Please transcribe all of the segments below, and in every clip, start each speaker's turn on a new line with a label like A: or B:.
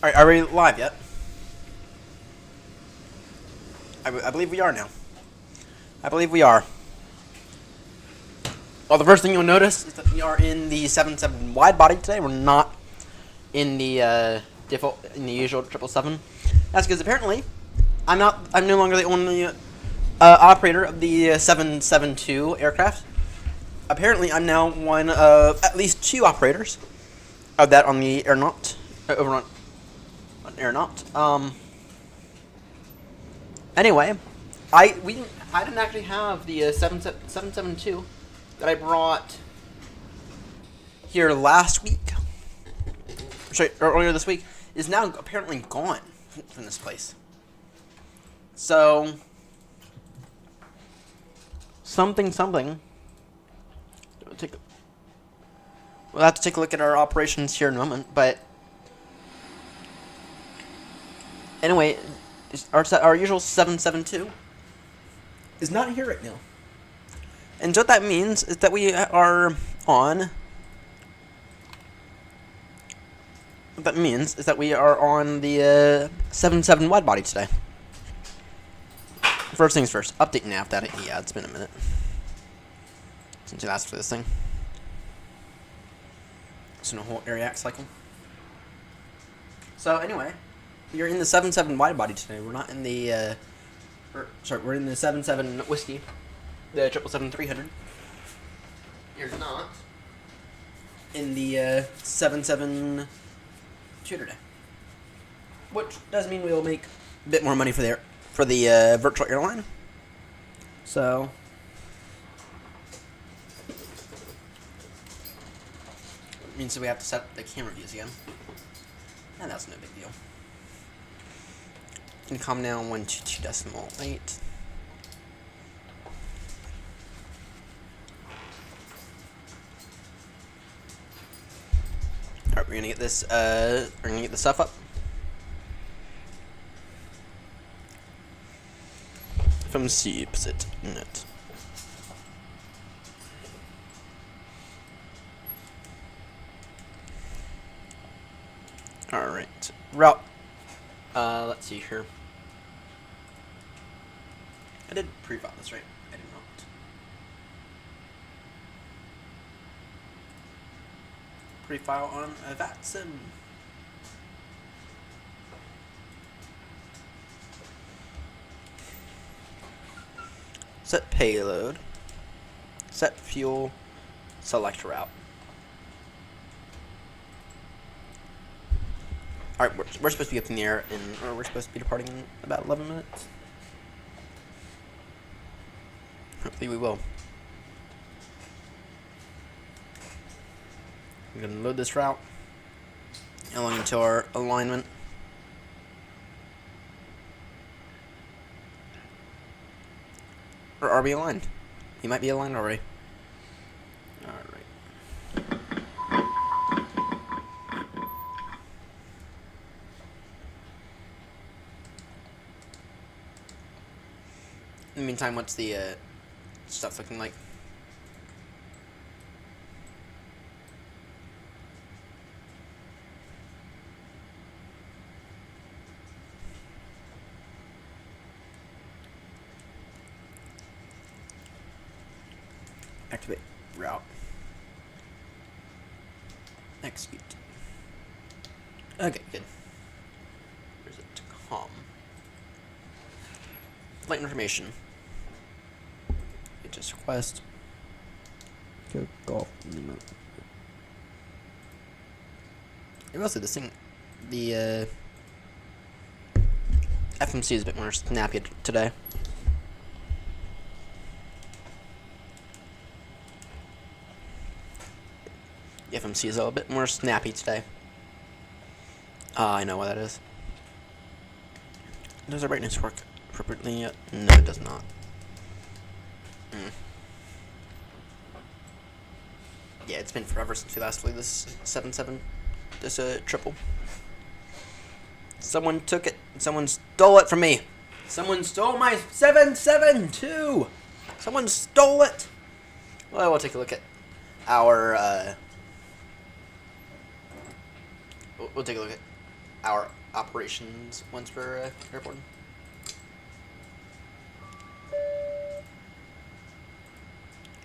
A: Alright, are we live yet? I believe we are now. I believe we are. Well, the first thing you'll notice is that we are in the 7.7 wide body today. We're not in the usual 777. That's because apparently I'm no longer the only operator of the 772 aircraft. Apparently, I'm now one of at least two operators of that on the aeronaut over on aeronaut. Anyway, I didn't actually have the 772 that I brought here last week. Sorry, earlier this week is now apparently gone from this place. So something. We'll have to take a look at our operations here in a moment, but anyway, our usual 772 is not here right now. And so what that means is that we are on... What that means is that we are on the 7.7 wide body today. First things first, update nav data. Yeah, it's been a minute since you asked for this thing. It's in a whole area cycle. So anyway, you're in the 7.7 wide body today. We're not in the we're in the 7.7 whiskey, the 777-300. You're not in the 7.7 2 today, which does mean we will make a bit more money for the virtual airline. So it means that we have to set up the camera views again, and that's no big deal. Can calm down 122.8. Alright, we're gonna get this stuff up. From C-Net. Alright. Route. Let's see here. I did pre-file this, right? I did not. Pre-file on a VATSIM. Set payload. Set fuel. Select route. Alright, we're supposed to be up in the air, or we're supposed to be departing in about 11 minutes. Hopefully we will. I'm going to load this route along into our alignment. Or are we aligned? You might be aligned already. Alright. In the meantime, what's the stuff looking like? Activate route. Execute. Okay, good. Where's it? Com. Flight information. Just request. Go golf. I will say this thing, the FMC is a bit more snappy today. The FMC is a little bit more snappy today. I know why that is. Does our brightness work appropriately yet? No, it does not. Yeah, it's been forever since we last flew this 7.7, this triple. Someone took it. Someone stole it from me. Someone stole my 772. Someone stole it. Well, we'll take a look at our. We'll take a look at our operations once we're airborne.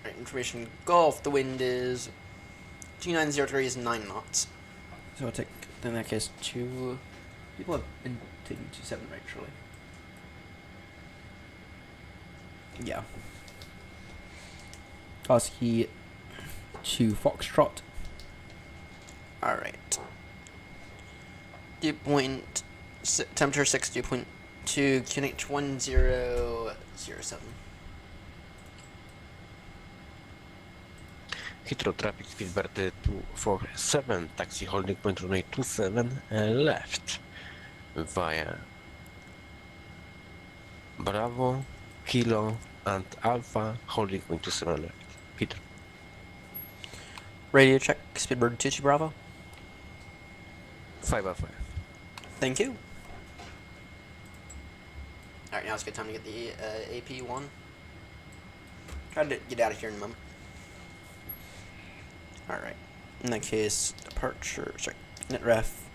A: Alright, information Gulf. The wind is 290 degrees, 9 knots. So I'll take, in that case, 2... People have been taking 27, right, surely? Yeah. Calsign to Foxtrot. Alright. Dew point, temperature 6, dew point 2, QNH 1007.
B: Heathrow traffic Speedbird 247, taxi holding point runway 27 left via Bravo, Kilo and Alpha holding point 27 left. Heathrow.
A: Radio check, Speedbird 22 Bravo.
B: 5 Alpha.
A: Thank you. Alright, now it's a good time to get the AP1. Try to get out of here in a moment. Alright. In that case, departure, sorry, net ref,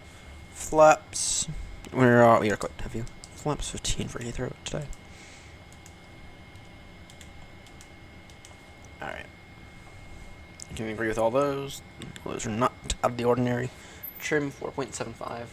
A: flaps. We are quite heavy. Flaps 15 for Heathrow today. Alright. Can we agree with all those? Those are not out of the ordinary. Trim 4.75.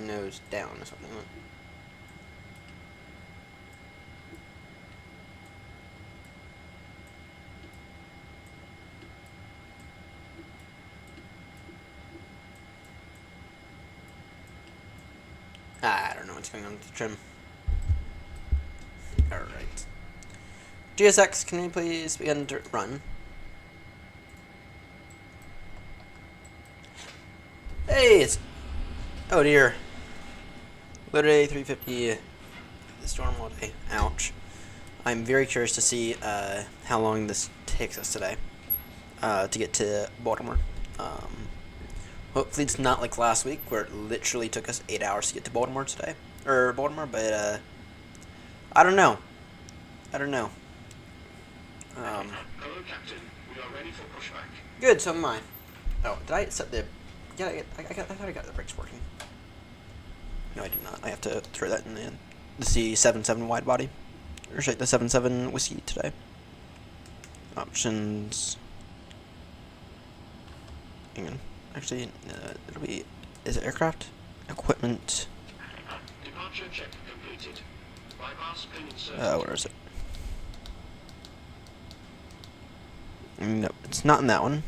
A: Nose down or something like that. I don't know what's going on with the trim. Alright. GSX, can we please begin to run? Hey, it's... Oh dear. Literally 350 the storm all day. Ouch. I'm very curious to see how long this takes us today to get to Baltimore. Hopefully it's not like last week where it literally took us 8 hours to get to Baltimore today. Or Baltimore, but I don't know. I don't know.
C: Hello, Captain. We are ready for pushback.
A: Good, so am I. Oh, did I set the... Yeah, I thought I got the brakes working. No, I did not. I have to throw that in the C77 wide body. Or shake the 77 whiskey today. Options. Hang on. Actually, it'll be... Is it aircraft? Equipment.
C: Departure check completed. Bypass pin inserted.
A: Where is it? No, it's not in that one.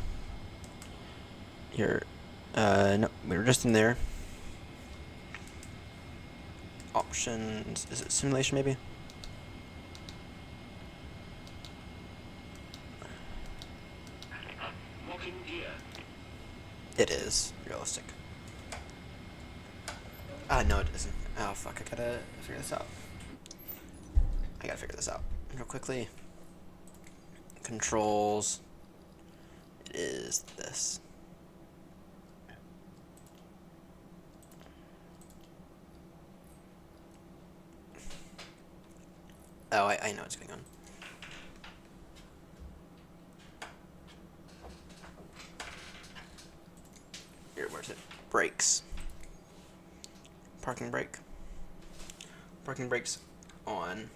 A: Here. No, we were just in there. Options. Is it simulation maybe?
C: Locking gear.
A: It is realistic. No, it isn't. Oh fuck! I gotta figure this out. Real quickly. Controls. It is this. Oh, I know what's going on. Here, where's it? Brakes. Parking brake. Parking brakes on.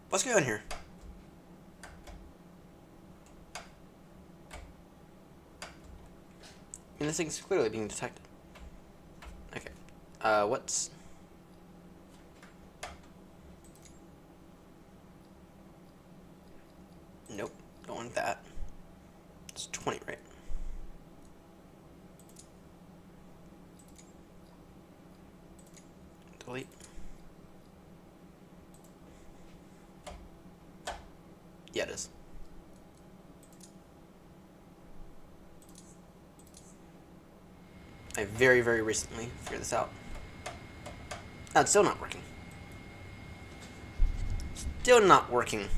A: What's going on here? I mean, this thing's clearly being detected. Okay. What's... Nope. Don't want that. It's 20, right? Delete. Yeah, it is. I very, very recently figured this out. Oh, it's still not working. Still not working.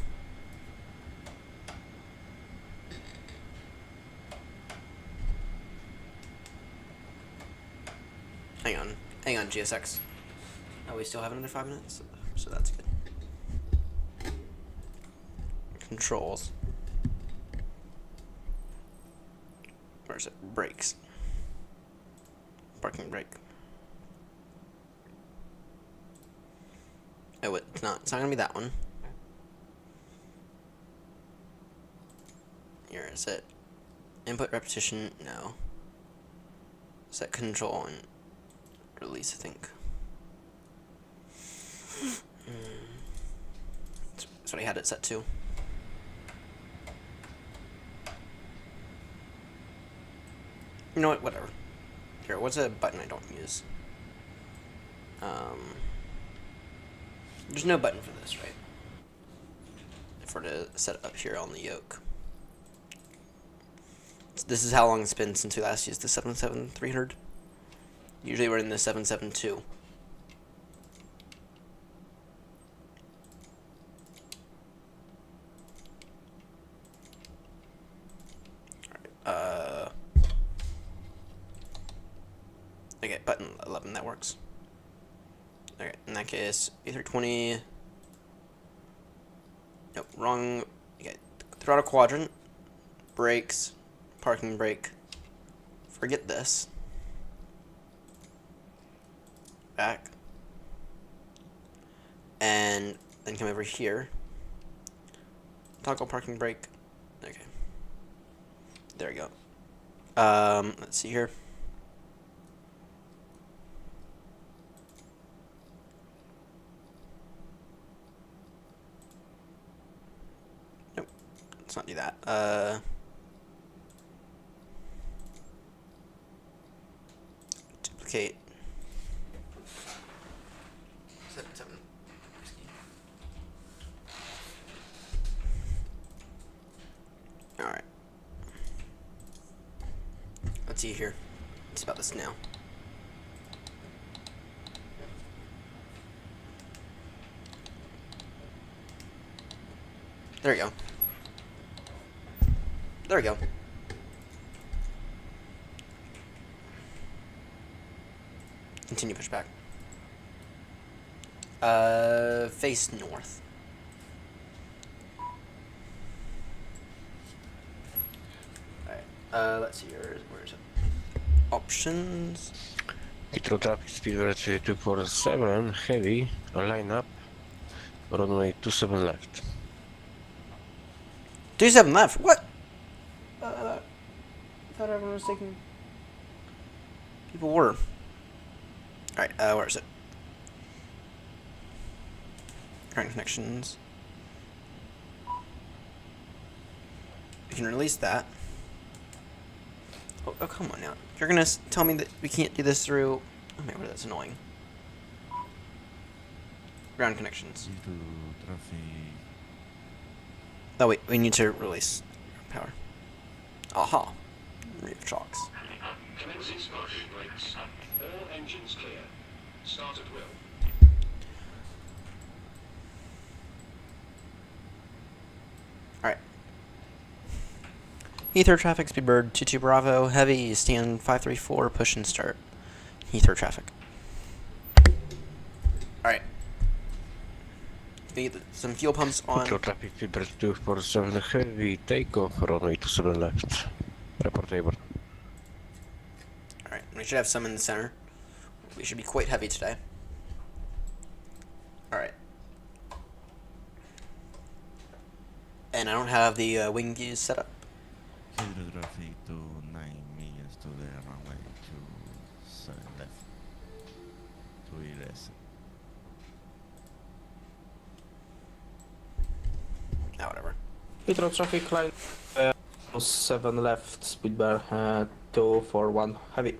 A: Hang on, GSX. Oh, we still have another 5 minutes, so that's good. Controls. Where is it? Brakes. Parking brake. Oh, it's not. It's not gonna be that one. Here is it. Input repetition. No. Set control and release, I think. That's what I had it set to. You know what? Whatever. Here, what's a button I don't use? There's no button for this, right? If we're to set it up here on the yoke. So this is how long it's been since we last used the 77300. Usually we're in the 772. Okay, button 11, that works. Okay, in that case, A320. Nope, wrong. Okay, throttle quadrant, brakes, parking brake. Forget this. Back. And then come over here. Toggle parking brake. Okay. There we go. Let's see here. Nope. Let's not do that. Duplicate. 7. Alright. Let's see here. It's about this now. There we go. There we go. Continue pushback. Face north. Alright, let's see here. Where is it? Options.
B: Heathrow traffic Speedbird 247 heavy, line up, runway 27 left.
A: 27 left? What? I thought everyone was taking. People were. Alright, where is it? Current connections. We can release that. Oh, come on now. You're gonna tell me that we can't do this through. Oh my god, that's annoying. Ground connections. Oh wait, we need to release power. Aha. Reef shocks.
C: Commencing sparking brakes. All engines clear. Start at will.
A: Alright. Heathrow traffic, Speedbird 22 Bravo, heavy, stand 534, push and start. Heathrow traffic. Alright. Get some fuel pumps on.
B: Heathrow traffic Speedbird 247 heavy, takeoff, runway 27 left. Report able.
A: Alright, we should have some in the center. We should be quite heavy today. Alright. And I don't have the wing views set up.
D: Heathrow traffic to 9 meters to the runway 27 left. 2 less.
A: Ah, whatever.
E: Heathrow traffic line 7 left, Speedbird 241 heavy.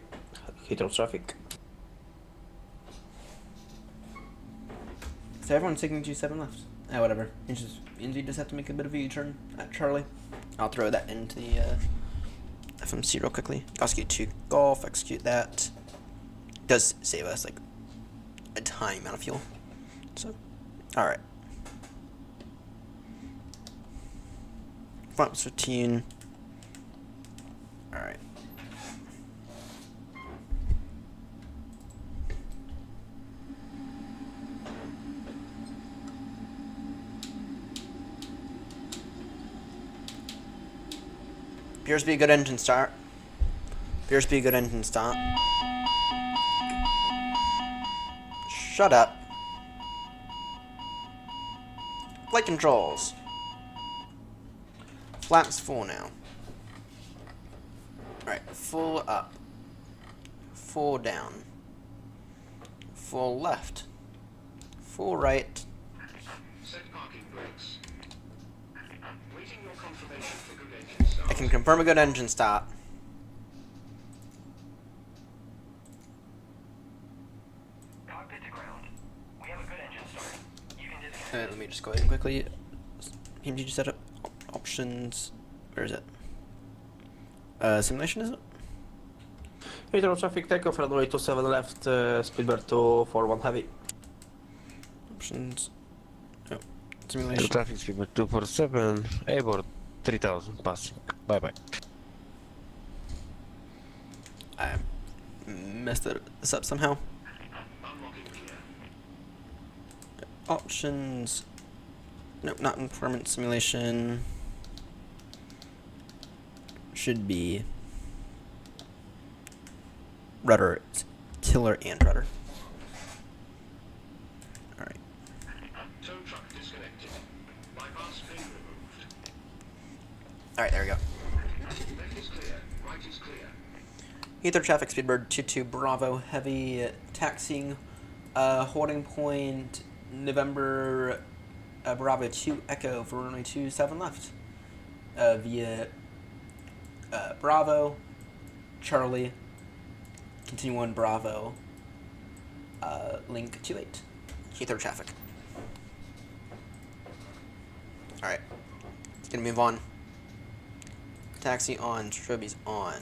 E: Heathrow traffic.
A: So everyone's taking 27 left. Ah, whatever. You just have to make a bit of a U-turn at Charlie. I'll throw that into the FMC real quickly. Execute 2 Golf, execute that. Does save us like a tiny amount of fuel. So, alright. Front 15. Alright. Appears to be a good engine start. Appears to be a good engine start. Shut up. Flight controls. Flaps full now. Alright, full up. Full down. Full left. Full right.
C: Set parking brakes. Waiting your confirmation for good engine start.
A: I can confirm a good engine start.
F: Cockpit to ground. We have a good engine start. You can disconnect.
A: Let me just go ahead and quickly. PMDG setup options. Where is it? Simulation, is it?
E: Heathrow traffic takeoff runway 27 left, Speedbird 241 heavy.
A: Options. Oh,
B: Air
A: simulation.
B: traffic speed 247, airborne 3000 passing. Bye bye.
A: I messed this up somehow.
C: Unlocking gear.
A: Options. Nope, not performance simulation. Should be rudder, tiller, and rudder. Alright.
C: Tow truck disconnected. Bypass pin removed.
A: Alright, there we go.
C: Left is clear. Right is clear.
A: Heathrow traffic Speedbird 22 Bravo heavy taxiing holding point November Bravo 2 Echo for runway 27 left via Bravo Charlie continue on Bravo link 28 Heathrow traffic. Alright, it's gonna move on. Taxi on, strobies on.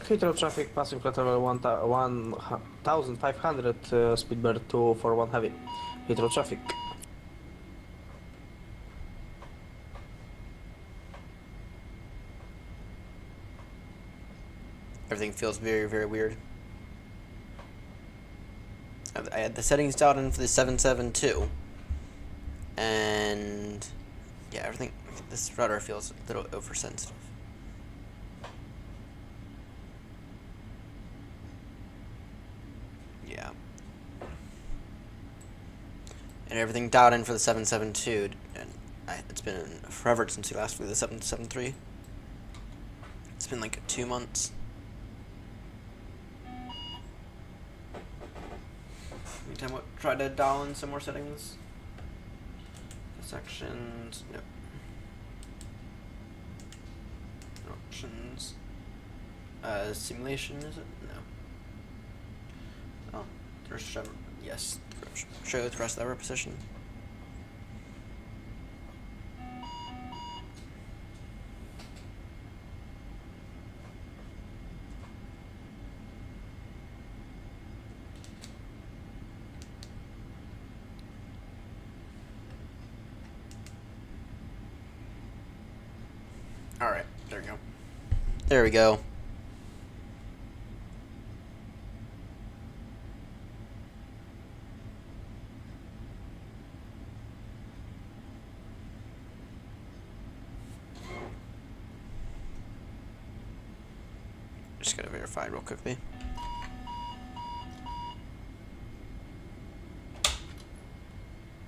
E: Heathrow traffic passing flight level 1500, Speedbird 241 heavy. Heathrow traffic.
A: Everything feels very, very weird. I had the settings dialed in for the 772. And yeah, everything, this rudder feels a little oversensitive. Yeah. And everything dialed in for the 772, and it's been forever since we last flew the 773. It's been like 2 months. Anytime what try to dial in some more settings. Sections, nope. Options. Simulation, is it? No. Oh, thrust lever. Yes. Show thrust lever position. Alright, there we go. There we go. Just gotta verify real quickly.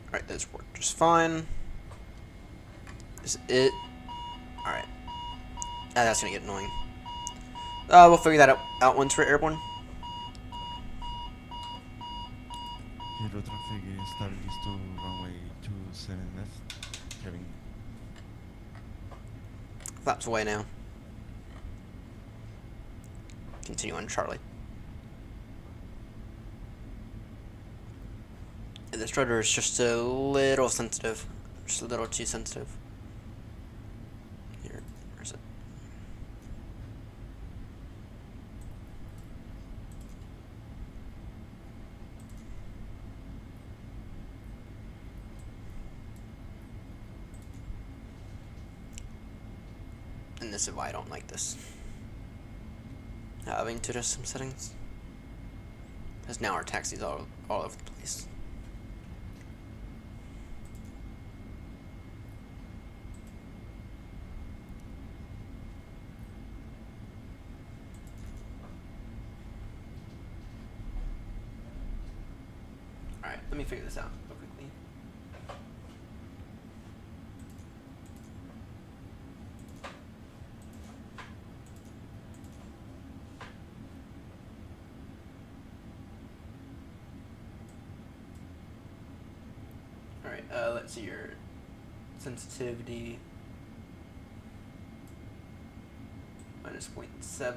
A: Alright, those work just fine. Is it? Alright. That's gonna get annoying. We'll figure that out once we're airborne.
D: Heathrow traffic is starting to runway 27 left. Kevin.
A: Flaps away now. Continue on Charlie. Yeah, this rudder is just a little sensitive. Just a little too sensitive. Here, where's it? And this is why I don't like this. Having to adjust some settings. Because now our taxi's all over the place. Alright, let me figure this out real quickly. Alright, let's see your sensitivity. Minus 0.7.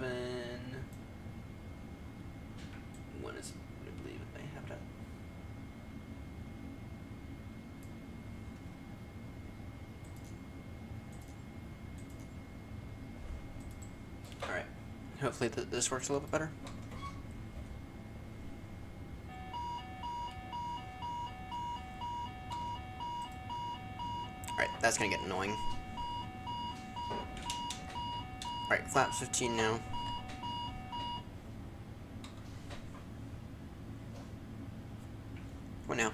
A: One is, I believe I have that. Alright, hopefully this works a little bit better. Alright, that's gonna get annoying. Alright, flaps 15 now. What now?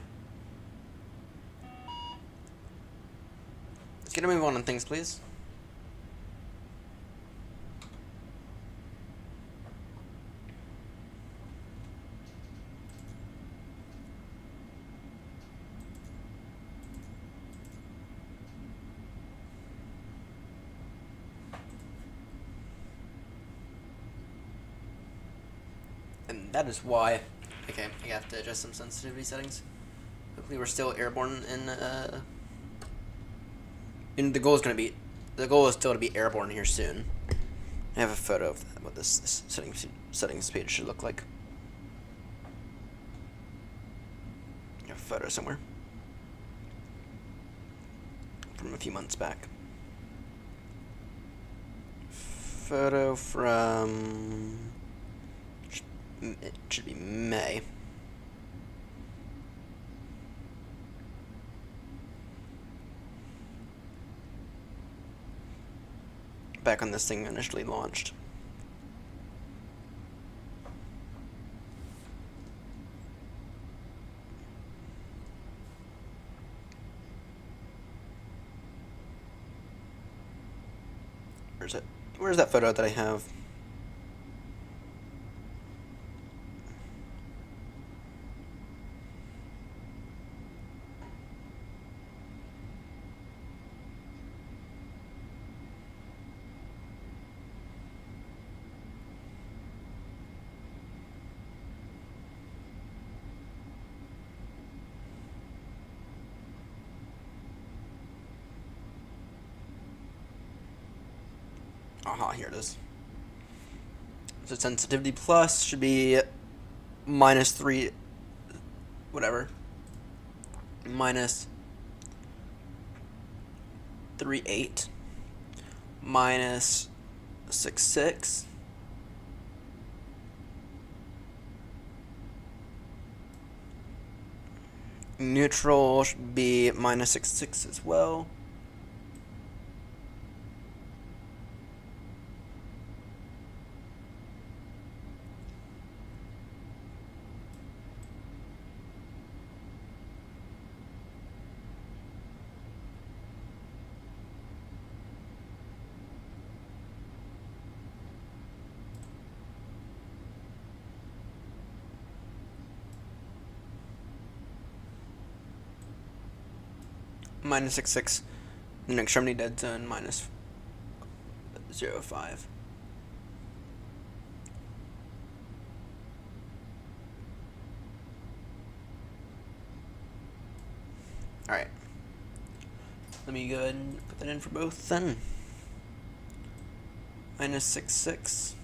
A: Let's get a move on things, please. And that is why. Okay, I have to adjust some sensitivity settings. Hopefully, we're still airborne and the goal is still to be airborne here soon. I have a photo of what this settings page should look like. I have a photo somewhere from a few months back. Photo from it should be May. Back when this thing initially launched. Where's it? Where's that photo that I have? Aha, here it is. So sensitivity plus should be -3, whatever. -3.8. -6.6. Neutral should be -6.6 as well. -6.6, and extremity dead zone -0.5. Alright. Let me go ahead and put that in for both then. Minus 66.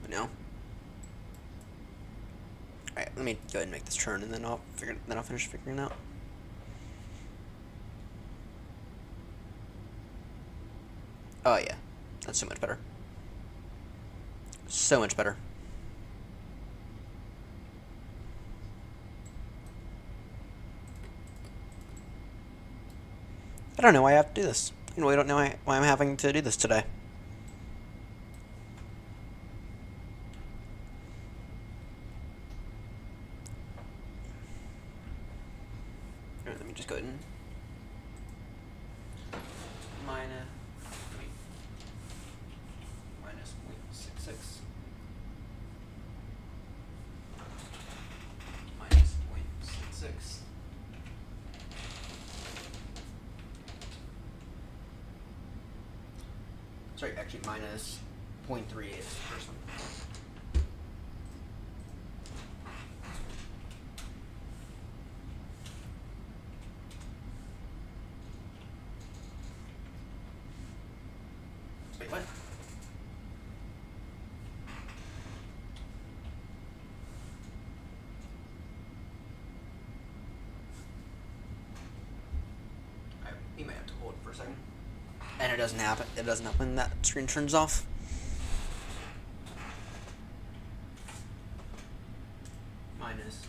A: No. Alright, let me go ahead and make this turn, and then I'll finish figuring it out. Oh yeah, that's so much better. So much better. I don't know why I have to do this. I really don't know why I'm having to do this today. Alright, let me just go ahead and minus 0.66 minus 0.66. Sorry, actually minus 0.38 is the first one. Wait, what? You might have to hold it for a second. And it doesn't happen. It doesn't happen when that screen turns off. Minus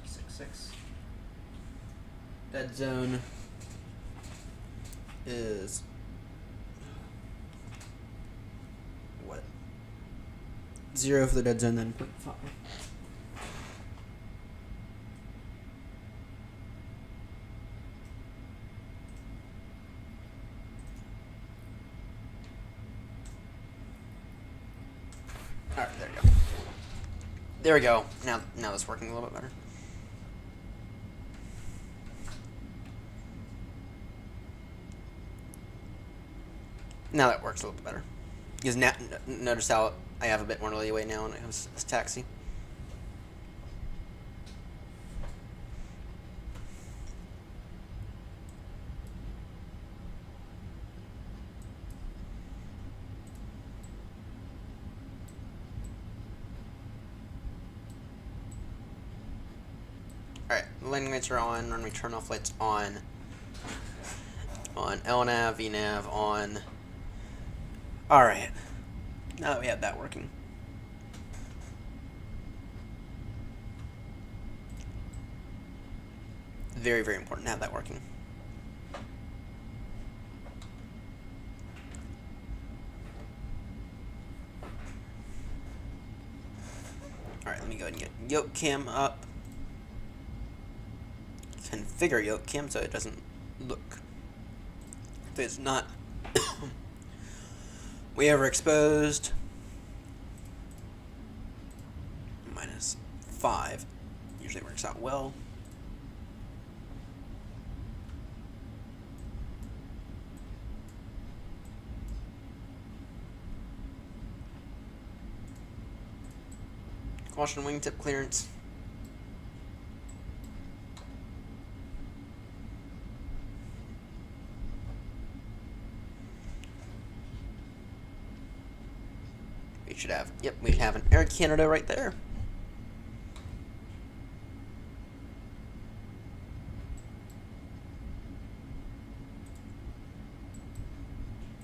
A: 0.66. Dead zone is what? 0 for the dead zone, then 0.5. Alright, there we go. There we go. Now it's working a little bit better. Now that works a little bit better. Because now, notice how I have a bit more leeway now when it comes to this taxi. Alright, landing lights are on, runway turn-off lights on LNAV, VNAV on. Alright, now that we have that working. Very, very important to have that working. Alright, let me go ahead and get yoke cam up. Configure yoke cam so it doesn't look if it's not way overexposed. Minus 5 usually works out well. Caution wingtip clearance. We should have, yep, we have an Air Canada right there.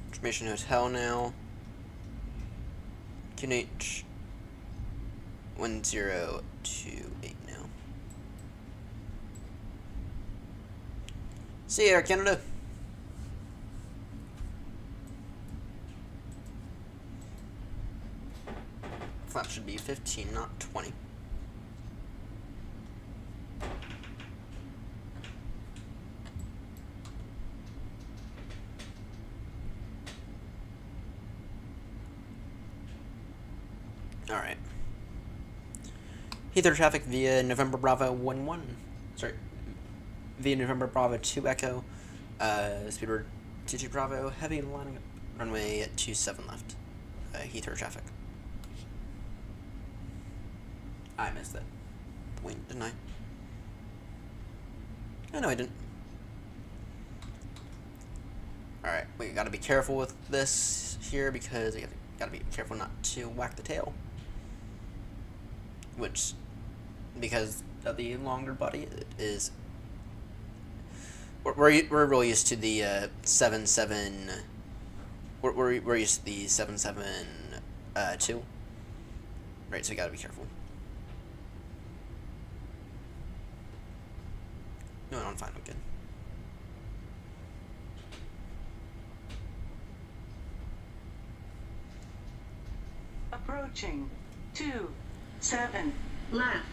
A: Information Hotel now. QNH 1028 now. See you, Air Canada. Flap should be 15, not 20. Alright. Heathrow traffic via November Bravo 1-1. Sorry. Via November Bravo 2 Echo. Speedbird 22 Bravo. Heavy lining up. Runway 27 left. Heathrow traffic. I missed that point, didn't I? Oh, no, I didn't. Alright, we gotta be careful with this here because we gotta be careful not to whack the tail. Which, because of the longer body, it is. We're really used to the 7.7. We're used to the 7.7.2. Right, so we gotta be careful. No, I'm fine. I'm good.
G: Approaching 27 left.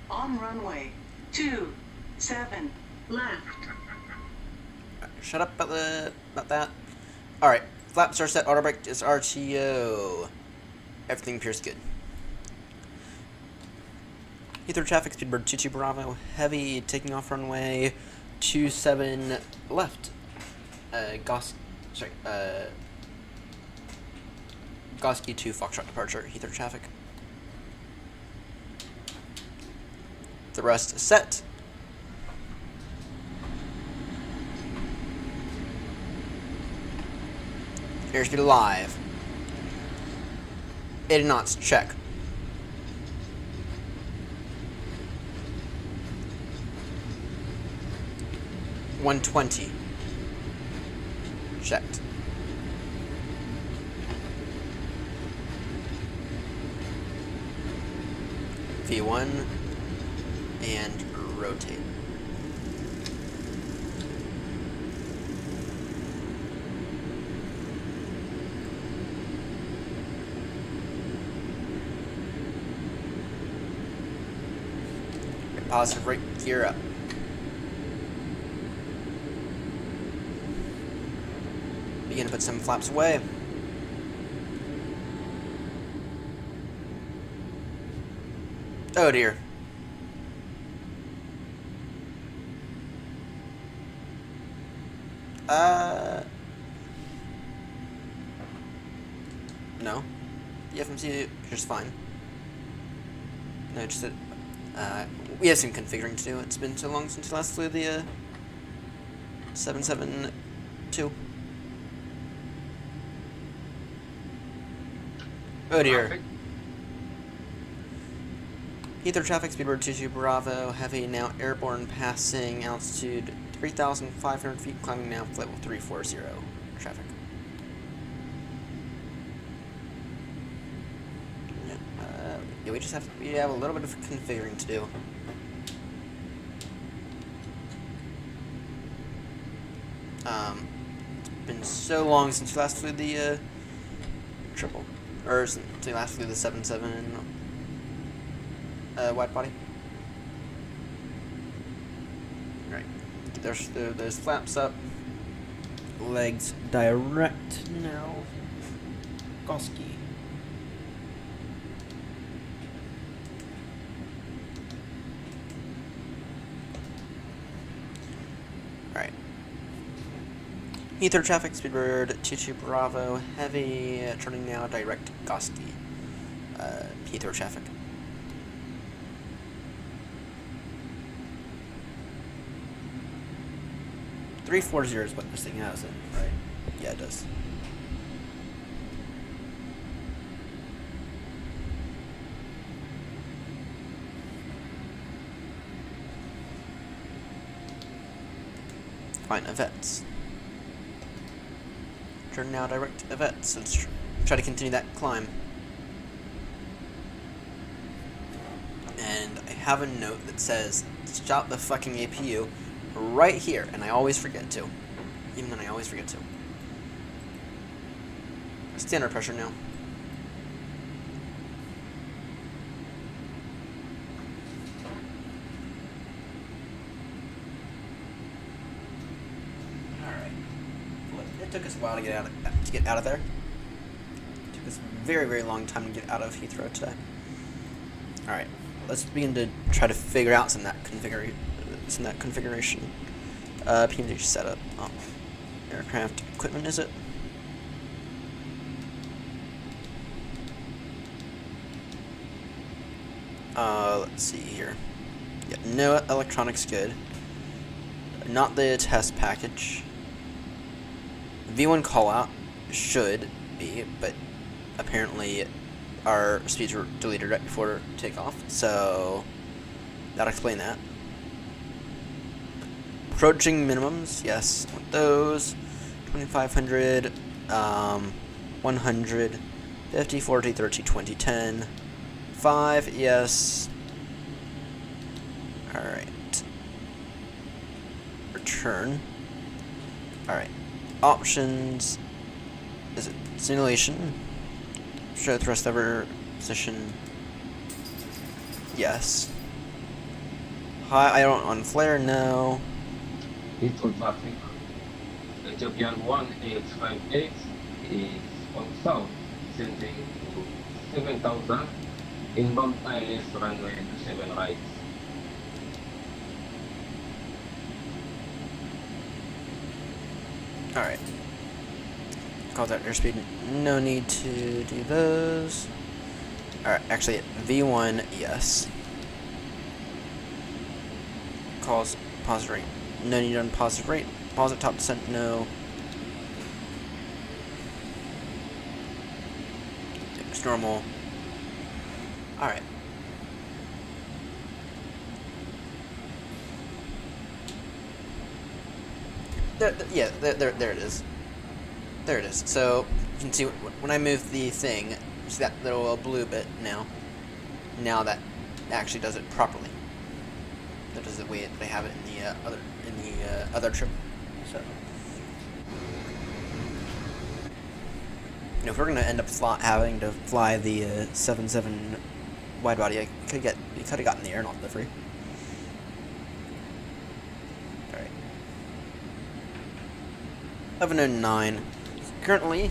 G: On runway 27 left.
A: Shut up about that. Alright, flaps are set, auto brake is RTO. Everything appears good. Heathrow traffic, Speedbird 22 Bravo, heavy, taking off runway 27 left. Goski to Foxtrot departure, Heathrow traffic. Thrust set. Airspeed live. 80 knots, check. $120. Checked. V1 and rotate. Positive right gear up. Begin to put some flaps away. Oh dear. No. The FMC appears fine. No, just that we have some configuring to do. It's been so long since we last flew the 772. Oh dear. Heathrow traffic, Speedbird 22 Bravo, heavy, now airborne, passing altitude 3,500 feet, climbing now flight level 340 traffic. Yeah, we have a little bit of configuring to do. It's been so long since we last flew the triple, or since we last flew the 7.7 wide body. Right, there's those flaps up, legs direct now. Goski. Alright. Heathrow traffic, Speedbird 22 Bravo, heavy, turning now direct Goski. Heathrow traffic. $340 is what this thing has, right? Yeah, it does. Fine, events. Turn now direct events. Let's try to continue that climb. And I have a note that says, stop the fucking APU right here, and I always forget to. Even then I always forget to. Stay under pressure now. It took us a while to get out of there. It took us a very, very long time to get out of Heathrow today. All right, let's begin to try to figure out some of that configuration. PMDG setup. Oh, aircraft equipment, is it? Let's see here. Yeah, no electronics good. Not the test package. V1 callout should be, but apparently our speeds were deleted right before takeoff, so that'll explain that. Approaching minimums, yes, want those. 2500, 100, 50, 40, 30, 20, 10. 5, yes. Alright. Return. Alright. Options. Is it simulation? Show thrust lever position. Yes. High, I don't on flare, no.
H: Heathrow traffic. Ethiopian 1858 is on south, sending to 7,000. Inbound ILS runway 27 right.
A: Alright. Call that airspeed. No need to do those. Alright, actually, V1, yes. Calls positive rate. No need on positive rate. Pause at top descent, no. It's normal. Alright. There it is. There it is. So, you can see when I move the thing, you see that little blue bit now. Now that actually does it properly. That does it the way they have it in the other trip. So, if we're gonna end up having to fly the 77 wide body, you could have gotten the air not delivery. Alright. 1109. Currently,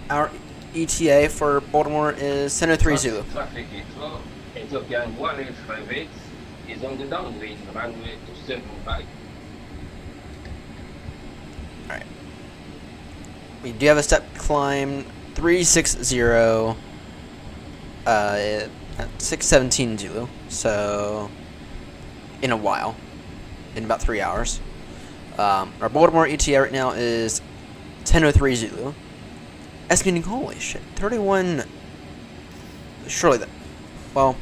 A: our ETA for Baltimore is 10:03 Zulu.
H: Traffic Heathrow, Ethiopian 1858 is on the downwind runway 275.
A: Alright. We do have a step climb 360 at 6:17 Zulu, so in a while, in about 3 hours. Our Baltimore ETA right now is 10:03 Zulu. Estimating, holy shit, 31. Surely that. Well,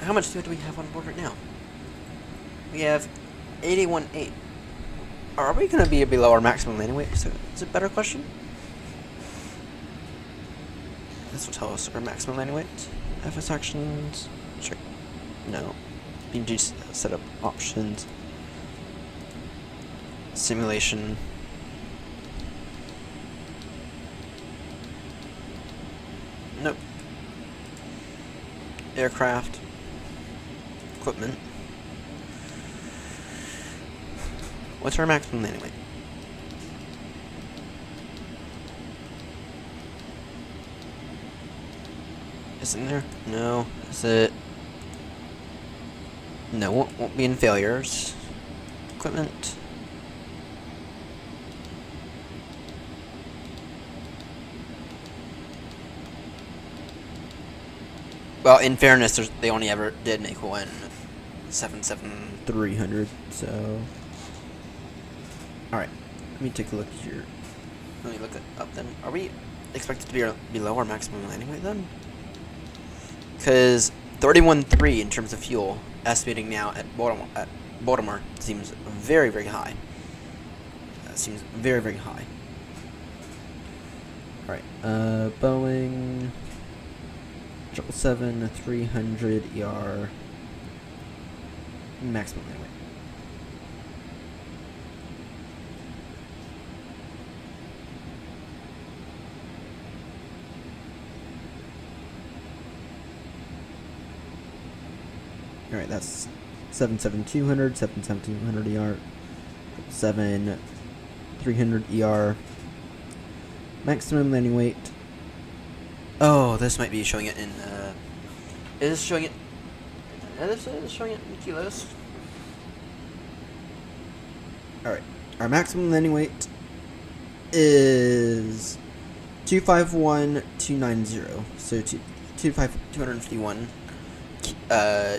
A: how much fuel do we have on board right now? We have 81.8. Are we going to be below our maximum landing weight? Is a better question. This will tell us our maximum landing weight. FS actions. Check. No. PMDG setup options. Simulation. Nope. Aircraft. Equipment. What's our maximum landing weight? Is it in there? No. Is it? No, won't be in failures. Equipment. Well, in fairness, they only ever did make one 77300, so... Alright, let me take a look here. Let me look it up then. Are we expected to be below our maximum landing weight then? Because 31.3 in terms of fuel, estimating now at Baltimore seems very, very high. Seems very, very high. Alright, Boeing 777-300 ER maximum landing weight. Alright, that's 77200, 77200 ER, 7 300 ER. Maximum landing weight. Oh, this might be showing it in, is this showing it, this is showing it in kilos. Alright, our maximum landing weight is 251,290, so 251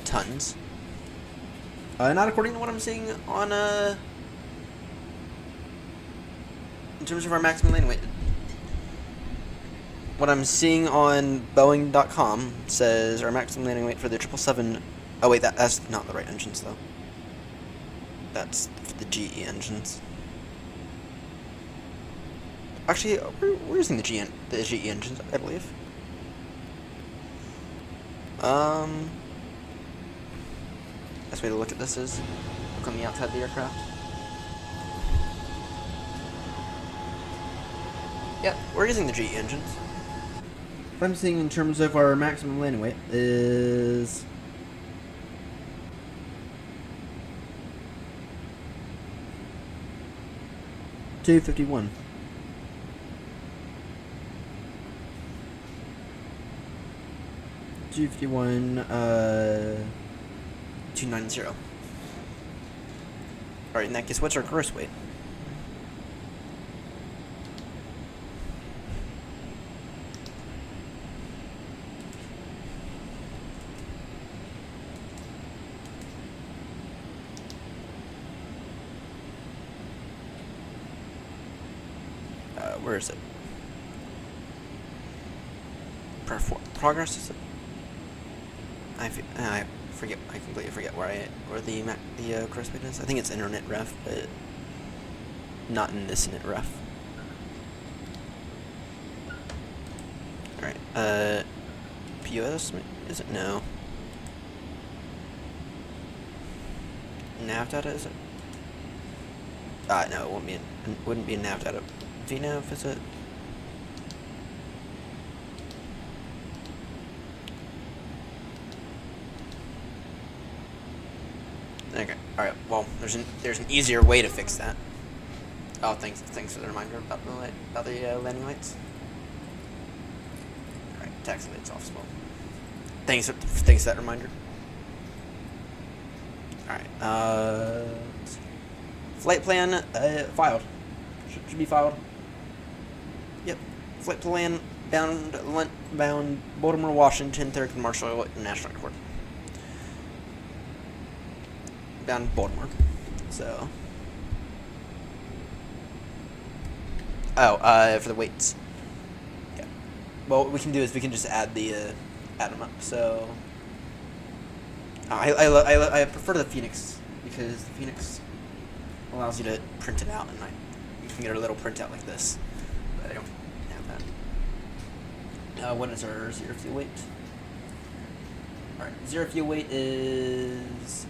A: tons. Not according to what I'm seeing on, in terms of our maximum landing weight. What I'm seeing on Boeing.com says our maximum landing weight for the 777. Oh wait, that's not the right engines though. That's the GE engines. Actually, we're using the GE engines, I believe. Best way to look at this is look on the outside of the aircraft. Yeah, we're using the GE engines. What I'm seeing in terms of our maximum landing weight is 251. $251, 290. Alright, in that case, what's our gross weight? Where is it? Progress is it? I forget. I completely forget where the gross weight is. I think it's internet ref, but not in this init ref. All right. POS is it? No. Nav data is it? No, it wouldn't be in nav data. VNav, is it? Okay. All right. Well, there's an easier way to fix that. Oh, thanks for the reminder about the landing lights. All right, taxi lights off as well. Thanks for that reminder. All right. Flight plan filed. Should be filed. Yep. Flight plan bound Baltimore, Washington, 3rd Marshall International Airport. Bound Baltimore. So. Oh, for the weights. Yeah. Well, what we can do is we can just add them up. So. I prefer the Phoenix because the Phoenix allows you to print it out, and you can get a little printout like this. But I don't have that. What is our zero fuel weight? Alright, zero fuel weight is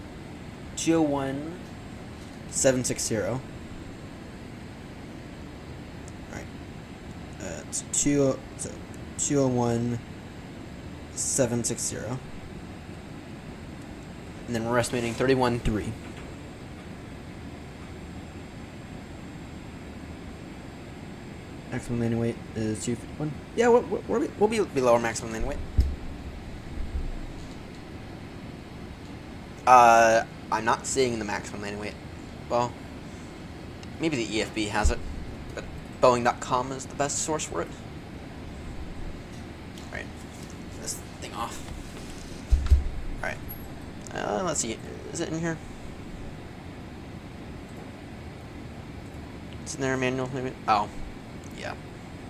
A: 201,760. Alright. It's 201,760. And then we're estimating 31.3. Maximum landing weight is 251. Yeah, we'll be below our maximum landing weight. I'm not seeing the maximum landing weight. Well, maybe the EFB has it, but Boeing.com is the best source for it. Alright, this thing off. Alright, let's see, is it in here? It's in there, manual, maybe? Oh. Yeah,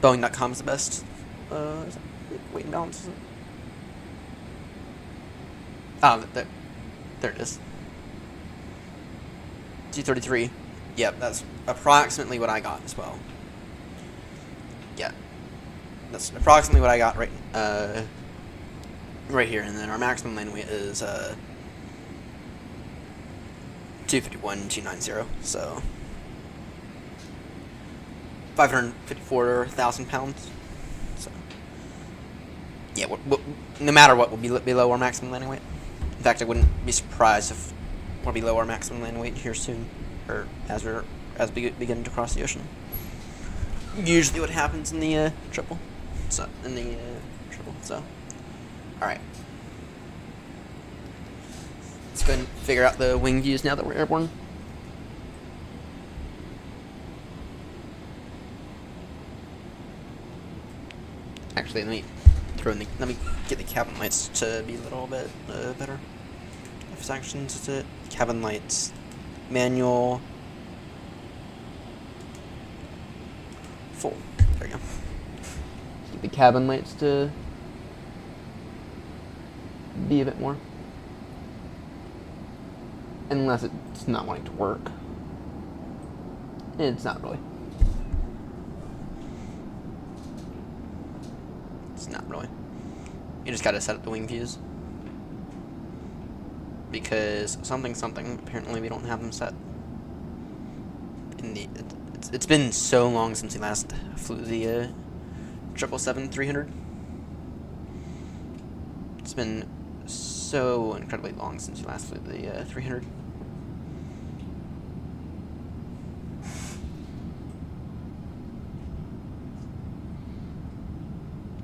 A: Boeing.com is the best. Is it weight and balance? Is it? Oh, there it is. 233. Yep, that's approximately what I got as well. Yeah, that's approximately what I got right here. And then our maximum landing weight is 251,290. So. 554,000 pounds. So, yeah, no matter what, we'll be below our maximum landing weight. In fact, I wouldn't be surprised if we'll be below our maximum landing weight here soon, or as we're as we begin to cross the ocean. Usually, what happens in the triple. So all right. Let's go ahead and figure out the wing views now that we're airborne. Actually, let me get the cabin lights to be a little bit better. F sections is it? Cabin lights, manual, full. There we go. Get the cabin lights to be a bit more. Unless it's not wanting to work. It's not really. It's not really. You just gotta set up the wing views. Because something, apparently we don't have them set. It's been so long since we last flew the 777-300. It's been so incredibly long since we last flew the 300.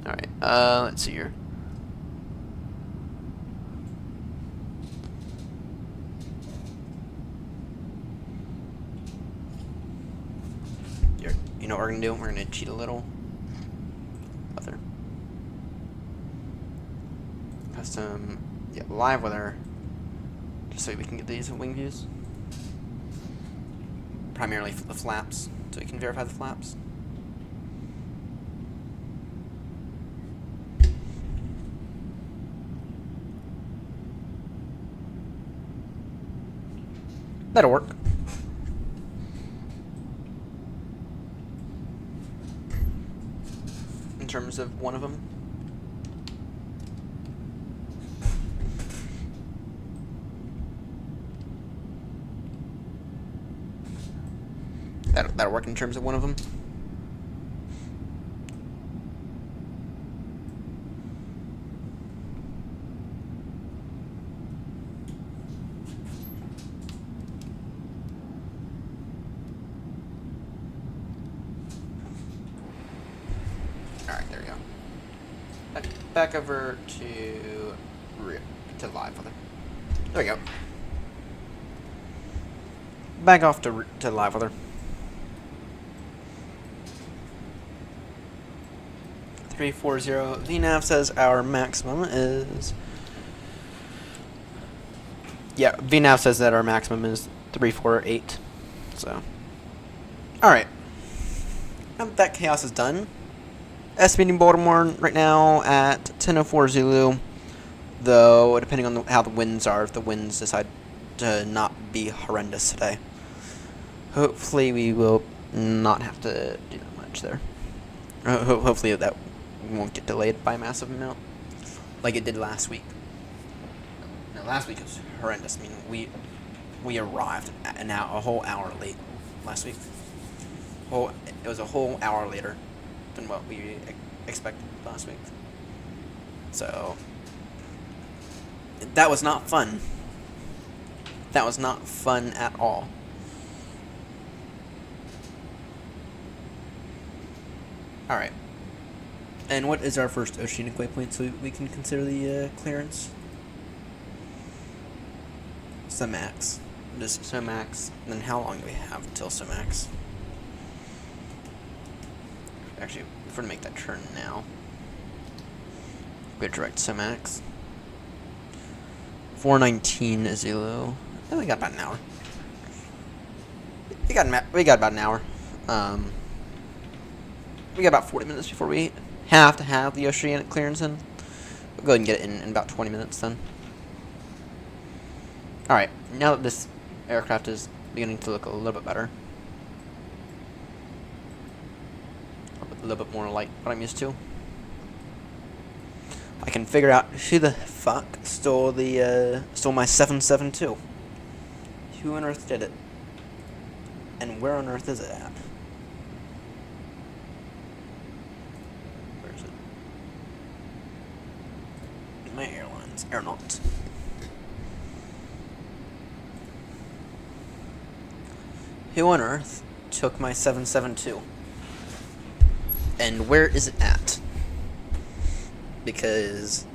A: Alright, let's see here. You know what we're gonna do? We're gonna cheat a little. Weather. Custom, yeah, live weather. Just so we can get these wing views. Primarily the flaps, so we can verify the flaps. That'll work. In terms of one of them. That'll work in terms of one of them. Alright, there we go. Back over to live weather. There we go. Back off to live weather. 340 VNAV says our maximum is. Yeah, VNAV says that our maximum is 348. So, all right. Now that chaos is done. Estimating Baltimore right now at 10:04 Zulu. Though, depending on how the winds are, if the winds decide to not be horrendous today, hopefully we will not have to do that much there. Hopefully that won't get delayed by a massive amount, like it did last week. No, last week was horrendous. I mean, we arrived a whole hour late last week. It was a whole hour later than what we expected last week. So that was not fun. That was not fun at all. All right. And what is our first oceanic waypoint so we can consider the clearance? Sumax. Just Sumax. Then how long do we have until Sumax? Actually, if we're to make that turn now, go direct Sumax. 419 Zulu. Oh, we got about an hour. We got about an hour. We got about 40 minutes before we have to have the oceanic clearance in. We'll go ahead and get it in about 20 minutes then. Alright, now that this aircraft is beginning to look a little bit better. A little bit more like what I'm used to. I can figure out who the fuck stole my 772. Who on earth did it? And where on earth is it at? Where is it? My airlines. Who on earth took my 772? And where is it at? Because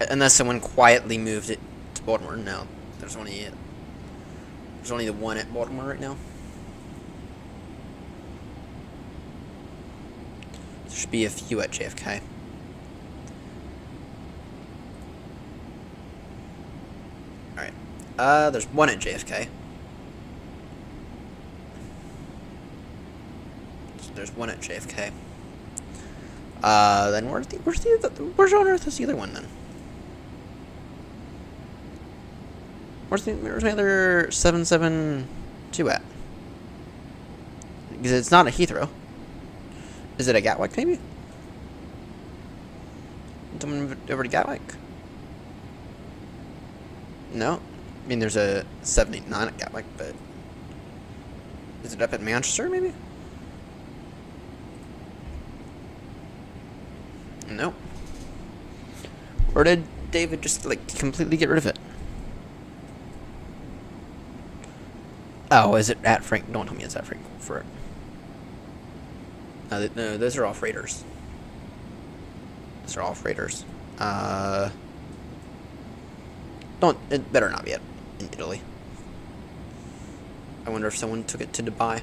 A: unless someone quietly moved it to Baltimore, no. There's only the one at Baltimore right now. There should be a few at JFK. Alright. There's one at JFK. There's one at JFK. Then where's on earth is the other one then? Where's my other 772 at? Because it's not a Heathrow. Is it a Gatwick maybe? Someone over to Gatwick? No. I mean there's a 789 at Gatwick, but is it up at Manchester maybe? No. Or did David just like completely get rid of it? Oh, is it at Frank? Don't tell me it's at Frankfurt. No, those are all freighters. Those are all freighters. It better not be in Italy. I wonder if someone took it to Dubai.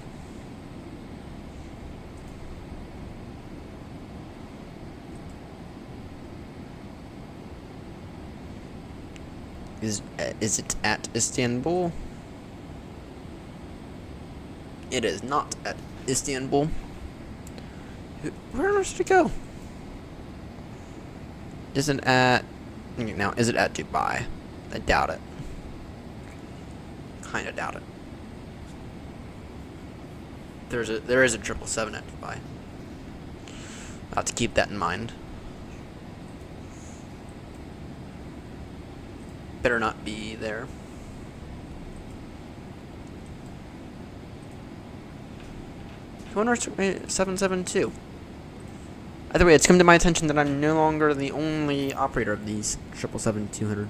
A: Is it at Istanbul? It is not at Istanbul. Where on earth should it go? Is it at Dubai? I doubt it. Kinda doubt it. There is a 777 at Dubai. I'll have to keep that in mind. Better not be there. Who on earth took my 772? Either way, it's come to my attention that I'm no longer the only operator of these 777-200.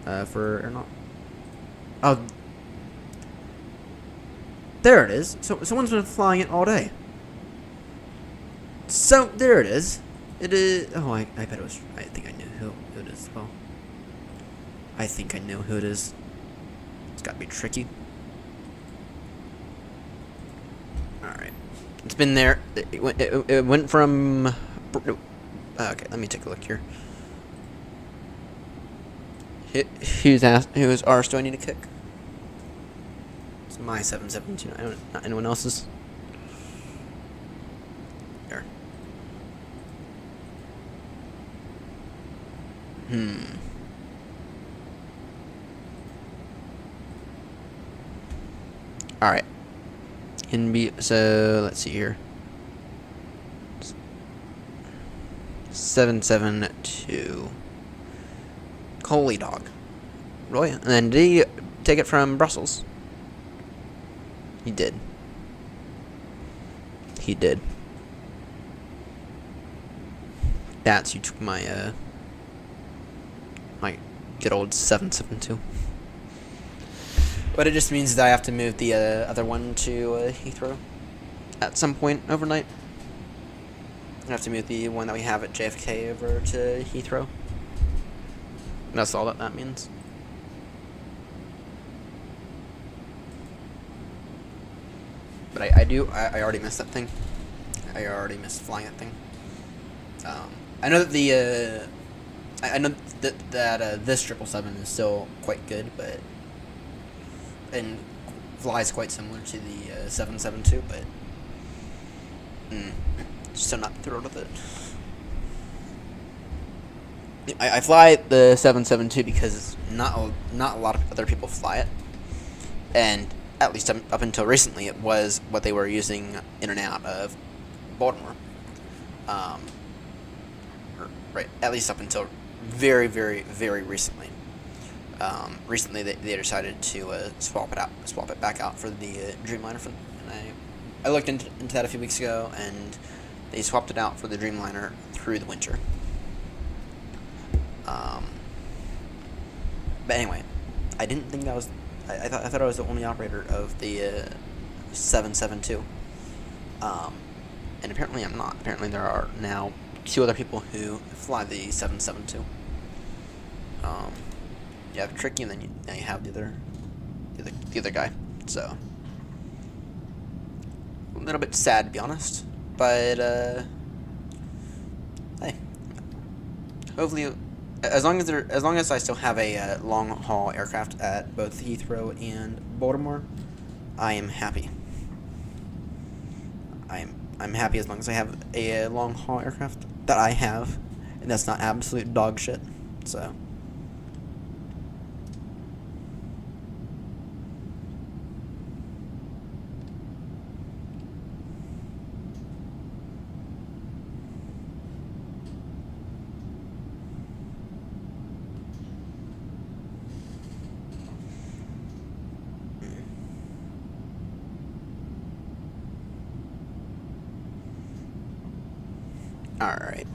A: Or not. Oh. There it is. So someone's been flying it all day. So there it is. It is. Oh, I bet it was. I think I knew who it is. Well, I think I know who it is. It's got to be tricky. Alright. It's been there. It went from... Okay, let me take a look here. Whose arse do I need to kick? It's my 772, not anyone else's. There. Alright. So let's see here. 772. Holy dog. Really? And then did he take it from Brussels? He did. He did. That's you took my my good old 772. But it just means that I have to move the other one to Heathrow at some point overnight. I have to move the one that we have at JFK over to Heathrow. That's all that means. But I already missed that thing. I already missed flying that thing. I know that I know that this 777 is still quite good, but and flies quite similar to the 772, but still not thrilled with it. I fly the 772 because not a lot of other people fly it, and at least up until recently, it was what they were using in and out of Baltimore. Right, at least up until very, very, very recently. Recently, they decided to swap it back out for the Dreamliner. And I looked into that a few weeks ago, and they swapped it out for the Dreamliner through the winter. But anyway, I didn't think that was I thought I was the only operator of the 772. And apparently I'm not. Apparently there are now 2 other people who fly the 772. You have Tricky, and then now you have the other guy. So a little bit sad, to be honest. But hey, hopefully, as long as I still have a long haul aircraft at both Heathrow and Baltimore, I am happy. I'm happy as long as I have a long haul aircraft that I have, and that's not absolute dog shit. So. Alright.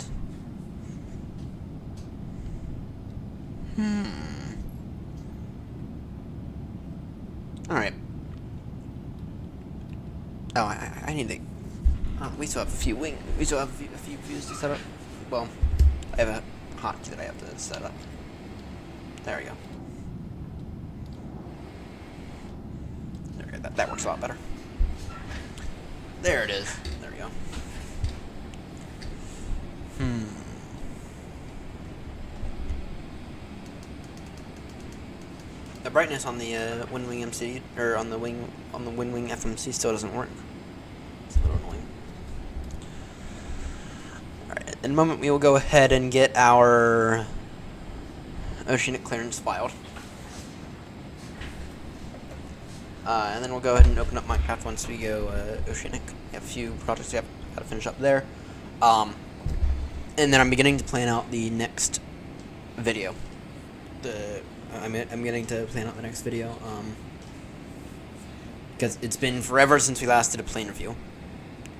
A: Alright. Oh, I need to... we still have a few we still have a few views to set up. Well, I have a hotkey that I have to set up. There we go. There we go. That works a lot better. There it is. There we go. The brightness on the WinWing MC or on the WinWing FMC still doesn't work. It's a little annoying. Alright, in a moment we will go ahead and get our oceanic clearance filed. And then we'll go ahead and open up Minecraft once we go oceanic. We have a few projects we have got to finish up there. And then I'm beginning to plan out the next video. I'm getting to plan out the next video. Because it's been forever since we last did a plane review.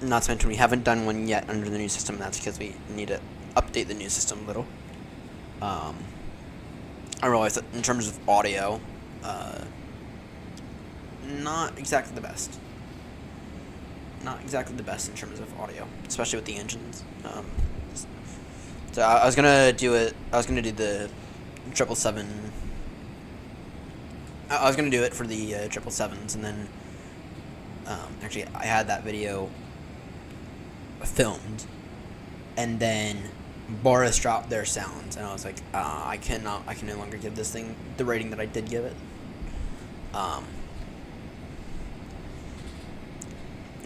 A: Not to mention we haven't done one yet under the new system. That's because we need to update the new system a little. I realize that in terms of audio, not exactly the best. Not exactly the best in terms of audio, especially with the engines. So I was gonna do it. I was gonna do the 777. I was gonna do it for the 777s, and then actually I had that video filmed, and then Boris dropped their sounds, and I was like, I can no longer give this thing the rating that I did give it. And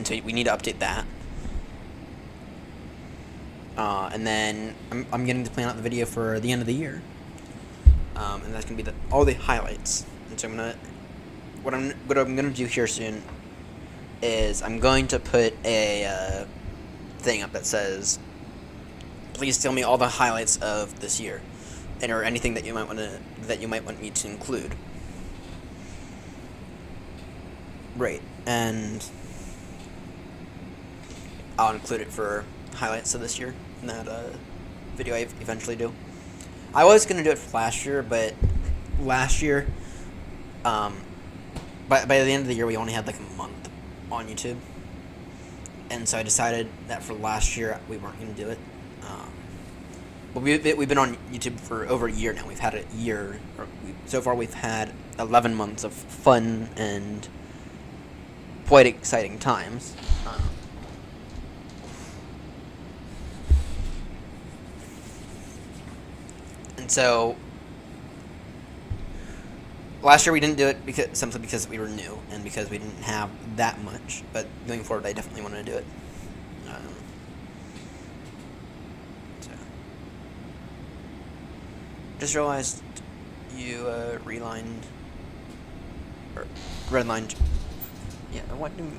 A: so we need to update that. And then I'm getting to plan out the video for the end of the year. And that's gonna be all the highlights. And so what I'm gonna do here soon is I'm going to put a thing up that says, please tell me all the highlights of this year, and or anything that you might want me to include. Right, and I'll include it for highlights of this year in that video I eventually do. I was gonna do it for last year, but last year, by the end of the year, we only had like a month on YouTube, and so I decided that for last year we weren't gonna do it. But we've been on YouTube for over a year now. We've had a year. So far, we've had 11 months of fun and quite exciting times. And so last year we didn't do it simply because we were new and because we didn't have that much. But going forward, I definitely want to do it. Just realized you relined or redlined. Yeah, what do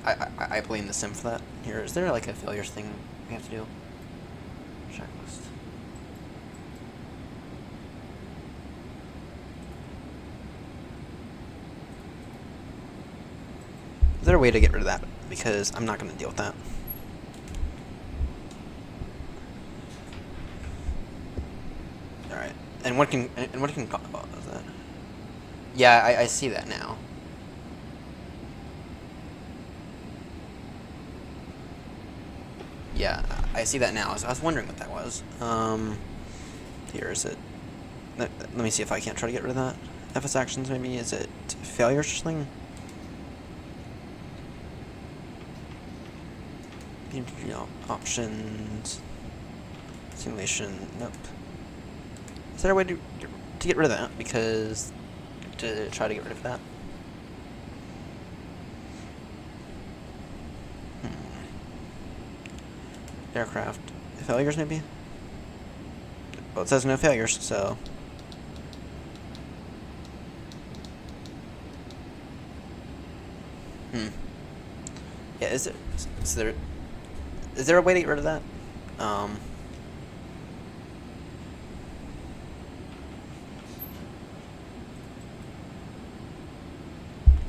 A: I blame the sim for that? Here, is there like a failures thing we have to do? Checklist. Is there a way to get rid of that? Because I'm not going to deal with that. Alright. And what can what is that? Yeah, I see that now. Yeah, I see that now. I was wondering what that was. Here is it. Let me see if I can't try to get rid of that. FS actions maybe. Is it failures or something? PMDG options. Simulation. Nope. Is there a way to get rid of that? Because to try to get rid of that. Aircraft failures maybe. Well, it says no failures, so. Yeah, is there a way to get rid of that? I'm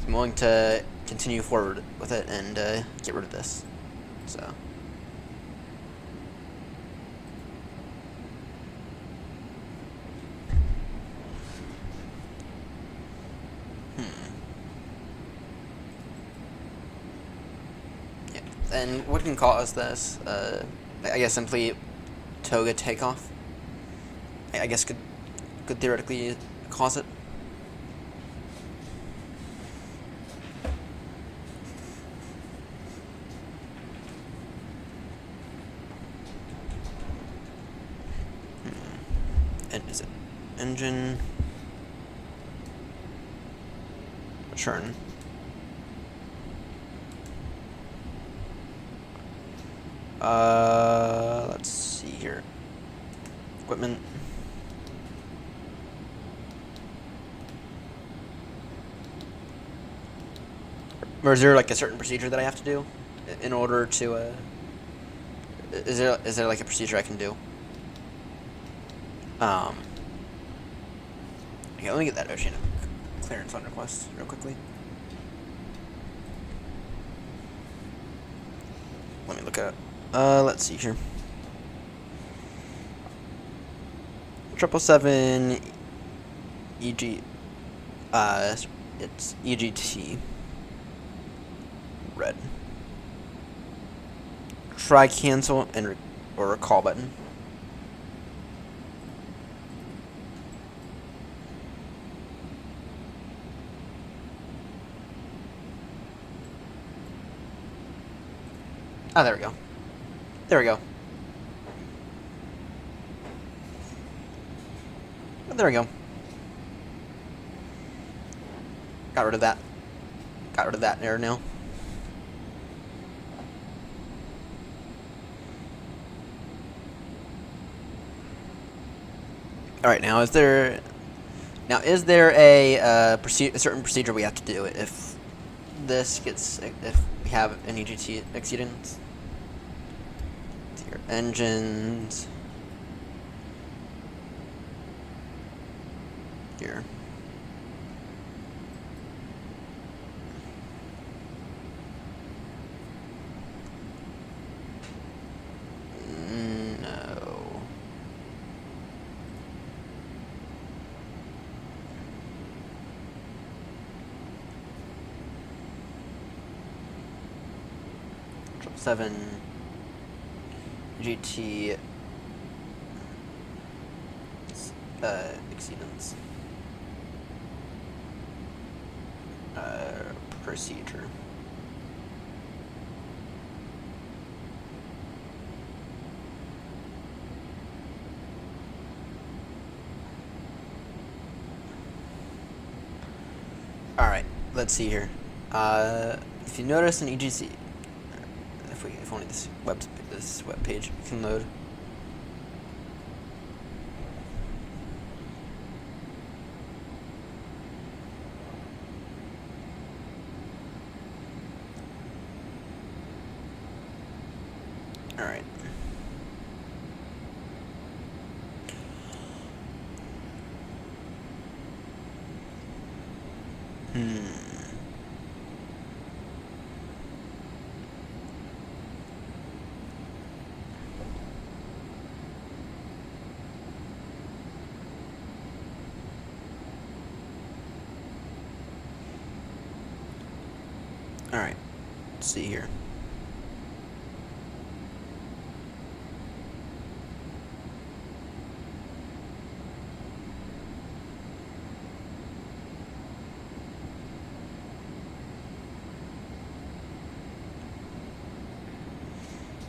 A: willing to continue forward with it and get rid of this. So. And what can cause this? I guess simply toga takeoff. I guess could theoretically cause it. And is it engine churn? Let's see here. Equipment. Or is there like a certain procedure that I have to do in order to, is there like a procedure I can do? Okay, let me get that ocean clearance on request real quickly. Let me look at it. Let's see here. 777 EG. It's EGT. Red. Try cancel and or recall button. Oh, there we go. There we go. Oh, there we go. Got rid of that. Got rid of that error now. All right, now is there a certain procedure we have to do if this gets if we have an EGT exceedance? Here, engines. Here. No. Seven GT exceedance procedure. All right, let's see here. If you notice an EGC, if only this web page can load. All right. Let's see here.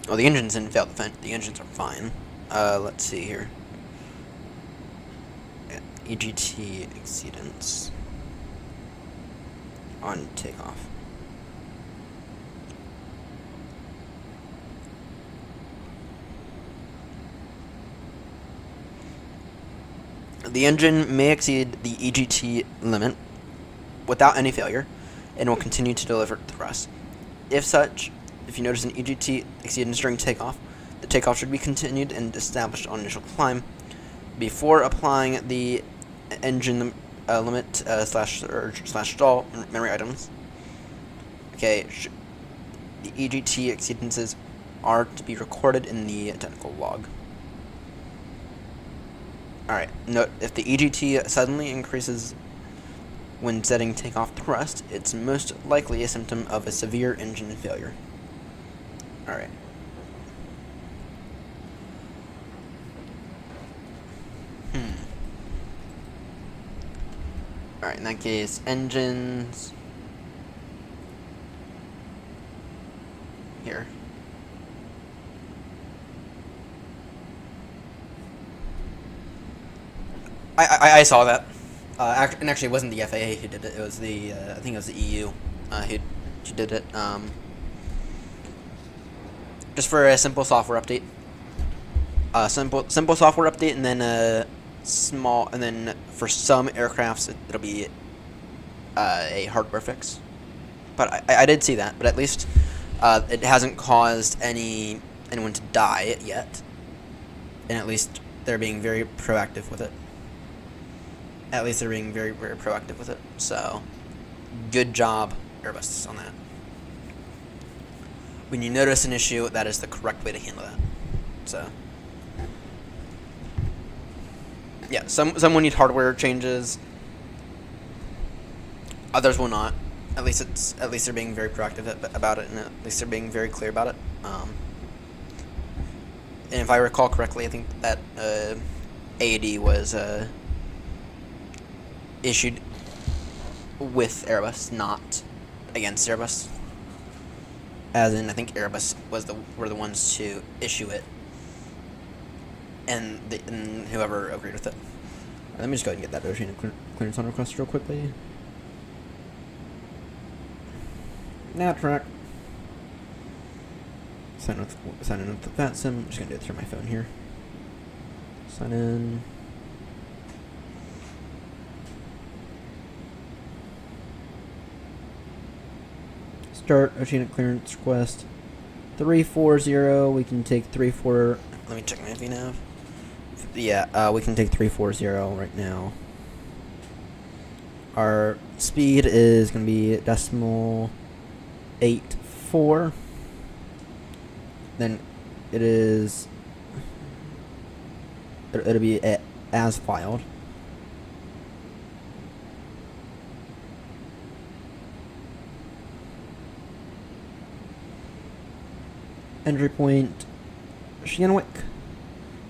A: Well, the engines didn't fail. The engines are fine. Let's see here. EGT exceedance on takeoff. The engine may exceed the EGT limit without any failure and will continue to deliver thrust. If you notice an EGT exceedance during takeoff, the takeoff should be continued and established on initial climb before applying the engine limit slash surge slash stall memory items. Okay, the EGT exceedances are to be recorded in the technical log. Alright, note if the EGT suddenly increases when setting takeoff thrust, it's most likely a symptom of a severe engine failure. Alright. Alright, in that case, engines. Here. I saw that. And actually, it wasn't the FAA who did it. It was the I think it was the EU who did it. Just for a simple software update. Simple software update, and then small, and then for some aircrafts it'll be a hardware fix. But I did see that. But at least it hasn't caused anyone to die yet, and at least they're being very proactive with it. At least they're being very, very proactive with it. So, good job, Airbus, on that. When you notice an issue, that is the correct way to handle that. So, yeah, some will need hardware changes. Others will not. At least they're being very proactive about it, and at least they're being very clear about it. And if I recall correctly, I think that AAD was issued with Airbus, not against Airbus. As in, I think Airbus were the ones to issue it, and whoever agreed with it. Let me just go ahead and get that ocean clearance on request real quickly. Now track. Sign in with the FATSIM. I'm just gonna do it through my phone here. Sign in. Start oceanic clearance request 340. We can take 34. Let me check my VNav. Yeah, we can take 340 right now. Our speed is going to be .84. Then it is. It'll be as filed. Entry point, Shanwick.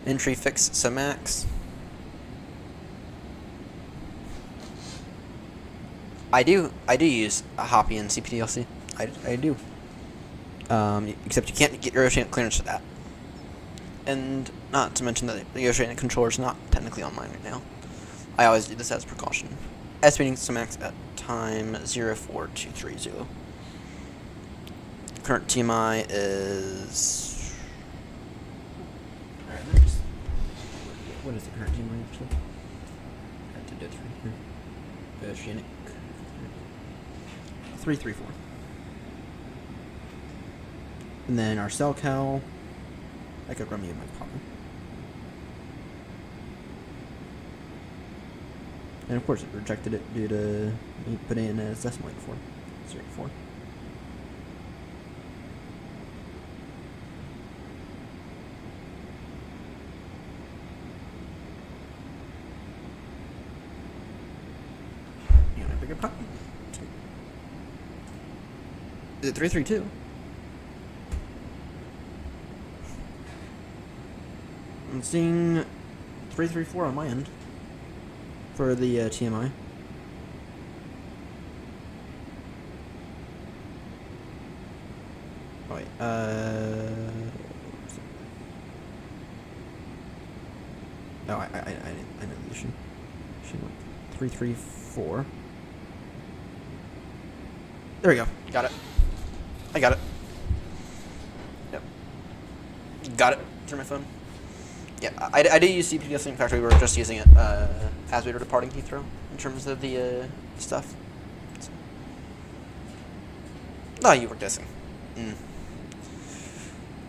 A: Entry fix Sumax. I do use a Hoppy and CPDLC. I do. Except you can't get your oceanic clearance for that. And not to mention that the oceanic controller is not technically online right now. I always do this as a precaution. Estimating Sumax at time 04230. Current TMI is. What is the current TMI actually? I have to do it right here. Oceanic 334. And then our cell cal. I could run me in my partner. And of course it rejected it due to me putting in a decimal before. 0.4. Bigger pup. Is it 332? I'm seeing 334 on my end for the TMI. Oh, wait, no, I know the issue. She went 334. There we go. Got it. I got it. Yep. Got it through my phone. Yeah, I do use CPDS. In fact, we were just using it as we were departing Heathrow in terms of the stuff. So. No, you were guessing. Mm.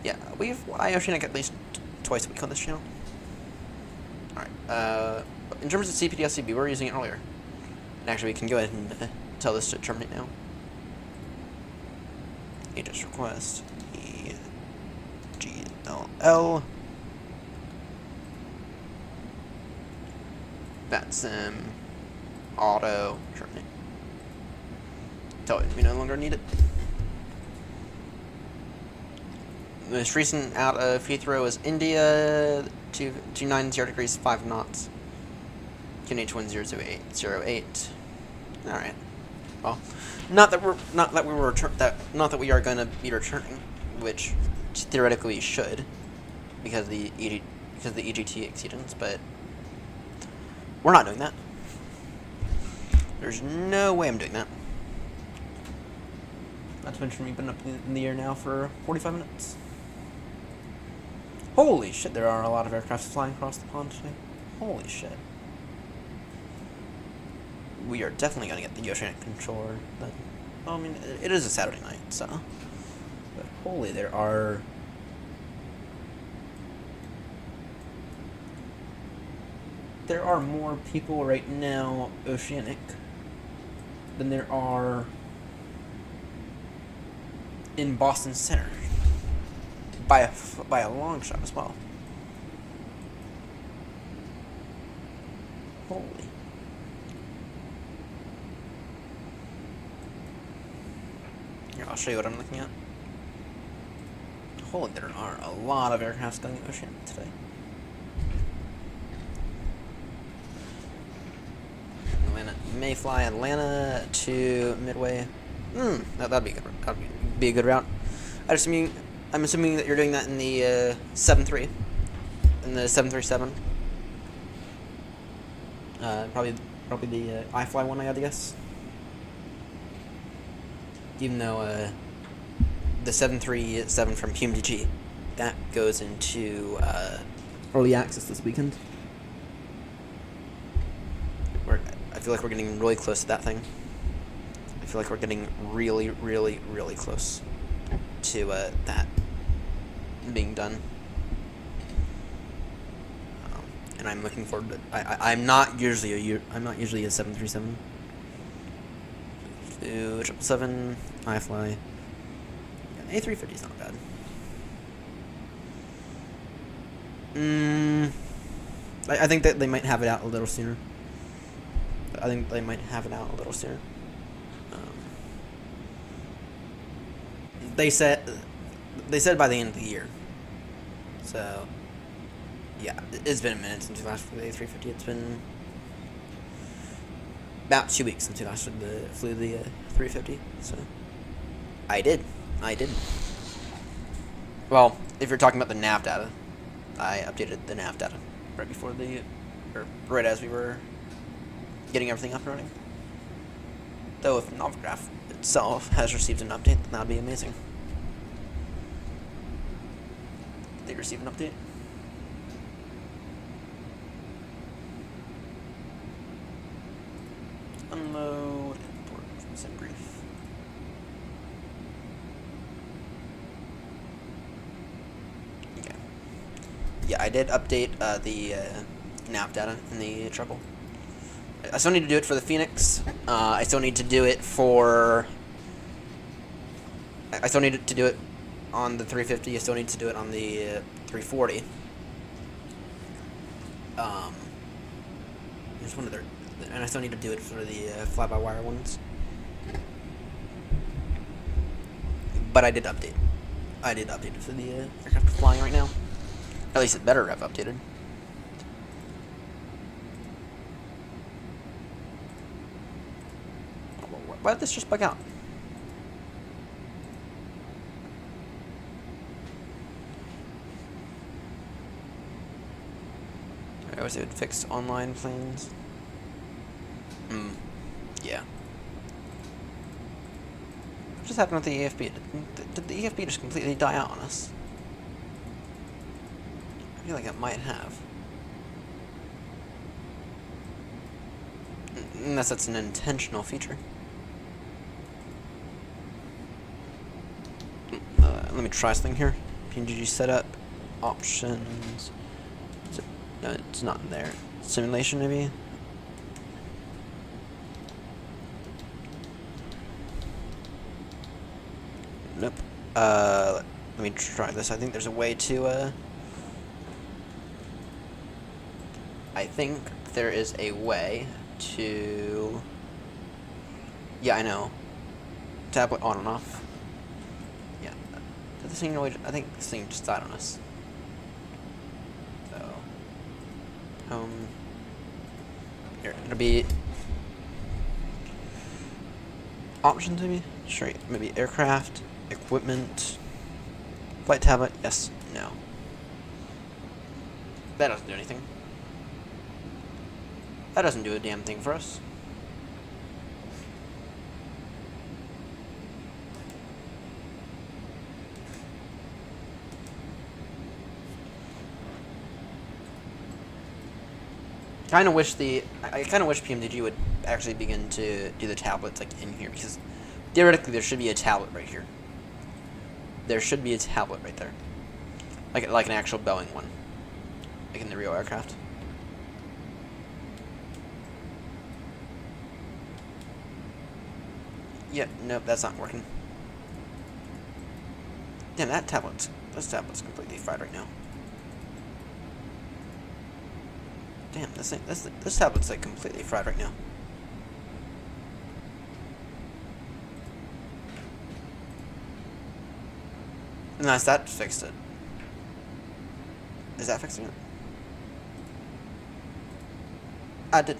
A: Yeah, I Oceanic at least twice a week on this channel. Alright, in terms of CPDSC, we were using it earlier. And actually, we can go ahead and tell this to terminate now. Agent's request, EGLL. VATSIM, auto, terminate. Tell it we no longer need it. The most recent out of Heathrow is India, 290 degrees, 5 knots. QNH 1000808. All right. Well, not that we are going to be returning, which theoretically we should, because the EGT exceedance, but we're not doing that. There's no way I'm doing that. Not to mention we've been up in the air now for 45 minutes. Holy shit, there are a lot of aircraft flying across the pond today. Holy shit. We are definitely going to get the Oceanic controller then. Well, I mean, it is a Saturday night, so. But holy, there are more people right now Oceanic than there are in Boston Center. By a long shot as well. Holy. Here, I'll show you what I'm looking at. Holy, there are a lot of aircrafts going Oceanic today. Atlanta may fly Atlanta to Midway. That'd be a good. That'd be a good route. I'm assuming that you're doing that in the 7-3, in the 737. Probably the iFly one, I gotta guess. Even though the 737 from PMDG, that goes into early access this weekend. I feel like we're getting really close to that thing. I feel like we're getting really, really, really close to that being done. And I'm looking forward to it. I'm not usually a 737. 777, iFly. Yeah, A350 is not bad. I think that they might have it out a little sooner. They said by the end of the year. So, yeah, it's been a minute since we last flew the A350. It's been about 2 weeks since we last flew the 350. So, I did. Well, if you're talking about the nav data, I updated the nav data right as we were getting everything up and running. Though if Novograph itself has received an update, then that would be amazing. Did they receive an update? Unload import from SendBrief. Okay. Yeah, I did update the nav data in the trouble. I still need to do it for the Phoenix. I still need to do it for. I still need to do it on the 350. I still need to do it on the 340. There's one other, and I still need to do it for the fly-by-wire ones. but I did update. I did update it for the aircraft flying right now. At least it better have updated. Why did this just bug out? I wish they would fix online planes. Yeah. What just happened with the EFB? Did the EFB just completely die out on us? I feel like it might have. Unless that's an intentional feature. Let me try something here. PMDG setup. Options. No, it's not in there. Simulation, maybe? Nope. Let me try this. I think there's a way to, I think there is a way to... Yeah, I know. Tablet on and off. Yeah. Did this thing really... I think this thing just died on us. So... Here, it'll be... Options, maybe? Sure, maybe aircraft, equipment, flight tablet, yes, no. That doesn't do anything. That doesn't do a damn thing for us. I kind of wish PMDG would actually begin to do the tablets like in here, because theoretically there should be a tablet right here. There should be a tablet right there, like an actual Boeing one, like in the real aircraft. Yeah, nope, that's not working. Damn, this tablet's completely fried right now. Damn, this tablet's like completely fried right now. Unless that fixed it. Is that fixing it? I did.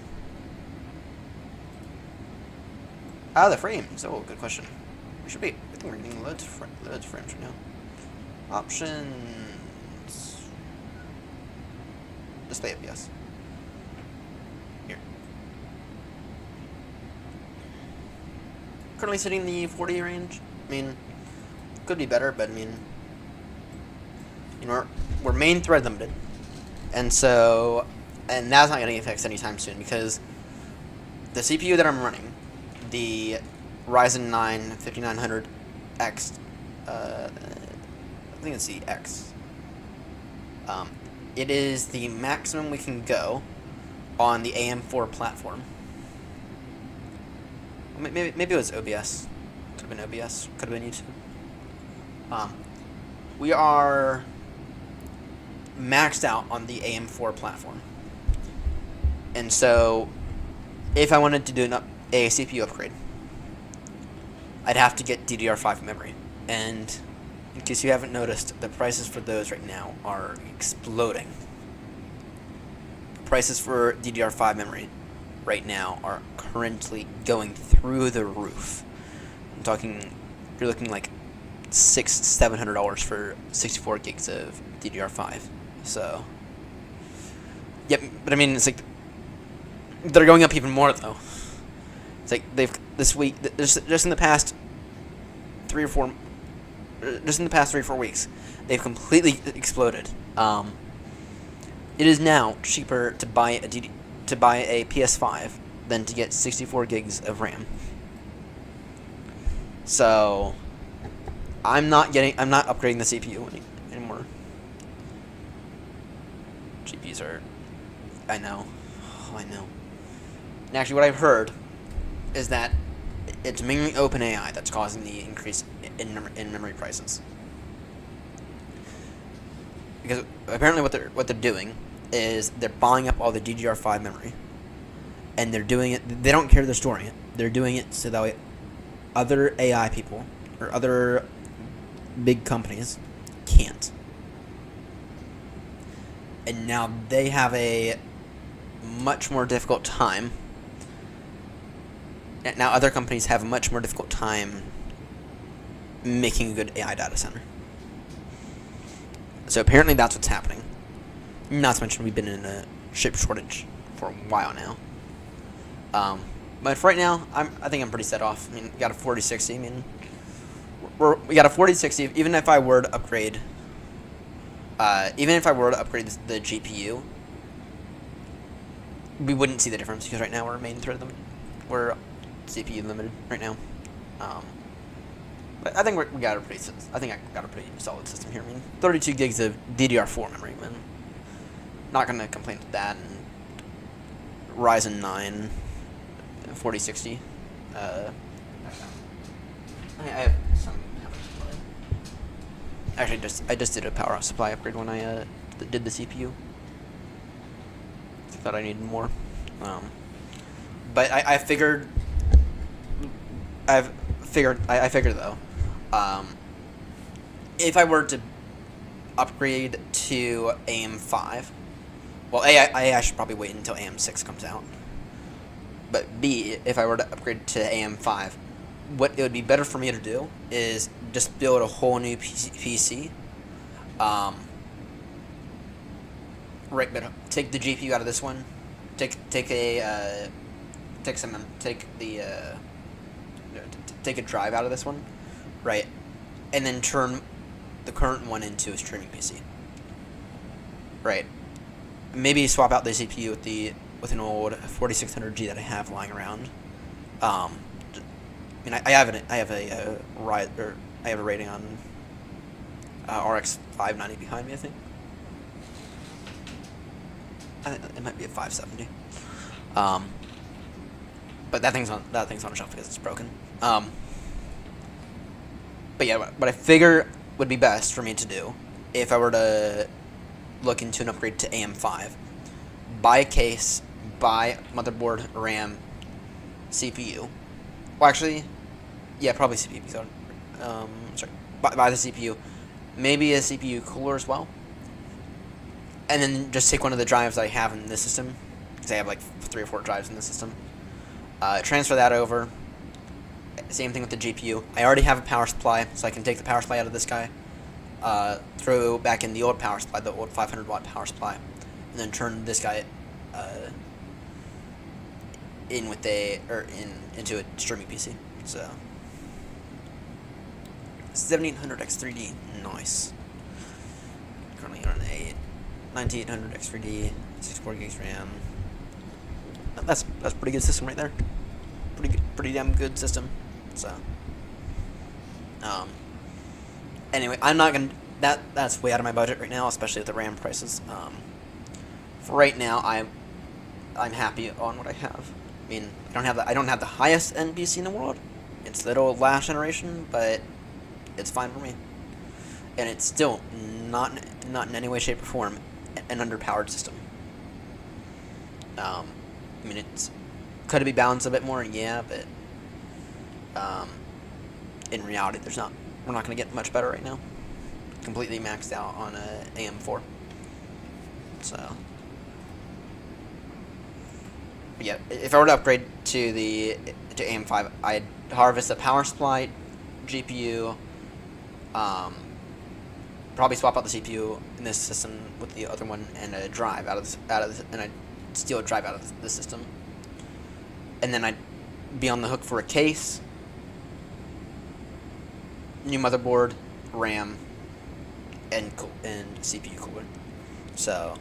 A: Ah, the frames. Oh, good question. We should be. I think we're getting loads of frames right now. Options. Display FPS. Here. Currently sitting in the 40 range. I mean, could be better, but I mean, you know, we're main thread limited, and that's not getting fixed anytime soon, because the CPU that I'm running, the Ryzen 9 5900X, I think it's the X. It is the maximum we can go on the AM4 platform. Maybe it was OBS. Could have been OBS. Could have been YouTube. We are maxed out on the AM4 platform, and so if I wanted to do a CPU upgrade, I'd have to get DDR5 memory, and in case you haven't noticed, the prices for those right now are exploding. Prices for DDR5 memory right now are currently going through the roof. I'm talking, you're looking like $600-700 for 64 gigs of DDR5. So, yep. But I mean, it's like they're going up even more though. It's like they've this week, just in the past 3 or 4 weeks, they've completely exploded. It is now cheaper to buy a PS5 than to get 64 gigs of RAM. So I'm not upgrading the CPU anymore. GPUs are, I know. And actually, what I've heard is that it's mainly OpenAI that's causing the increase in memory prices. Because apparently what they're doing is they're buying up all the DDR5 memory, and they're doing it. They don't care they're storing it. They're doing it so that way other AI people or other big companies can't. And now they have a much more difficult time. Now other companies have a much more difficult time making a good AI data center. So apparently that's what's happening. Not to mention we've been in a chip shortage for a while now. But for right now, I think I'm pretty set off. I mean, we got a 4060. I mean, we got a 4060. Even if I were to upgrade, the GPU, we wouldn't see the difference because right now we're main thread limited. We're CPU limited right now. But I think I got a pretty solid system here. I mean, 32 gigs of DDR4 memory. Man, not gonna complain with that. And Ryzen 9 4060. I have some. Actually, I just did a power supply upgrade when I did the CPU. I thought I needed more. But I figured though, if I were to upgrade to AM5, well, I should probably wait until AM6 comes out. But B, if I were to upgrade to AM5, what it would be better for me to do is just build a whole new PC. Take the GPU out of this one. Take a drive out of this one, right? And then turn the current one into a streaming PC. Right. Maybe swap out the CPU with an old 4600G that I have lying around. I mean, I have a rating on RX 590 behind me. I think it might be a 570. But that thing's on a shelf because it's broken. But yeah, what I figure would be best for me to do if I were to look into an upgrade to AM5, buy a case, buy motherboard, RAM, CPU. Well, actually, yeah, probably CPU. Because buy the CPU, maybe a CPU cooler as well, and then just take one of the drives I have in the system, because I have like 3 or 4 drives in the system. Transfer that over. Same thing with the GPU. I already have a power supply, so I can take the power supply out of this guy, throw back in the old power supply, the old 500 watt power supply, and then turn this guy into a streaming PC. So 7800 X3D, nice. Currently on a 9800 X3D, 64 gigs RAM. That's a pretty good system right there. Pretty damn good system. So, anyway, I'm not gonna. That's way out of my budget right now, especially with the RAM prices. For right now, I'm happy on what I have. I mean, I don't have the highest end PC in the world. It's little last generation, but it's fine for me. And it's still not in any way, shape, or form an underpowered system. I mean, could it be balanced a bit more? Yeah, but in reality, we're not going to get much better right now. Completely maxed out on a AM4. So, but yeah, if I were to upgrade to AM5, I'd harvest a power supply, GPU, probably swap out the CPU in this system with the other one, and a drive and I'd steal a drive out of the system, and then I'd be on the hook for a case, new motherboard, RAM, and CPU cooler. So,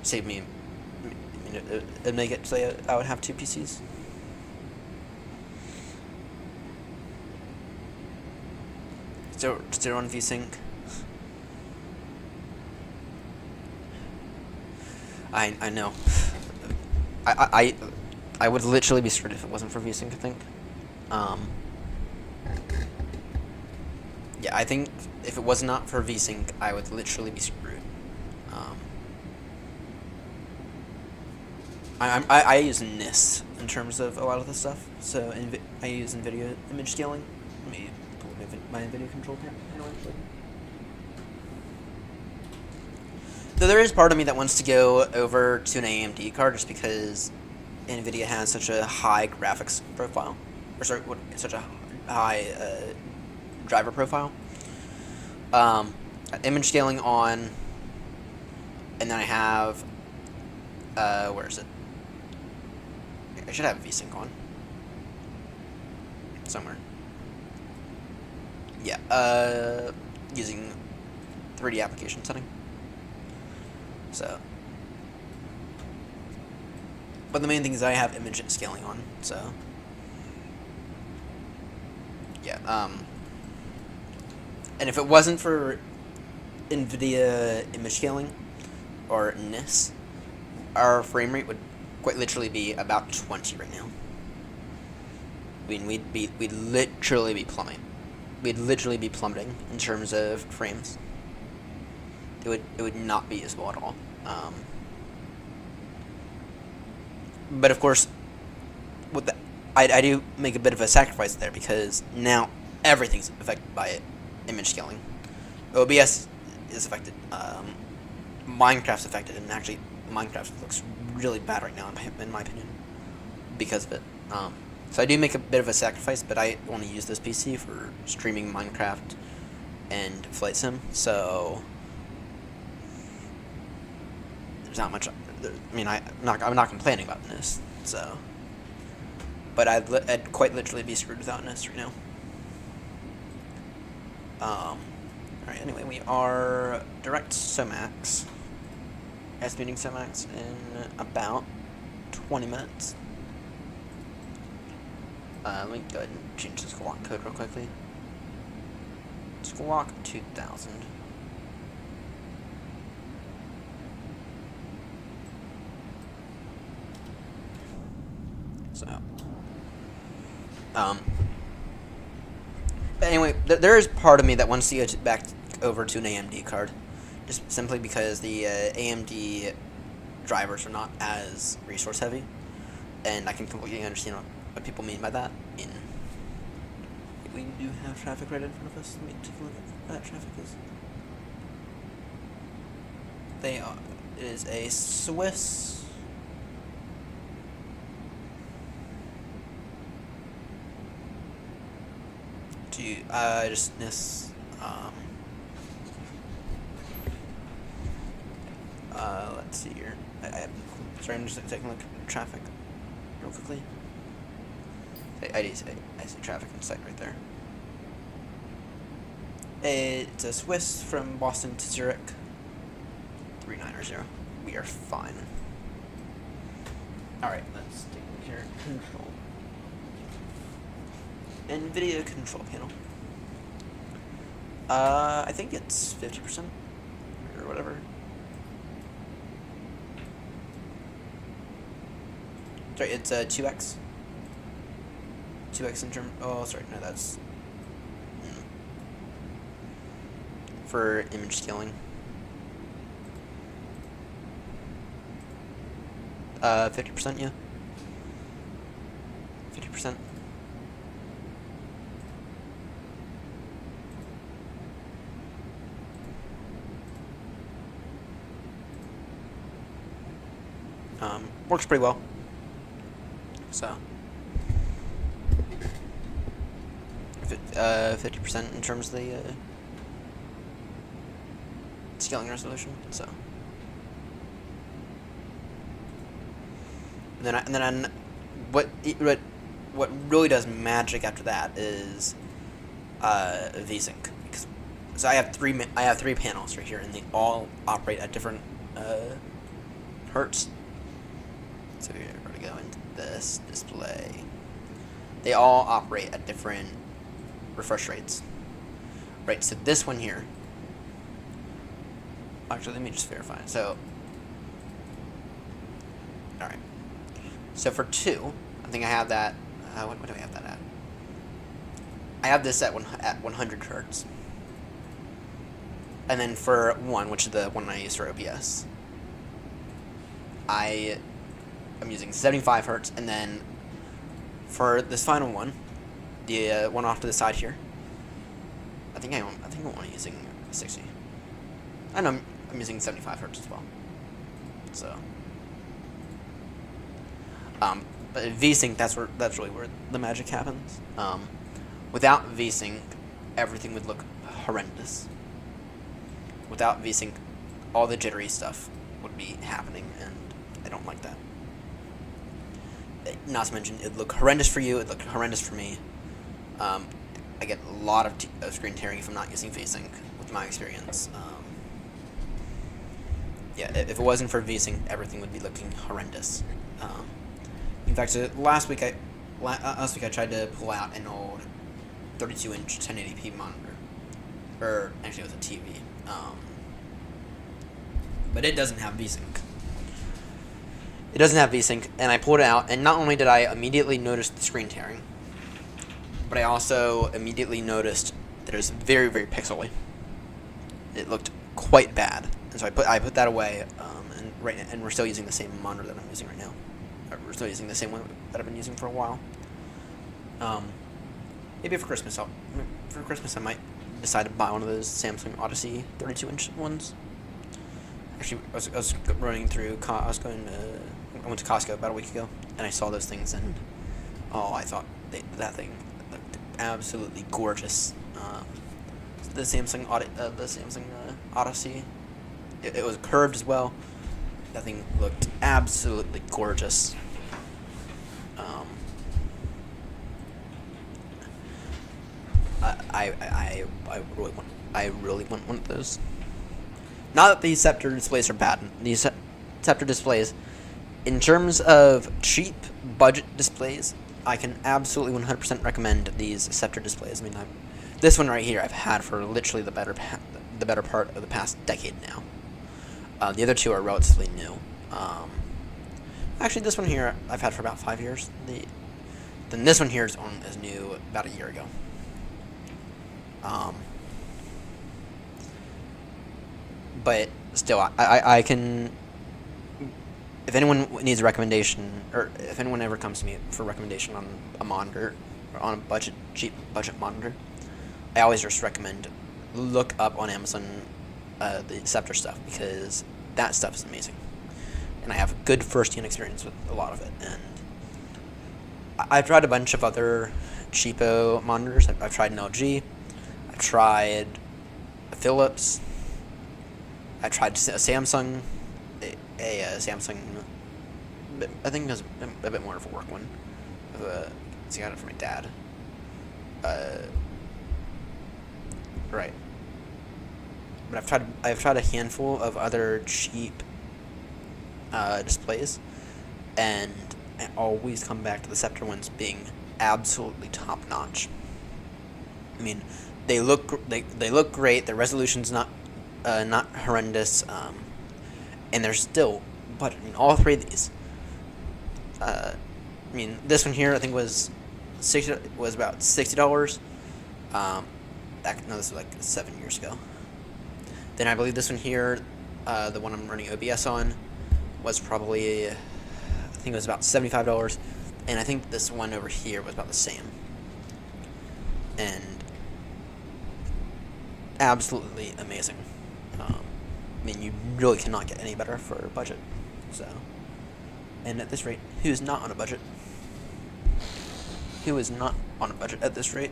A: save me. I mean, it'd make it so I would have 2 PCs. Still on VSync. I know. I would literally be screwed if it wasn't for VSync, I think. Yeah, I think if it was not for VSync, I would literally be screwed. I use NIST in terms of a lot of this stuff. So I use NVIDIA image scaling. Let me pull my video control panel actually. Though there is part of me that wants to go over to an AMD card just because NVIDIA has such a high graphics profile, or sorry, such a high driver profile. Image scaling on, and then I have, where is it? I should have VSync on somewhere. Yeah, using 3D application setting. So, but the main thing is I have image scaling on, so yeah. And if it wasn't for NVIDIA image scaling or NIS, our frame rate would quite literally be about 20 right now. I mean, we'd literally be plummeting. We'd literally be plummeting in terms of frames. It would not be usable at all. But of course, with the, I do make a bit of a sacrifice there because now everything's affected by image scaling. OBS is affected. Minecraft's affected, and actually Minecraft looks really bad right now in my opinion because of it. So I do make a bit of a sacrifice, but I want to use this PC for streaming Minecraft and Flight Sim, so there's not much. I mean, I'm not complaining about this, so. But I'd quite literally be screwed without this right now. Alright, anyway, we are direct Somax. Estimating Somax in about 20 minutes. Let me go ahead and change the squawk code real quickly. Squawk 2000. So, but anyway, there is part of me that wants to go back over to an AMD card, just simply because the AMD drivers are not as resource heavy, and I can completely understand what people mean by that. We do have traffic right in front of us. Let me take a look at what that traffic is. It is a Swiss. Just this, let's see here. Sorry, I'm just taking a look at traffic real quickly. I see traffic in sight right there. It's a Swiss from Boston to Zurich. 390. We are fine. Alright, let's take a look here. Control. NVIDIA control panel. I think it's 50% or whatever. Sorry, it's 2x. 2x in term. Oh, sorry, no, that's for image scaling. 50%, yeah. 50%. Works pretty well. So, 50% in terms of the scaling resolution. So, and then what really does magic after that is VSync. So I have three panels right here, and they all operate at different hertz. So we're going to go into this display. They all operate at different refresh rates. Right, so this one here. Actually, let me just verify. So, alright. So for 2, I think I have that. What do I have that at? I have this at 100 hertz. And then for 1, which is the one I use for OBS, I'm using 75 hertz, and then for this final one, the one off to the side here. I think I'm only using 60. I know I'm using 75 hertz as well. So, but VSync, that's really where the magic happens. Without VSync, everything would look horrendous. Without VSync, all the jittery stuff would be happening, and I don't like that. Not to mention, it'd look horrendous for you, it'd look horrendous for me. I get a lot of screen tearing if I'm not using VSync, with my experience. Yeah, if it wasn't for VSync, everything would be looking horrendous. In fact, last week I tried to pull out an old 32-inch 1080p monitor, or actually it was a TV, but it doesn't have VSync. It doesn't have VSync, and I pulled it out, and not only did I immediately notice the screen tearing, but I also immediately noticed that it was very, very pixely. It looked quite bad, and so I put that away, and we're still using the same monitor that I'm using right now. We're still using the same one that I've been using for a while. Maybe for Christmas, I might decide to buy one of those Samsung Odyssey 32-inch ones. Actually, I was running through. I went to Costco about a week ago, and I saw those things, and I thought that thing looked absolutely gorgeous. The Samsung Odyssey, it was curved as well. That thing looked absolutely gorgeous. I really want one of those. Not that these Scepter displays are bad. These Scepter displays, in terms of cheap budget displays, I can absolutely 100% recommend these Scepter displays. I mean, this one right here I've had for literally the better part of the past decade now. The other two are relatively new. Actually, this one here I've had for about 5 years. Then this one here is new about a year ago. But still, I can. If anyone needs a recommendation, or if anyone ever comes to me for a recommendation on a monitor, or on a cheap budget monitor, I always just recommend look up on Amazon the Scepter stuff, because that stuff is amazing, and I have good first-hand experience with a lot of it. And I've tried a bunch of other cheapo monitors. I've tried an LG, I've tried a Philips, I tried a Samsung, a Samsung. I think it was a bit more of a work one. I got it from my dad. Right. But I've tried a handful of other cheap displays, and I always come back to the Scepter ones being absolutely top notch. I mean, they look great. Their resolution's not horrendous, and they're still budget. I mean, all three of these. I mean, this one here I think was about $60. No, this was like 7 years ago. Then I believe this one here, the one I'm running OBS on, was probably, I think it was about $75, and I think this one over here was about the same. And absolutely amazing. I mean, you really cannot get any better for a budget. So, and at this rate, who's not on a budget? Who is not on a budget at this rate?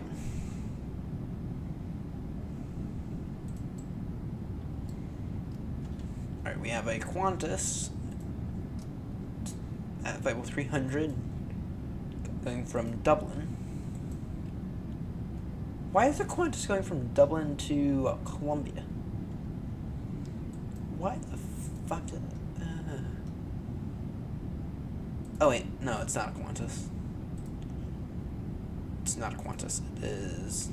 A: Alright, we have a Qantas at Vital 300 going from Dublin. Why is the Qantas going from Dublin to Colombia? Why the fuck did... Oh wait, no, it's not a Qantas. It's not a Qantas. It is...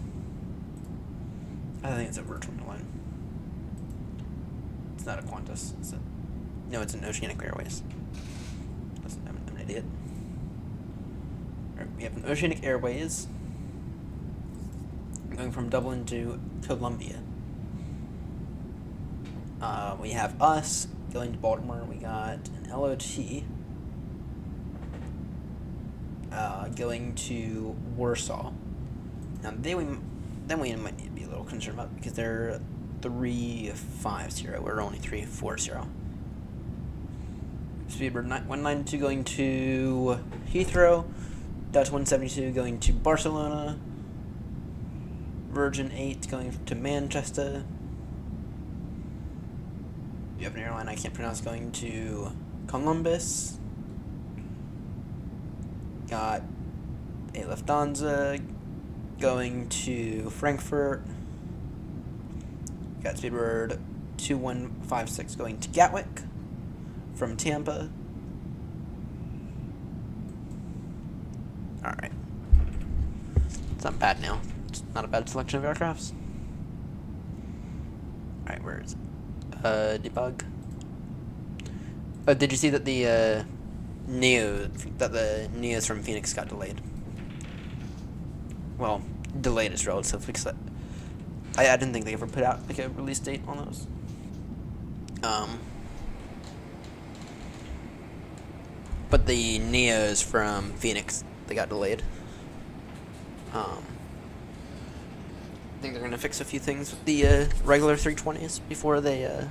A: I think it's a Virgin line. It's not a Qantas. No, it's an Oceanic Airways. Listen, I'm an idiot. Alright, we have an Oceanic Airways going from Dublin to Colombia. We have us going to Baltimore. We got an LOT going to Warsaw. Now then we might need to be a little concerned about because they're 350. We're only 340. Speedbird 192 going to Heathrow. Dutch 172 going to Barcelona. Virgin 8 going to Manchester. You have an airline I can't pronounce going to Columbus. Got a Lufthansa going to Frankfurt. Got Speedbird 2156 going to Gatwick from Tampa. Alright. It's not bad now. It's not a bad selection of aircrafts. Alright, where is it? Debug. Oh, did you see that the Neos from Phoenix got delayed? Well, delayed is relative because I didn't think they ever put out like a release date on those. But the Neos from Phoenix, they got delayed. I think they're gonna fix a few things with the regular 320s before they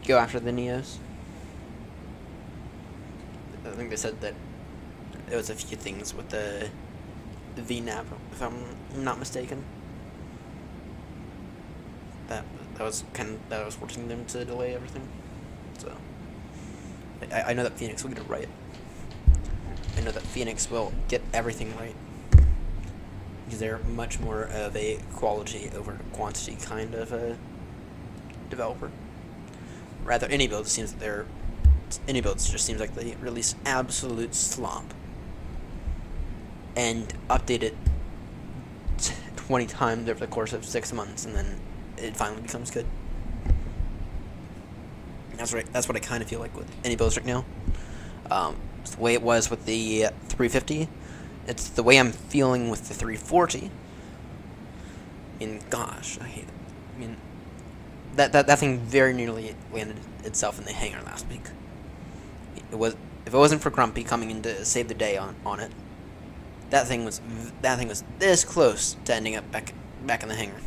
A: go after the Neos. I think they said that there was a few things with the VNAV, if I'm not mistaken. That was forcing them to delay everything. So I know that Phoenix will get it right. I know that Phoenix will get everything right because they're much more of a quality over quantity kind of a developer. Rather, any build seems that any builds just seems like they release absolute slop and update it 20 times over the course of 6 months, and then it finally becomes good. That's what I kind of feel like with any builds right now. It's the way it was with the 350. It's the way I'm feeling with the 340. I mean, gosh, I hate it. I mean, that thing very nearly landed itself in the hangar last week. If it wasn't for Grumpy coming in to save the day on it, that thing was this close to ending up back in the hangar.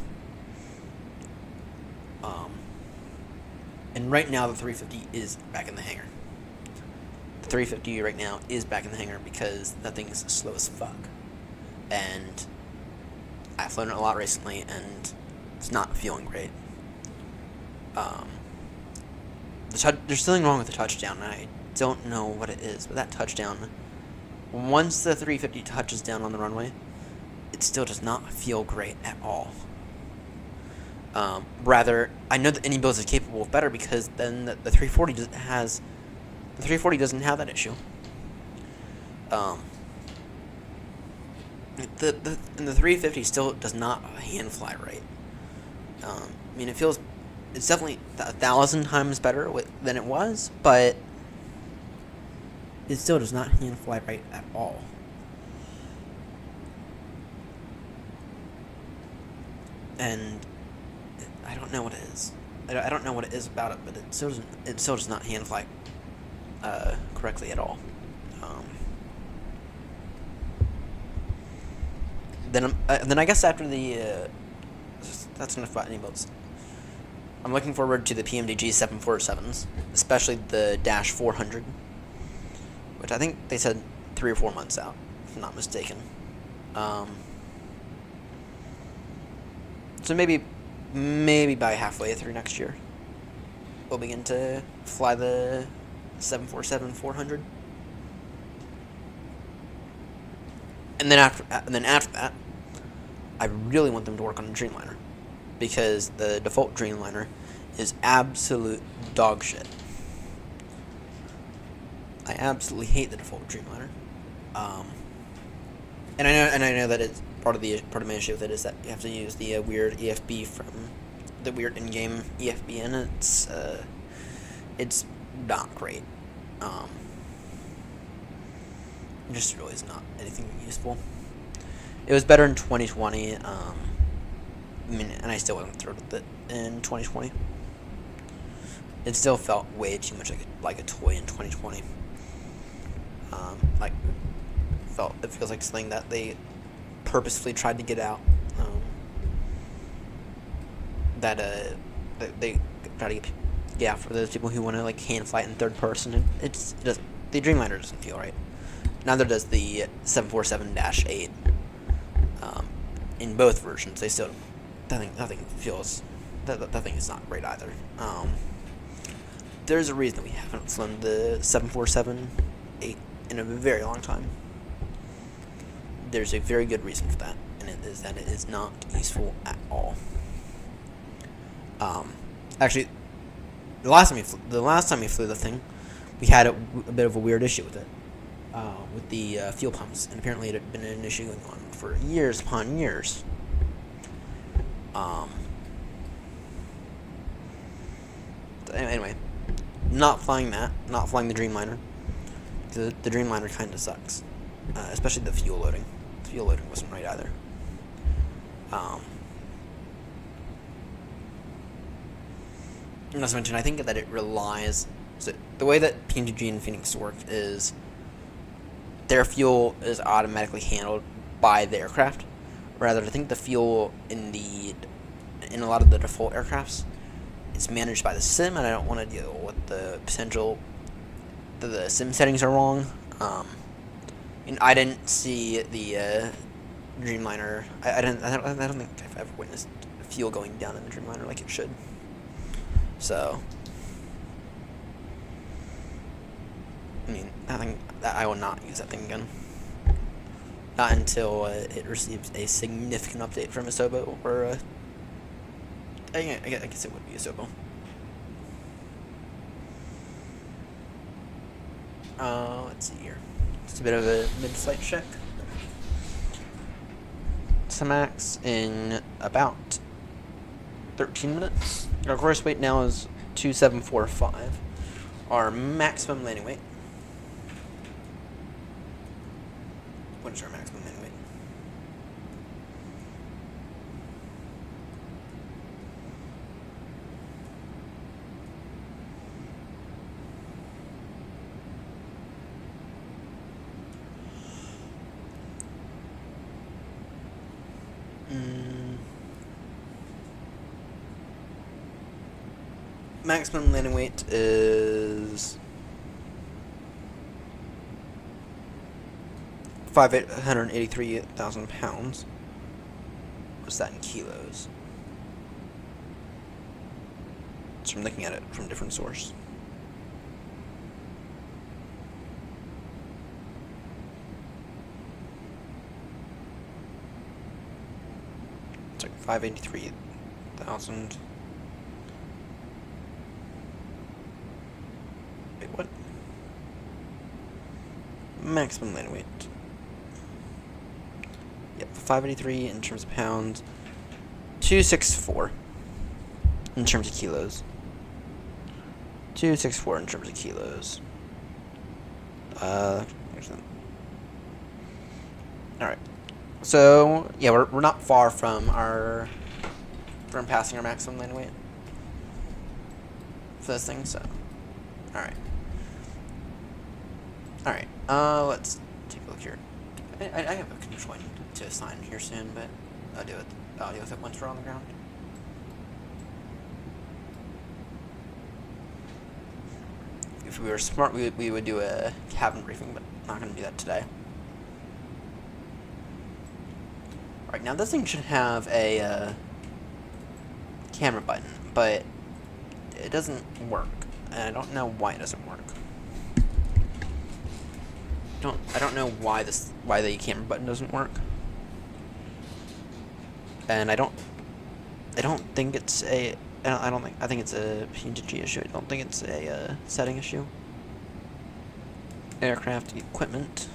A: And right now the 350 is back in the hangar. The 350 right now is back in the hangar because that thing is slow as fuck. And I've flown it a lot recently, and it's not feeling great. There's something wrong with the touchdown, and I don't know what it is, but that touchdown, once the 350 touches down on the runway, it still does not feel great at all. Rather, I know that any build is capable of better because then the 340 doesn't have that issue. The 350 still does not hand fly right. I mean, it's definitely 1,000 times better than it was, but it still does not hand fly right at all. And I don't know what it is. I don't know what it is about it, but it still does not hand fly correctly at all. Then I guess after the that's enough about any builds. I'm looking forward to the PMDG 747s, especially the Dash 400, which I think they said 3 or 4 months out, if I'm not mistaken. So maybe by halfway through next year, we'll begin to fly the 747-400. And then after that, I really want them to work on a Dreamliner, because the default Dreamliner is absolute dog shit. I absolutely hate the default Dreamliner. And I know that it's part of my issue with it is that you have to use the weird EFB from the weird in-game EFB, and it's not great. It just really is not anything useful. It was better in 2020. I mean, and I still wasn't thrilled with it in 2020. It still felt way too much like a toy in 2020. It feels like something that they purposefully tried to get out. That they try to get out for those people who want to like hand flight in third person. And it does, the Dreamliner doesn't feel right. Neither does the 747-8. In both versions, they still nothing feels that thing is not great either. There's a reason that we haven't flown the 747-8 in a very long time. There's a very good reason for that, and it is that it is not useful at all. Actually, the last time we flew the thing, we had a bit of a weird issue with it, with the fuel pumps, and apparently it had been an issue going on for years upon years. Anyway, not flying the Dreamliner. The Dreamliner kind of sucks, especially the fuel loading. The fuel loading wasn't right either. Not to mention, I think that it relies. So the way that PMDG and Phoenix work is their fuel is automatically handled by the aircraft. Rather, I think the fuel in a lot of the default aircrafts is managed by the sim, and I don't want to deal with the potential that the sim settings are wrong. And I didn't see the Dreamliner. I don't think I've ever witnessed fuel going down in the Dreamliner like it should. So, I mean, I will not use that thing again. Not until it receives a significant update from Asobo, or I guess it would be Asobo. Let's see here. Just a bit of a mid-flight check. Max in about 13 minutes. Our gross weight now is 2745. Our maximum landing weight. What is our maximum landing weight? Maximum landing weight is 583,000 pounds. What's that in kilos? So I'm looking at it from a different source. It's like 583,000. Wait, what? Maximum landing weight. Yep, 583 in terms of pounds. 264 in terms of kilos. 264 in terms of kilos. Alright. So, yeah, we're not far from passing our maximum landing weight for this thing, so. Alright. Alright, let's take a look here. I have a control to assign here soon, but I'll deal with it once we're on the ground. If we were smart, we would do a cabin briefing, but not going to do that today. Alright, now this thing should have a camera button, but it doesn't work, and I don't know why it doesn't work. I don't know why the camera button doesn't work, and I think it's a I think it's a PMDG issue. I don't think it's a setting issue. Aircraft equipment.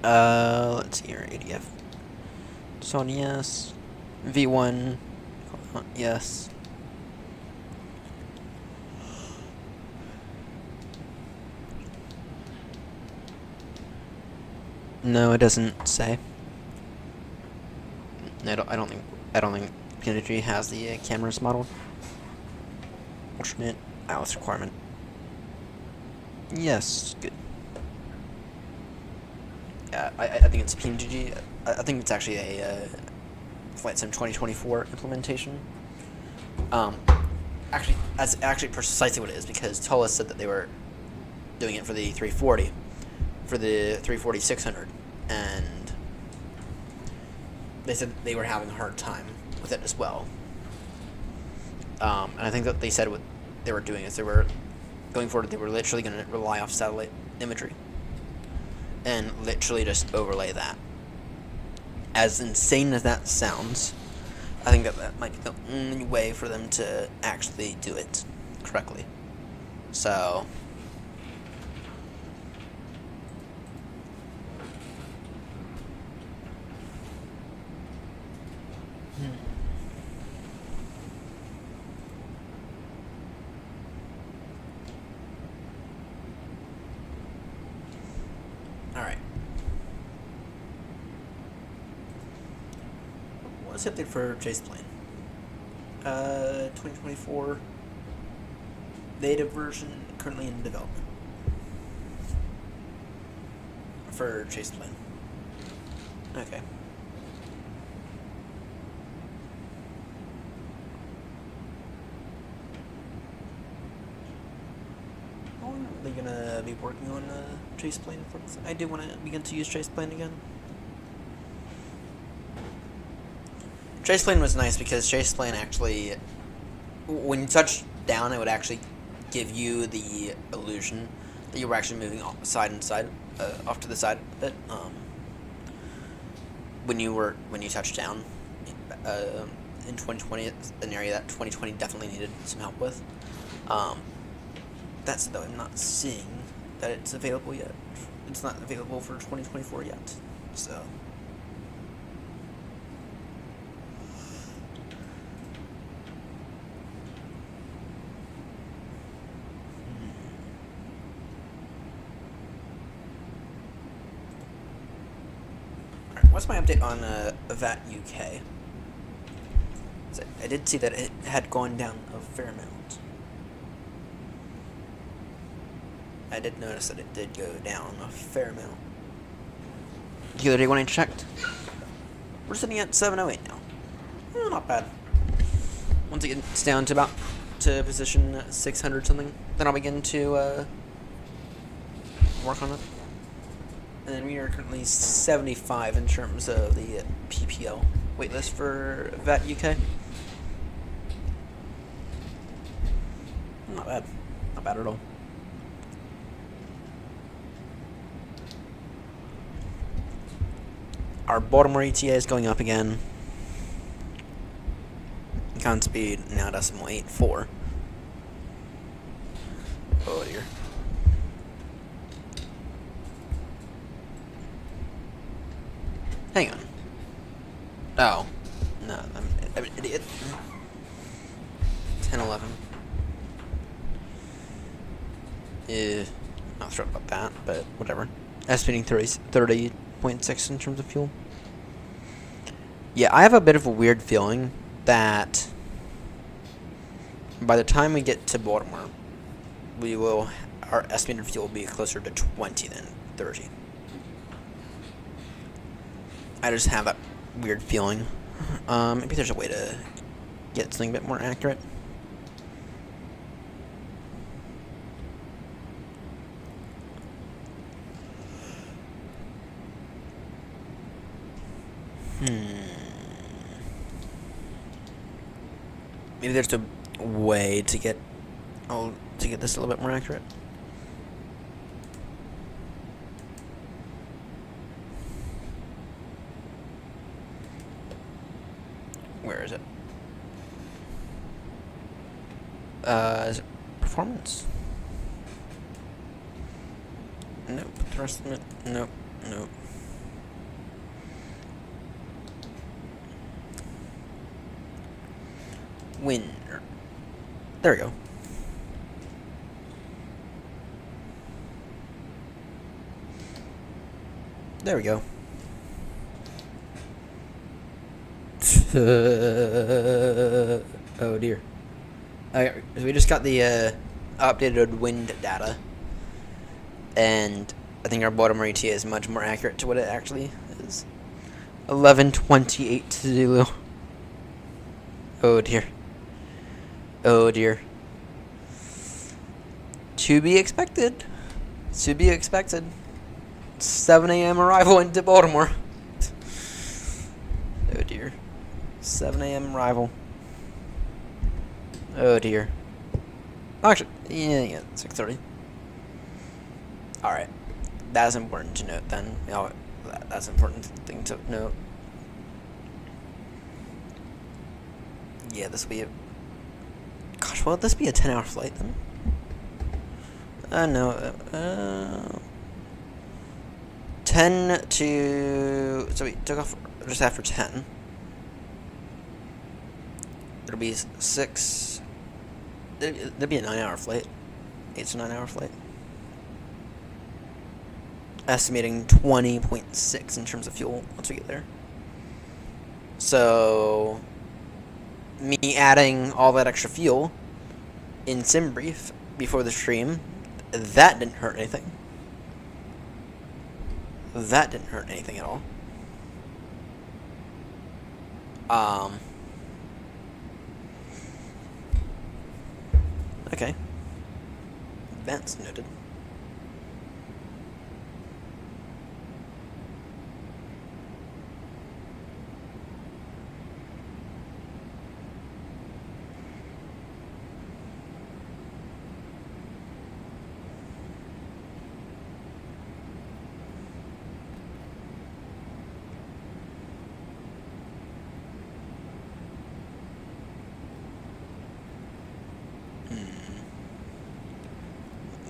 A: Let's see here. ADF. Sony, yes. V1. Yes. No, it doesn't say. I don't think PMDG has the cameras modeled. Alternate IOS requirement. Yes, good. I think it's PMDG. I think it's actually a Flight Sim 2024 implementation. Actually, that's actually precisely what it is, because Tola said that they were doing it for the 340, for the 340-600, and they said they were having a hard time with it as well. And I think that they said what they were doing is they were going forward. They were literally going to rely off satellite imagery and literally just overlay that. As insane as that sounds, I think that that might be the only way for them to actually do it correctly. So, alright. What's the update for Chase Plane? 2024 beta version currently in development for Chase Plane. Okay. Are they gonna be working on Chase Plane? I do want to begin to use Chase Plane again. Chase Plane was nice because Chase Plane actually, when you touch down, it would actually give you the illusion that you were actually moving off side and side, off to the side a bit. When you touched down, in 2020, it's an area that 2020 definitely needed some help with. That's though I'm not seeing that it's available yet. It's not available for 2024 yet, so. What's my update on VAT UK? So I did see that it had gone down a fair amount. I did notice that it did go down a fair amount. The other day when I checked, we're sitting at 708 now. Not bad. Once it gets down to about to position 600 something, then I'll begin to work on it. And then we are currently 75 in terms of the PPL waitlist for VAT UK. Not bad. Not bad at all. Our Baltimore ETA is going up again. Con speed now .84. Oh dear. Hang on. Oh. No, I'm an idiot. 10-11. Not sure about that, but whatever. Estimating 30.6 in terms of fuel. Yeah, I have a bit of a weird feeling that by the time we get to Baltimore, our estimated fuel will be closer to 20 than 30. I just have that weird feeling. Maybe there's a way to get something a bit more accurate. Maybe there's a way to get this a little bit more accurate. Where is it? Is it performance? Nope. Thrust limit? Nope. Nope. Wind. There we go. There we go. Oh dear. We just got the updated wind data, and I think our Baltimore ETA is much more accurate to what it actually is. 11:28 Zulu. Oh dear. Oh dear. To be expected. To be expected. 7 a.m. arrival into Baltimore. Oh dear. 7 a.m. arrival. Oh dear. Actually, yeah, 6:30. Alright. That's important to note then. Oh, that's an important thing to note. Yeah, this will be a... Gosh, will this be a 10-hour flight then? No. 10 to... So we took off just after 10. It'll be 6... It'll be a 9-hour flight. 8 to 9-hour flight. Estimating 20.6 in terms of fuel once we get there. So... me adding all that extra fuel in SimBrief before the stream, that didn't hurt anything. That didn't hurt anything at all. Okay. That's noted.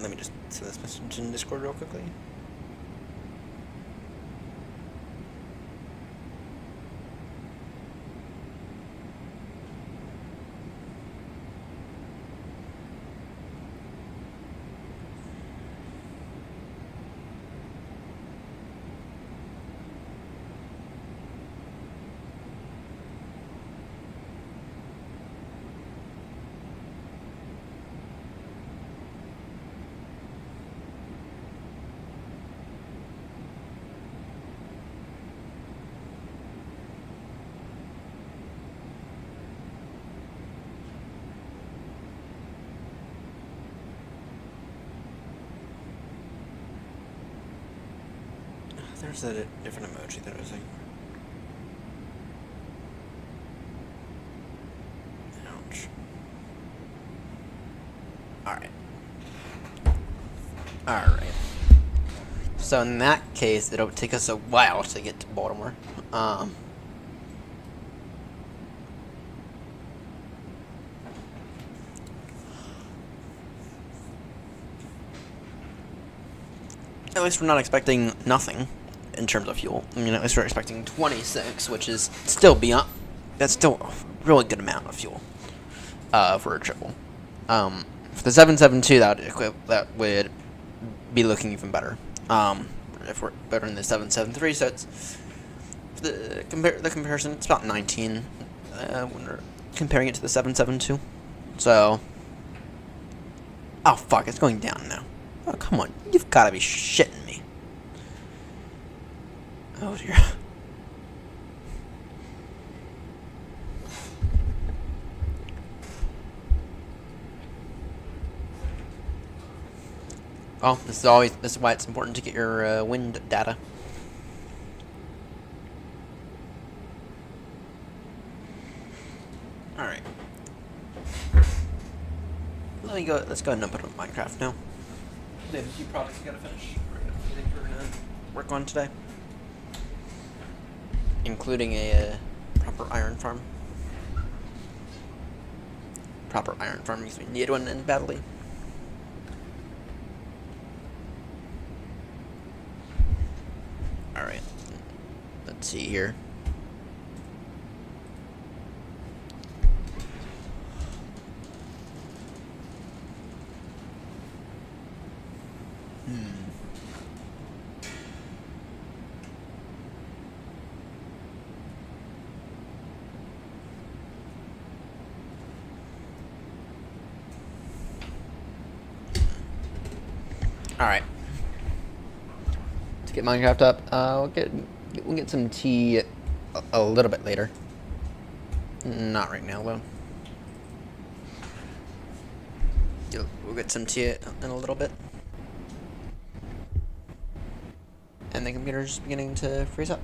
A: Let me just send this message in Discord real quickly. There's a different emoji that I was like... Ouch. Alright. Alright. So in that case, it'll take us a while to get to Baltimore. At least we're not expecting nothing in terms of fuel. I mean, at least we're expecting 26, which is still beyond... That's still a really good amount of fuel for a triple. For the 772, that would be looking even better. If we're better than the 773, so it's... The comparison, it's about 19 when we're comparing it to the 772. So... Oh, fuck, it's going down now. Oh, come on. You've got to be shitting me. Oh, dear. Oh, this is why it's important to get your wind data. Alright. Let's go ahead and put on Minecraft now. There's a few projects we gotta finish. We're gonna work on today. Including a proper iron farm. Proper iron farm because we need one in badly. Alright. Let's see here. Alright. get Minecraft up. We'll get some tea a little bit later. Not right now, though. We'll get some tea in a little bit. And the computer's beginning to freeze up.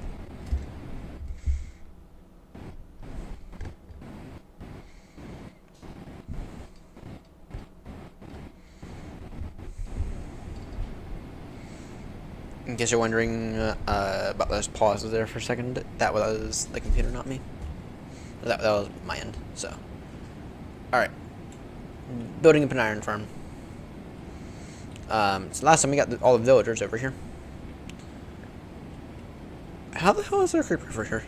A: In case you're wondering about those pauses there for a second, that was the computer, not me. That was my end, so. Alright. Building up an iron farm. So last time we got all the villagers over here. How the hell is there a creeper over here?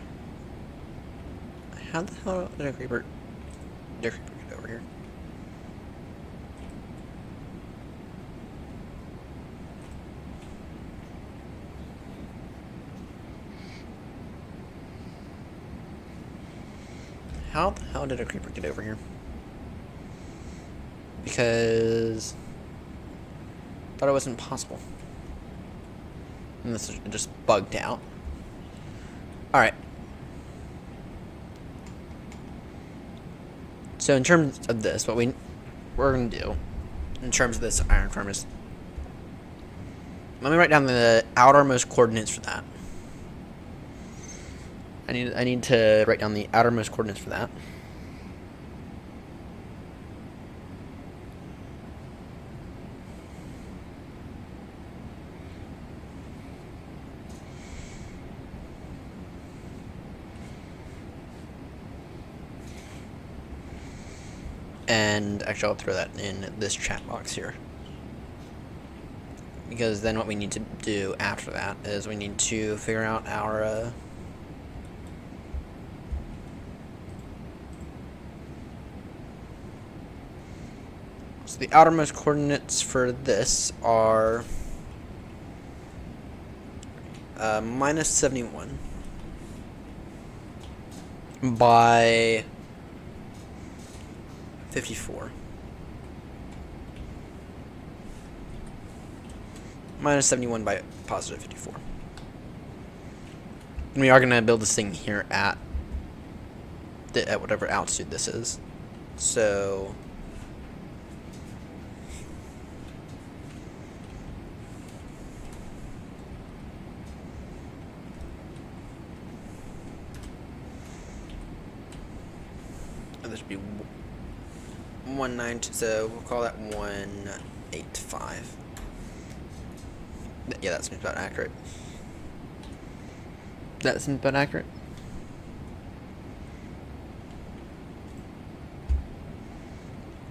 A: How the hell did a creeper get over here? How the hell did a creeper get over here? Because I thought it wasn't possible. And this is just bugged out. Alright. So in terms of this, what we're gonna do in terms of this iron farm is, let me write down the outermost coordinates for that. I need to write down the outermost coordinates for that. And actually I'll throw that in this chat box here. Because then what we need to do after that is we need to figure out our so the outermost coordinates for this are minus 71 by 54. Minus 71 by positive 54. And we are going to build this thing here at whatever altitude this is. So this would be 192, so we'll call that 185. Yeah, that seems about accurate. That seems about accurate.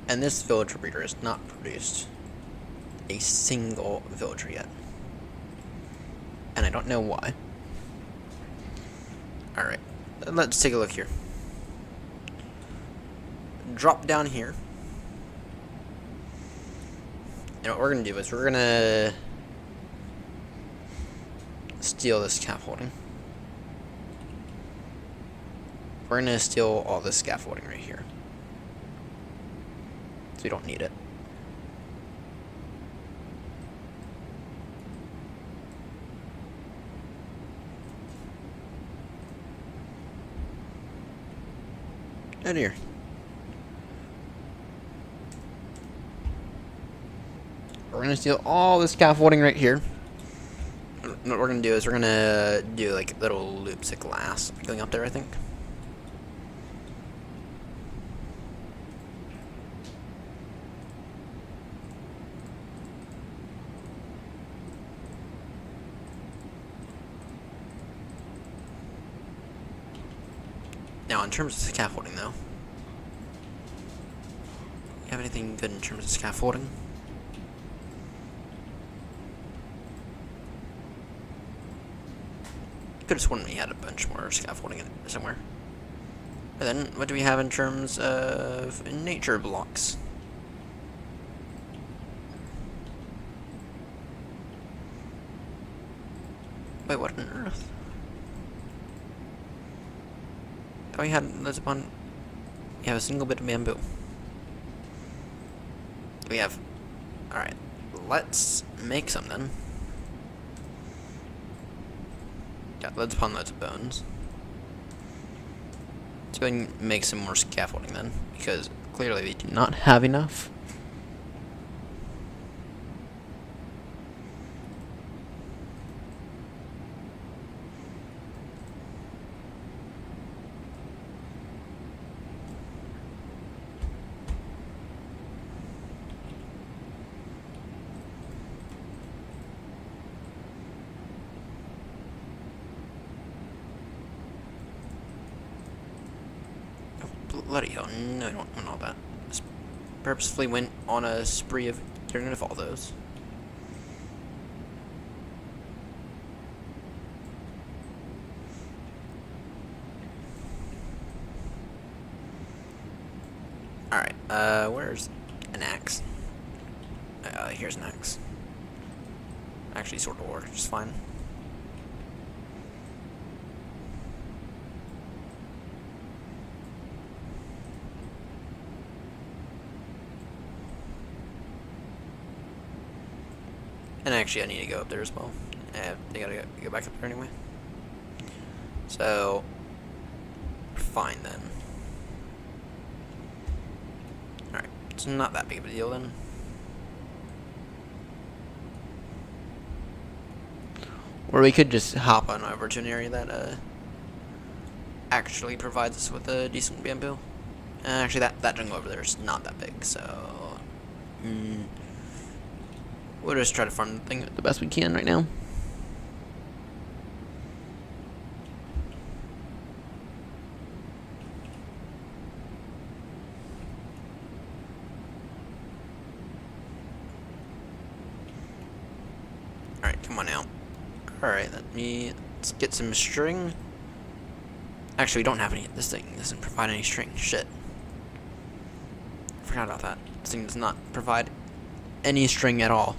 A: And this villager breeder has not produced a single villager yet. And I don't know why. Alright, let's take a look here. Drop down here. And what we're going to do is we're going to steal this scaffolding. We're going to steal all this scaffolding right here. So we don't need it. Out here. We're going to steal all the scaffolding right here. What we're going to do is we're going to do like little loops of glass going up there, I think. Now, in terms of scaffolding, though, you have anything good in terms of scaffolding? Could have sworn we had a bunch more scaffolding in it somewhere. And then, what do we have in terms of nature blocks? Wait, what on earth? Oh, we had those upon. We have a single bit of bamboo. We have. Alright, let's make some then. Got loads upon loads of bones. Let's go ahead and make some more scaffolding then, because clearly we do not have enough. Bloody hell, no, I don't want all that. Just purposefully went on a spree of getting rid of all those. Alright, where's an axe? Here's an axe. Actually, sort of works just fine. And actually, I need to go up there as well. They gotta go back up there anyway. So, fine then. Alright, it's not that big of a deal then. Or we could just hop on over to an area that actually provides us with a decent bamboo. Actually, that jungle over there is not that big, so we'll just try to farm the thing the best we can right now. Alright, come on out. Alright, let's get some string. Actually, we don't have any. This thing doesn't provide any string. Shit. Forgot about that. This thing does not provide any string at all.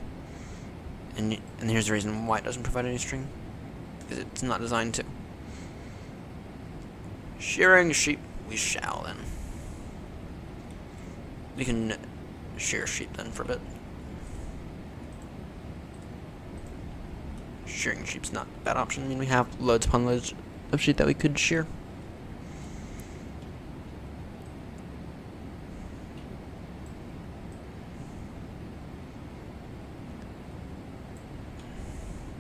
A: And here's the reason why it doesn't provide any string. Because it's not designed to. Shearing sheep, we shall then. We can shear sheep then for a bit. Shearing sheep's not a bad option. I mean, we have loads upon loads of sheep that we could shear.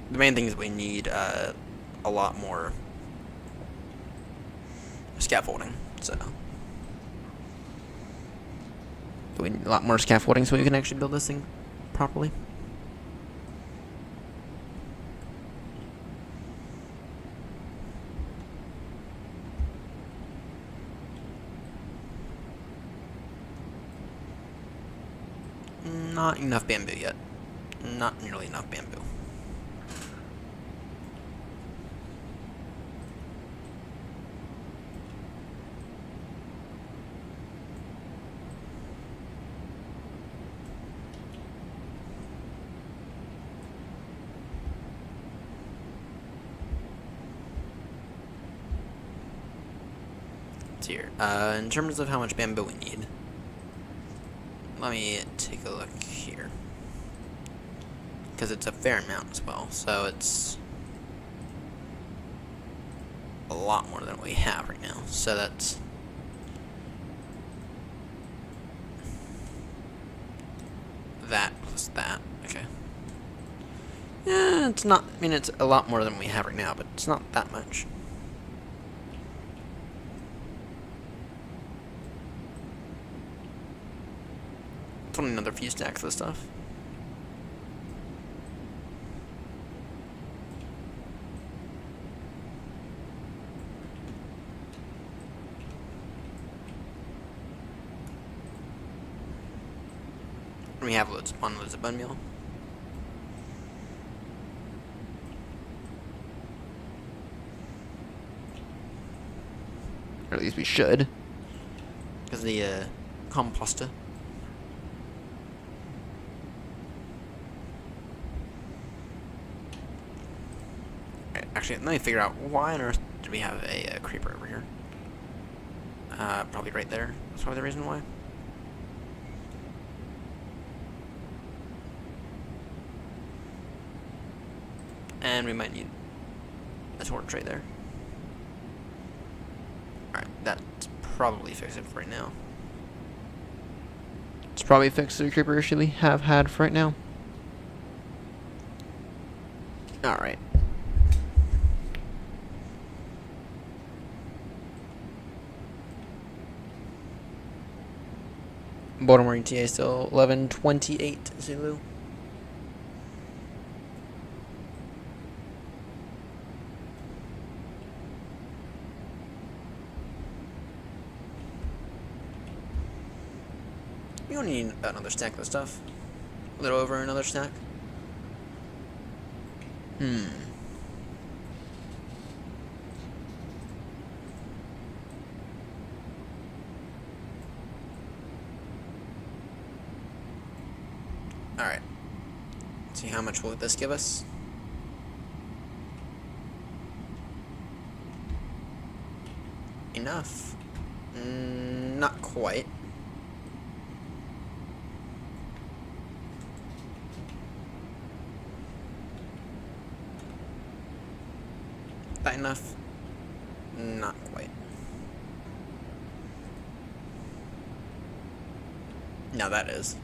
A: The main thing is we need a lot more scaffolding, so we need a lot more scaffolding so we can actually build this thing properly. Not enough bamboo yet. Not nearly enough bamboo. Here. In terms of how much bamboo we need, let me take a look here, because it's a fair amount as well, so it's a lot more than we have right now, so that's that plus that. Okay. Yeah, it's not, I mean, it's a lot more than we have right now, but it's not that much. Only another few stacks of stuff. We have loads of bone meal. Or at least we should. Because the composter. Actually, let me figure out why on earth do we have a creeper over here. Probably right there. That's probably the reason why. And we might need a torch right there. Alright, that's probably fixed it for right now. It's probably fixed the creeper issue we have had for right now. Alright. Baltimore ETA still 11:28 Zulu. We don't need another stack of this stuff. A little over another stack. Alright. See how much will this give us? Enough. Not quite. That enough? Not quite. Now that is.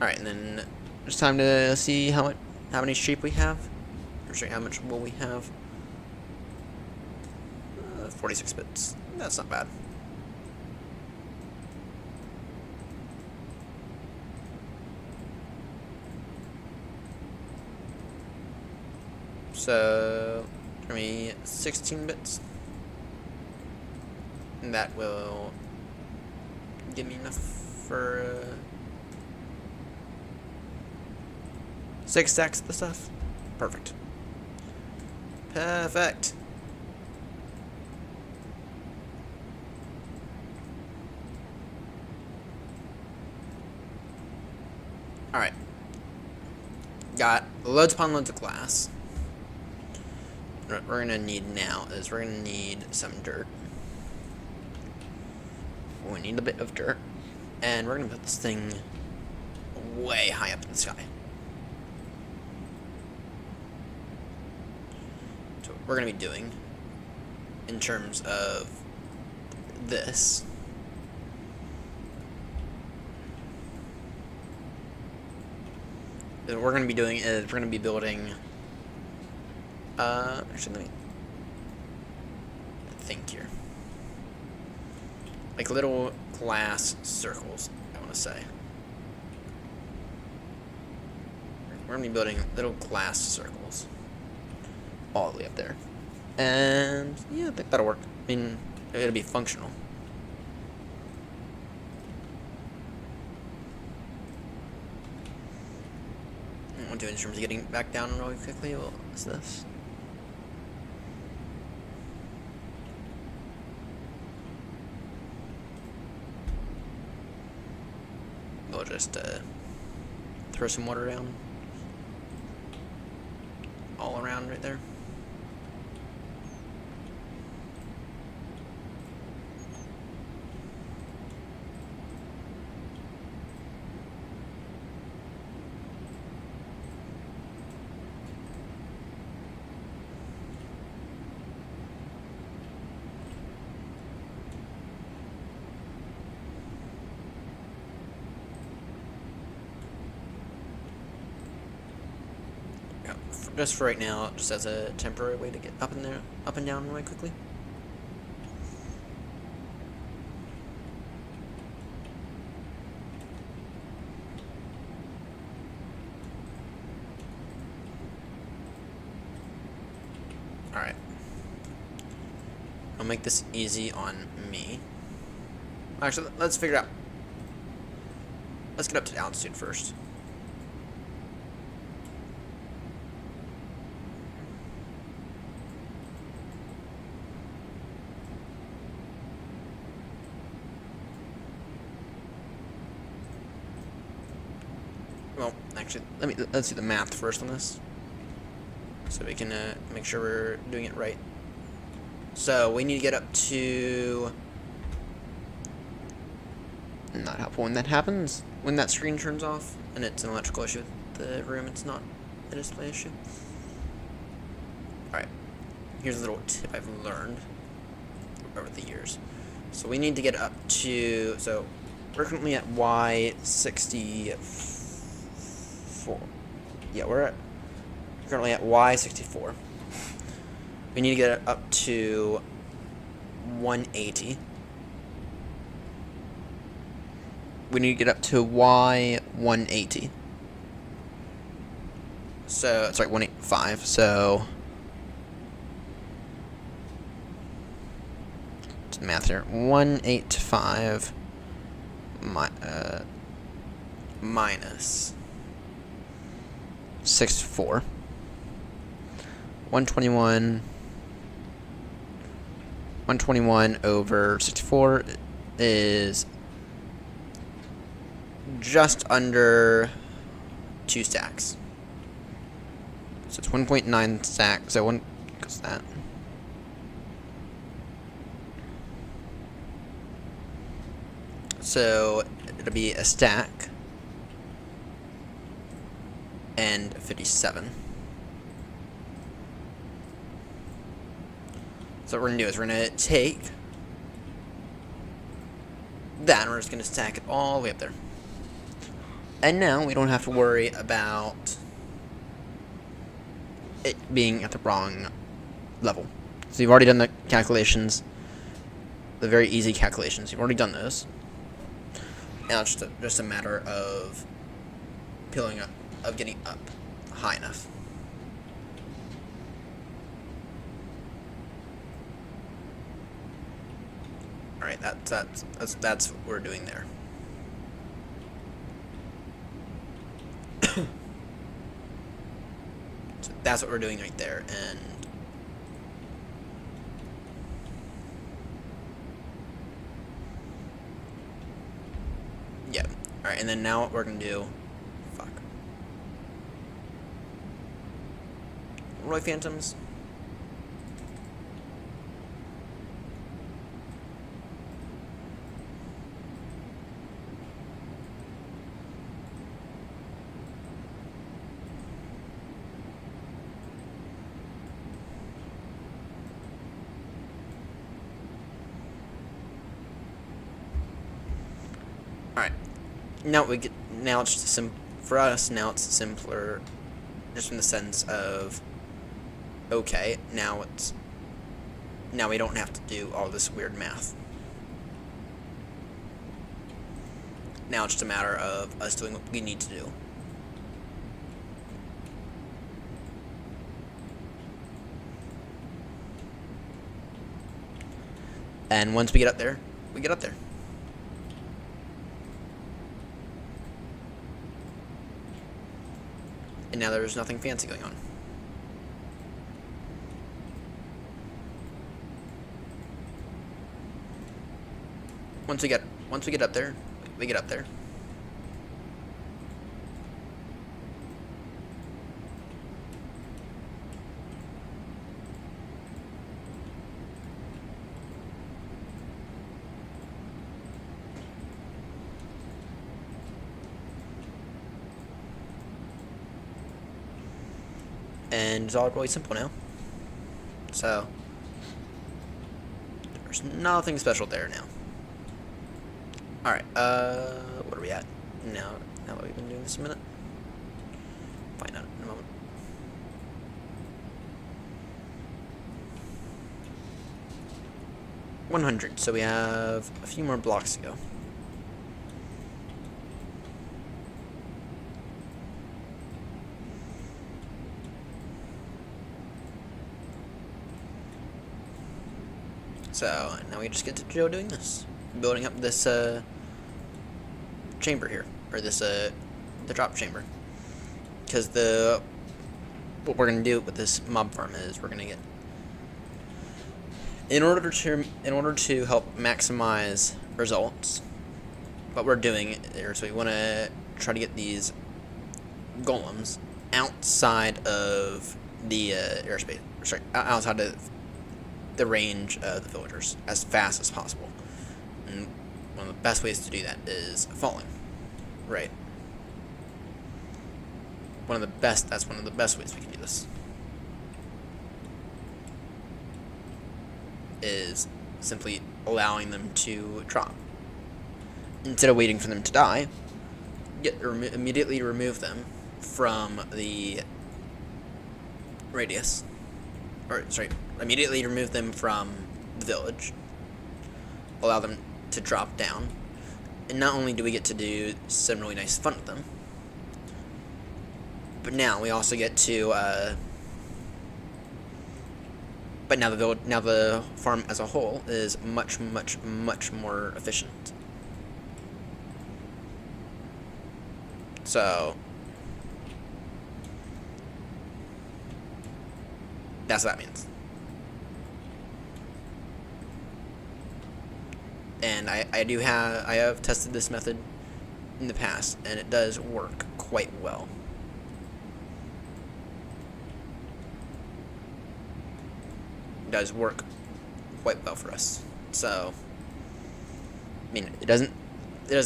A: Alright, and then it's time to see how many sheep we have. Or sorry, how much wool we have. 46 bits. That's not bad. So, for me, 16 bits. And that will give me enough for 6 stacks of the stuff. Perfect. Perfect. Alright. Got loads upon loads of glass. What we're gonna need now is we're gonna need some dirt. We need a bit of dirt. And we're gonna put this thing way high up in the sky. So what we're gonna be doing in terms of this what we're gonna be doing is we're gonna be building actually let me think here. Like little glass circles, I wanna say. We're gonna be building little glass circles all the way up there. And yeah, I think that'll work. I mean, it'll be functional. What we'll do in terms of getting back down really quickly, well, is this. We'll just throw some water down all around right there. Just for right now, just as a temporary way to get up and down really quickly. Alright. I'll make this easy on me. Actually, let's figure it out. Let's get up to altitude first. Well, actually, let's do the math first on this, so we can make sure we're doing it right. So we need to get up to. Not helpful when that happens. When that screen turns off, and it's an electrical issue with the room. It's not a display issue. here's a little tip I've learned over the years. So we need to get up to, so we're currently at Y64. Yeah, we're currently at Y64. We need to get it up to 180. We need to get up to Y180. So, sorry, 185. So, it's math here. 185 minus 64. 121 over 64 is just under 2 stacks. So it's 1.9 stacks. So one goes that. So it'll be a stack and 57. So what we're going to do is we're going to take that and we're just going to stack it all the way up there. And now we don't have to worry about it being at the wrong level. So you've already done the calculations, the very easy calculations. You've already done those. Now it's just a matter of peeling up, of getting up high enough. All right, that's what we're doing there. So that's what we're doing right there, and yeah. All right, and then now what we're gonna do? Fuck. Roy Phantoms. Alright, now it's just for us, now it's simpler, just in the sense of, okay, now we don't have to do all this weird math. Now it's just a matter of us doing what we need to do. And once we get up there, we get up there. And now there's nothing fancy going on. Once we get up there, we get up there. And it's all really simple now. So there's nothing special there now. Alright, what are we at? Now that we've been doing this a minute. Find out in a moment. $100, so we have a few more blocks to go. So now we just get to Joe doing this, building up this chamber here, or this the drop chamber. Because what we're gonna do with this mob farm is we're gonna get, in order to help maximize results, what we're doing is we want to try to get these golems outside of the airspace, sorry, outside of the range of the villagers as fast as possible. And one of the best ways to do that is falling, right? That's one of the best ways we can do this. is simply allowing them to drop. Instead of waiting for them to die, immediately remove them from the radius. Or, sorry, immediately remove them from the village. Allow them to drop down. And not only do we get to do some really nice fun with them, but now we also get to, but now the farm as a whole is much more efficient. So that's what that means. And I have tested this method in the past, and it does work quite well. It does work quite well for us. So, I mean, it doesn't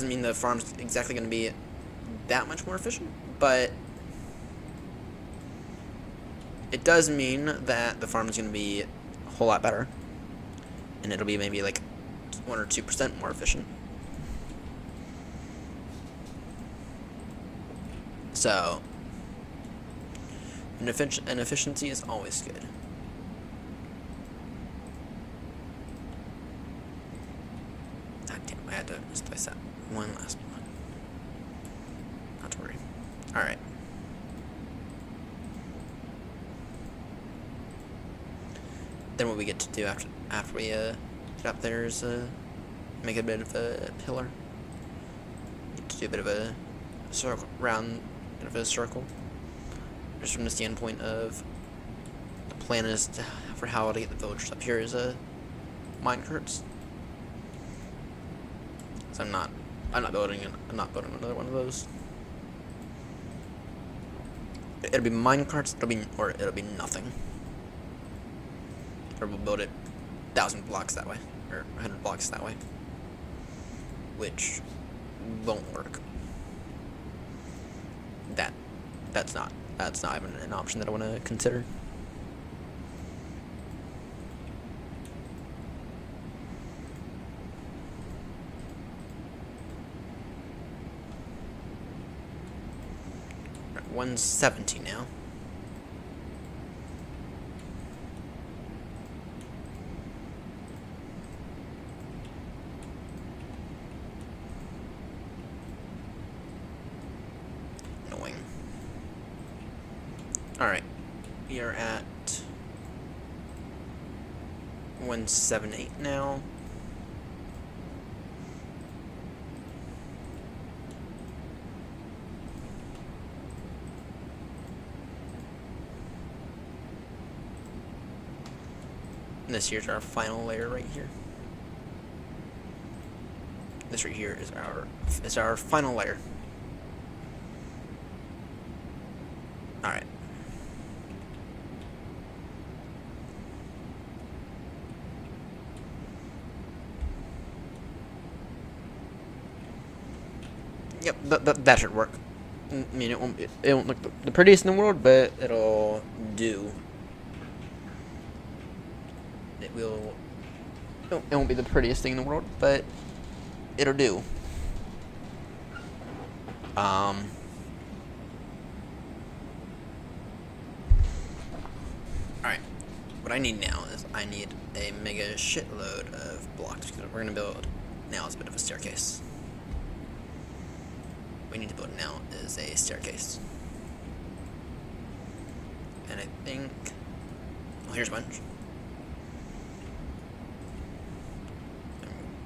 A: mean the farm's exactly going to be that much more efficient, but it does mean that the farm is going to be a whole lot better, and it'll be maybe like 1 or 2% more efficient. So, an efficiency is always good. God damn, I had to misplace that one last one. Not to worry. Alright. Then what we get to do after we get up there is make a bit of a pillar. Get to do a bit of a circle, round bit of a circle. Just from the standpoint of the plan is for how to get the villagers up here is mine carts. So I'm not building another one of those. It'll be mine carts. It'll be nothing. Or we'll build it 1,000 blocks that way, or 100 blocks that way, which won't work. That's not even an option that I want to consider. Right, 170 now. Alright, we are at 178 now. And this here's our final layer right here. This right here is our final layer. Alright. Yep, that should work. I mean, it won't look the prettiest in the world, but it'll do. It won't be the prettiest thing in the world, but it'll do. Alright. What I need now is I need a mega shitload of blocks, because what we're gonna build now is a bit of a staircase. What we need to build now is a staircase. And I think, well, here's a bunch.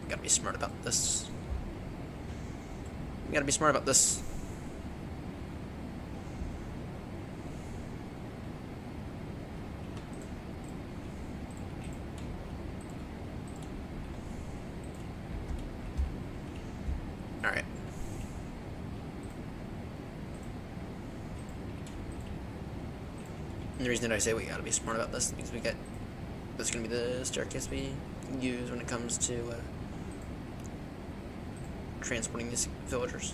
A: We gotta be smart about this. We gotta be smart about this. Alright. And the reason that I say we gotta be smart about this is because this is gonna be the staircase we use when it comes to transporting these villagers.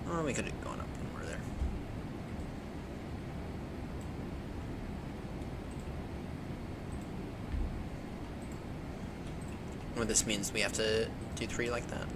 A: Oh, we could have gone up when we're there. Or this means we have to do 3 like that.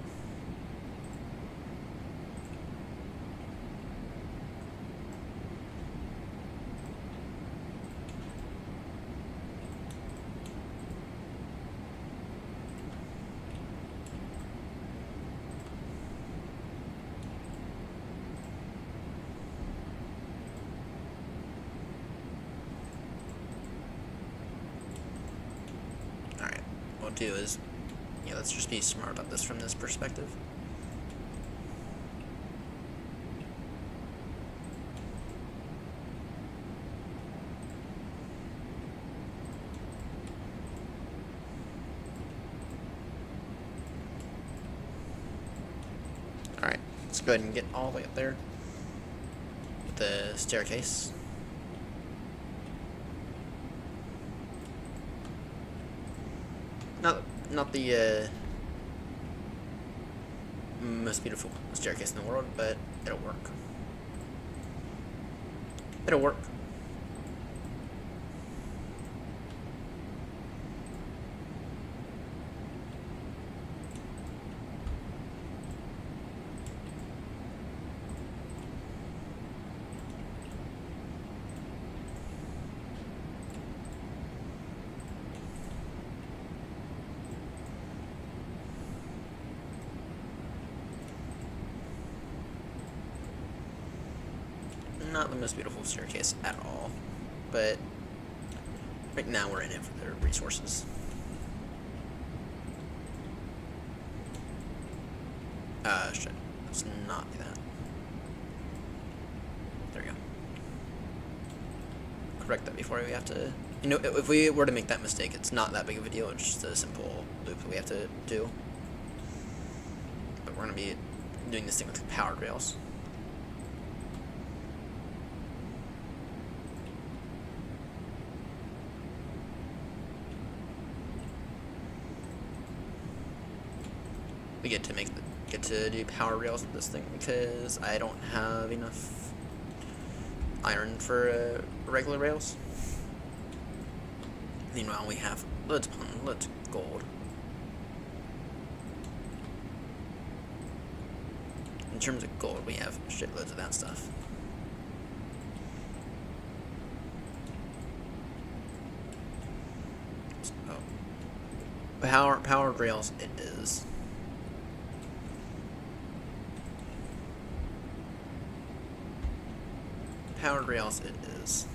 A: Alright, what we'll do is, yeah, let's just be smart about this from this perspective. Alright, let's go ahead and get all the way up there with the staircase. Not the most beautiful staircase in the world, but it'll work. It'll work. Not the most beautiful staircase at all, but right now we're in it for the resources. Shit. Let's not do that. There we go. Correct that before we have to... You know, if we were to make that mistake, it's not that big of a deal. It's just a simple loop that we have to do. But we're going to be doing this thing with powered rails. We get to do power rails with this thing because I don't have enough iron for regular rails. Meanwhile, we have loads of gold. In terms of gold, we have shitloads of that stuff. So, powered rails it is. Powered rails it is.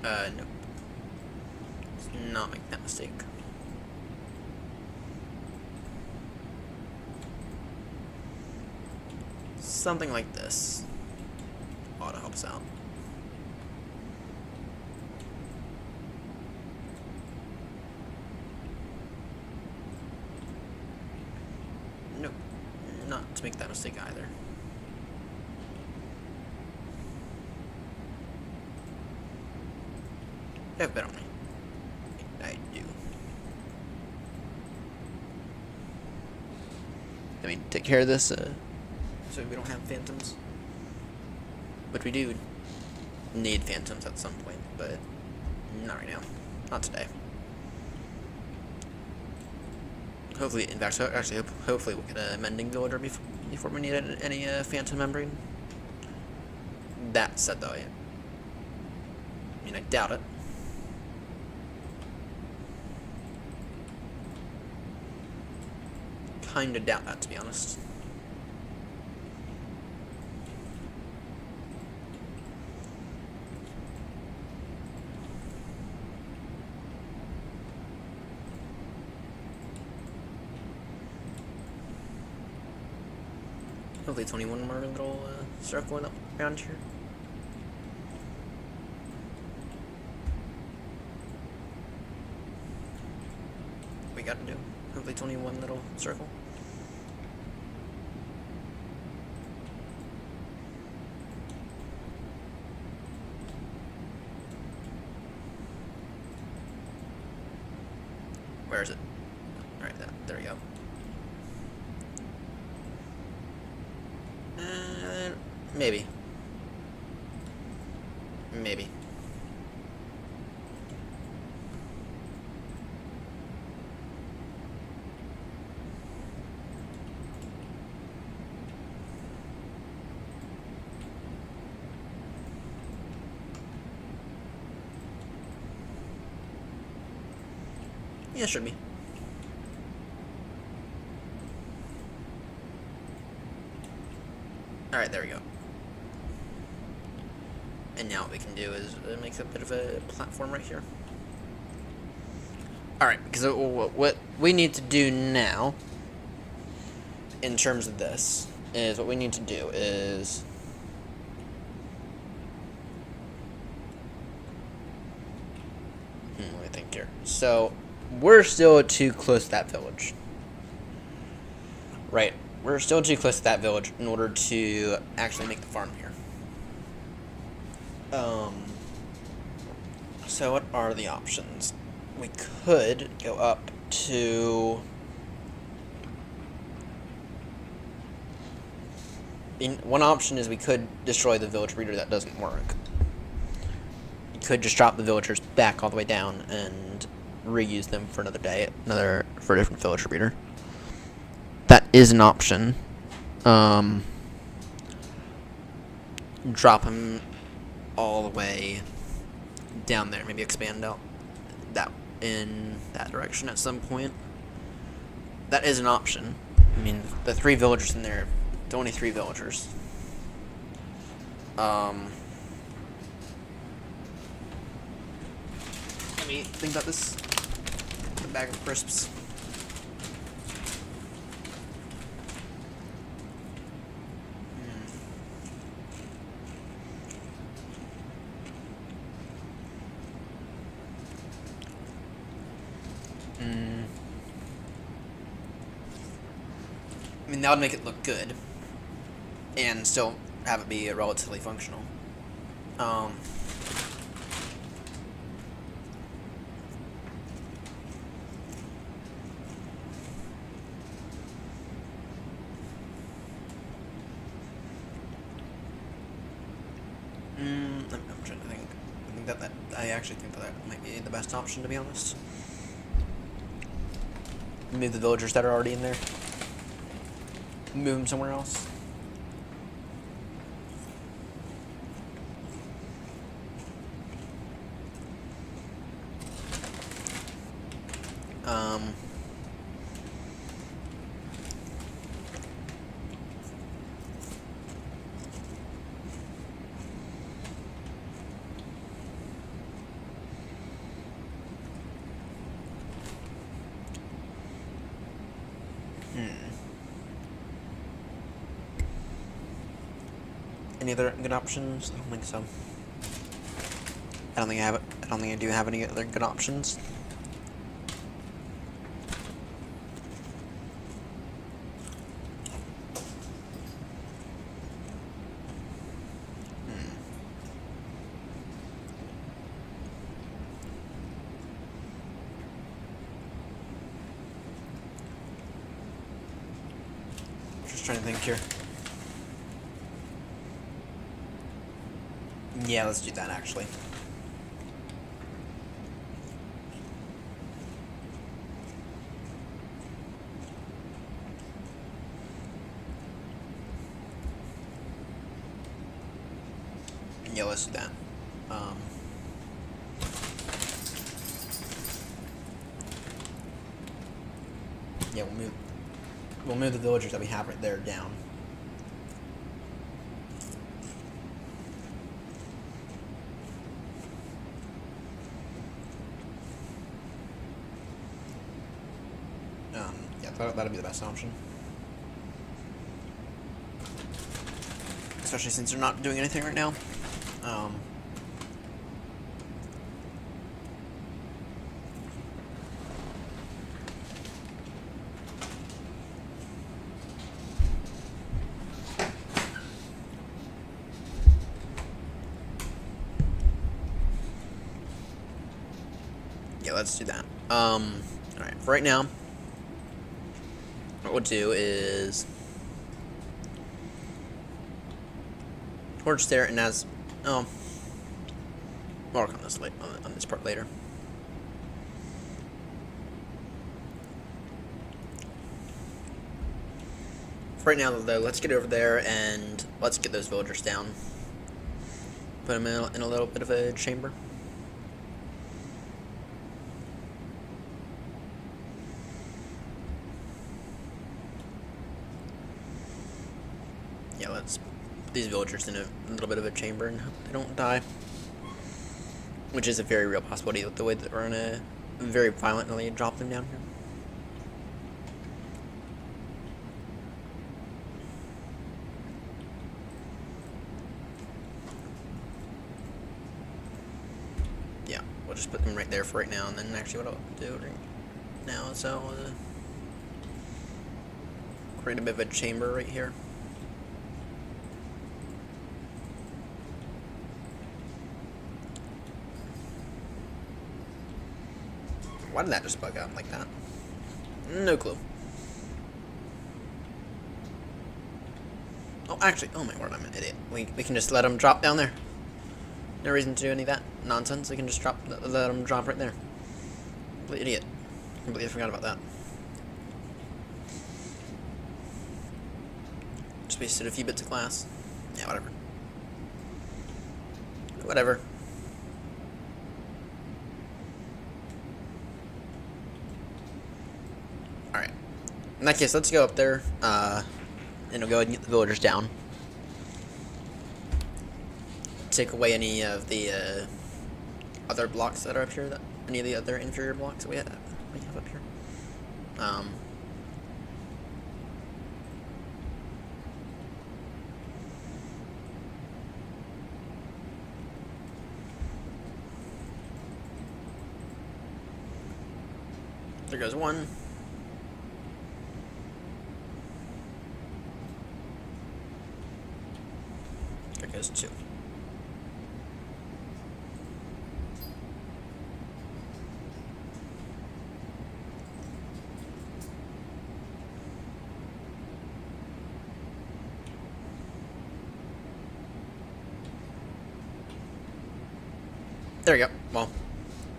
A: Nope. Let's not make that mistake. Something like this ought to help us out. Nope, not to make that mistake either. I have bet on me. I do. I mean, take care of this, so we don't have phantoms. Which we do need phantoms at some point, but not right now. Not today. Hopefully, in fact, actually, hopefully we'll get a mending villager before we need any phantom membrane. That said, though, I mean, I doubt it. Kinda doubt that, to be honest. Hopefully it's only one more little circle around here. We gotta do. Hopefully it's only one little circle. Where is it? Alright, there we go. Maybe. Maybe. Yeah, should be. Alright, there we go. And now what we can do is make a bit of a platform right here. Alright, because what we need to do now, in terms of this, is what we need to do is... let me think here. So, we're still too close to that village. Right. We're still too close to that village in order to actually make the farm here. So what are the options? We could go up to... one option is we could destroy the village breeder. That doesn't work. You could just drop the villagers back all the way down and reuse them for another day, for a different villager breeder. That is an option. Drop them all the way down there. Maybe expand out that in that direction at some point. That is an option. I mean, the 3 villagers in there, it's only 3 villagers. Let me think about this. The bag of crisps. I mean, that would make it look good, and still have it be relatively functional. I'm trying to think. I actually think that might be the best option, to be honest. Move the villagers that are already in there. Move them somewhere else. Any other good options? I don't think so. I don't think I do have any other good options. Just trying to think here. Yeah, let's do that actually. Yeah, let's do that. Yeah, we'll move the villagers that we have right there down. Yeah, that'll be the best option. Especially since they're not doing anything right now. Yeah, let's do that. Alright, for right now, what we'll do is we're just there, and as more on this on this part later. For right now, though, let's get over there and let's get those villagers down. Put them in a little bit of a chamber. Yeah, let's put these villagers in a little bit of a chamber and hope they don't die. Which is a very real possibility with the way that we're gonna very violently drop them down here. Yeah, we'll just put them right there for right now, and then actually what I'll do right now is I'll create a bit of a chamber right here. Why did that just bug out like that? No clue. Oh, actually, oh my word, I'm an idiot. We can just let them drop down there. No reason to do any of that nonsense. We can just let them drop right there. Complete idiot. Completely forgot about that. Just wasted a few bits of glass. Yeah, whatever. Whatever. Alright. In that case, let's go up there, and we'll go ahead and get the villagers down. Take away any of the other blocks that are up here, any of the other inferior blocks that we have up here. There goes one. There goes two. There we go. Well,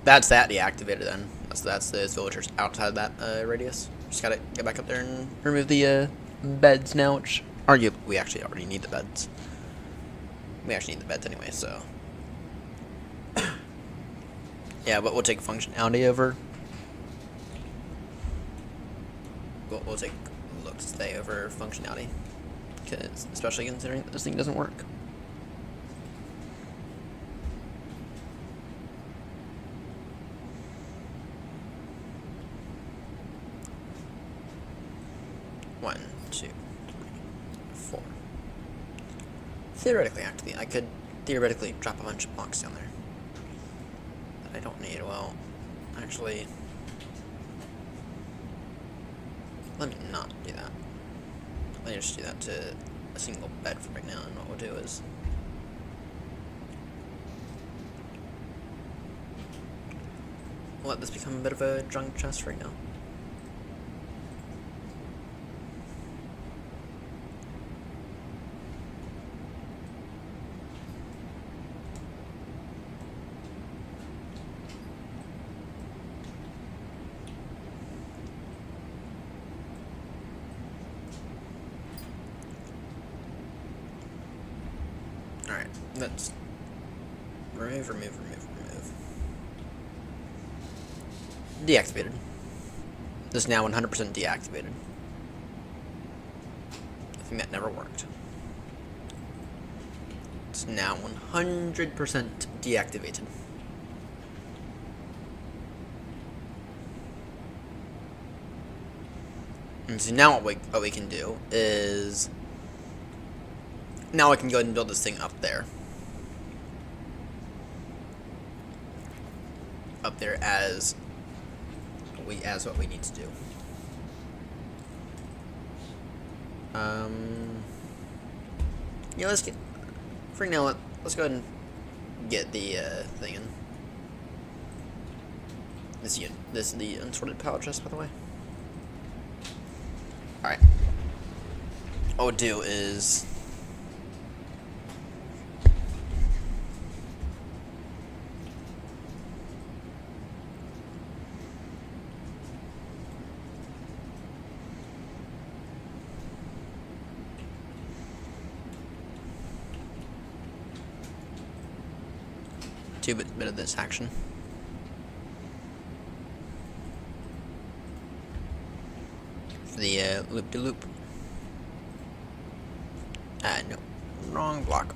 A: that's that deactivated then. That's the villagers outside that radius. Just gotta get back up there and remove the beds now, which arguably we actually already need the beds. We actually need the beds anyway, so. Yeah, but we'll take functionality over. We'll take look to stay over functionality, because especially considering that this thing doesn't work. One, two, three, four. Theoretically, actually, I could theoretically drop a bunch of blocks down there that I don't need. Well, actually, let me not do that. Let me just do that to a single bed for right now, and what we'll do is let this become a bit of a junk chest right now. Alright, let's remove. Deactivated. This is now 100% deactivated. I think that never worked. It's now 100% deactivated. And so now what we can do is, now I can go ahead and build this thing up there. Up there as what we need to do. Yeah, let's get, for now, let's go ahead and get the thing in. This is the unsorted pallet chest, by the way. Alright. What we'll do is do a bit of this action. For the loop-de-loop. No. Wrong block.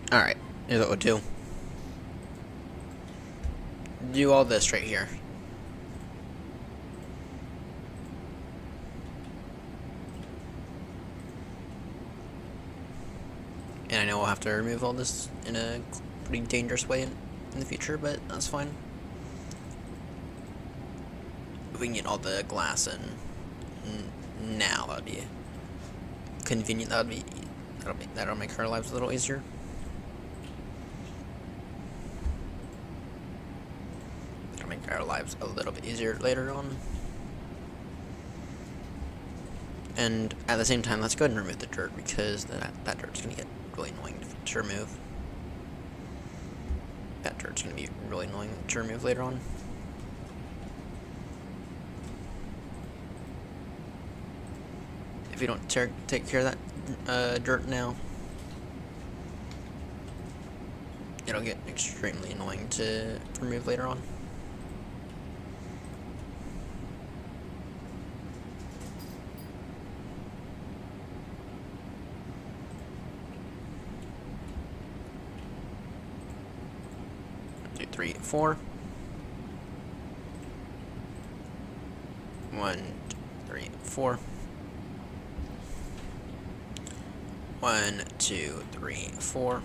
A: Alright, here's what we'll do. Do all this right here. And I know we'll have to remove all this in a pretty dangerous way in the future, but that's fine. If we can get all the glass in now, that'd be convenient. That'll make our lives a little easier. That'll make our lives a little bit easier later on. And at the same time, let's go ahead and remove the dirt, because that dirt's gonna get really annoying to remove. That dirt's gonna be really annoying to remove later on. If you don't take care of that dirt now, it'll get extremely annoying to remove later on. Two, three, four. 1, 2, 3, 4. 1, 2, 3, 4.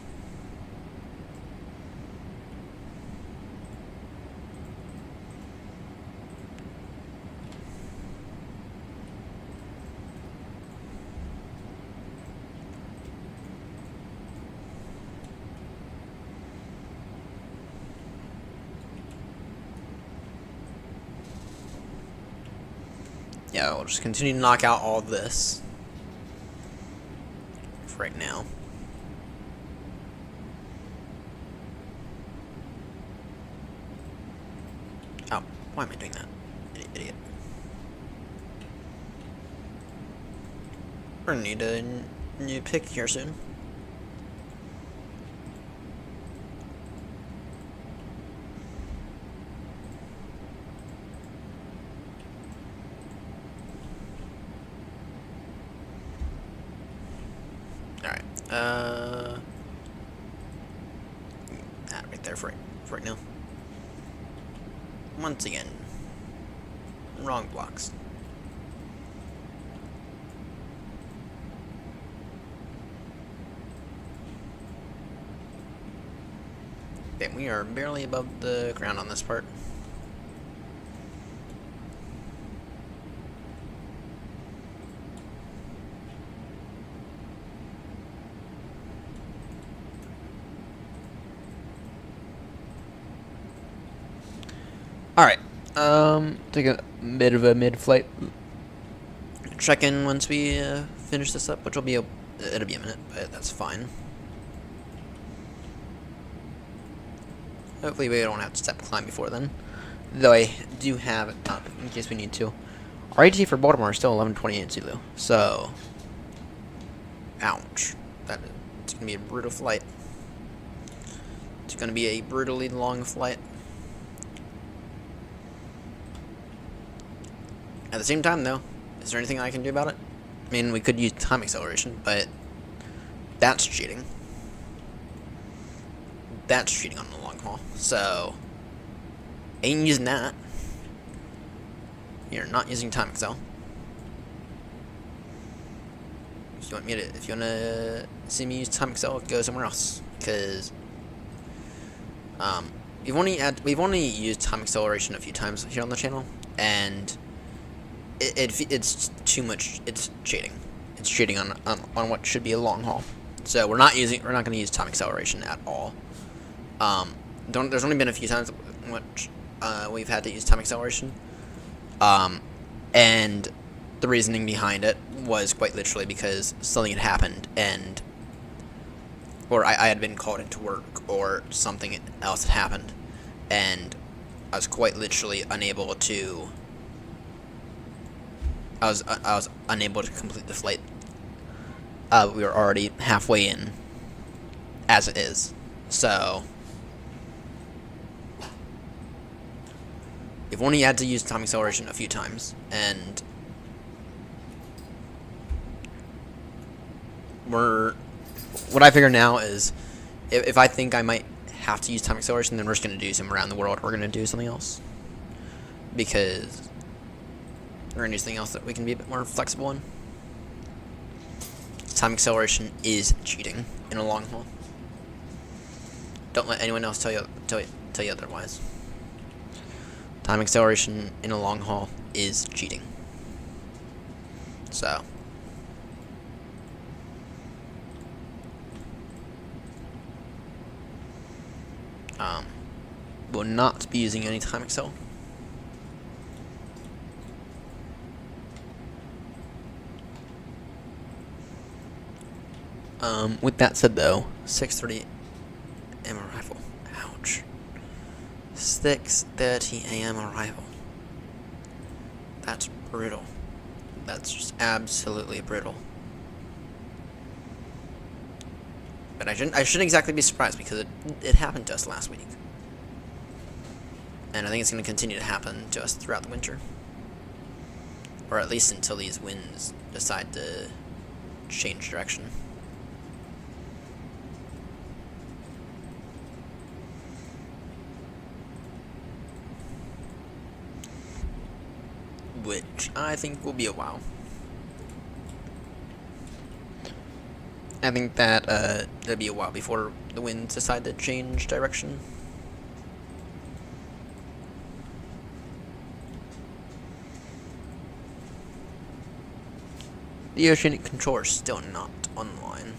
A: Yeah, we'll just continue to knock out all this for right now. Oh, why am I doing that? Idiot. We're gonna need a new pick here soon. That right there for right now. Once again, wrong blocks. Okay, we are barely above the ground on this part. Alright, take a bit of a mid-flight check-in once we finish this up, which will be it'll be a minute, but that's fine. Hopefully we don't have to step climb before then, though I do have it up in case we need to. Our AT for Baltimore is still 11:28 Zulu, so ouch. It's gonna be a brutal flight. It's gonna be a brutally long flight. At the same time, though, is there anything I can do about it? I mean, we could use time acceleration, but that's cheating. That's cheating on the long haul. So, ain't using that. You're not using time accel. If you wanna see me use time accel, go somewhere else, because we've only used time acceleration a few times here on the channel, and it's too much. It's cheating. It's cheating on what should be a long haul. So we're not going to use time acceleration at all. There's only been a few times in which we've had to use time acceleration, and the reasoning behind it was quite literally because something had happened, or I had been called into work, or something else had happened, and I was quite literally unable to. I was unable to complete the flight. We were already halfway in, as it is. So we've only had to use time acceleration a few times, and what I figure now is if I think I might have to use time acceleration, then we're just going to do some around the world. We're going to do something else, because we're going to do something else that we can be a bit more flexible in. Time acceleration is cheating in a long haul. Don't let anyone else tell you otherwise. Time acceleration in a long haul is cheating. So will not be using any time accel. With that said, though, 6:30 a.m. arrival. Ouch. 6:30 a.m. arrival. That's brutal. That's just absolutely brutal. But I shouldn't exactly be surprised, because it happened to us last week. And I think it's going to continue to happen to us throughout the winter. Or at least until these winds decide to change direction. Which I think will be a while. I think that it'll be a while before the winds decide to change direction. The oceanic controller is still not online,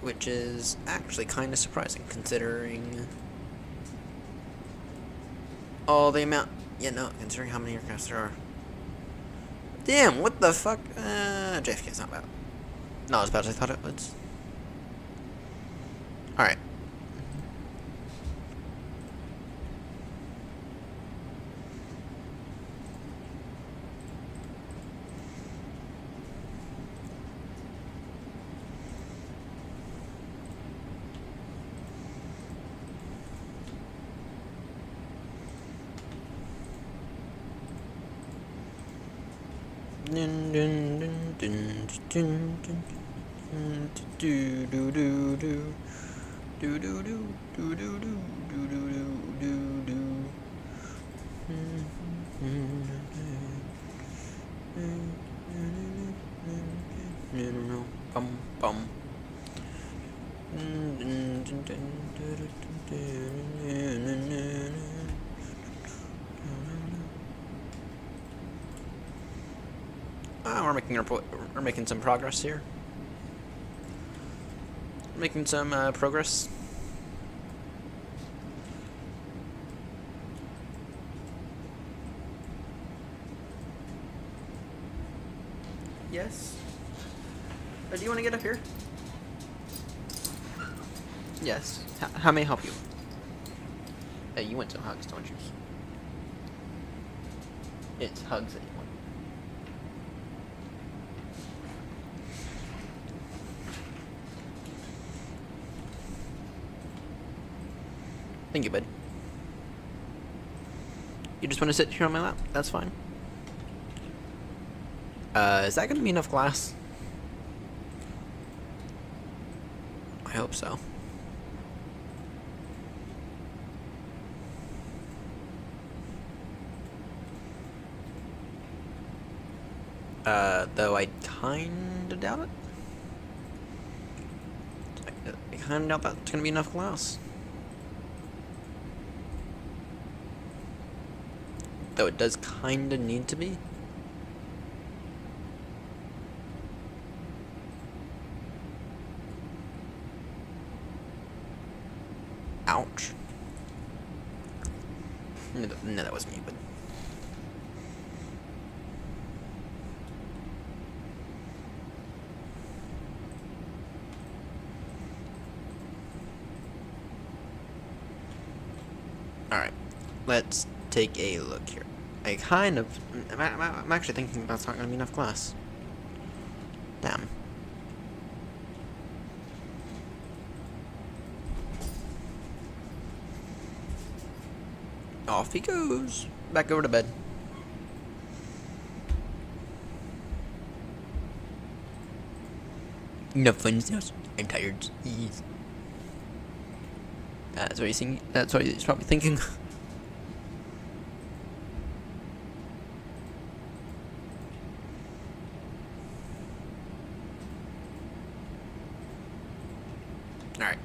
A: which is actually kind of surprising, considering all the amount. Yeah, no, considering how many aircrafts there are. Damn, what the fuck? JFK's not bad. Not as bad as I thought it was. Alright. Dun dun dun dun dun dun dun do do do do do do do do do do do do do do bum bum. We're making some progress here. Making some progress. Yes. Do you want to get up here? Yes. How may I help you? Hey, you went to Hugs, don't you? It's Hugs that you want. Thank you, bud. You just want to sit here on my lap? That's fine. Is that going to be enough glass? I hope so. Though I kinda doubt it. I kinda doubt that's gonna be enough glass. Though it does kinda need to be. Ouch. No, that wasn't me, but... Alright, let's take a look here. I'm actually thinking that's not going to be enough glass. Damn. Off he goes. Back over to bed. No fun stuff. I'm tired. Yes. That's what he's thinking. That's what he's probably thinking. Alright.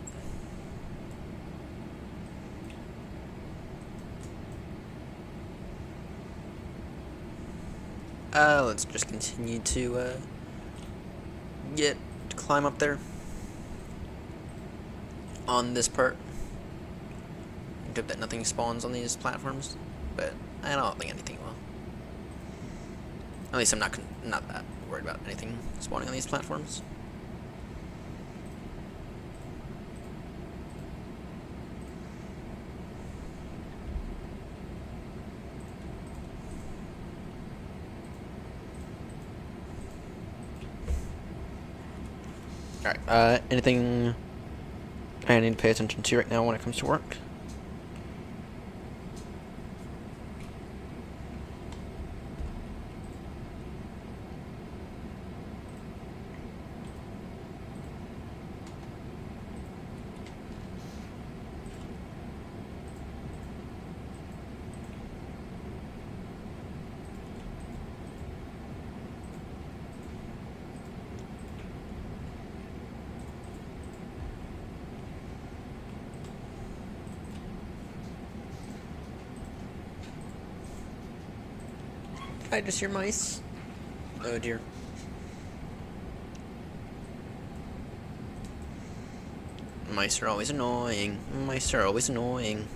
A: Let's just continue to, climb up there. On this part. I hope that nothing spawns on these platforms, but I don't think anything will. At least I'm not that worried about anything spawning on these platforms. Alright, anything I need to pay attention to right now when it comes to work? I just hear mice. Oh dear. Mice are always annoying. Mice are always annoying.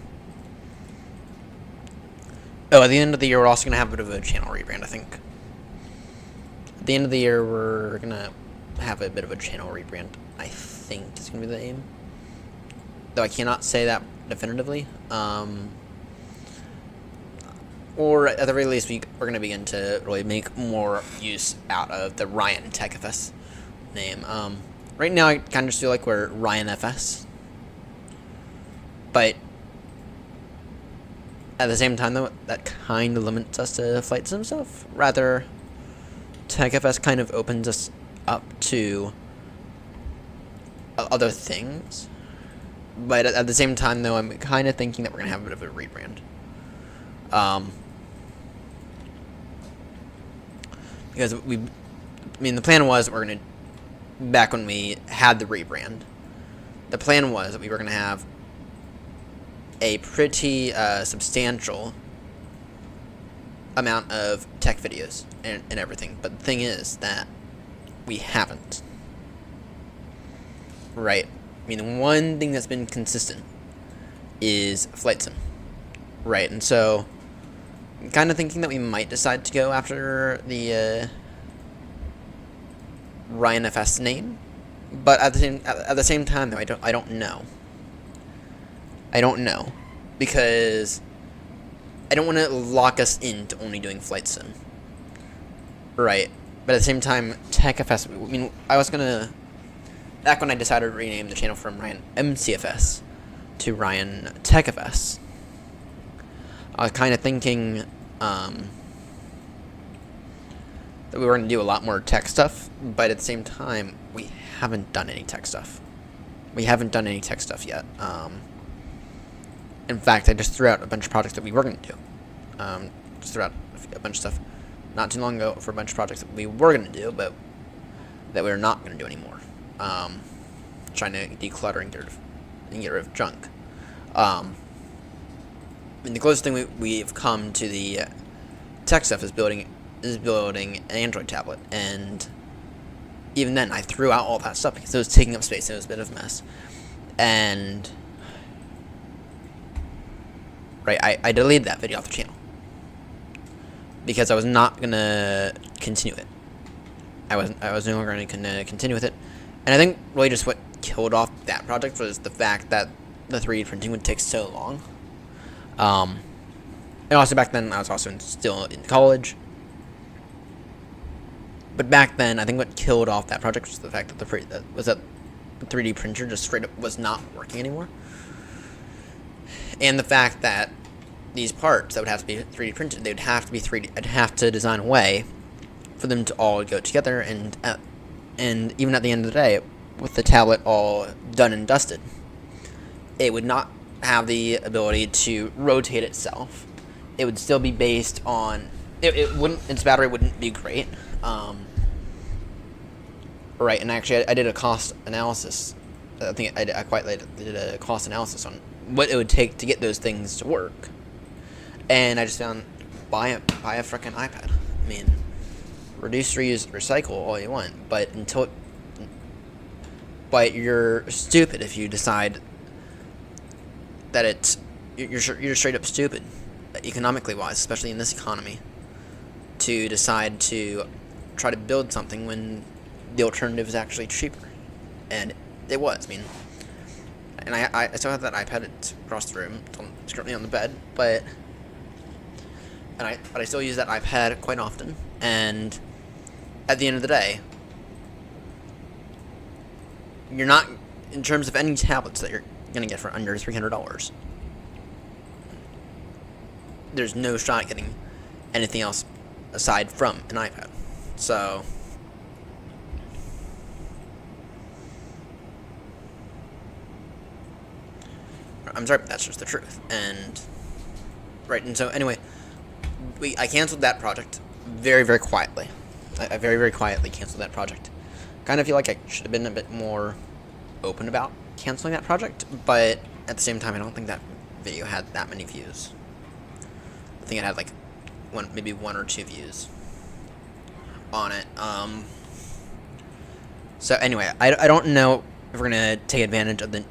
A: Oh, at the end of the year, we're also going to have a bit of a channel rebrand, I think. At the end of the year, we're going to have a bit of a channel rebrand, I think is going to be the aim. Though I cannot say that definitively. Or at the very least, we're going to begin to really make more use out of the Ryan TechFS name. Right now, I kind of just feel like we're Ryan FS. But at the same time, though, that kind of limits us to flight sim stuff. Rather, TechFS kind of opens us up to other things. But at the same time, though, I'm kind of thinking that we're going to have a bit of a rebrand. Because the plan was that we're going to, back when we had the rebrand, the plan was that we were going to have a pretty substantial amount of tech videos and everything. But the thing is that we haven't. Right? I mean, the one thing that's been consistent is flight sim. Right, and so I'm kind of thinking that we might decide to go after the Ryan FS name, but at the same time, though, I don't know. I don't know, because I don't want to lock us into only doing flight sim. Right, but at the same time, TechFS. I mean, I was gonna, back when I decided to rename the channel from Ryan MCFS to Ryan TechFS, I was kind of thinking that we were going to do a lot more tech stuff, but at the same time, we haven't done any tech stuff. We haven't done any tech stuff yet. In fact, I just threw out a bunch of projects that we were going to do. Just threw out a bunch of stuff not too long ago for a bunch of projects that we were going to do, but that we're not going to do anymore. Trying to declutter and get rid of junk. I mean, the closest thing we've come to the tech stuff is building an Android tablet, and even then I threw out all that stuff because it was taking up space and it was a bit of a mess. And right, I deleted that video off the channel because I was not gonna continue it. I was no longer gonna continue with it, and I think really just what killed off that project was the fact that the 3D printing would take so long. And also back then I was also still in college. But back then, I think what killed off that project was the fact that the 3D printer just straight up was not working anymore, and the fact that these parts that would have to be 3D printed, they would have to be 3D. I'd have to design a way for them to all go together, and even at the end of the day, with the tablet all done and dusted, it would not have the ability to rotate itself. It would still be based on its battery wouldn't be great. Right, and actually, I did a cost analysis. I think I did a cost analysis on what it would take to get those things to work, and I just found buy a frickin' iPad. I mean, reduce, reuse, recycle all you want, but you're stupid if you decide that you're straight up stupid, economically wise, especially in this economy, to decide to try to build something when the alternative is actually cheaper. And it was. I mean, and I still have that iPad. It's across the room. It's currently on the bed, but I still use that iPad quite often. And at the end of the day, you're not, in terms of any tablets that you're gonna get for under $300, there's no shot at getting anything else aside from an iPad. So I'm sorry, but that's just the truth. And right, and so anyway, I canceled that project very, very quietly. I very, very quietly canceled that project. Kind of feel like I should have been a bit more open about canceling that project, but at the same time, I don't think that video had that many views. I think it had like maybe one or two views on it. So anyway, I don't know if we're gonna take advantage of the.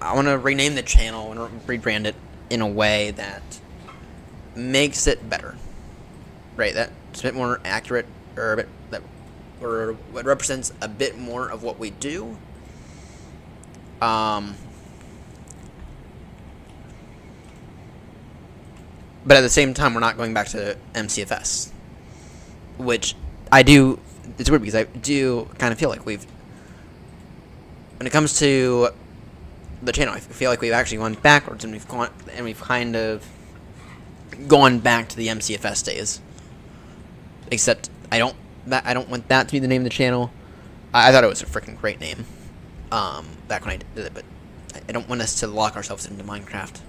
A: I want to rename the channel and rebrand it in a way that makes it better, right? That's a bit more accurate, or what represents a bit more of what we do. But at the same time, we're not going back to MCFS, which I do. It's weird because I do kind of feel like when it comes to the channel, I feel like we've actually gone backwards, and we've kind of gone back to the MCFS days. Except I don't want that to be the name of the channel. I thought it was a freaking great name back when I did it, but I don't want us to lock ourselves into Minecraft,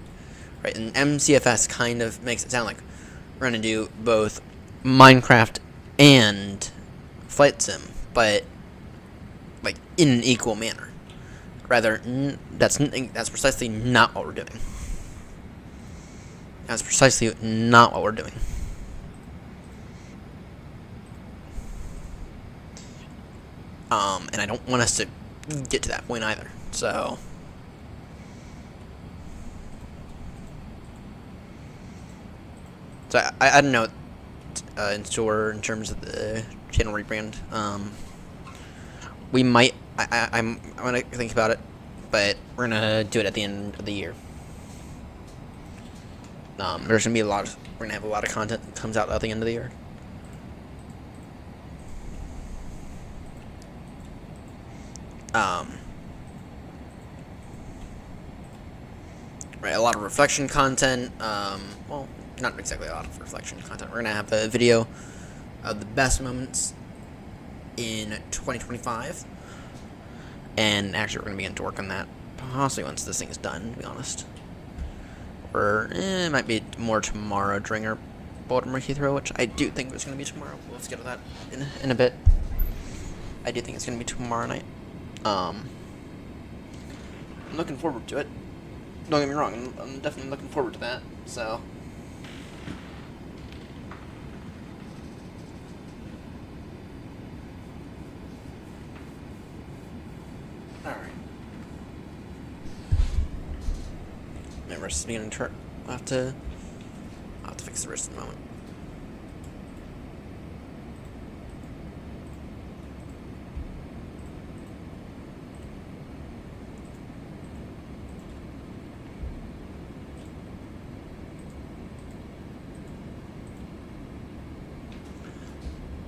A: right? And MCFS kind of makes it sound like we're gonna do both Minecraft and Flight Sim, but like in an equal manner. Rather, that's precisely not what we're doing. That's precisely not what we're doing. And I don't want us to get to that point either. So I don't know in store in terms of the channel rebrand. We might. I'm gonna think about it, but we're gonna do it at the end of the year. There's gonna be we're gonna have a lot of content that comes out at the end of the year. Right, a lot of reflection content. Well, not exactly a lot of reflection content. We're gonna have a video of the best moments in 2025, and actually we're gonna begin to work on that possibly once this thing is done, to be honest. Or it might be more tomorrow during our Baltimore Heathrow, which I do think is gonna be tomorrow. We'll schedule that in a bit. I do think it's gonna be tomorrow night. I'm looking forward to it. Don't get me wrong, I'm definitely looking forward to that. So wrist is beginning to hurt. I'll have to fix the wrist in a moment.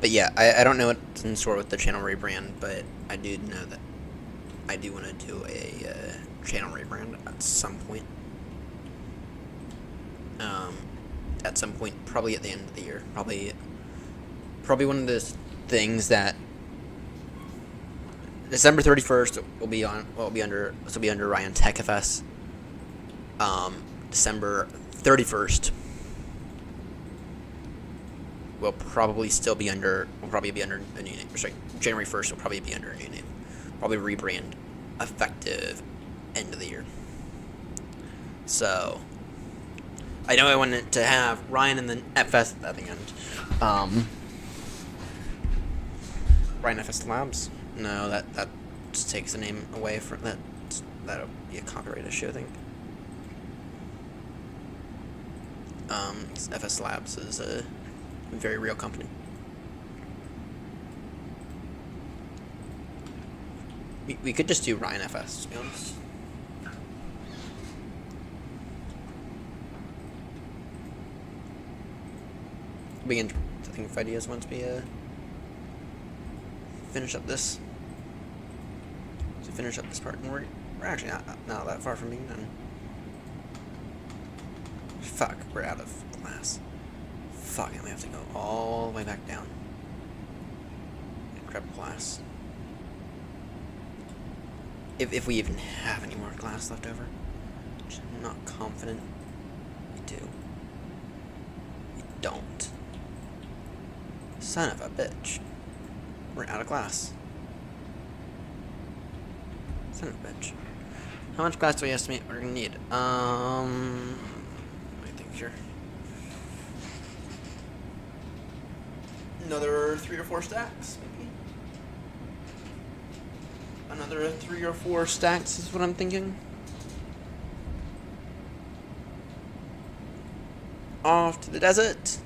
A: But yeah, I don't know what's in store with the channel rebrand, but I do know that I do want to do a channel rebrand at some point. At some point, probably at the end of the year. Probably one of those things that December 31st will be on. Well, this will be under Ryan TechFS. December 31st. Will probably be under a new name. Sorry, January 1st will probably be under a new name. Probably rebrand effective end of the year. So, I know I wanted to have Ryan and then FS at the end. Ryan FS Labs. No, that just takes the name away from that. That'll be a copyright issue, I think. FS Labs is a very real company. We could just do Ryan FS, to be honest. Begin to think of ideas once we finish up this. To finish up this part, and we're actually not that far from being done. Fuck, we're out of glass. Fuck, and we have to go all the way back down. And grab glass. If we even have any more glass left over. Which I'm not confident we do. We don't. Son of a bitch. We're out of glass. Son of a bitch. How much glass do we estimate we're gonna need? I think here. Another 3 or 4 stacks, maybe. Another 3 or 4 stacks is what I'm thinking. Off to the desert.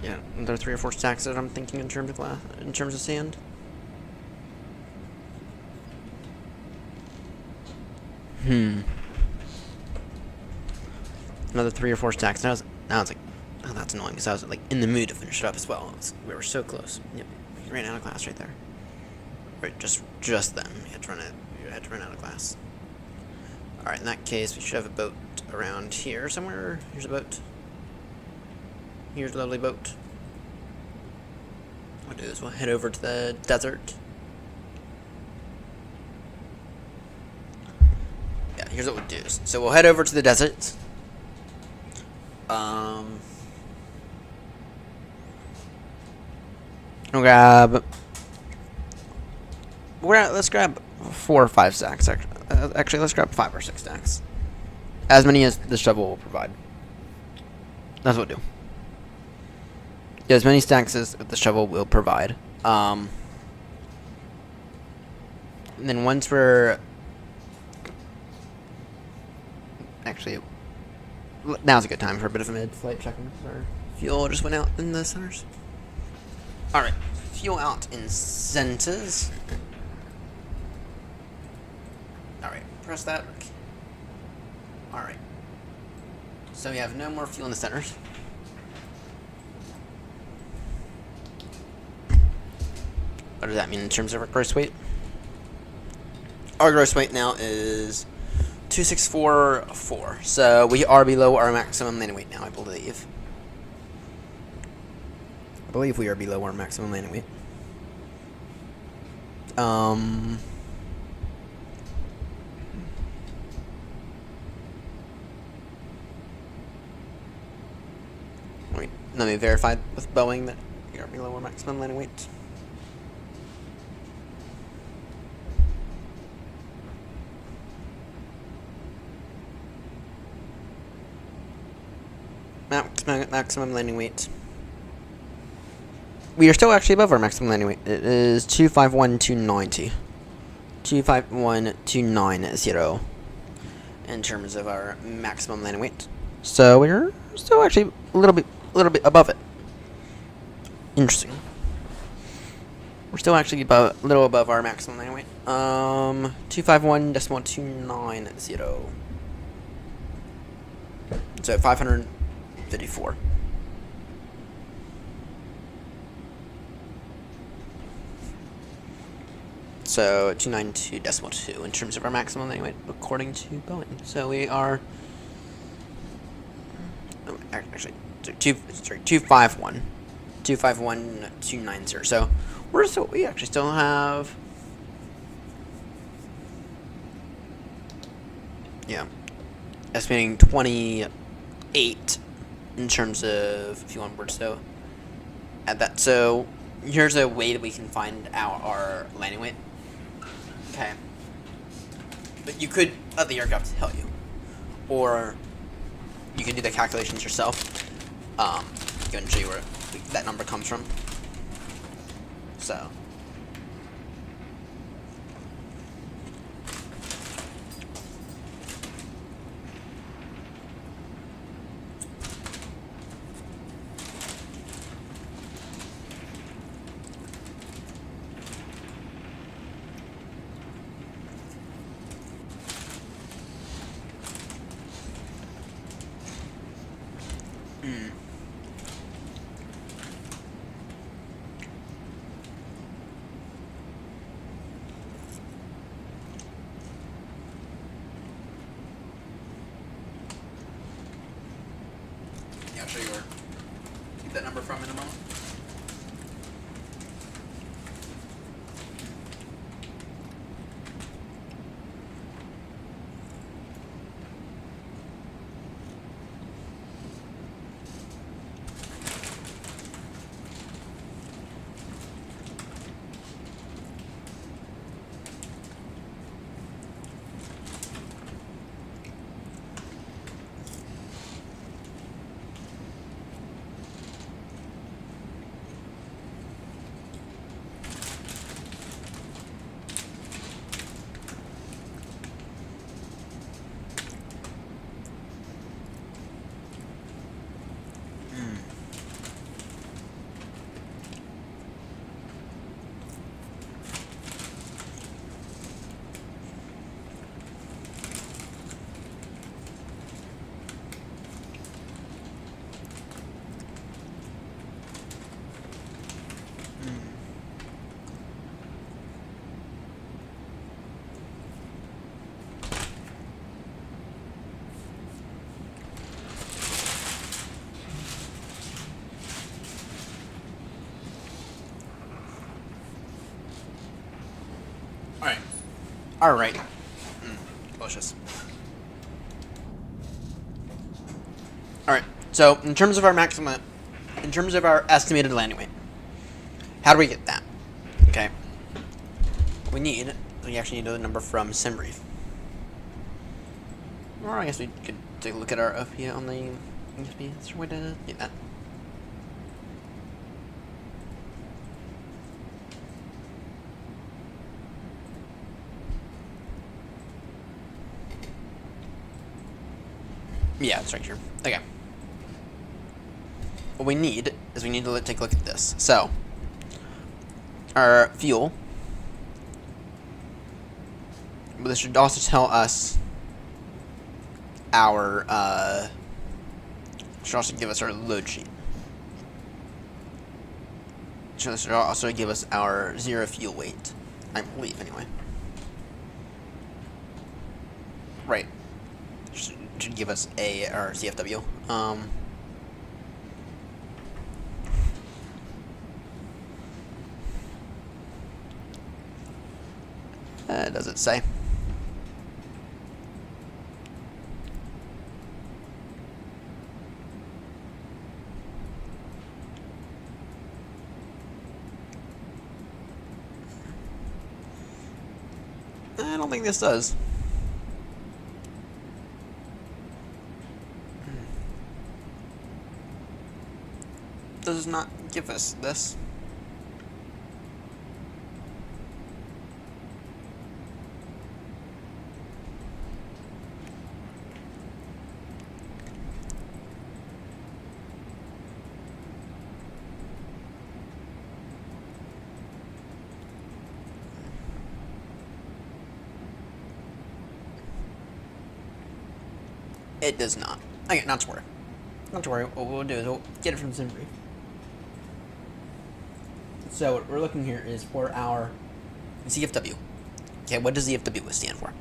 A: Yeah, another 3 or 4 stacks that I'm thinking in terms of glass, in terms of sand. Another 3 or 4 stacks. Now it's like, oh, that's annoying because I was like in the mood to finish it up as well. We were so close. Yep, we ran out of glass right there. Right, just then we had to run out of glass. All right, in that case, we should have a boat around here somewhere. Here's a boat. Here's a lovely boat. What we'll do is we'll head over to the desert. Yeah, here's what we'll do. So we'll head over to the desert. We'll grab. Let's grab 4 or 5 stacks. Actually, let's grab 5 or 6 stacks. As many as the shovel will provide. That's what we'll do. Yeah, as many stacks as the shovel will provide. And then once we're... Actually, now's a good time for a bit of a mid-flight check-in. Our fuel just went out in the centers. Alright, fuel out in centers. Alright, press that. Alright. So we have no more fuel in the centers. What does that mean in terms of our gross weight? Our gross weight now is 2644. So we are below our maximum landing weight now, I believe. I believe we are below our maximum landing weight. Wait, let me verify with Boeing that we are below our maximum landing weight. Maximum landing weight. We are still actually above our maximum landing weight. It is 251,290. 251,290. in terms of our maximum landing weight. So we're still actually a little bit above it. Interesting. We're still actually a little above our maximum landing weight. 251.290. So 554. So 292.2 in terms of our maximum landing weight, according to Boeing. So we are actually 251.290. So we actually still have, yeah, estimating 28 in terms of fuel on board. So at that, so here's a way that we can find out our landing weight. Okay, but you could let the aircraft tell you, or you can do the calculations yourself. Go and show you where that number comes from. So. Yeah, I'll show you where get that number from in a moment. Alright. Delicious. Alright, so in terms of our estimated landing weight, how do we get that? Okay. We actually need the number from SimBrief. Or I guess we could take a look at our OP on the ESP. Is there a way to get that? Yeah, it's right here. Okay. What we need is to take a look at this. So, our fuel. But this should also tell us our, should also give us our load sheet. This should also give us our zero fuel weight. I believe, anyway. Right. Should give us our CFW. Does it say? I don't think this does. Does not give us this. It does not. Okay, not to worry. Not to worry. What we'll do is we'll get it from SimBrief. So what we're looking here is for our ZFW. Okay, what does ZFW stand for?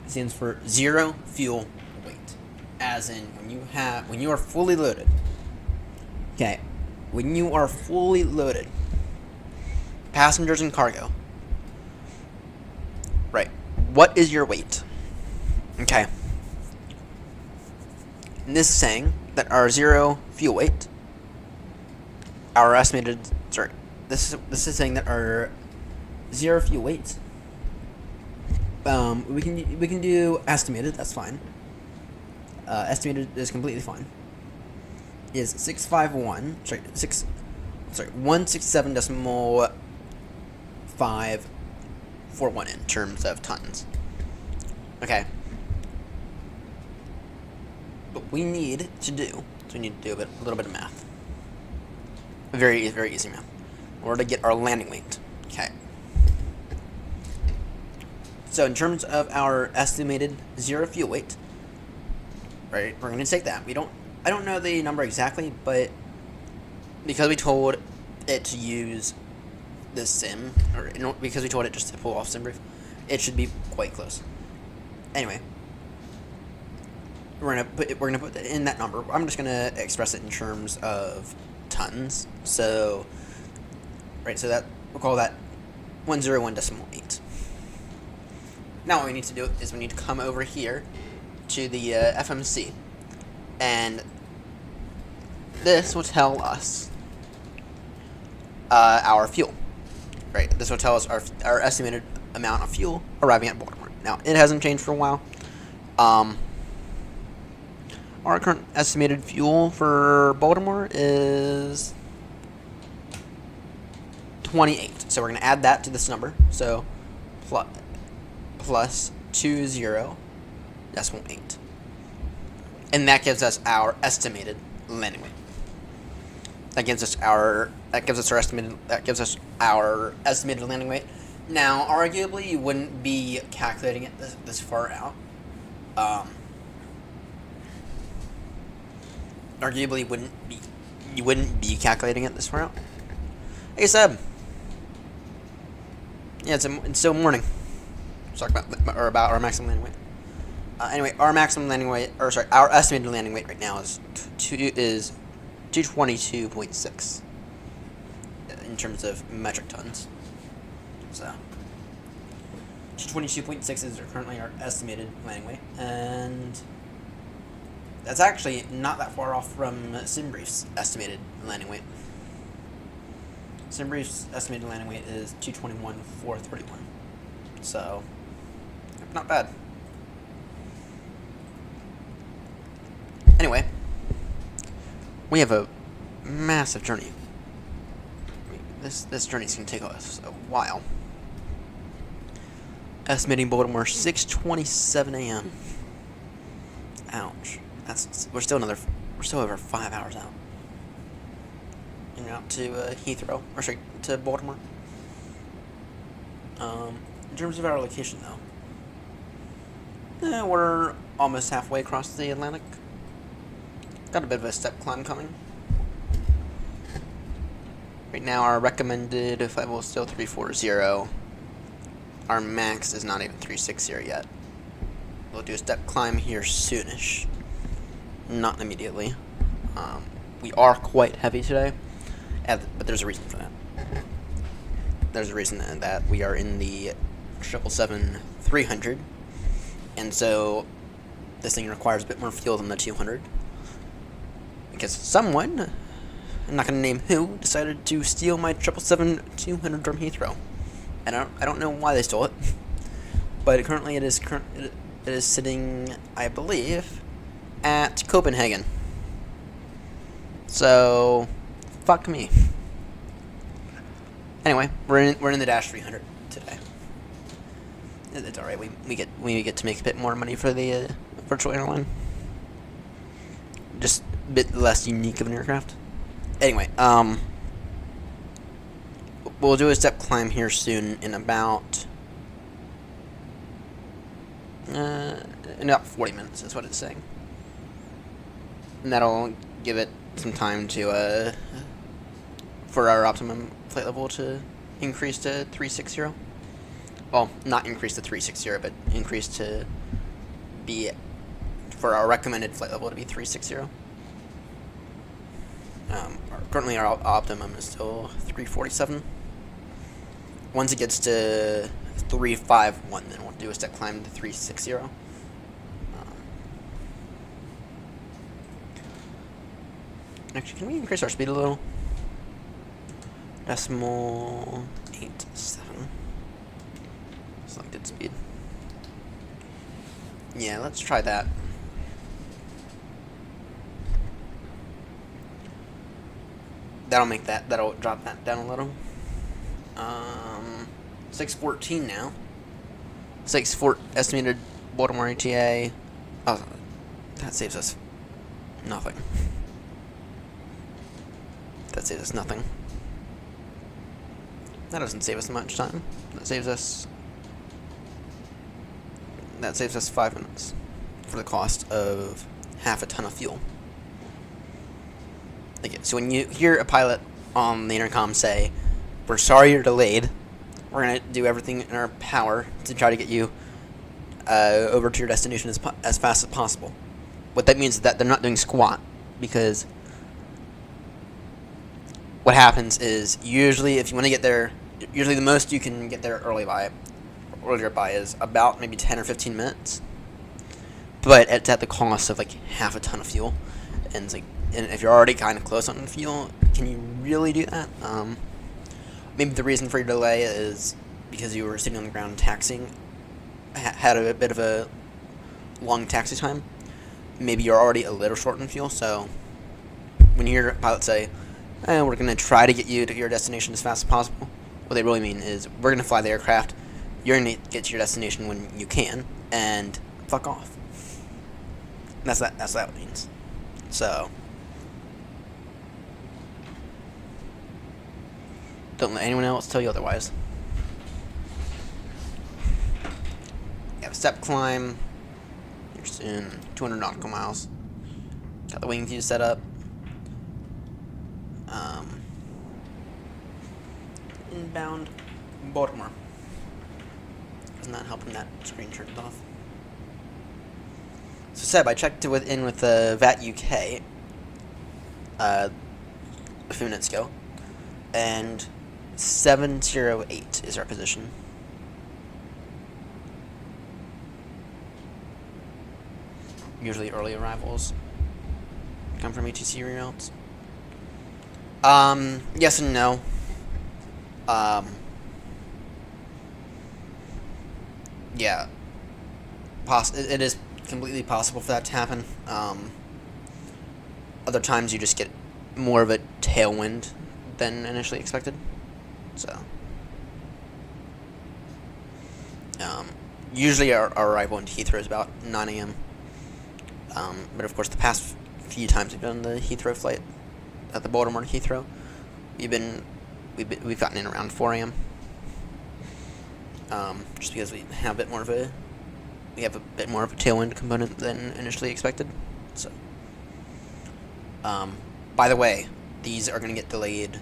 A: It stands for zero fuel weight. As in when you are fully loaded. Okay, when you are fully loaded, passengers and cargo. Right. What is your weight? Okay. And this is saying that our zero fuel weight, our estimated, this is saying that our zero fuel weight, we can do estimated, that's fine. Estimated is completely fine. Is 167.541 in terms of tons. Okay. What we need to do, a little bit of math. Very easy math. In order to get our landing weight. Okay. So in terms of our estimated zero fuel weight, right, we're going to take that. I don't know the number exactly, but because we told it to use the sim, because we told it just to pull off SimBrief, it should be quite close. Anyway, we're gonna put it in that number. I'm just gonna express it in terms of tons. So, right, so that we'll call that 101.8. Now what we need to do is we need to come over here to the FMC, and this will tell us our fuel. Right, this will tell us our estimated amount of fuel arriving at Baltimore. Now, it hasn't changed for a while. Our current estimated fuel for Baltimore is 28. So we're going to add that to this number. So plus 20.8. And that gives us our estimated landing weight. That gives us our estimated landing weight. Now, arguably, you wouldn't be calculating it this far out. Arguably, you wouldn't be calculating it this far out. Like I said, yeah, it's still morning. Let's talk about our maximum landing weight. Anyway, our maximum landing weight, our estimated landing weight right now is 222.6 in terms of metric tons. So 222.6 is currently our estimated landing weight, and that's actually not that far off from SimBrief's estimated landing weight. SimBrief's estimated landing weight is 221.431. So, not bad. Anyway, we have a massive journey. This journey's gonna take us a while. Estimating Baltimore 6:27 a.m. Ouch. We're still over 5 hours out. And out to Heathrow, or sorry, to Baltimore. In terms of our location, though, we're almost halfway across the Atlantic. Got a bit of a step climb coming. Right now, our recommended flight level is still 340. Our max is not even 360 yet. We'll do a step climb here soonish. Not immediately. We are quite heavy today, but there's a reason for that. There's a reason that we are in the 777-300, and so this thing requires a bit more fuel than the 200. Because someone, I'm not going to name who, decided to steal my 777-200 from Heathrow. And I don't know why they stole it, but currently it is sitting, I believe, at Copenhagen. So, fuck me. Anyway, we're in the Dash 300 today. It's all right. We get to make a bit more money for the virtual airline. Just a bit less unique of an aircraft. Anyway, we'll do a step climb here soon in about 40 minutes is what it's saying. And that'll give it some time to, for our optimum flight level to increase to 360. Well, not increase to 360, but increase to be, for our recommended flight level to be 360. Currently our optimum is still 347. Once it gets to 351, then we'll do a step climb to 360. Actually, can we increase our speed a little? Decimal 87. Selected speed. Yeah, let's try that. That'll drop that down a little. 614 now. 614 estimated Baltimore ETA. Oh, that saves us nothing. That saves us nothing. That doesn't save us much time. That saves us 5 minutes for the cost of half a ton of fuel. Okay, so when you hear a pilot on the intercom say, "We're sorry you're delayed. We're gonna do everything in our power to try to get you over to your destination as fast as possible," what that means is that they're not doing squat, because what happens is usually if you want to get there, usually the most you can get there earlier by is about maybe 10 or 15 minutes, but it's at the cost of like half a ton of fuel, and it's like, and if you're already kind of close on fuel, can you really do that? Maybe the reason for your delay is because you were sitting on the ground taxiing, had a bit of a long taxi time. Maybe you're already a little short on fuel, so when you hear a pilot say, "We're going to try to get you to your destination as fast as possible," what they really mean is, we're going to fly the aircraft, you're going to get to your destination when you can, and fuck off. That's what that means. So don't let anyone else tell you otherwise. You have a step climb. You're soon 200 nautical miles. Got the wing view set up. Inbound Baltimore. It's not helping that screen turned off. So Seb, I checked in with VAT UK a few minutes ago, and 708 is our position. Usually early arrivals come from ETC routes. Yes and no. Yeah. It is completely possible for that to happen. Other times you just get more of a tailwind than initially expected. So, usually our arrival into Heathrow is about 9 a.m. But of course, the past few times we've done the Heathrow flight, at the Baltimore to Heathrow, we've gotten in around 4 a.m. Just because we have a bit more of a tailwind component than initially expected. So, by the way, these are going to get delayed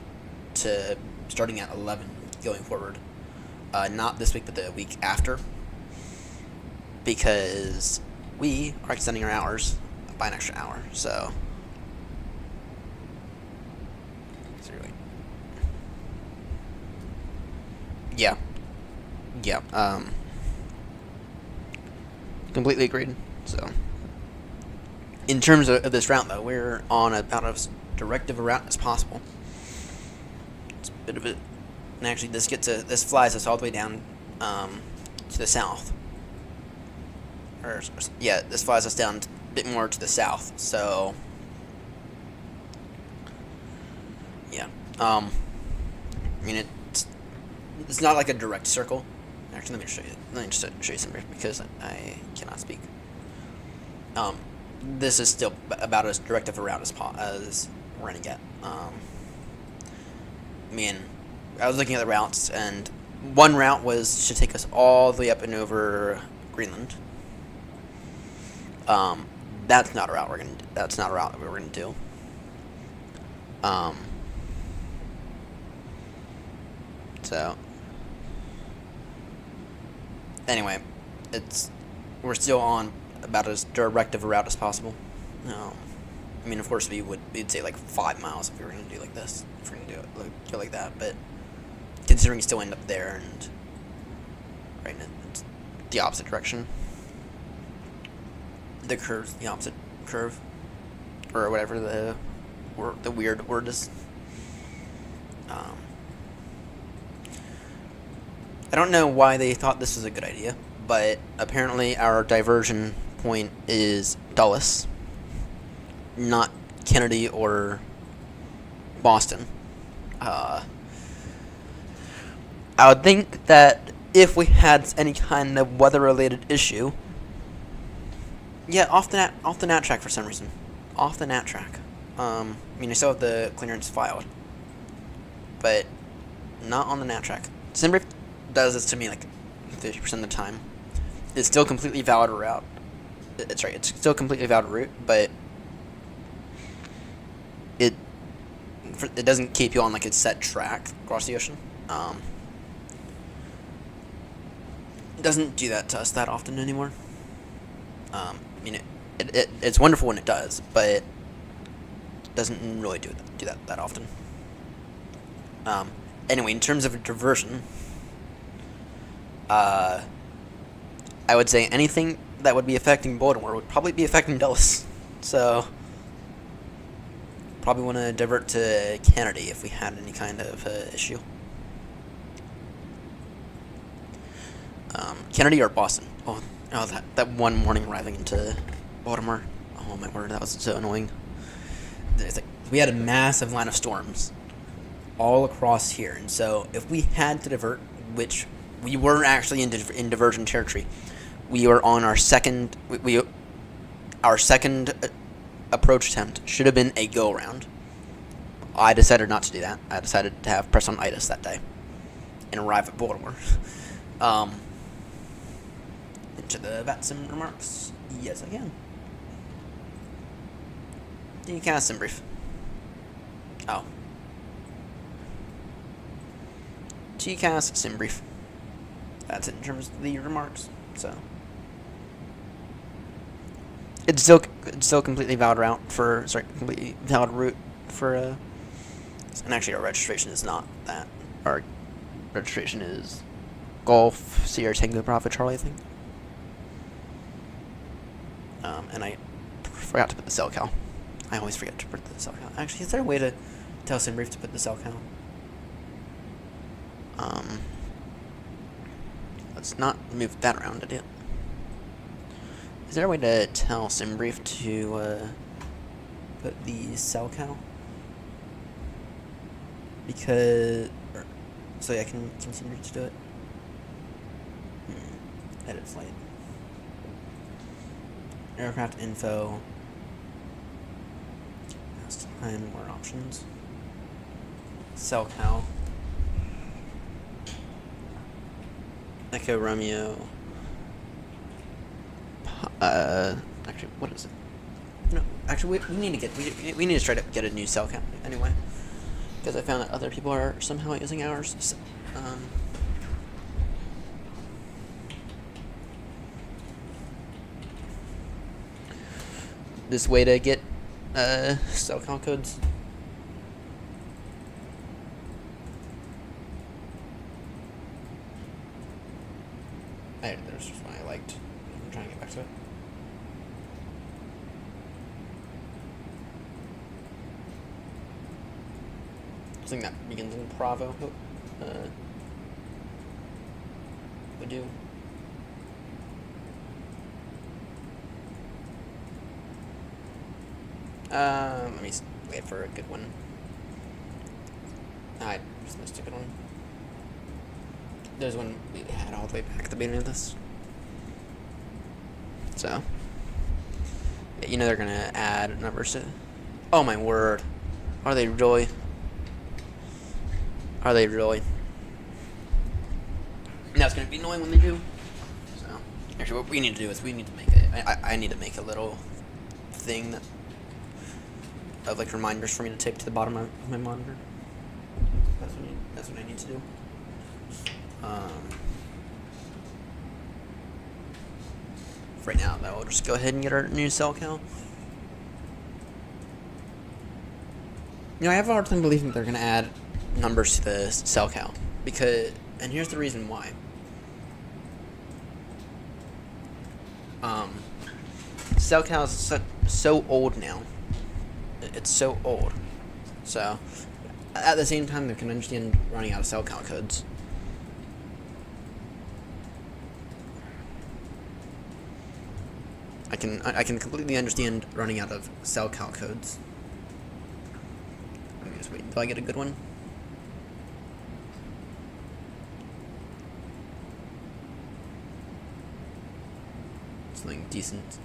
A: to starting at 11 going forward. Not this week, but the week after, because we are extending our hours by an extra hour. So, yeah, completely agreed. So, in terms of this route, though, we're on about as direct of a route as possible. It's a bit of a, and actually, this flies us all the way down to the south. This flies us down a bit more to the south. So, yeah. I mean, it's not like a direct circle. Actually, let me show you. Let me just show you something because I cannot speak. This is still about as direct of a route as we're gonna get. I mean, I was looking at the routes, and one route should take us all the way up and over Greenland. that's not a route we're gonna. That's not a route that we're gonna do. So anyway, we're still on about as direct of a route as possible. I mean, of course, we'd say like 5 miles if we were gonna do like this. If we're gonna do it go like that, but considering you still end up there and right in it's the opposite direction, the curve's the opposite curve, or whatever the weird word is. I don't know why they thought this was a good idea, but apparently our diversion point is Dulles, not Kennedy or Boston. I would think that if we had any kind of weather-related issue, yeah, off the nat track for some reason, off the nat track. I mean, I still have the clearance filed, but not on the nat track. Simbrief does this to me like 50% of the time. It's still completely valid route. It's right. It's still completely valid route, but it doesn't keep you on like a set track across the ocean. It doesn't do that to us that often anymore. I mean, it's wonderful when it does, but it doesn't really do that often. Anyway, in terms of diversion, I would say anything that would be affecting Baltimore would probably be affecting Dulles. So, probably want to divert to Kennedy if we had any kind of issue. Kennedy or Boston. Oh, that one morning arriving into Baltimore. Oh my word, that was so annoying. We had a massive line of storms all across here, and so if we had to divert, which we were actually in diversion territory, we were on our second. Our second approach attempt should have been a go around. I decided not to do that. I decided to have press on itis that day and arrive at Baltimore. Into the VATSIM remarks. Yes, I can. DCAS sim brief. Oh. GCAS sim brief. That's it in terms of the remarks. So it's still completely valid completely valid route for and actually our registration is not that. Our registration is Golf Sierra Tango Bravo Charlie, I think. And I forgot to put the cell cal. I always forget to put the cell cal. Actually, is there a way to tell SimBrief to put the cell cal? Let's not move that around yet. Is there a way to tell SimBrief to put the cell cal? Because so yeah, I can SimBrief to do it. Edit flight. Aircraft info. Last time, more options. Cell cal. Echo Romeo. Actually, what is it? No, actually, we need to we need to try to get a new cell count anyway, because I found that other people are somehow using ours. So, this way to get cell count codes. There's just one I liked. I'm trying to get back to it. Something that begins in Bravo would do. Let me wait for a good one. I just missed a good one. There's one we had all the way back at the beginning of this. So, yeah, you know they're gonna add numbers to. Oh my word! Are they really? Are they really? That's gonna be annoying when they do. So, actually, what we need to do is we need to make I need to make a little thing of like reminders for me to tape to the bottom of my monitor. That's what I need to do. For right now, though, we'll just go ahead and get our new cell count. You know, I have a hard time believing that they're going to add numbers to the cell count. Because, and here's the reason why. Cell count is so old now. It's so old. So, at the same time, they can understand running out of cell count codes. I can completely understand running out of cell count codes. Let me just wait until I get a good one. Something decent.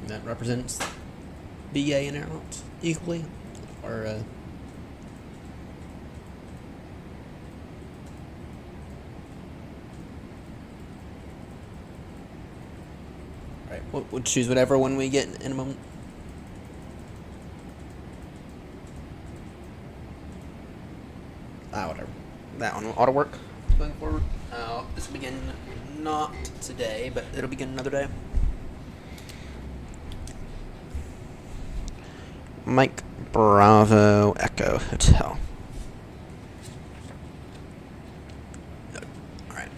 A: That represents BA and out equally, or right, we'll choose whatever one we get in a moment. Whatever. That one ought to work going forward. This will begin not today, but it'll begin another day. Mike Bravo Echo Hotel. Alright.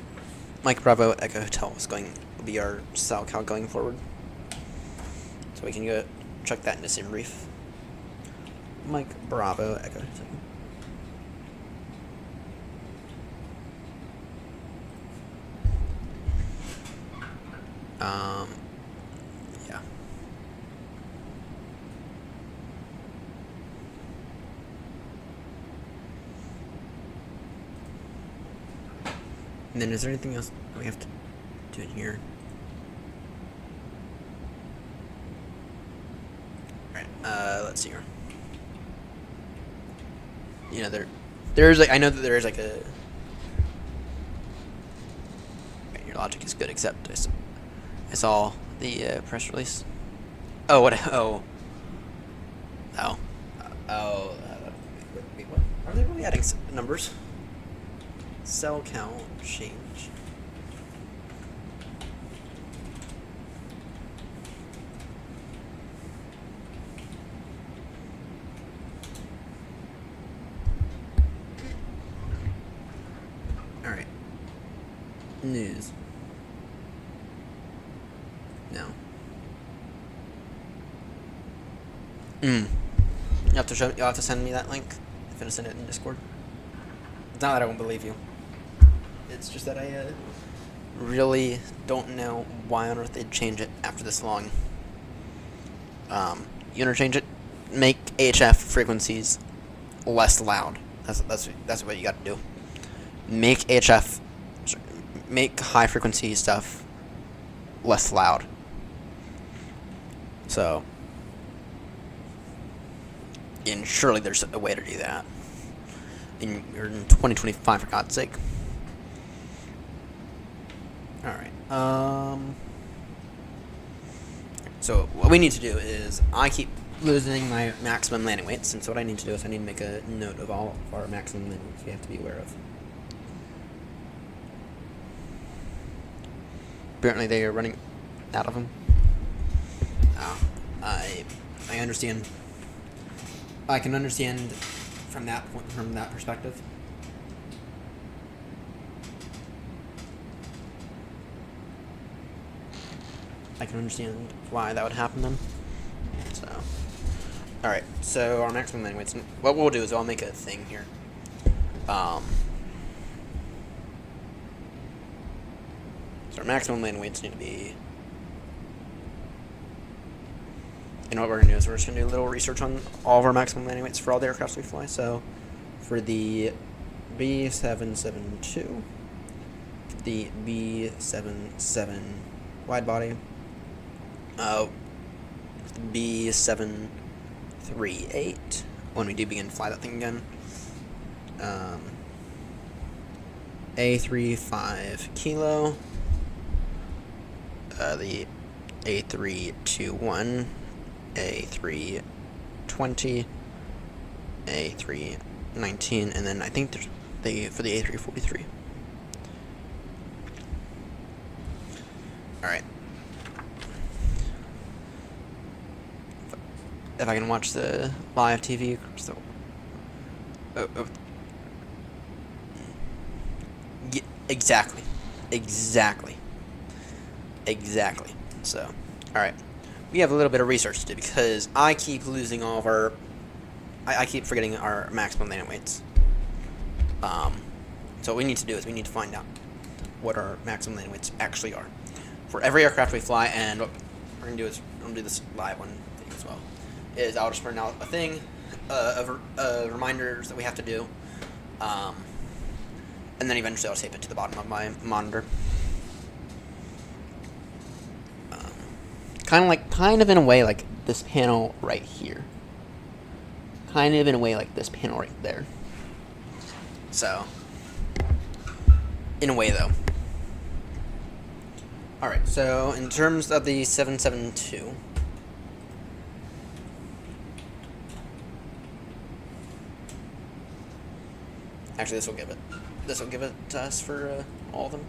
A: Mike Bravo Echo Hotel will be our cell count going forward. So we can go check that in the sim brief. Mike Bravo Echo Hotel. Yeah. And then is there anything else we have to do in here? Alright, let's see here. You know, there's like, I know that there is like a... Right, your logic is good, except I saw the press release. Oh, what? Oh. Wait, what? Are they really adding numbers? Cell count change. Alright. News. No. You'll have to send me that link. I'm gonna send it in Discord. It's not that I won't believe you. It's just that I really don't know why on earth they'd change it after this long. You interchange it, make HF frequencies less loud. That's what you got to do. Make high frequency stuff less loud. So, and surely there's a way to do that. You're in 2025, for God's sake. Alright, so what we need to do is, I keep losing my maximum landing weights, and so what I need to do is I need to make a note of all of our maximum landing weights we have to be aware of. Apparently they are running out of them. I understand. I can understand from that point, from that perspective. I can understand why that would happen then. So, alright, so our maximum landing weights, what we'll do is I'll make a thing here. So our maximum landing weights need to be, and what we're going to do is we're just going to do a little research on all of our maximum landing weights for all the aircrafts we fly. So, for the B772, the B77 wide body, B738, when we do begin to fly that thing again, A35 kilo, the A321, A320, A319, and then I think there's for the A343. Alright. If I can watch the live TV, so. Yeah, exactly. So, alright. We have a little bit of research to do because I keep losing all of our. I keep forgetting our maximum landing weights. So what we need to do is we need to find out what our maximum landing weights actually are for every aircraft we fly, and what we're gonna do is I'm gonna do this live one thing as well. Is I'll just print out a thing of reminders that we have to do, and then eventually I'll tape it to the bottom of my monitor. Kind of in a way like this panel right here. Kind of in a way like this panel right there. So, in a way though. Alright, so in terms of the 772, actually this will give it to us for all of them.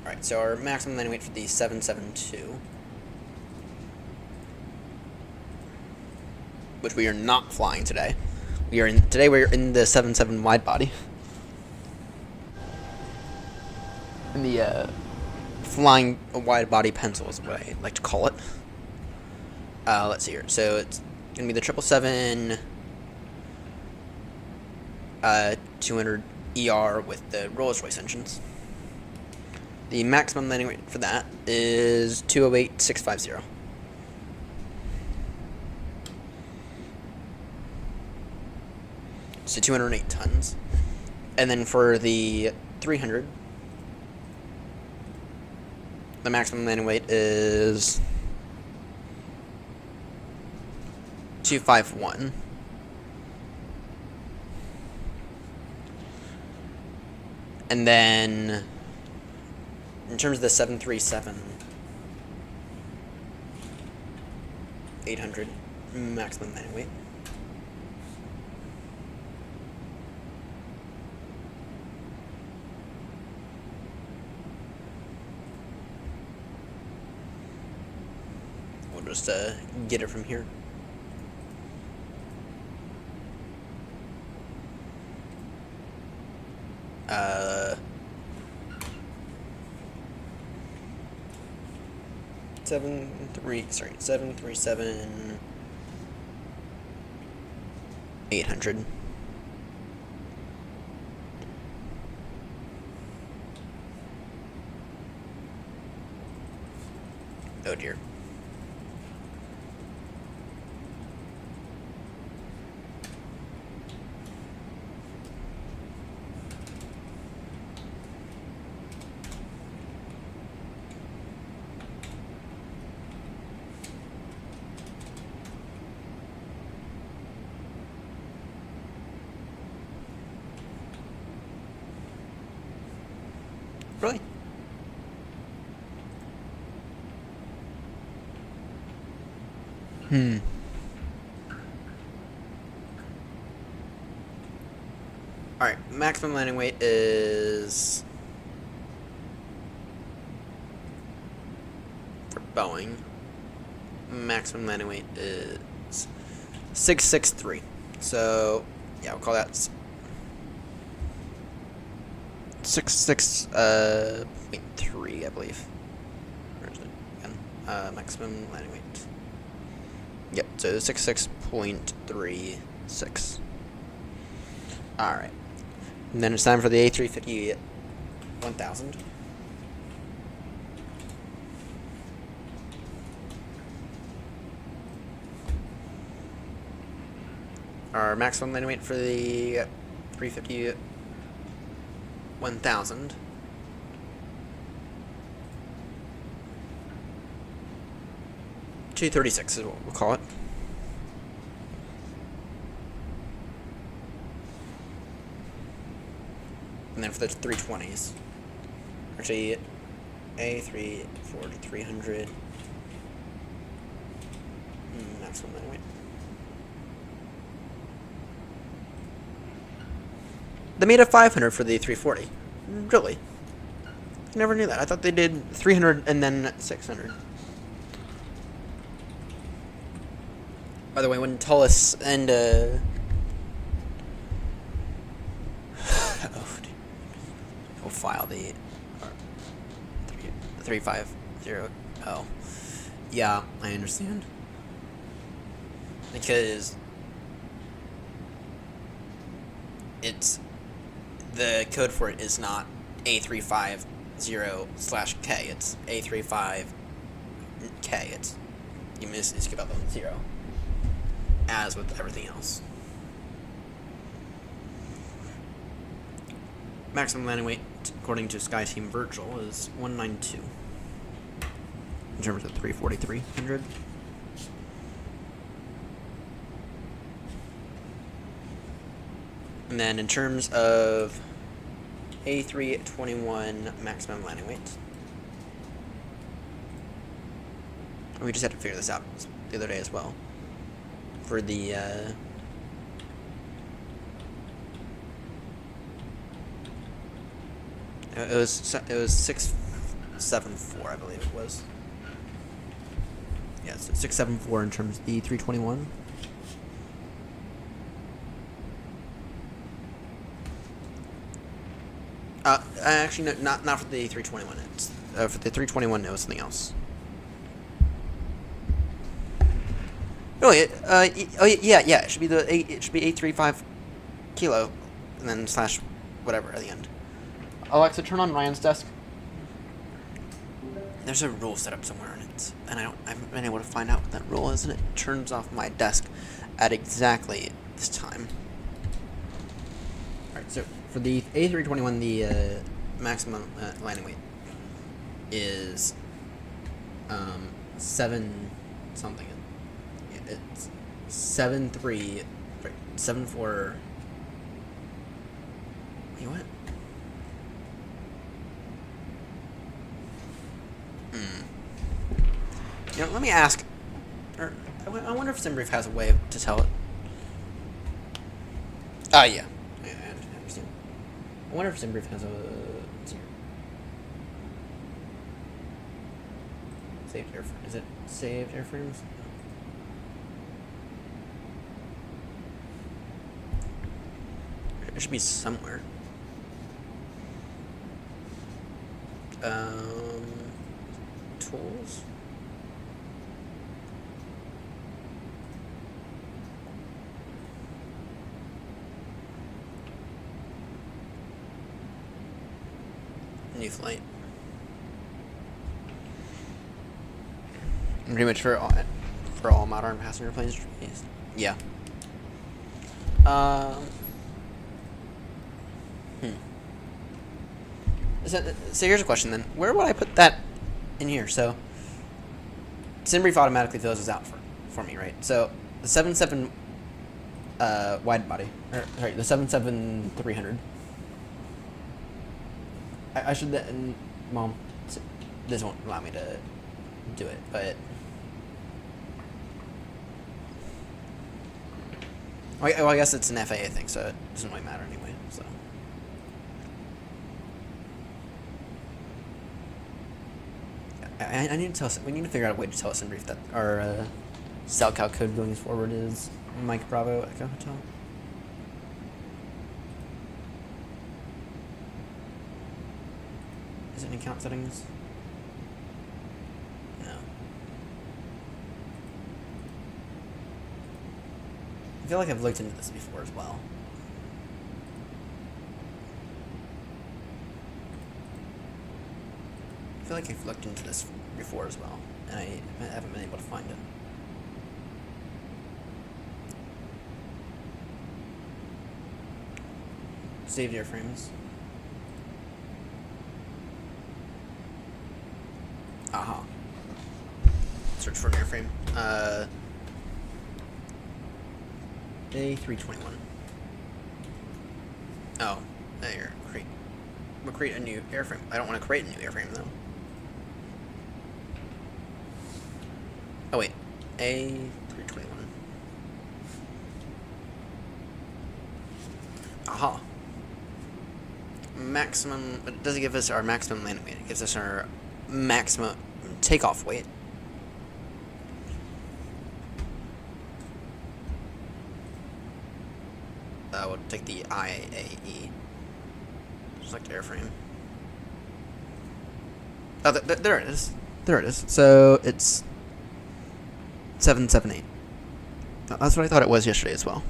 A: Alright, so our maximum landing weight for the 772, which we are not flying today. Today we're in the 77 wide body. In the flying a wide body pencil is what I like to call it. Let's see here. So it's gonna be the 777 200 ER with the Rolls-Royce engines. The maximum landing weight for that is 208,650. So 208 tons. And then for the 300, the maximum landing weight is 251. And then in terms of the 737 800 maximum landing weight, we'll just get it from here. Seven three seven 800. Oh dear. Really? Alright, maximum landing weight is for Boeing. Maximum landing weight is 663. So yeah, we'll call that 66.3, I believe. Where is it again? Maximum landing weight. Yep, so 66.36. Alright. And then it's time for the A350 1000. Our maximum landing weight for the 350 1000. $236 is what we'll call it. And then for the 320s, actually, A340 300 maximum landing weight. They made a 500 for the 340. Really? I never knew that. I thought they did 300 and then 600. By the way, when Tullis and we'll file the 350. Oh, yeah, I understand. Because it's the code for it is not A350/K. It's A35K. It's you skip out the 0. As with everything else. Maximum landing weight, according to SkyTeam Virtual, is 192. In terms of 340-300. And then in terms of A321 maximum landing weight. We just had to figure this out the other day as well. For the it was 674, I believe it was. Yeah, so 674 in terms of the 321. Actually, no, not for the 321. It's for the 321. It was something else. Oh yeah, It should be it should be 835 kilo, and then slash whatever at the end. Alexa, turn on Ryan's desk. There's a rule set up somewhere, and I haven't been able to find out what that rule is, and it turns off my desk at exactly this time. All right, so for the A321, the maximum landing weight is 7 something. It's 7.4. Wait, what? You know, let me ask. Or I wonder if SimBrief has a way to tell it. Yeah. I understand. I wonder if SimBrief has a. Saved airframe. Is it saved airframes? It should be somewhere. Tools. New flight. Pretty much for all modern passenger planes. Yeah. So here's a question then. Where would I put that in here? So SimBrief automatically fills this out for me, right? So the 77 wide body, or sorry, the 77-300. I should then, Mom, this won't allow me to do it, but well, I guess it's an FAA thing, so it doesn't really matter anyway. So. I need to tell. We need to figure out a way to tell SimBrief that our CellCal code going forward is Mike Bravo Echo Hotel. Is it in account settings? No. I feel like I've looked into this before as well. I feel like I've looked into this before as well, and I haven't been able to find it. Saved airframes. Aha. Search for an airframe. A321. Oh, there. Great. we'll create a new airframe. I don't want to create a new airframe though. Oh wait, A321. Aha. Maximum. It doesn't give us our maximum landing weight. It gives us our maximum takeoff weight. We'll take the IAE. Select airframe. Oh, there it is. There it is. So it's 778. That's what I thought it was yesterday as well.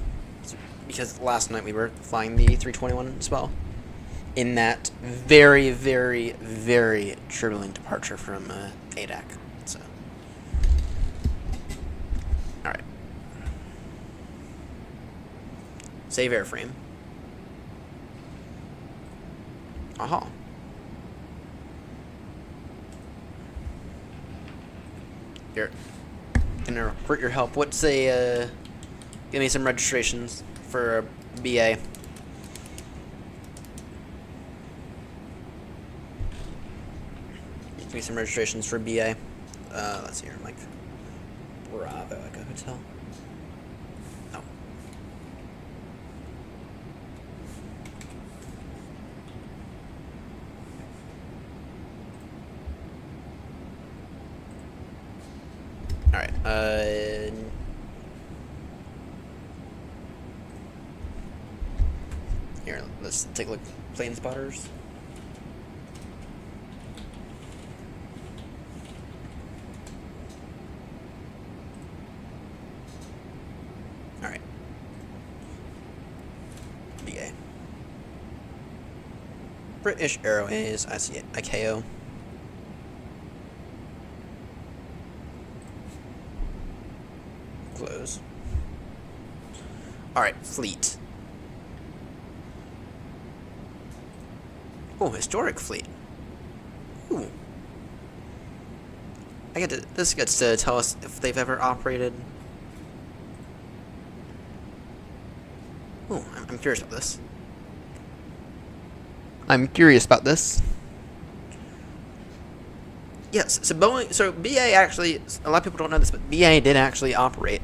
A: Because last night we were flying the 321 as well. In that very, very, very turbulent departure from ADAC. So, all right. Save airframe. Aha. Here. Gonna recruit your help. What's a give me some registrations for BA. Give me some registrations for BA. Let's see here, Mike. Bravo Echo Hotel. Oh. Alright, here, let's take a look at plane spotters. Alright. BA. British Airways, I see it, ICAO. Close. Alright, fleet. Oh, historic fleet. Ooh. This gets to tell us if they've ever operated. Ooh, I'm curious about this. I'm curious about this. Yes, so BA actually, a lot of people don't know this, but BA did actually operate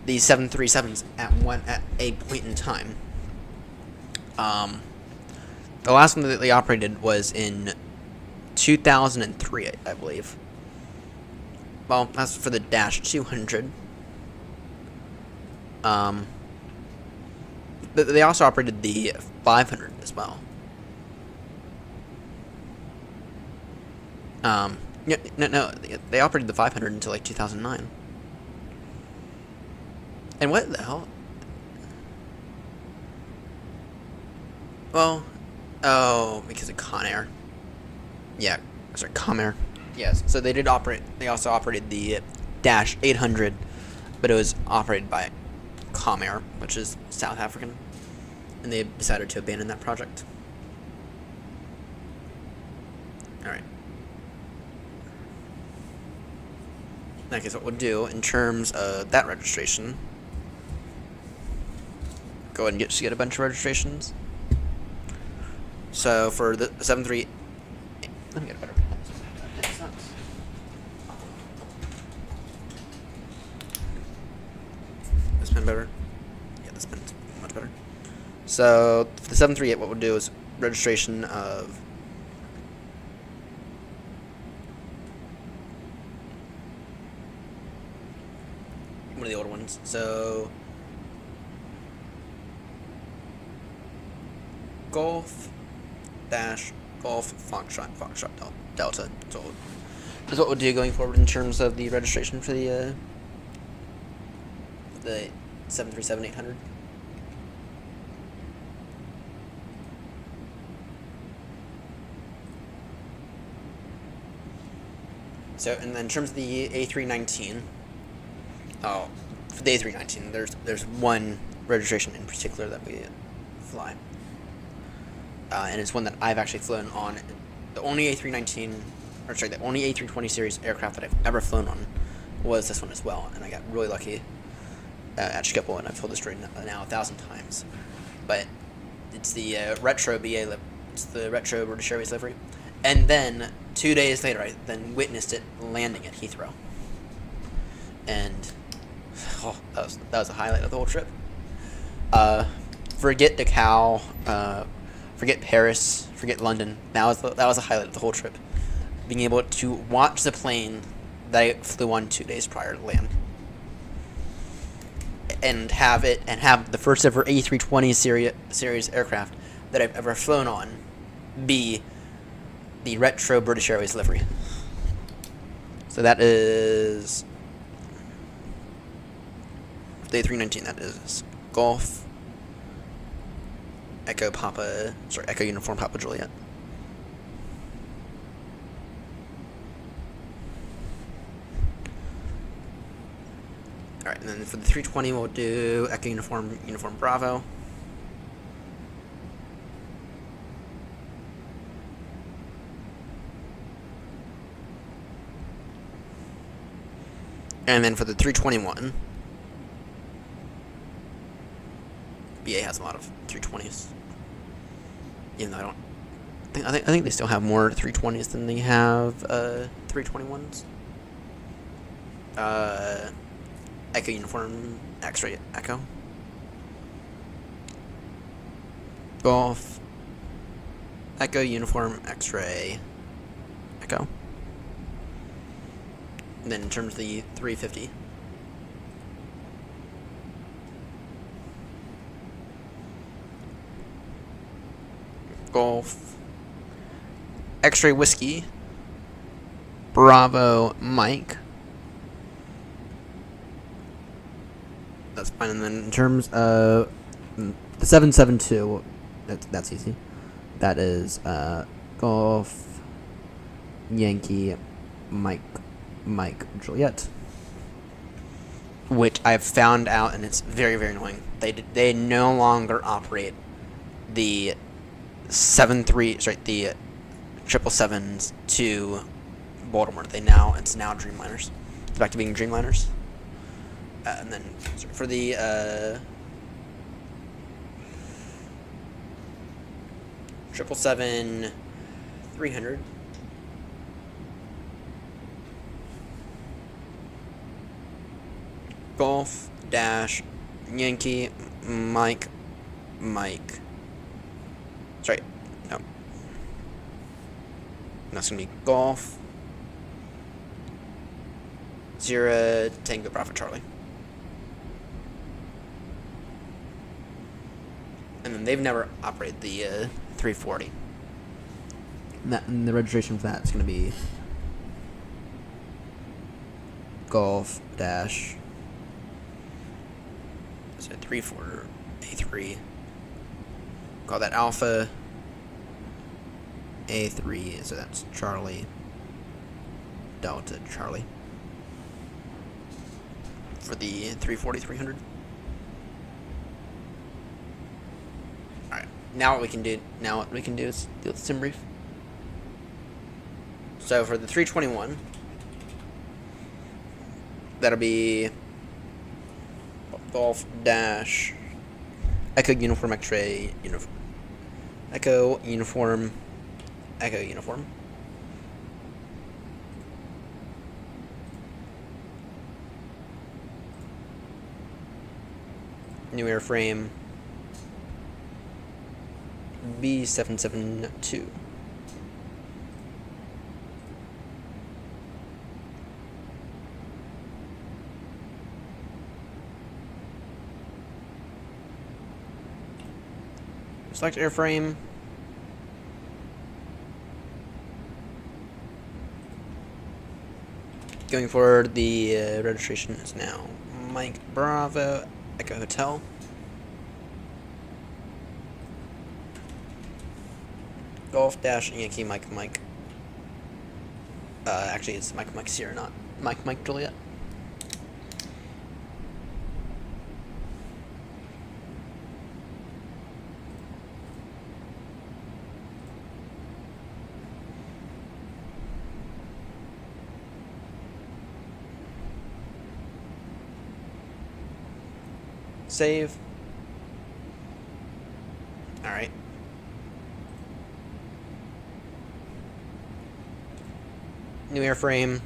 A: these 737s at a point in time. The last one that they operated was in 2003, I believe. Well, that's for the Dash 200. But they also operated the 500 as well. No, they operated the 500 until like 2009. And what the hell? Well, oh, because of Conair. Yeah, sorry, Comair. Yes, so they did operate. They also operated the Dash 800, but it was operated by Comair, which is South African, and they decided to abandon that project. All right. In that case, what we'll do in terms of that registration, go ahead and get a bunch of registrations. So for the 73, let me get a better pen. This pen better? Yeah, this pen's much better. So for the 738, what we'll do is registration of one of the older ones. So Golf Foxtrot Delta. So this is what we'll do going forward in terms of the registration for the 737-800. So, and then in terms of the A319, for the A319, there's one registration in particular that we fly. And it's one that I've actually flown on. The only A319, or sorry, the only A320 series aircraft that I've ever flown on was this one as well. And I got really lucky at Schiphol, and I've told this story now 1,000 times. But it's the retro BA experienced the retro British Airways livery. And then 2 days later, I then witnessed it landing at Heathrow. And that was a highlight of the whole trip. Forget Dakar, forget Paris, forget London. That was a highlight of the whole trip. Being able to watch the plane that I flew on 2 days prior to land, and have the first ever A320 series aircraft that I've ever flown on be the retro British Airways livery. So that is day 319. That is Golf Echo Uniform Papa Juliet. Alright, and then for the 320 we'll do Echo Uniform Bravo. And then for the 321, BA has a lot of 320s. Even though I think they still have more 320s than they have 321s. Echo Uniform X-Ray Echo. Golf Echo Uniform X-Ray Echo. And then in terms of the 350, Golf X-Ray Whiskey Bravo Mike. That's fine. And then in terms of the 772, that's easy. That is Golf Yankee Mike Juliet, which I've found out, and it's very, very annoying. They no longer operate the 777s to Baltimore. It's now Dreamliners. It's back to being Dreamliners. And then for the 777-300. Golf dash Yankee Mike. Sorry, no. That's gonna be Golf Sierra Tango Bravo Charlie. And then they've never operated the 340. And the registration for that is gonna be Golf dash. So 34A3. Call that Alpha A3. So that's Charlie Delta Charlie for the 340-300. All right. Now what we can do is do the sim brief. So for the 321, that'll be Golf dash Echo Uniform X-Ray Uniform Echo Uniform new airframe B772. Select airframe. Going forward, the registration is now Mike Bravo Echo Hotel. Golf dash Yankee Mike. Actually, it's Mike Sierra, not Mike Juliet. Save. Alright. New airframe.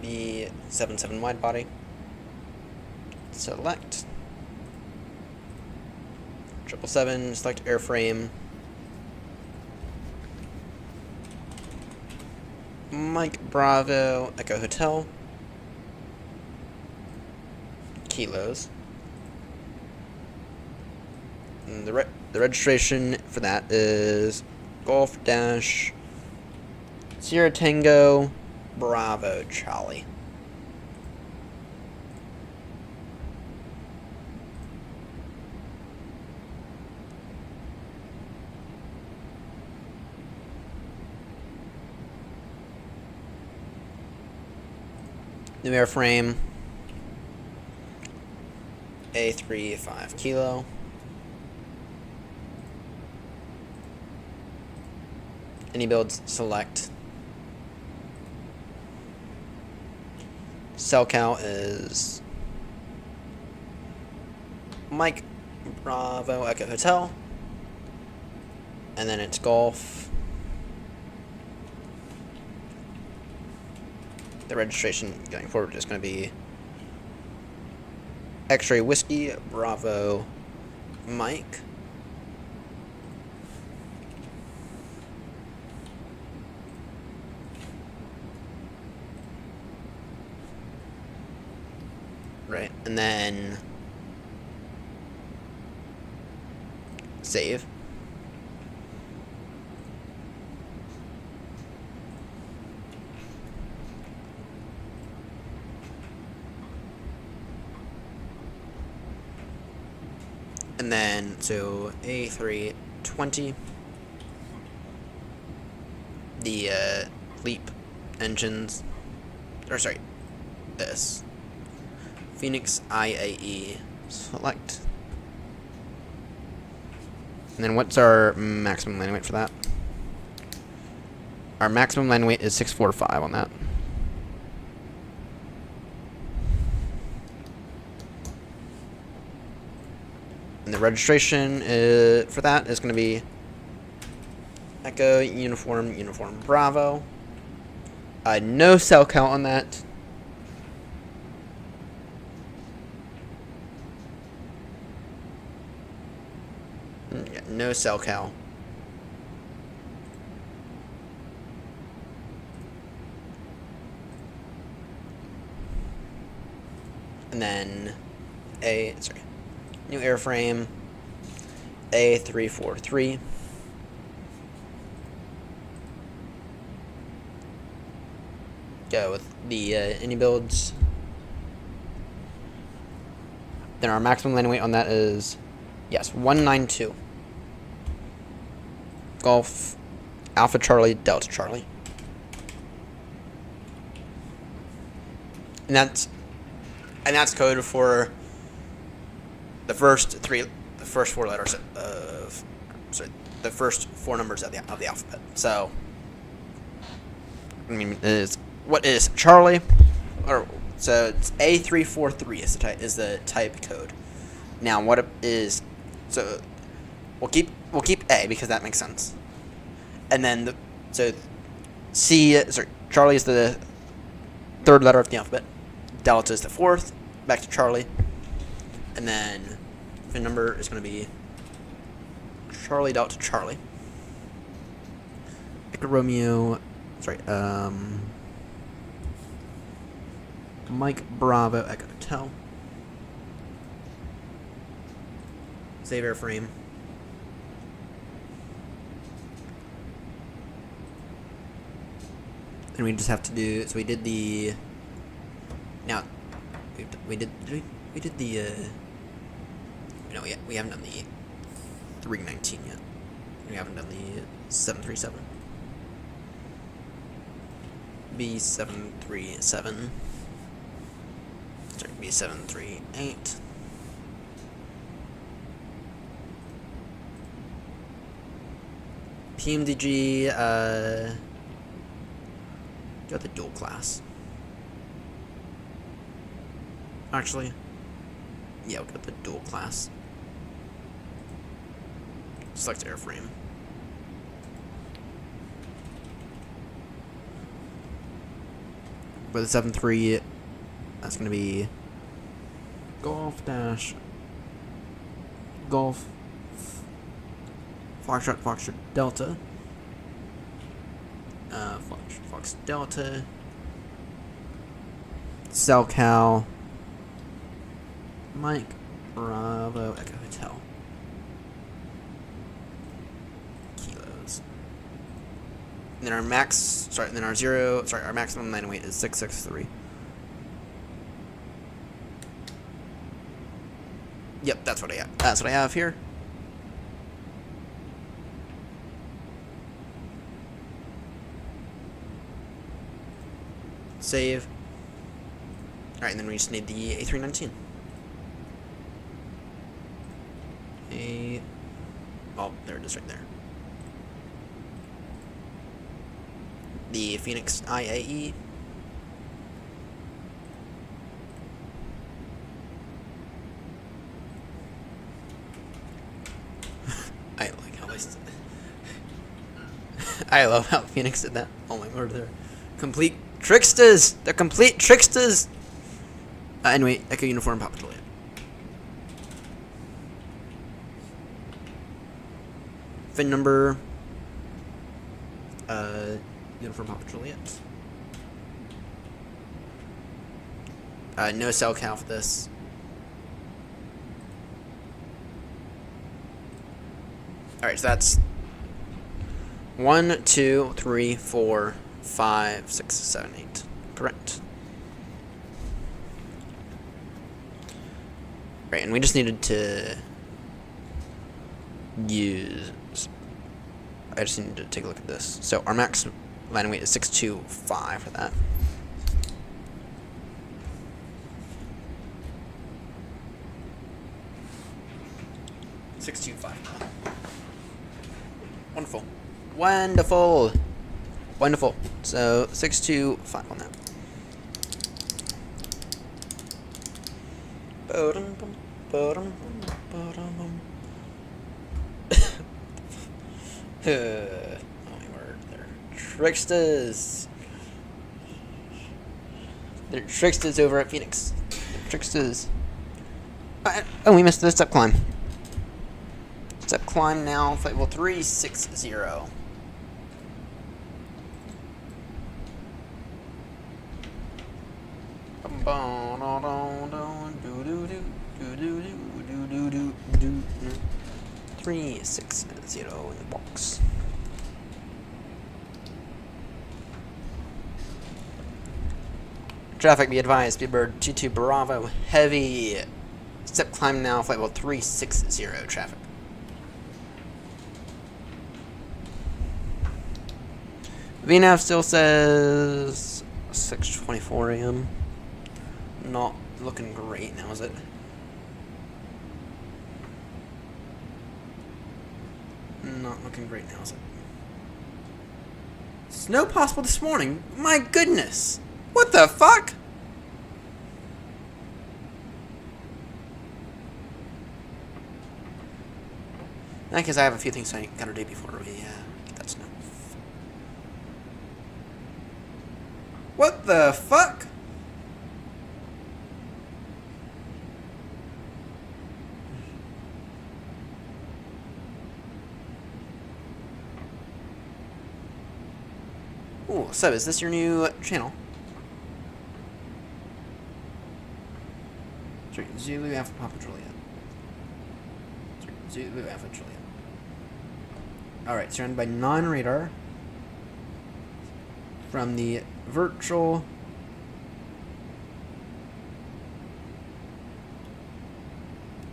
A: B77 wide body. Select. 777, select airframe. Mike Bravo, Echo Hotel. Kilos. And the registration for that is Golf Dash Sierra Tango Bravo Charlie. New airframe. A35 kilo. Any builds, select. Cell count is Mike Bravo Echo Hotel. And then it's Golf. The registration going forward is going to be X-Ray Whiskey Bravo Mike. Right, and then save. And then, so A320, the LEAP engines, or sorry, this. Phoenix IAE, select. And then what's our maximum landing weight for that? Our maximum landing weight is 645 on that. And the registration for that is going to be Echo Uniform Bravo. No cell count on that. Yeah, no cell count. And then new airframe A343. Go with the any builds. Then our maximum landing weight on that is, yes, 192. Golf Alpha Charlie Delta Charlie. And that's code for the first four letters of, sorry, the first four numbers of the alphabet. So, I mean, what is Charlie? Or so it's A343 is the type code. Now, what is, so we'll keep A because that makes sense. And then Charlie is the third letter of the alphabet. Delta is the fourth. Back to Charlie. And then the number is going to be Charlie Delta Charlie. Victor Romeo, Mike Bravo Echo Hotel. Save airframe. And we just have to do, so we did the, now, we did the, no, we haven't done the 319 yet. We haven't done the 737. B737. Sorry, B738. PMDG, got the dual class. Actually, yeah, we'll get the dual class. Select airframe. For the 7-3, that's going to be Golf dash Golf Foxtrot Delta. Fox Delta. SoCal Mike Bravo Echo Hotel. Kilos. And then our our maximum landing weight is 663. Yep, that's what I have. That's what I have here. Save. Alright, and then we just need the A319. Oh, there it is right there. The Phoenix IAE. I like how I love how Phoenix did that. Oh my word, they're complete tricksters! They're complete tricksters! Anyway, Echo Uniform Papa Juliet. Fin number. Uniform Papa Juliet. No cell count for this. Alright, so that's 1, 2, 3, 4, 5, 6, 7, 8. Correct. Right, and we just needed to use... I just need to take a look at this. So our max landing weight is 625 for that. Wonderful. Wonderful. Wonderful. So 625 on that. Oh my word, they're tricksters. They're tricksters over at Phoenix. They're tricksters. Oh, we missed the step climb. Step climb now, flight level 360. Three, 6, 0 in the box. Traffic, be advised. Speedbird 22 Bravo heavy. Step climb now, flight level 360 traffic. VNAV still says 6:24 a.m. Not looking great now, is it? Not looking great now, is it? Snow possible this morning? My goodness! What the fuck? In that case, I have a few things I gotta do before we get that snow. What the fuck? Ooh, so is this your new channel? Sorry, Zulu Alpha Papa Juliet. Sorry, Zulu Alpha Juliet. Alright, surrounded by non-radar from the virtual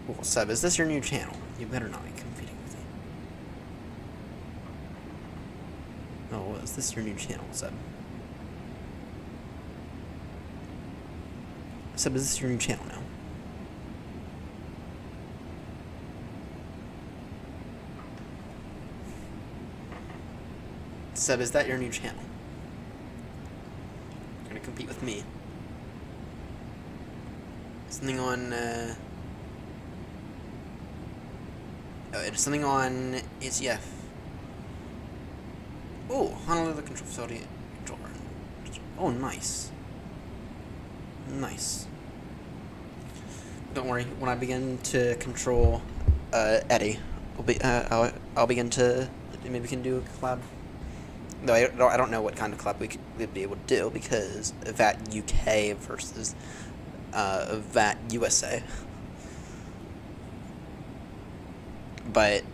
A: Ooh, Seb, is this your new channel? You better not be competing with me. Oh, is this your new channel, Seb? Seb, is this your new channel now? Seb, is that your new channel? You're gonna compete with me. Something on, oh, it's something on ACF. Oh, Honolulu Control Facility. Oh, nice. Nice. Don't worry. When I begin to control Eddie, I'll begin to maybe we can do a collab. Though I don't know what kind of collab we'd be able to do because VAT UK versus VAT USA. But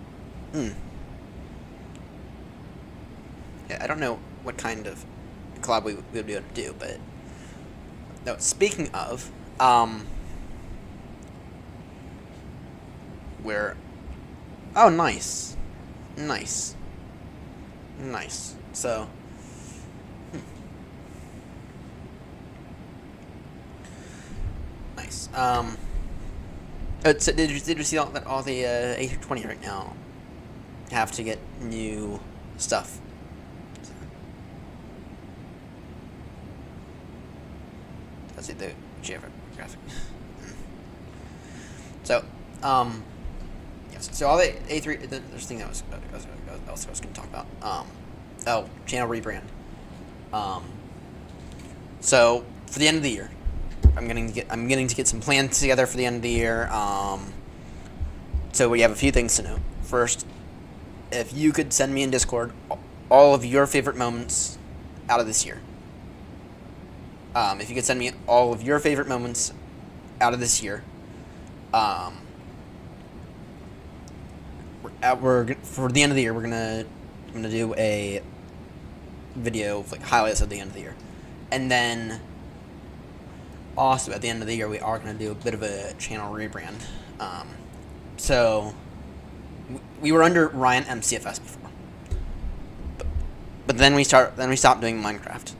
A: yeah, I don't know what kind of collab we would be able to do. But no. Speaking of where. Oh, nice. Nice. Nice. So. Nice. So did you see all the A320 right now have to get new stuff? Let's see the geographic. So, yes. So all the A3. There's a thing I was going to talk about. Channel rebrand. So for the end of the year, I'm getting to get some plans together for the end of the year. So we have a few things to note. First, if you could send me in Discord all of your favorite moments out of this year. If you could send me all of your favorite moments out of this year. For the end of the year, I'm gonna do a video of like highlights of the end of the year, and then also at the end of the year we are gonna do a bit of a channel rebrand. So we were under Ryan MCFS before, but then we stopped doing Minecraft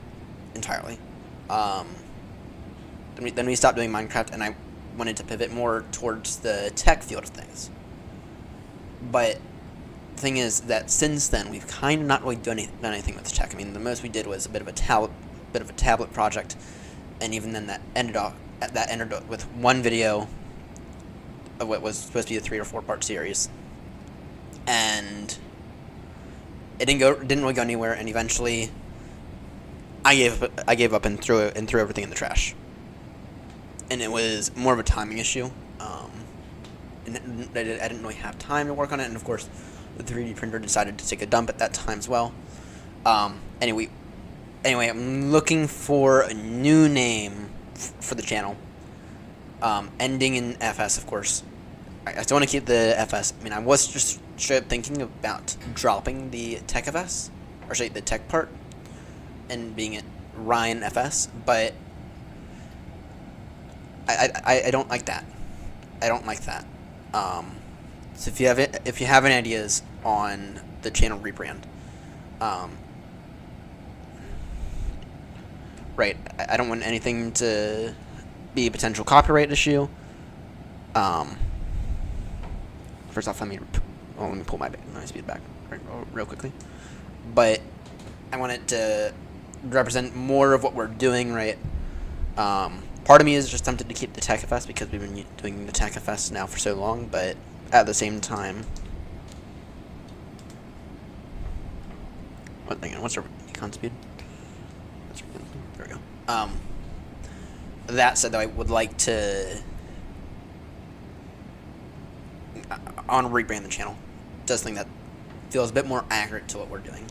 A: entirely. Then we stopped doing Minecraft, and I wanted to pivot more towards the tech field of things. But the thing is that since then we've kind of not really done anything with tech. I mean, the most we did was a bit of a tablet project, and even then that ended with one video of what was supposed to be a 3 or 4 part series, and it didn't really go anywhere. And eventually, I gave up and threw everything in the trash. And it was more of a timing issue. And I didn't really have time to work on it, and of course, the 3D printer decided to take a dump at that time as well. Anyway, I'm looking for a new name for the channel. Ending in FS, of course. I still want to keep the FS. I mean, I was just straight up thinking about dropping the tech FS, or the tech part, and being it Ryan FS, but I don't like that. I don't like that. So if you have any ideas on the channel rebrand, right? I don't want anything to be a potential copyright issue. First off, let me pull my speed back real quickly. But I want it to represent more of what we're doing, right? Part of me is just tempted to keep the TechFS because we've been doing the TechFS now for so long, but at the same time, what's our econ speed? There we go. That said, though, I would like to rebrand the channel. Just something that feels a bit more accurate to what we're doing,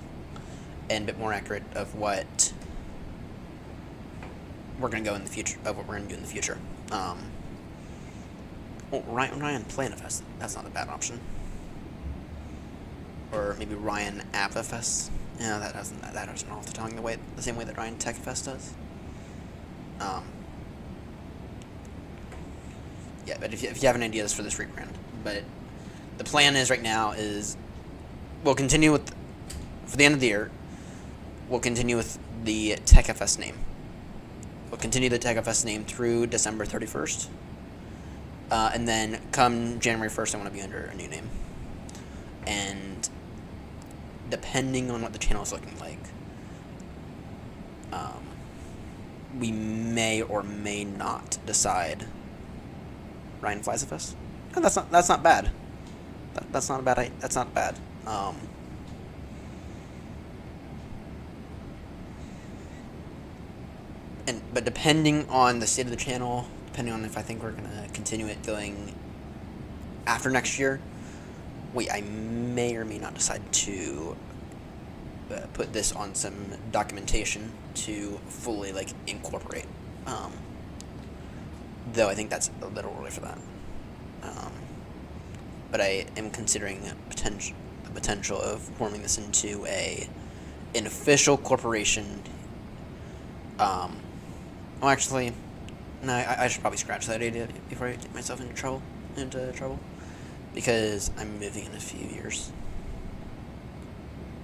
A: and a bit more accurate of what we're gonna go in the future, of what we're gonna do in the future. Ryan PlanFS. That's not a bad option. Or maybe Ryan AppFS. Yeah, that doesn't roll off the tongue the same way that Ryan TechFS does. Yeah, but if you have any ideas for this rebrand, but the plan is right now is we'll continue with, for the end of the year, we'll continue with the TechFS name. We'll continue the TechFS name through December 31st. And then come January 1st, I want to be under a new name. And depending on what the channel is looking like, we may or may not decide Ryan Flies FS. No, that's not bad. That's not bad. That's not bad. And but depending on the state of the channel, depending on if I think we're gonna continue it going after next year, I may or may not decide to put this on some documentation to fully like incorporate. Though I think that's a little early for that. But I am considering the potential of forming this into an official corporation. Well, actually, no, I should probably scratch that idea before I get myself into trouble. Because I'm moving in a few years.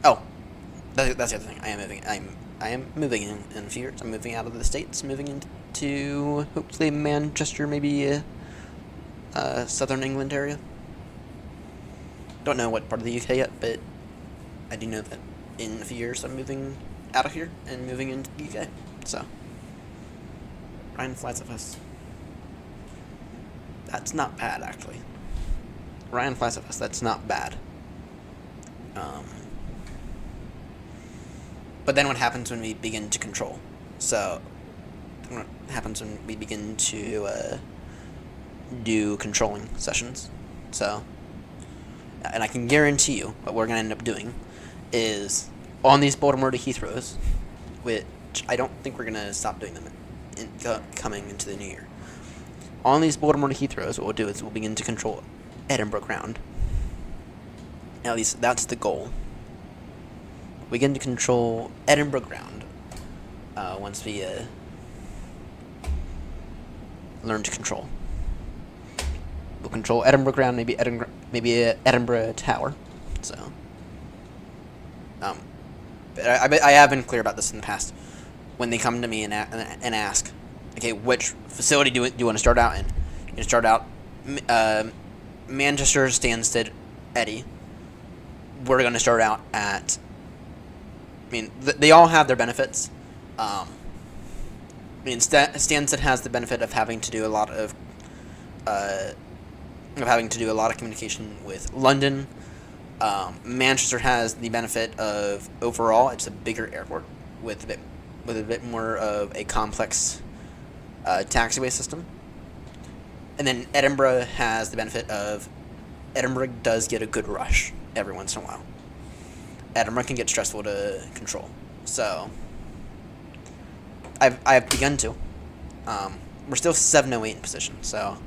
A: Oh, that's the other thing. I am moving in a few years. I'm moving out of the States, moving into hopefully Manchester, maybe southern England area. Don't know what part of the UK yet, but I do know that in a few years I'm moving out of here and moving into the UK. So, Ryan flies of us. That's not bad, actually. Ryan flies of us. That's not bad. But then what happens when we begin to control? So, what happens when we begin to do controlling sessions? So, and I can guarantee you what we're going to end up doing is on these Baltimore to Heathrows, which I don't think we're going to stop doing them coming into the new year. On these Baltimore to Heathrows, what we'll do is we'll begin to control Edinburgh ground. At least that's the goal. We begin to control Edinburgh ground once we learn to control. We'll control Edinburgh ground, maybe Edinburgh Tower. So, but I have been clear about this in the past. When they come to me and ask, okay, which facility do you want to start out in? You start out Manchester, Stansted, Eddy. We're going to start out at. I mean, they all have their benefits. Stansted has the benefit of having to do a lot of communication with London. Manchester has the benefit of overall it's a bigger airport with a bit more of a complex taxiway system. And then Edinburgh has the benefit of Edinburgh does get a good rush every once in a while. Edinburgh can get stressful to control. So I've begun to. We're still 708 in position. So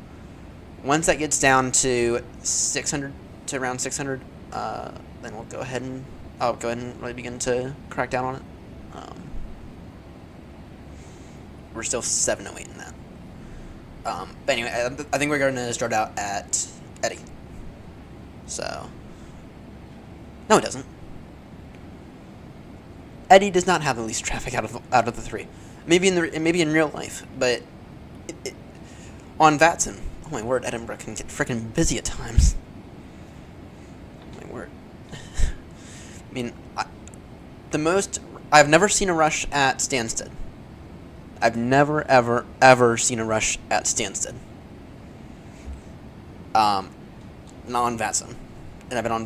A: once that gets down to 600 to around 600, then we'll I'll go ahead and really begin to crack down on it. We're still 708 in that. But anyway, I think we're going to start out at Eddy. So, no, it doesn't. Eddy does not have the least traffic out of the three. Maybe in real life, but on Vatson, oh my word, Edinburgh can get freaking busy at times. Oh my word. I mean, I've never seen a rush at Stansted. I've never, ever seen a rush at Stansted. Not on Vatsim. And I've been on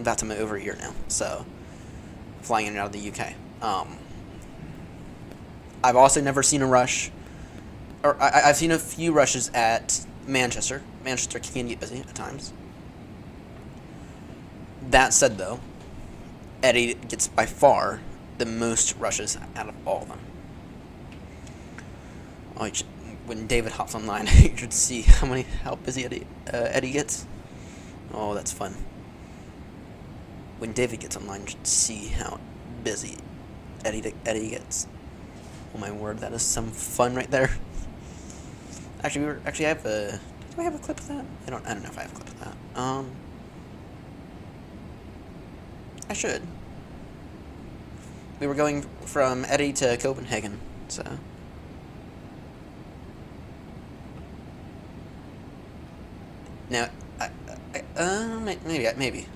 A: Vatsim over a year now, so flying in and out of the UK. I've also never seen a rush, or I've seen a few rushes at Manchester. Manchester can get busy at times. That said, though, Eddy gets by far the most rushes out of all of them. When David hops online, you should see how busy Eddy gets. Oh, that's fun. When David gets online, you should see how busy Eddy gets. Oh my word, that is some fun right there. Actually, do I have a clip of that? I don't know if I have a clip of that. I should. We were going from Eddy to Copenhagen, so. Now, maybe.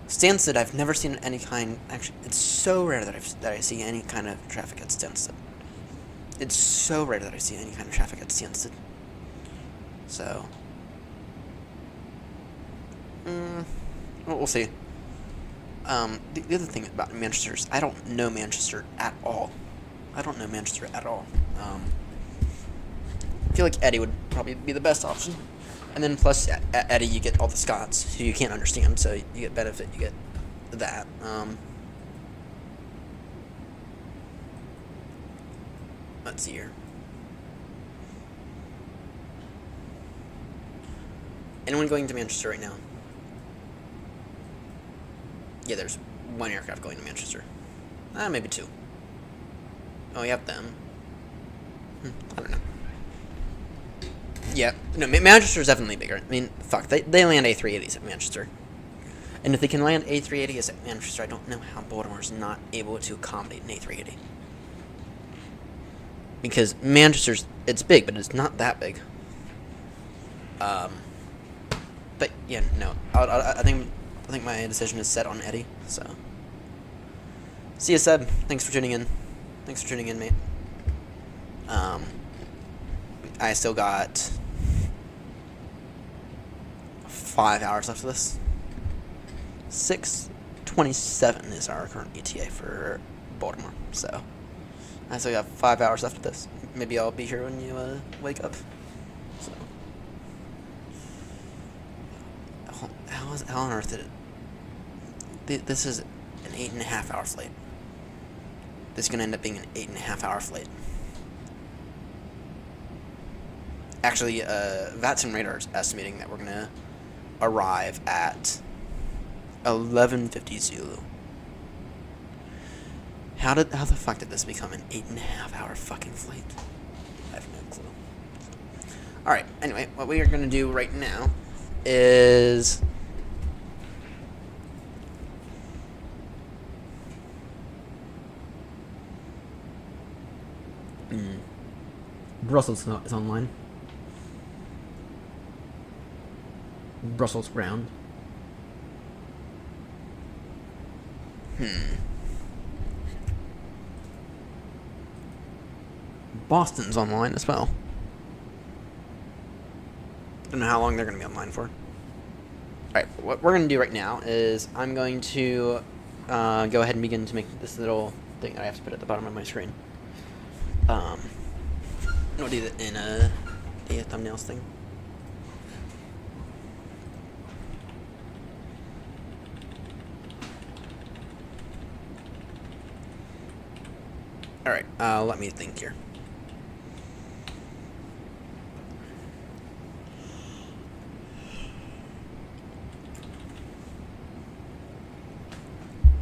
A: Stansted, I've never seen any kind. Actually, it's so rare that I see any kind of traffic at Stansted. It's so rare that I see any kind of traffic at Stansted. So, we'll see. The other thing about Manchester is I don't know Manchester at all. I don't know Manchester at all. I feel like Eddie would probably be the best option. And then plus Eddie, you get all the Scots who you can't understand, so you get benefit, you get that. Let's see here. Anyone going to Manchester right now? Yeah, there's one aircraft going to Manchester. Maybe two. Oh, you have them. I don't know. Yeah, no, Manchester's definitely bigger. I mean, fuck, they land A380s at Manchester. And if they can land A380s at Manchester, I don't know how Baltimore's not able to accommodate an A380. Because Manchester's, it's big, but it's not that big. But yeah, no, I think my decision is set on Eddie. So, see you, Seb. Thanks for tuning in. Thanks for tuning in, mate. I still got 5 hours left of this. 6:27 is our current ETA for Baltimore. So, I still got 5 hours left of this. Maybe I'll be here when you wake up. So, how on earth did it? This is an 8.5 hour flight. This is gonna end up being an 8.5 hour flight. Actually, VATS and Radar is estimating that we're gonna arrive at 11:50 Zulu. How the fuck did this become an 8.5 hour fucking flight? I have no clue. Alright, anyway, what we are gonna do right now is Brussels is online. Brussels ground. Boston's online as well. Don't know how long they're going to be online for. Alright, what we're going to do right now is I'm going to go ahead and begin to make this little thing that I have to put at the bottom of my screen. I'll do that in the thumbnails thing. Alright, let me think here.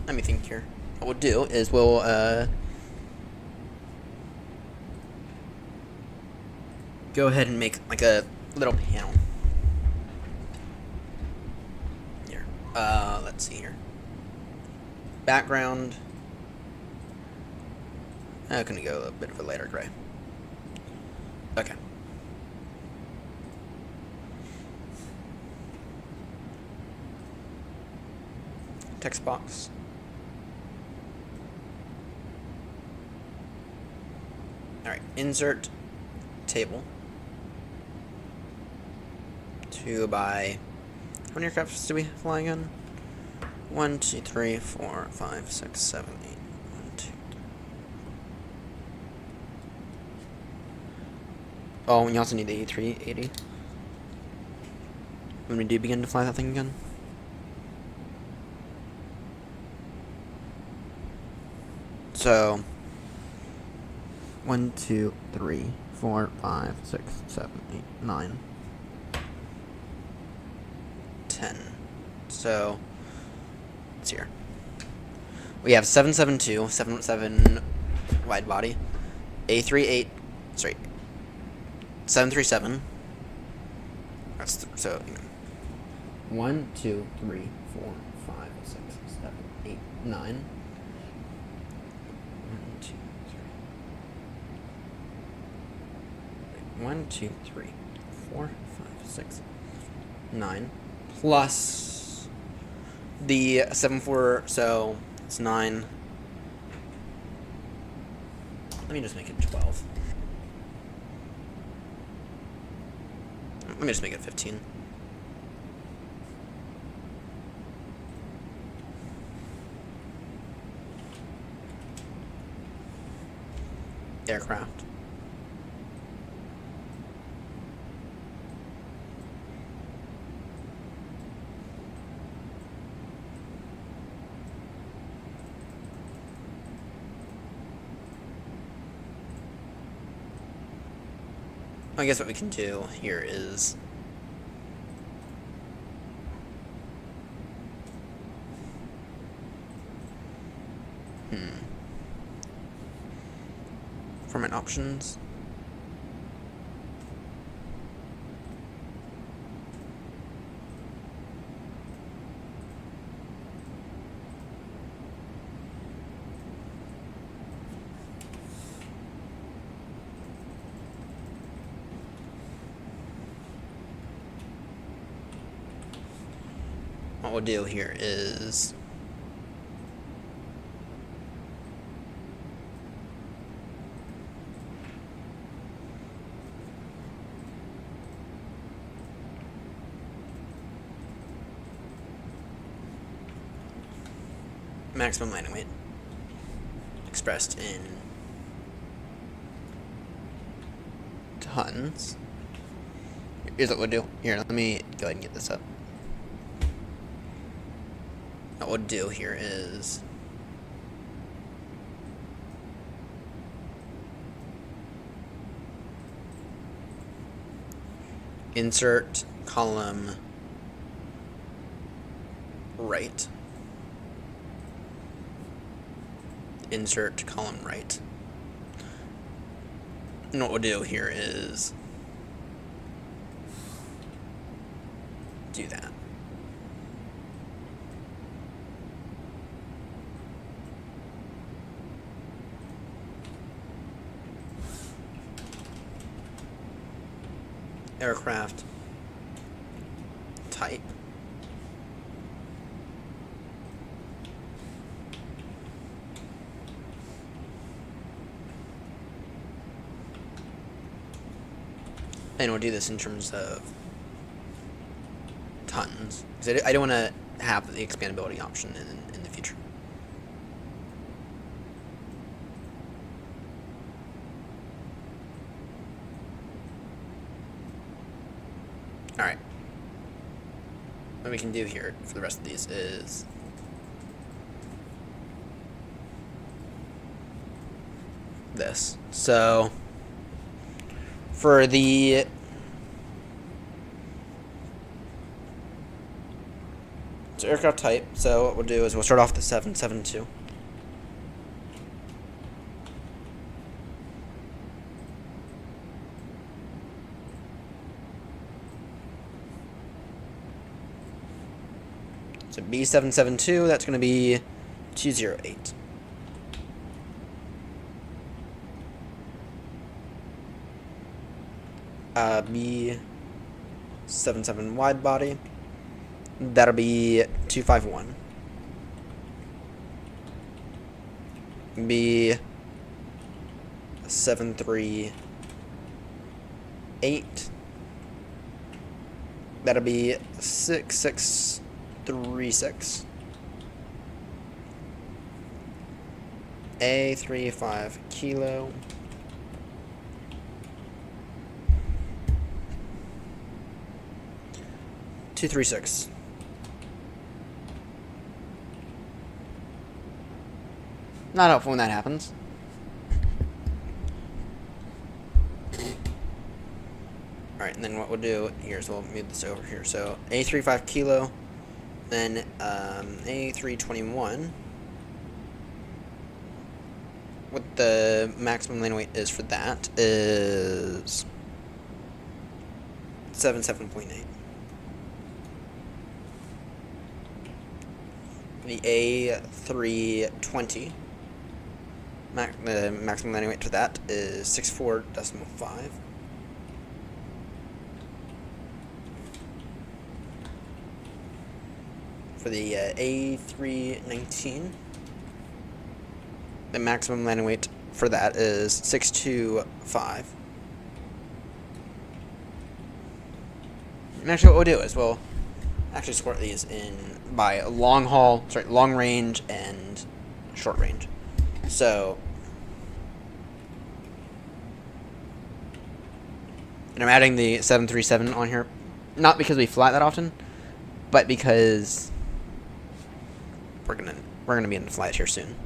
A: Let me think here. What we'll do is we'll, go ahead and make, like, a little panel. Here. Let's see here. Background. I'm gonna go a bit of a lighter gray. Okay. Text box. Alright, insert table. 2 by... How many aircrafts do we fly again? 1, 2, 3, 4, 5, 6, 7, 8. 1, 2, 3. Oh, and you also need the A380. When we do begin to fly that thing again. So 1, 2, 3, 4, 5, 6, 7, 8, 9, 10. So it's here. We have 772, 717 wide body, A38, sorry, 737. That's so 1, 2, 3, 4, 5, 6, 7, 8, 9. 1, 2, 3. 1, 2, 3, 4, 5, 6, 9. Plus the 74, so it's 9. Let me just make it 12. Let me just make it 15. aircraft. I guess what we can do here is format options. What we'll do here is maximum landing weight expressed in tons. Here's what we'll do. Here, let me go ahead and get this up. What we'll do here is insert column right. Insert column right. And what we'll do here is do that. Aircraft type. And we'll do this in terms of tons, because I don't want to have the expandability option in the future. Alright. What we can do here for the rest of these is this. So for the aircraft type, so what we'll do is we'll start off with the 772. So B772, that's going to be 208. B77 wide body, that'll be 251. B738, that'll be 6636. A35 kilo. $236. Not helpful when that happens. Alright, and then what we'll do here is we'll move this over here. So A35 kilo, then A321. What the maximum landing weight is for that is 77.8. The A320, the maximum landing weight for that is 64.5. For the A319, the maximum landing weight for that is 625. And actually what we'll do is we'll actually sort these in by long range and short range. So And I'm adding the 737 on here, not because we fly that often, but because we're gonna be in the flight here soon.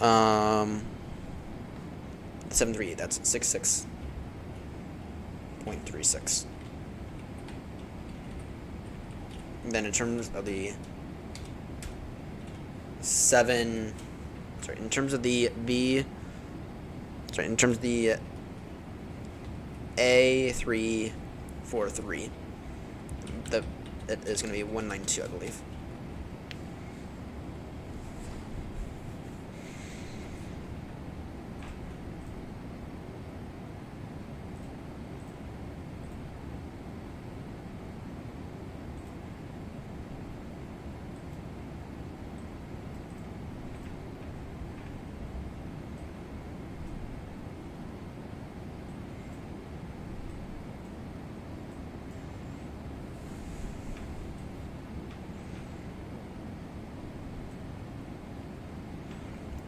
A: 738. That's 66.36. Then in terms of the in terms of the A343, it is going to be 192, I believe.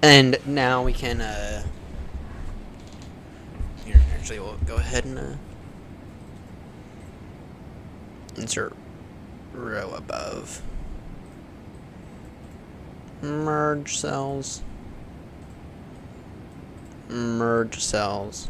A: And now we can, here, actually, we'll go ahead and, insert row above. Merge cells. Merge cells.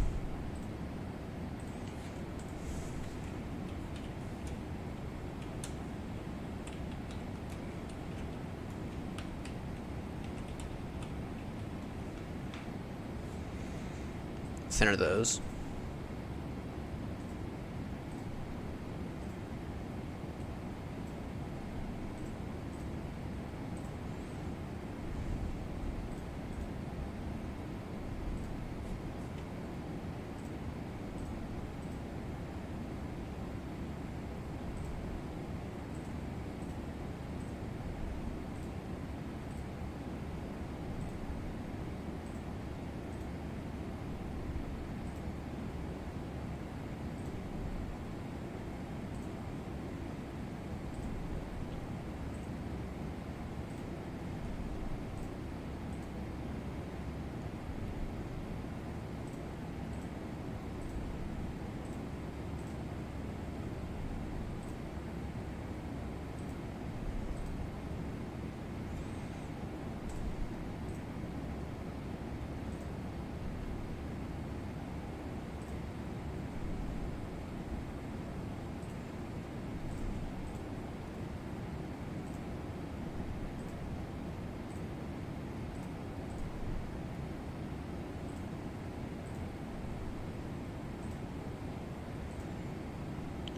A: Center those.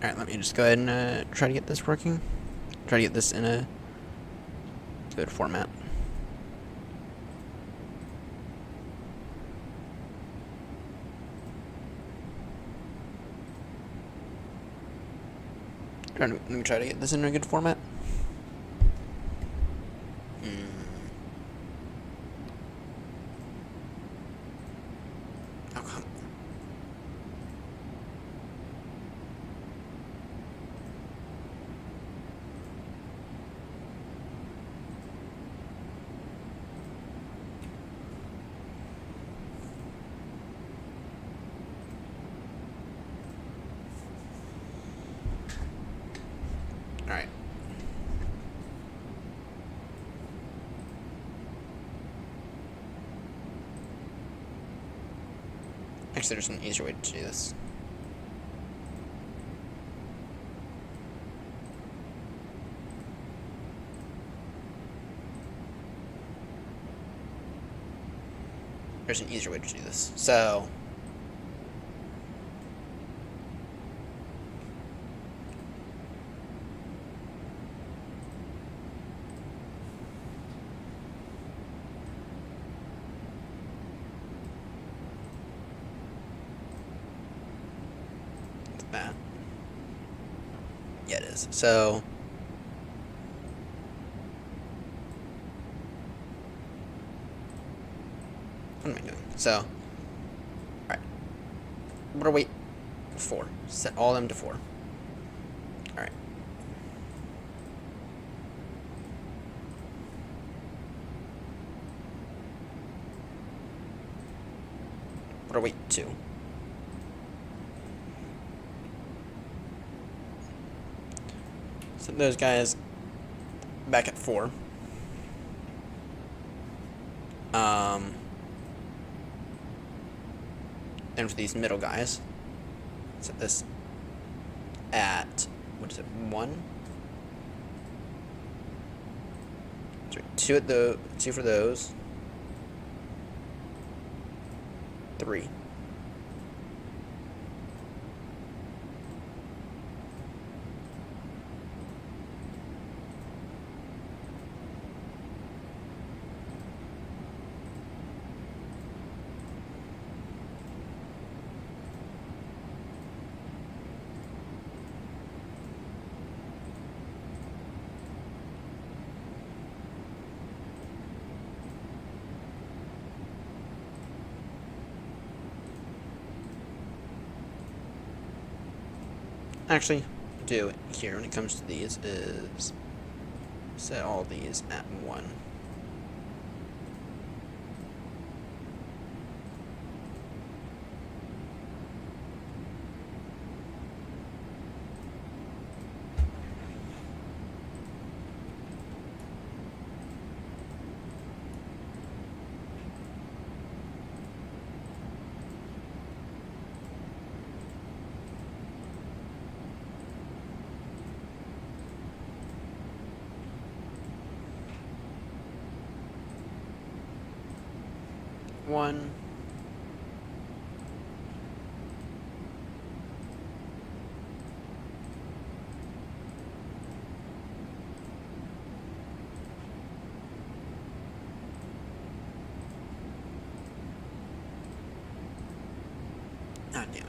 A: Alright, let me just go ahead and try to get this working. Try to get this in a good format. Let me try to get this in a good format. Oh, come. Alright. Actually, there's an easier way to do this. There's an easier way to do this. So, that. Yeah, it is. So, what am I doing? So, alright. What are we? 4. Set all of them to 4. Alright. What are we? 2. So those guys back at 4. Then for these middle guys, set this at, what is it, 1? Sorry, 2 at the 2 for those. 3. Actually, do it here when it comes to these is set all these at 1. One. Ah, damn it.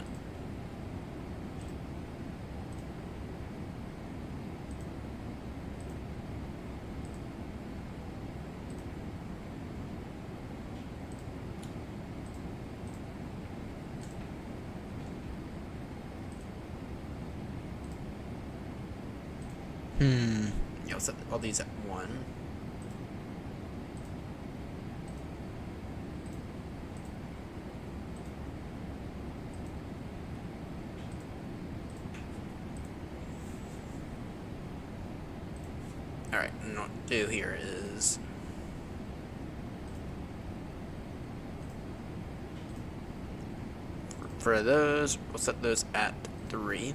A: Yeah, I'll set all these at 1. Alright, and what to do here is for those, we'll set those at 3.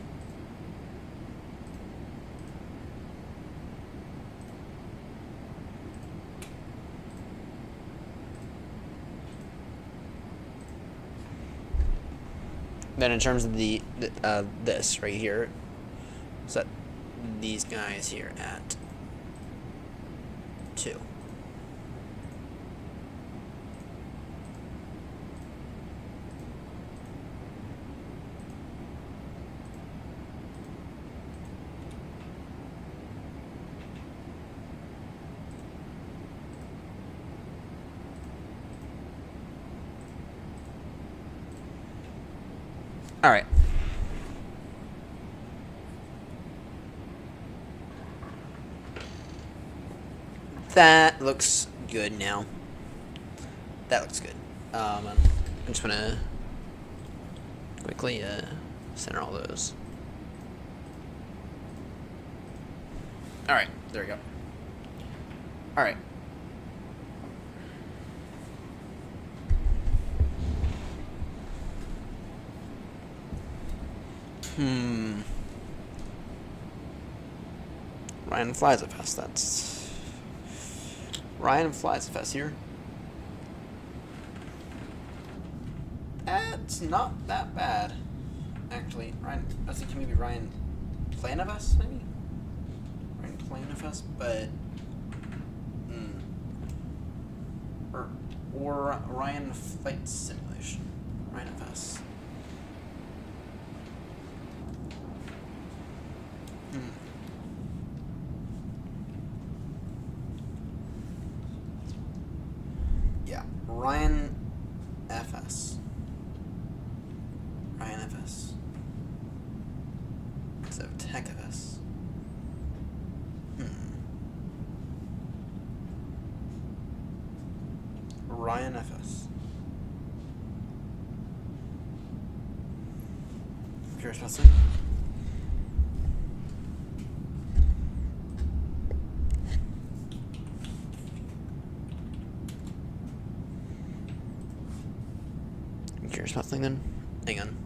A: Then in terms of the this right here, set these guys here at 2. All right. That looks good now. That looks good. I'm just gonna quickly center all those. All right, there we go. All right. Ryan flies a fest. That's Ryan flies a fest here. That's not that bad, actually. Ryan, I was thinking maybe Ryan playing a fest, maybe. Ryan playing a fest, but or Ryan flight simulation. Ryan FS. Yeah, Ryan FS. Ryan FS. Instead of Tech FS. Ryan FS. I'm curious about that. curious about something. Hang on.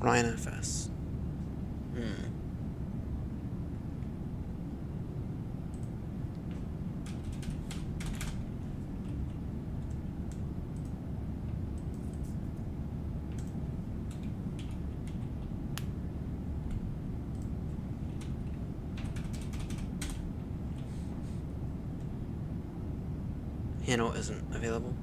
A: Ryan FS. Handle isn't available.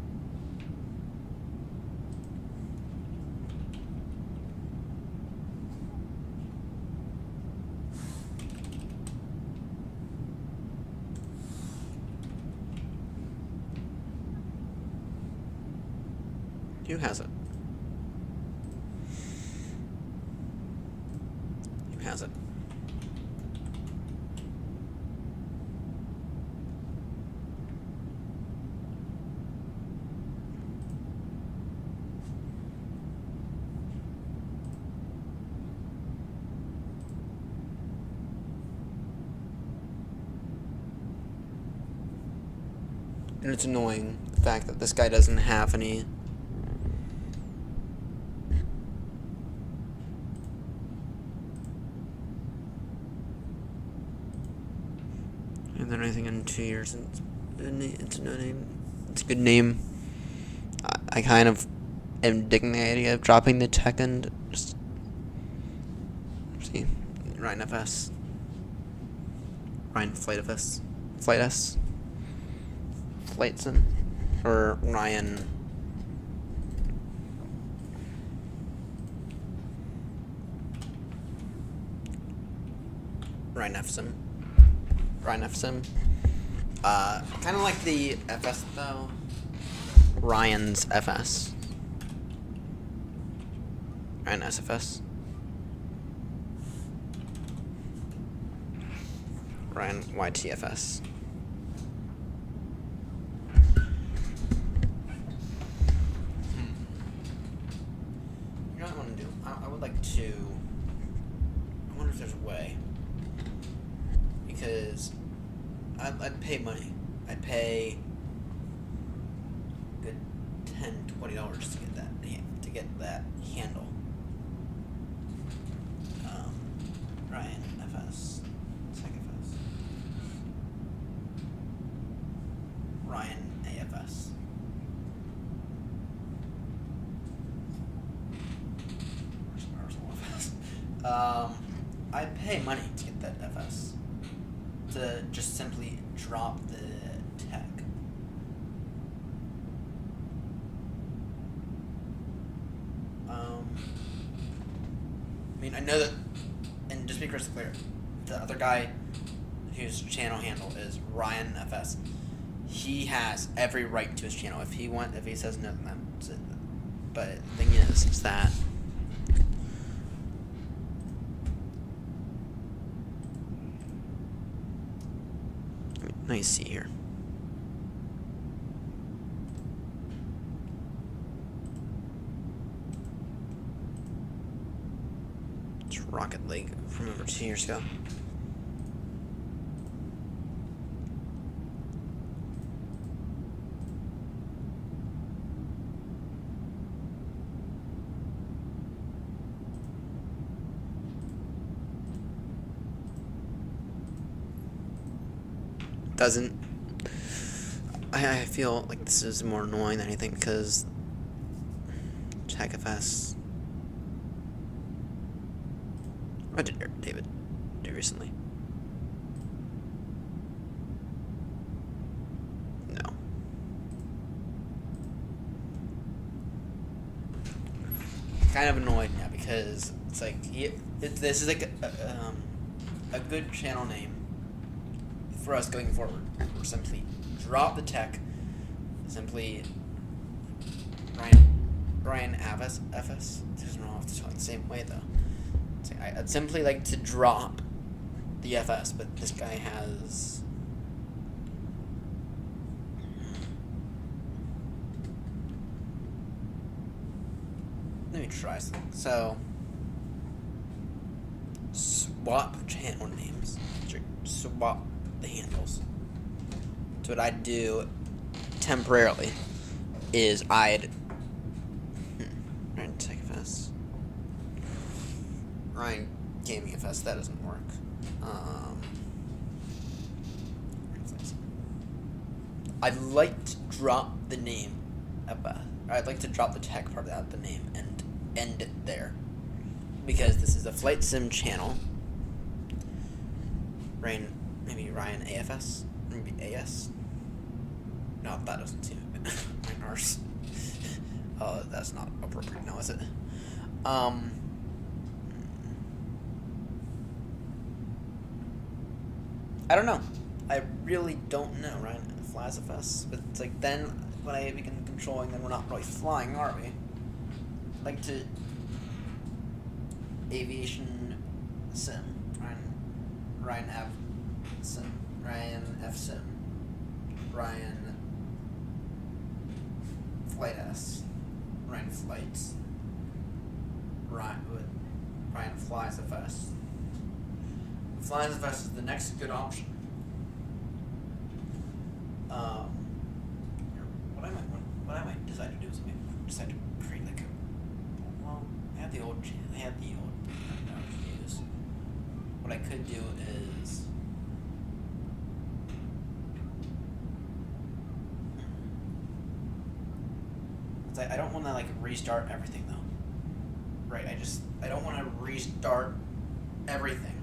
A: Who has it? Who has it? And it's annoying, the fact that this guy doesn't have any. And then anything in 2 years, it's no name. It's a good name. I kind of am digging the idea of dropping the tech and just see Ryan FS, Ryan Flight FS, Flight S, Flightson, or Ryan. Ryan FSim. Ryan FSim. Kind of like the FS though. Ryan's FS. Ryan SFS. Ryan YTFS. You know what I want to do? I would like to. I wonder if there's a way. Because I'd pay money. I'd pay a good $10-20 to get that handle. Ryan FS, Sec FS, Ryan AFS. I'd pay money to get that FS. To just simply drop the tech. I mean, I know that, and just to be crystal clear, the other guy whose channel handle is Ryan FS, he has every right to his channel. If he says no, then that's it. But the thing is that let me see here. It's Rocket League from over 2 years ago. Doesn't. I feel like this is more annoying than anything because TechFS. What did David do recently? No. Kind of annoyed now because it's like this is like a good channel name for us going forward. Or simply drop the tech. Simply Ryan FS. It doesn't know if it's the same way though. I'd simply like to drop the FS, but this guy has. Let me try something. So swap channel names. Swap the handles. So what I'd do temporarily is I'd Ryan Tech FS. Ryan Gaming FS, that doesn't work. I'd like to drop the name I'd like to drop the tech part out of the name and end it there. Because this is a flight sim channel. Maybe Ryan AFS? Maybe AS? No, that doesn't seem Ryan Ars. Oh, that's not appropriate now, is it? I don't know. I really don't know, Ryan flies FS. But it's like then when I begin controlling, then we're not really flying, are we? I'd like to aviation sim. Ryan F sim. Ryan F sim. Ryan Flight S. Ryan Flights. Ryan Flies FS. Flies FS is the next good option. What I might decide to do is maybe decide to create like a. Well, I have the old use. What I could do is. It's like I don't want to like restart everything though. Right, I don't want to restart everything.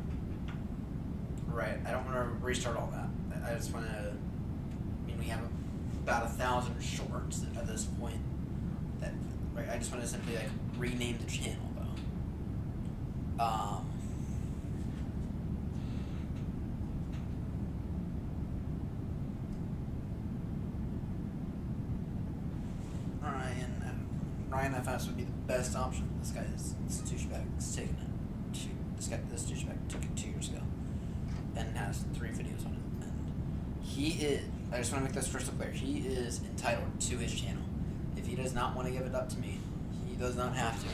A: Right, I don't want to restart all that. I just want to. I mean, we have about 1,000 shorts at this point. That right, I just want to simply like rename the channel though. Ryan FS would be the best option. This douchebag is taking it. This douchebag took it 2 years ago, and has 3 videos on it. And he is. I just want to make this crystal clear. He is entitled to his channel. If he does not want to give it up to me, he does not have to.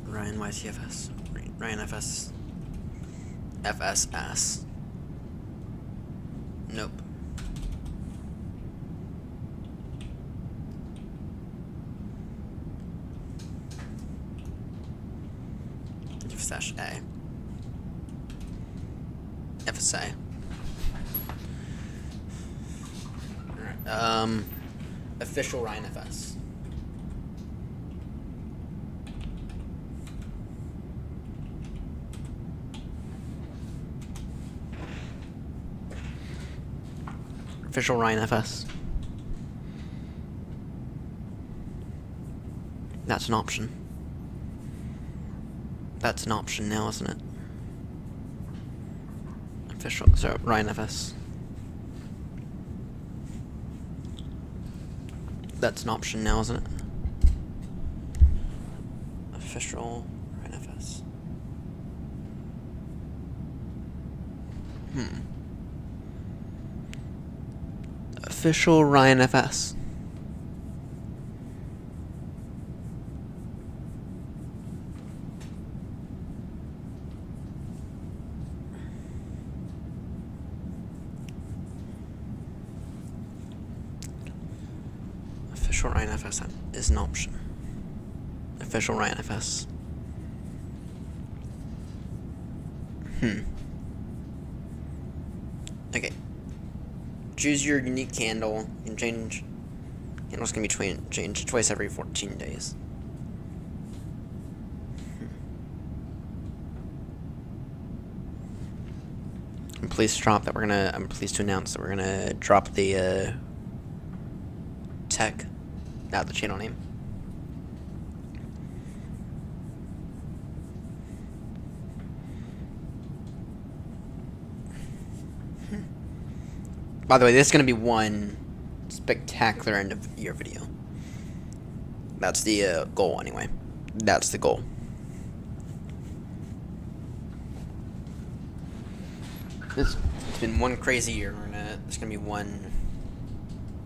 A: Ryan YCFS. Ryan FS. FSS. Nope. FSA. FSA. Alright. Official Ryan FS. Official Ryan FS. That's an option. That's an option now, isn't it? Official, so Ryan FS. That's an option now, isn't it? Official Ryan FS. Official Ryan FS. Official Ryan FS is an option. Official Ryan FS. Okay. Choose your unique handle. You can change. Handle's gonna be changed twice every 14 days. I'm pleased to announce that we're gonna drop the tech, not the channel name. By the way, this is going to be one spectacular end of year video. That's the goal, anyway. That's the goal. It's been one crazy year. It's going to be one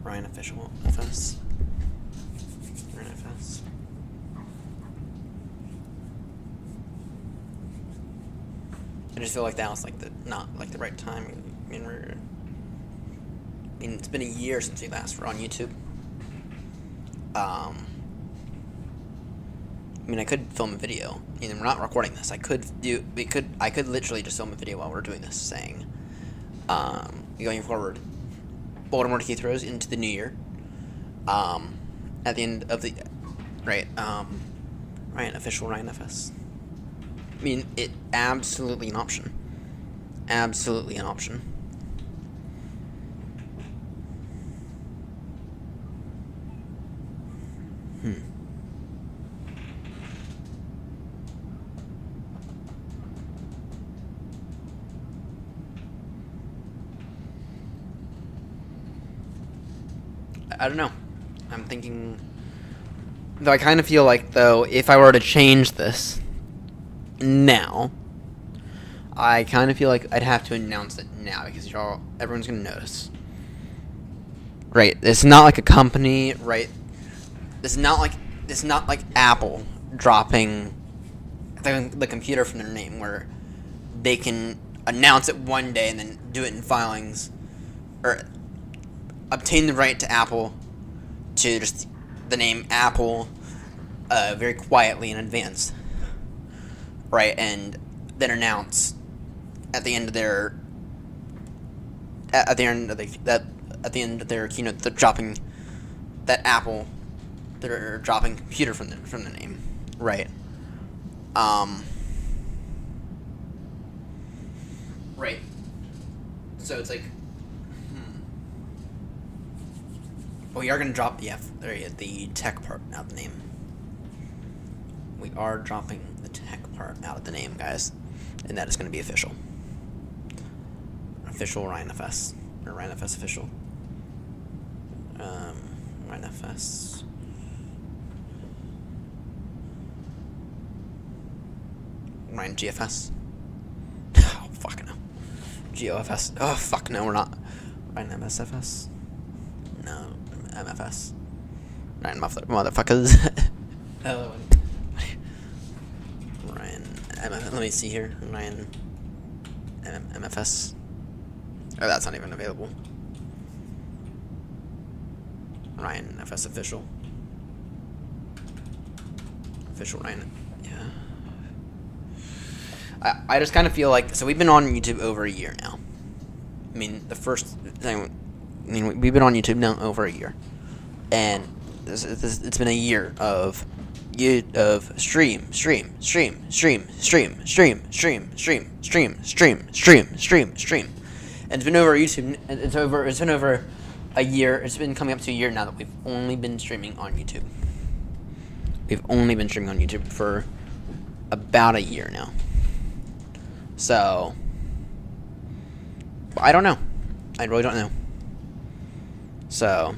A: Ryan official FS. Ryan FS. I just feel like that was like not like the right time. I mean, it's been a year since we last were on YouTube. I mean, I could film a video. I mean, we're not recording this. I could literally just film a video while we're doing this, saying, going forward, Baltimore to Heathrow's into the new year. At the end of the, Ryan official Ryan FS. I mean, it absolutely an option. Absolutely an option. I don't know. I'm thinking, though I kind of feel like, though, if I were to change this now, I kind of feel like I'd have to announce it now because everyone's gonna notice. Right? It's not like a company, right? It's not like Apple dropping the computer from their name, where they can announce it one day and then do it in filings, or obtain the right to Apple to just the name Apple very quietly in advance, right? And then announce at the end of their keynote they're dropping that Apple, they're dropping computer from the name, right? Right. So it's like, we are going to drop the tech part out of the name. We are dropping the tech part out of the name, guys. And that is going to be official. Official Ryan FS. Or Ryan FS official. Ryan FS. Ryan GFS. Oh, fuck no. GOFS. Oh, fuck no, we're not. Ryan MSFS. No. MFS. Ryan motherfuckers. Oh, Ryan MFS. Let me see here. Ryan MFS. Oh, that's not even available. Ryan FS official. Official Ryan. Yeah. I just kind of feel like, so we've been on YouTube over a year now. I mean, the first thing. I mean, we've been on YouTube now over a year, and it's been a year of stream, and it's been over YouTube. It's been over a year. It's been coming up to a year now that we've only been streaming on YouTube. We've only been streaming on YouTube for about a year now. So I don't know. I really don't know. So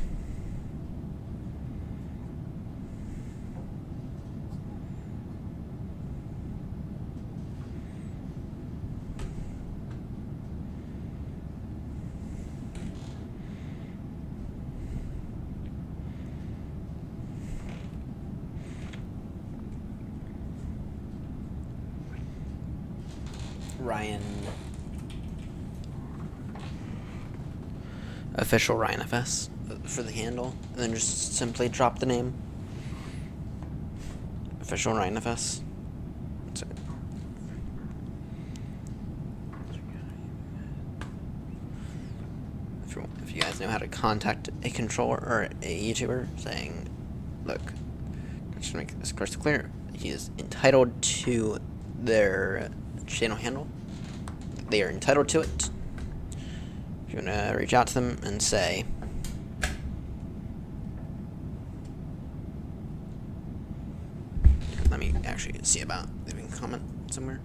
A: Ryan official Ryan FS for the handle, and then just simply drop the name official Ryan FS. If you guys know how to contact a controller or a YouTuber, saying, look, just to make this crystal clear, he is entitled to their channel handle. They are entitled to it. If you want to reach out to them and say, let me actually see about leaving a comment somewhere.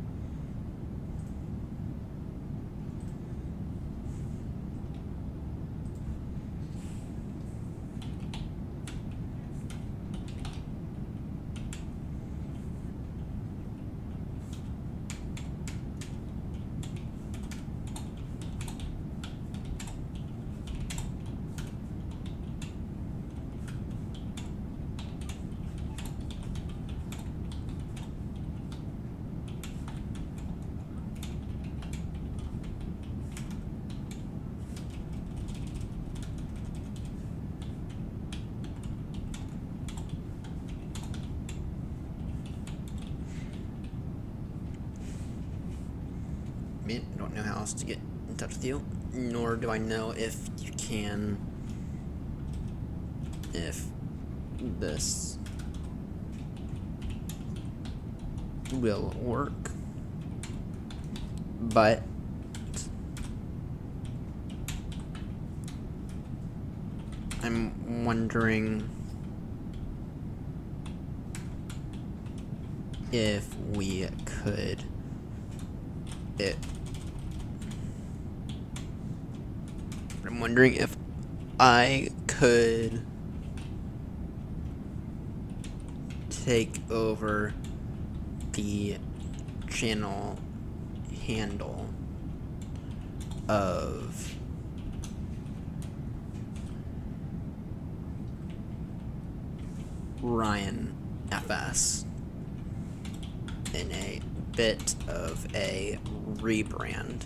A: I don't know how else to get in touch with you, nor do I know if you can, if this will work, but I'm wondering if we could I'm wondering if I could take over the channel handle of Ryan FS in a bit of a rebrand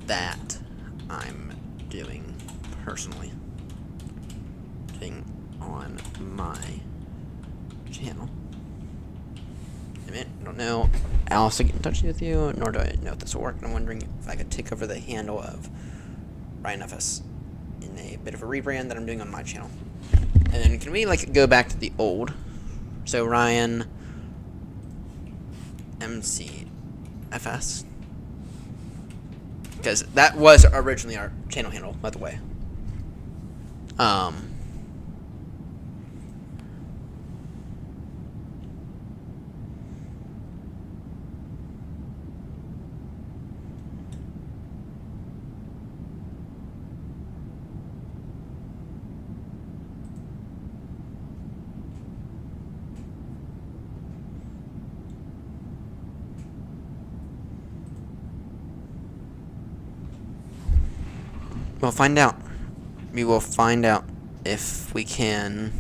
A: that I'm doing personally, on my channel. I don't know how else to get in touch with you, nor do I know if this will work. I'm wondering if I could take over the handle of Ryan FS in a bit of a rebrand that I'm doing on my channel. And then can we go back to the old? So Ryan MCFS, because that was originally our channel handle, by the way. We'll find out. We will find out if we can.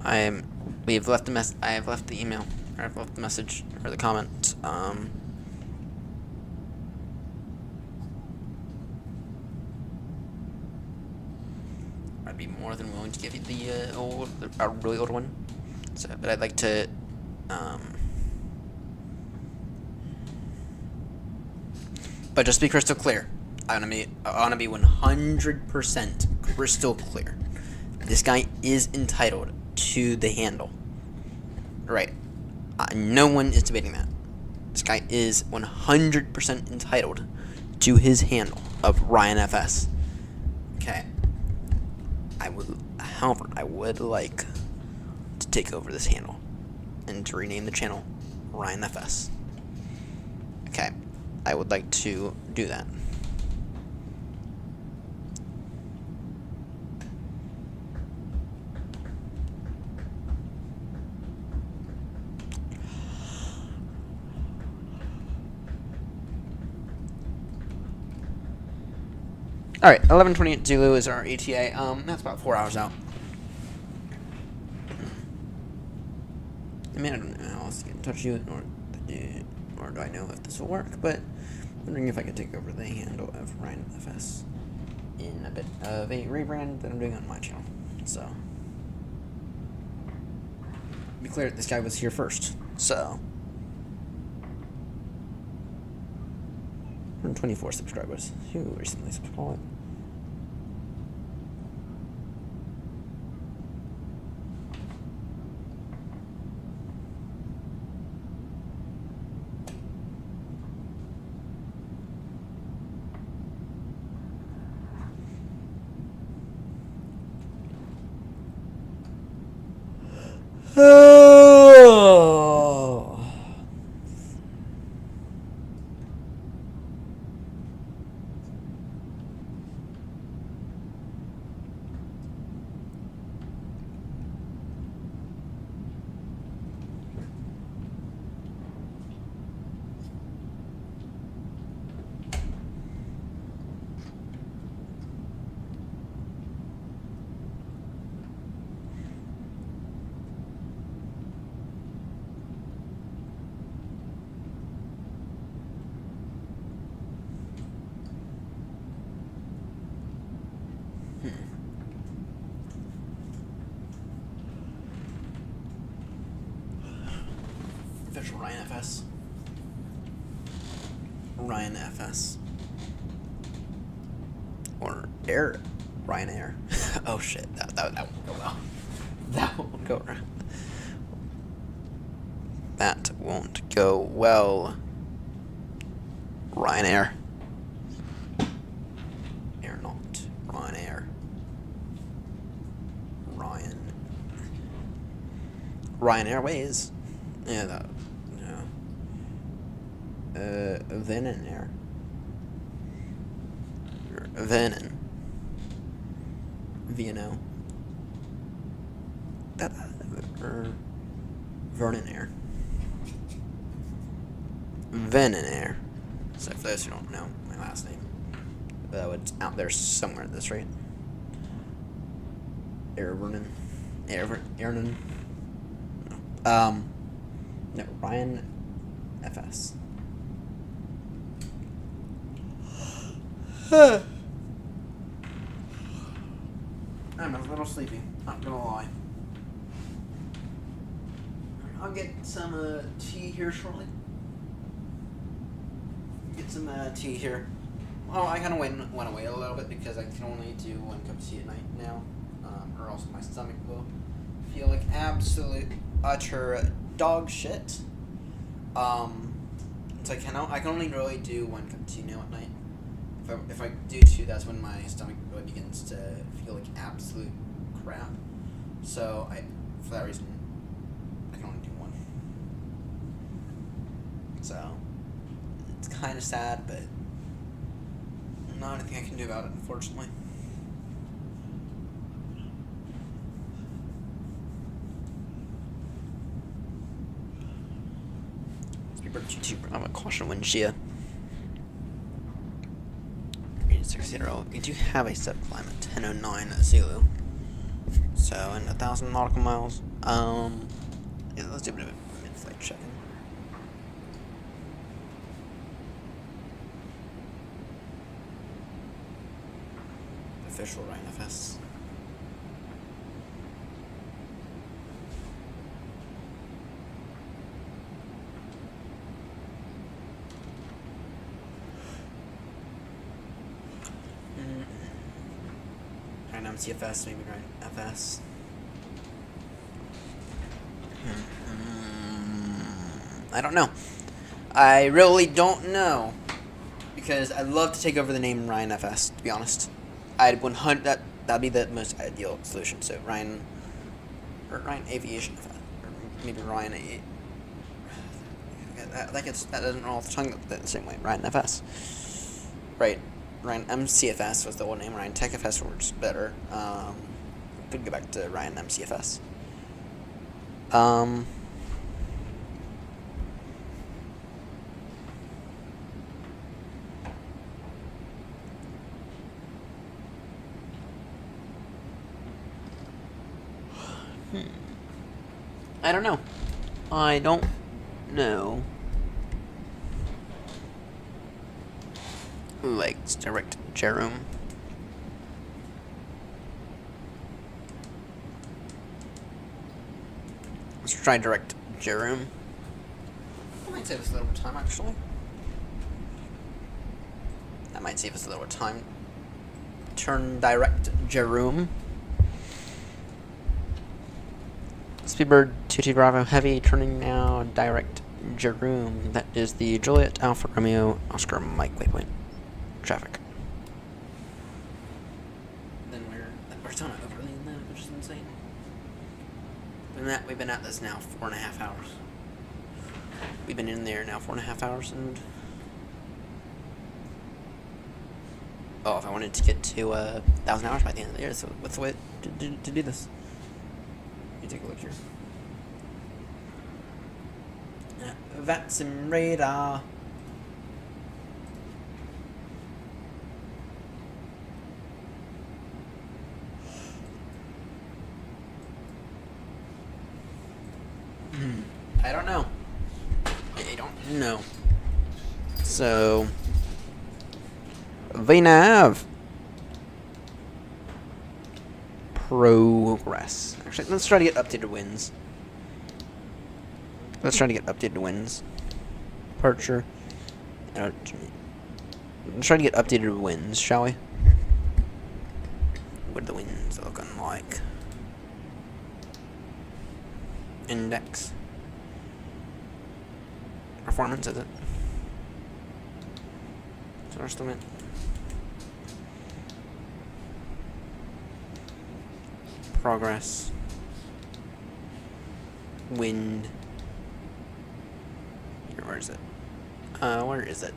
A: I have left the email, or I've left the message, or the comment. I'd be more than willing to give you the really old one. So, but I'd like to, but just to be crystal clear, I want to be 100% crystal clear. This guy is entitled to the handle, right? No one is debating that. This guy is 100% entitled to his handle of Ryan FS. Okay. However, I would like to take over this handle and to rename the channel Ryan FS. Okay, I would like to do that. Alright, 11:28 Zulu is our ETA. That's about 4 hours out. I don't know how else to get in touch with you, nor do I know if this will work, but I'm wondering if I could take over the handle of Ryan FS in a bit of a rebrand that I'm doing on my channel. So, to be clear, this guy was here first, so 124 subscribers. Who recently subscribed? Official Ryan FS. Ryan FS. Or Air Ryanair. Oh shit, that won't go well. That won't go right. That won't go well. Ryanair. Air not. Ryanair. Ryan Airways. Yeah, that. Yeah. Venom Air. Venom. VNO. That. Vernon Air. Venom Air. So for those who don't know my last name, it's out there somewhere at this rate. Air Vernon. Airnon. No, Ryan FS. I'm a little sleepy, not gonna lie. I'll get some tea here shortly. Get some tea here. Well, I kind of want to wait a little bit because I can only do 1 cup of tea at night now, or else my stomach will feel like absolute utter dog shit. So I can only really do 1 cup of tea now at night. If I do 2, that's when my stomach really begins to feel like absolute crap. So for that reason, I can only do 1. So it's kind of sad, but not anything I can do about it, unfortunately. Speedbird 22, I'm a caution wind shear. 60. We do have a set climb at 1009 at Zulu. So in 1,000 nautical miles. Yeah, let's do a bit of a mid-flight check-in. Official Ryan FS. MSFS, maybe Ryan FS. I don't know. I really don't know. Because I'd love to take over the name Ryan FS, to be honest. I'd 100 that'd be the most ideal solution. So Ryan Aviation FS, or maybe Ryan that doesn't roll off the tongue the same way. Ryan FS. Right. Ryan MCFS was the old name. Ryan TechFS works better. Could go back to Ryan MCFS. I don't know. I don't know. Legs direct Jerome. Let's try direct Jerome. That might save us a little bit of time, actually. That might save us a little bit of time. Turn direct Jerome. Speedbird 2T Bravo Heavy turning now direct Jerome. That is the Juliet Alpha Romeo Oscar Mike waypoint. Traffic. Then we're still not overly in that, which is insane. We've been at this now 4.5 hours. We've been in there now 4.5 hours, and if I wanted to get to 1,000 hours by the end of the year, so what's the way to do this? Let me take a look here. VATSIM radar. I don't know. I don't know. So, VNAV. progress. Actually, let's try to get updated winds. Let's try to get updated winds. Departure. Let's try to get updated winds, shall we? What are the winds looking like? Index. Performance, is it? Source limit. Progress. Wind. Here, where is it? Where is it?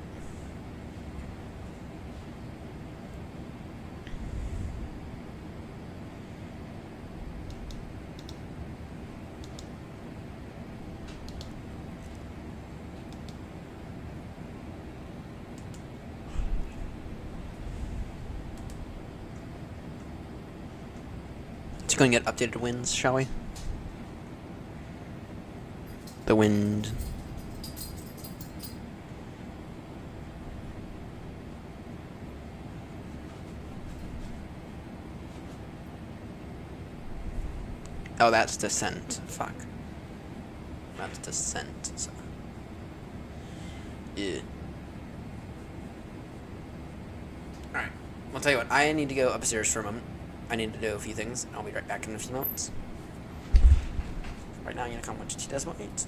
A: Let's go and get updated winds, shall we? The wind. Oh, that's descent. Fuck. That's descent. So. Yeah. Alright. I'll tell you what. I need to go upstairs for a moment. I need to do a few things. I'll be right back in a few moments. Right now, I'm going to come watch T-Desmo 8.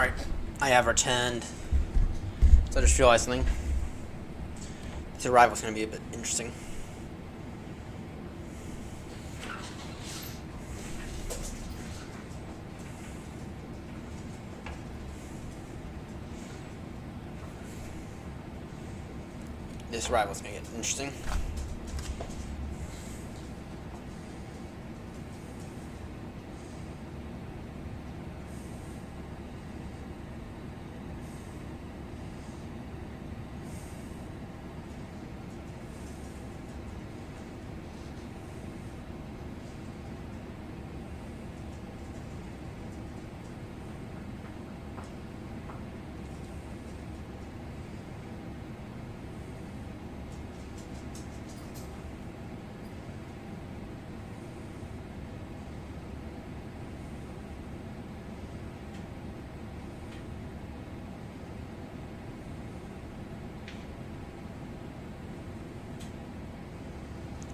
A: Alright, I have returned. So I just realized something. This arrival's gonna be a bit interesting. This arrival's gonna get interesting.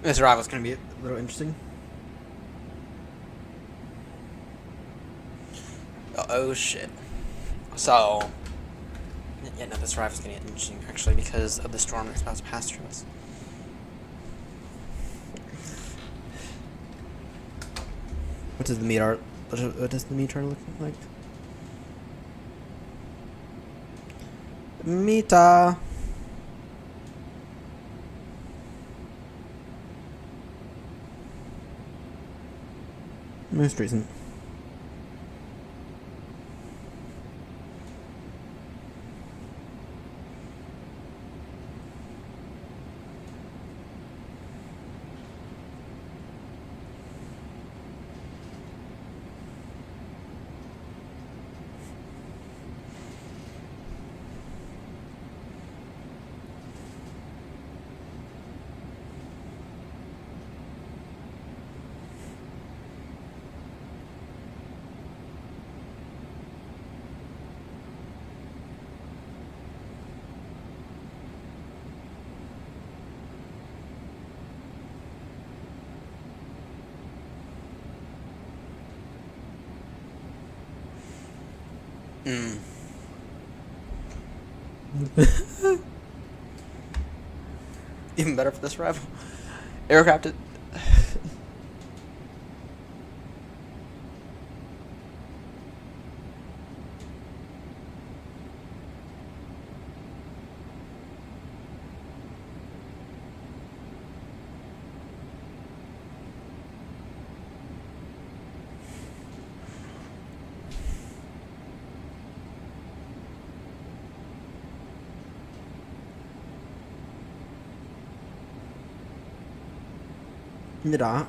A: This arrival's gonna be a little interesting. Oh shit. So, yeah, no, this arrival's gonna get interesting actually because of the storm that's about to pass through us. What does the meteor? What does the meteor look like? Meter. Most recent. Even better for this rival. Aircraft it. In the dark.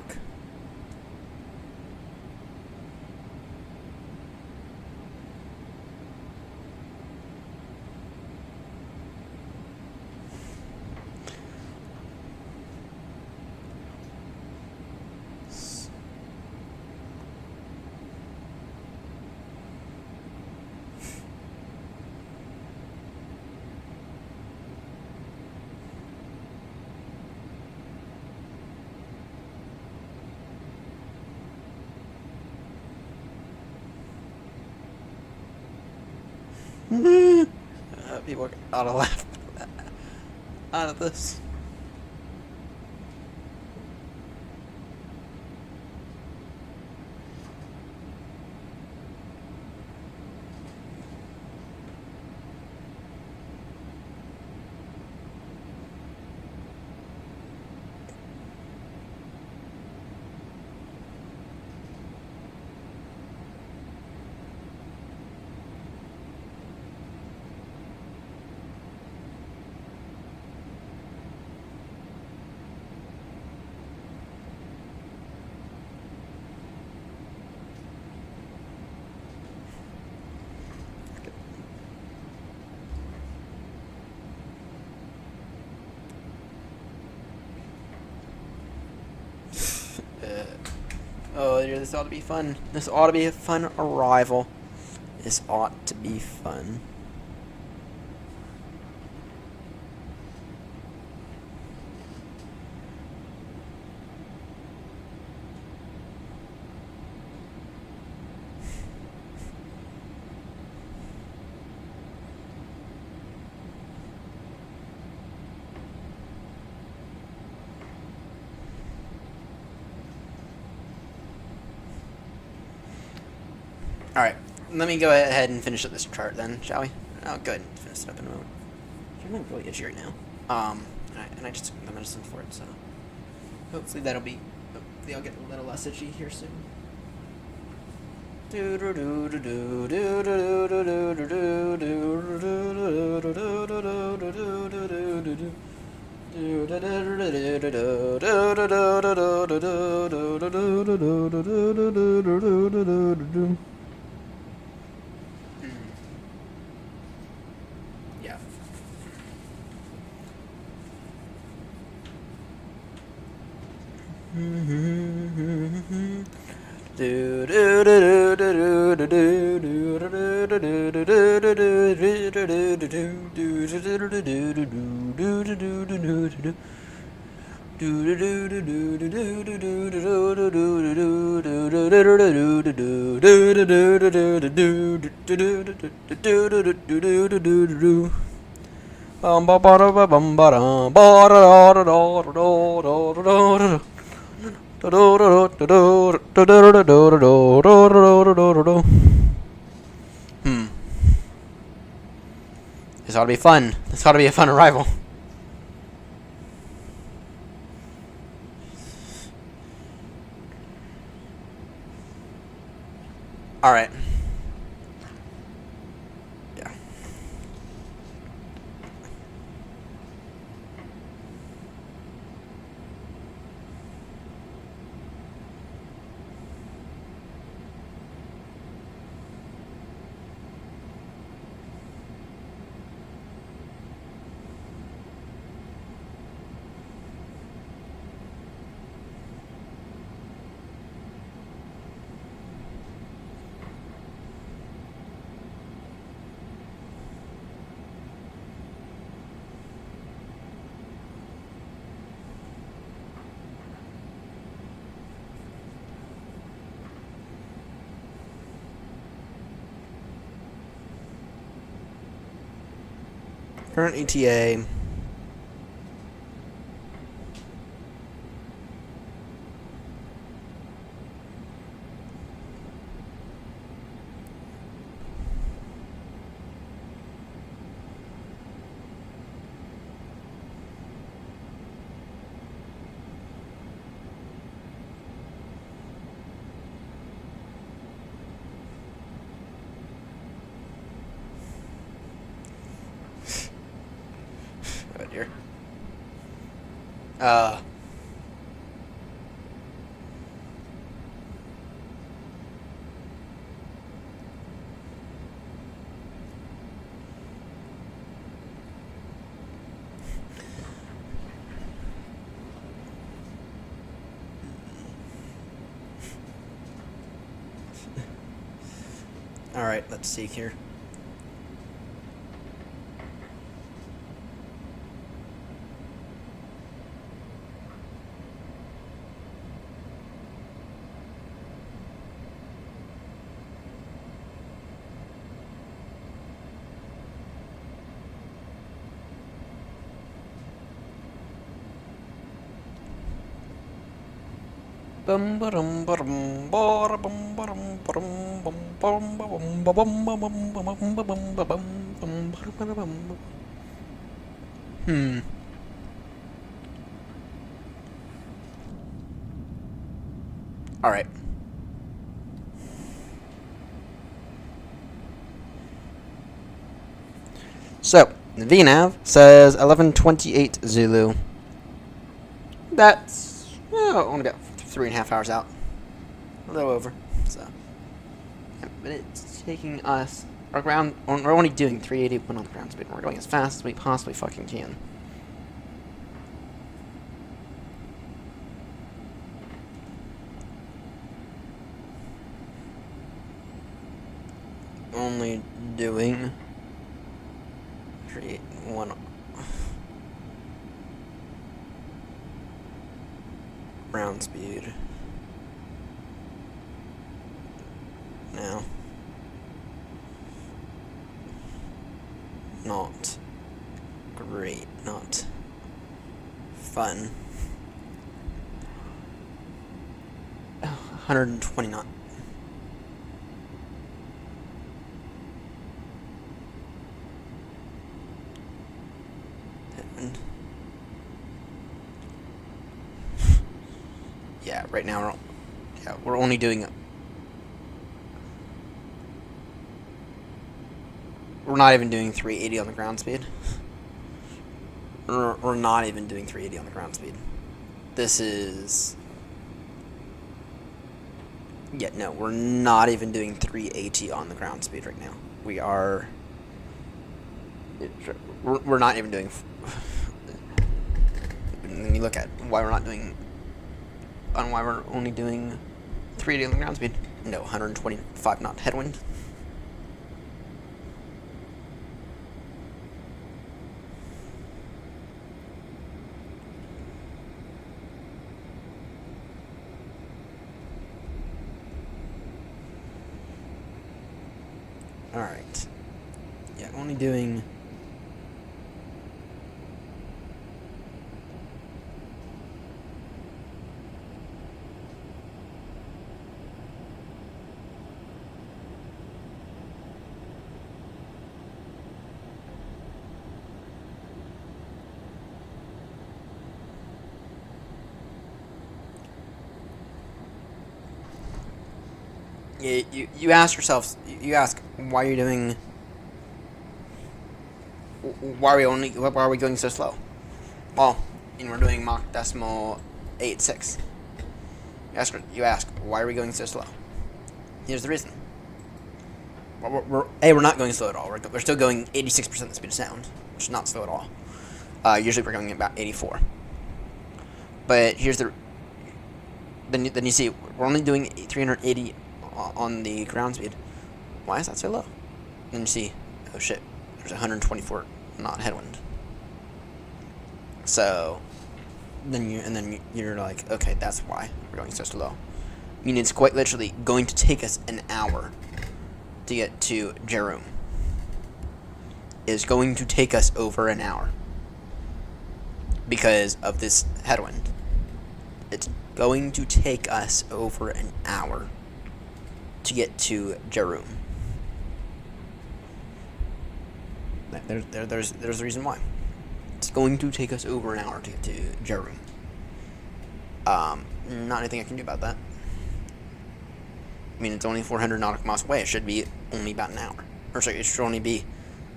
A: People ought to laugh out of this. Oh, this ought to be fun. This ought to be a fun arrival. This ought to be fun. Alright, let me go ahead and finish up this chart then, shall we? I'll go ahead and finish it up in a moment. I'm feeling really itchy right now. And I just took the medicine for it, so hopefully that'll be. Hopefully I'll get a little less itchy here soon. Yeah. This ought to be fun. This ought to be a fun arrival. Alright. Yeah. Current ETA. Oh dear. Alright, let's see here. All right. So, the VNav says 11:28 Zulu. That's only about 3.5 hours out. A little over. So, but it's taking us around. We're only doing 381 on the ground speed. We're going as fast as we possibly fucking can. Only doing 381 ground speed now. Not great, not fun. 120 knot. headwind. Yeah, right now we're only doing. We're not even doing 380 on the ground speed. We're not even doing 380 on the ground speed. This is. Yeah, no, we're not even doing 380 on the ground speed right now. We are. We're not even doing. When you look at why we're not doing. On why we're only doing 380 on the ground speed. No, 125 knot headwind. Alright. Yeah, only doing. You ask yourself, you ask why you're doing. Why are we going so slow? Well, we're doing Mach decimal 86. You ask why are we going so slow? Here's the reason. We're not going slow at all. We're still going 86% the speed of sound, which is not slow at all. Usually we're going about 84. But here's the. Then you see we're only doing 380 on the ground speed. Why is that so low? Then you see, oh shit, there's 124 knot headwind. So then you're like, okay, that's why we're going so slow. I mean, it's quite literally going to take us an hour to get to Jerome. It's going to take us over an hour because of this headwind. It's going to take us over an hour to get to Jerome. There's a reason why. It's going to take us over an hour to get to Jerome. Not anything I can do about that. I mean, it's only 400 nautical miles away. It should be only about an hour. Or sorry, it should only be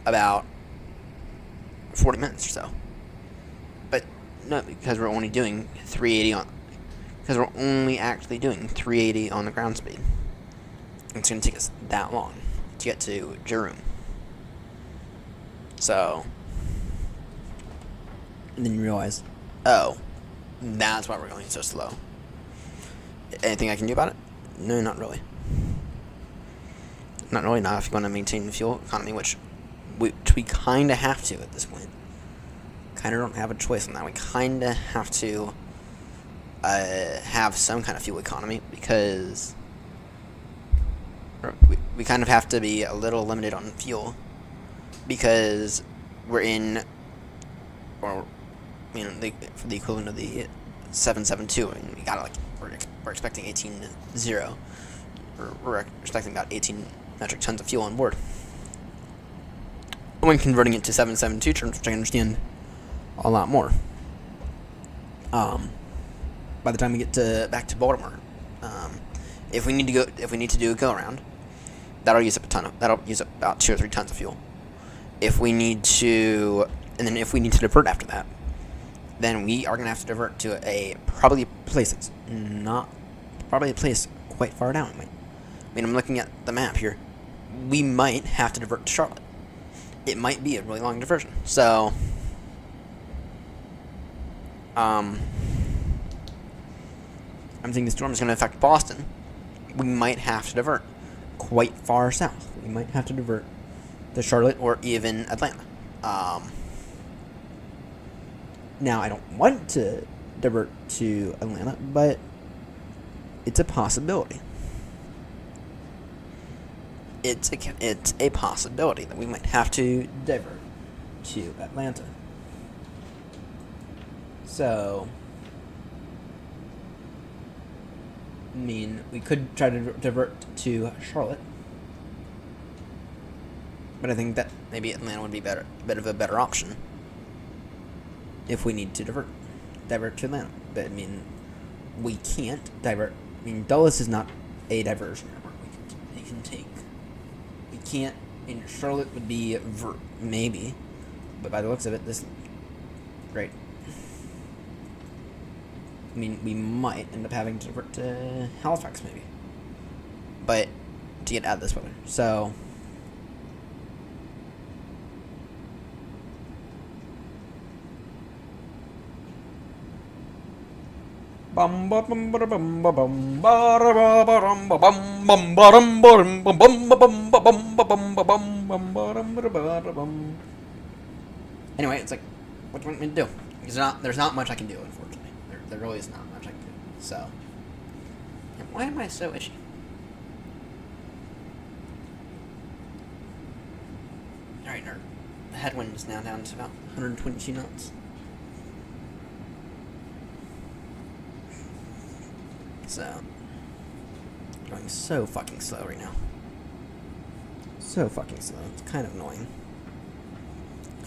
A: about 40 minutes or so. But no, because we're only doing 380 on. Because we're only actually doing 380 on the ground speed. It's going to take us that long to get to Jerome. So, and then you realize, oh, that's why we're going so slow. Anything I can do about it? No, not really. Not really. Not if you want to maintain the fuel economy, which we kind of have to at this point. Kind of don't have a choice on that. We kind of have to have some kind of fuel economy because we kind of have to be a little limited on fuel because we're in, or for the equivalent of the 772, and we got we're expecting 18.0. We're expecting about 18 metric tons of fuel on board. When converting it to 772 terms, which I understand a lot more. By the time we get back to Baltimore, if we need to do a go around, that'll use up about 2 or 3 tons of fuel. If we need to divert after that, then we are gonna have to divert to a place quite far down. I mean, I'm looking at the map here. We might have to divert to Charlotte. It might be a really long diversion. So, I'm thinking the storm is going to affect Boston. We might have to divert quite far south. We might have to divert to Charlotte or even Atlanta. Now, I don't want to divert to Atlanta, but it's a possibility. It's a possibility that we might have to divert to Atlanta. So, I mean, we could try to divert to Charlotte, but I think that maybe Atlanta would be a bit of a better option. if we need to divert to Atlanta. But I mean, we can't divert. I mean, Dulles is not a diversion airport. We can take. We can't. In Charlotte would be maybe, but by the looks of it, this great. I mean, we might end up having to divert to Halifax maybe, but to get out of this weather. So. Bum bum bum bum bum bum bum bum bum bum. Anyway, it's like, what do you want me to do? Because there's not much I can do, unfortunately. There really is not much I can do. So, and why am I so itchy? Alright, the headwind is now down to about 122 knots. So, going so fucking slow right now. So fucking slow. It's kind of annoying.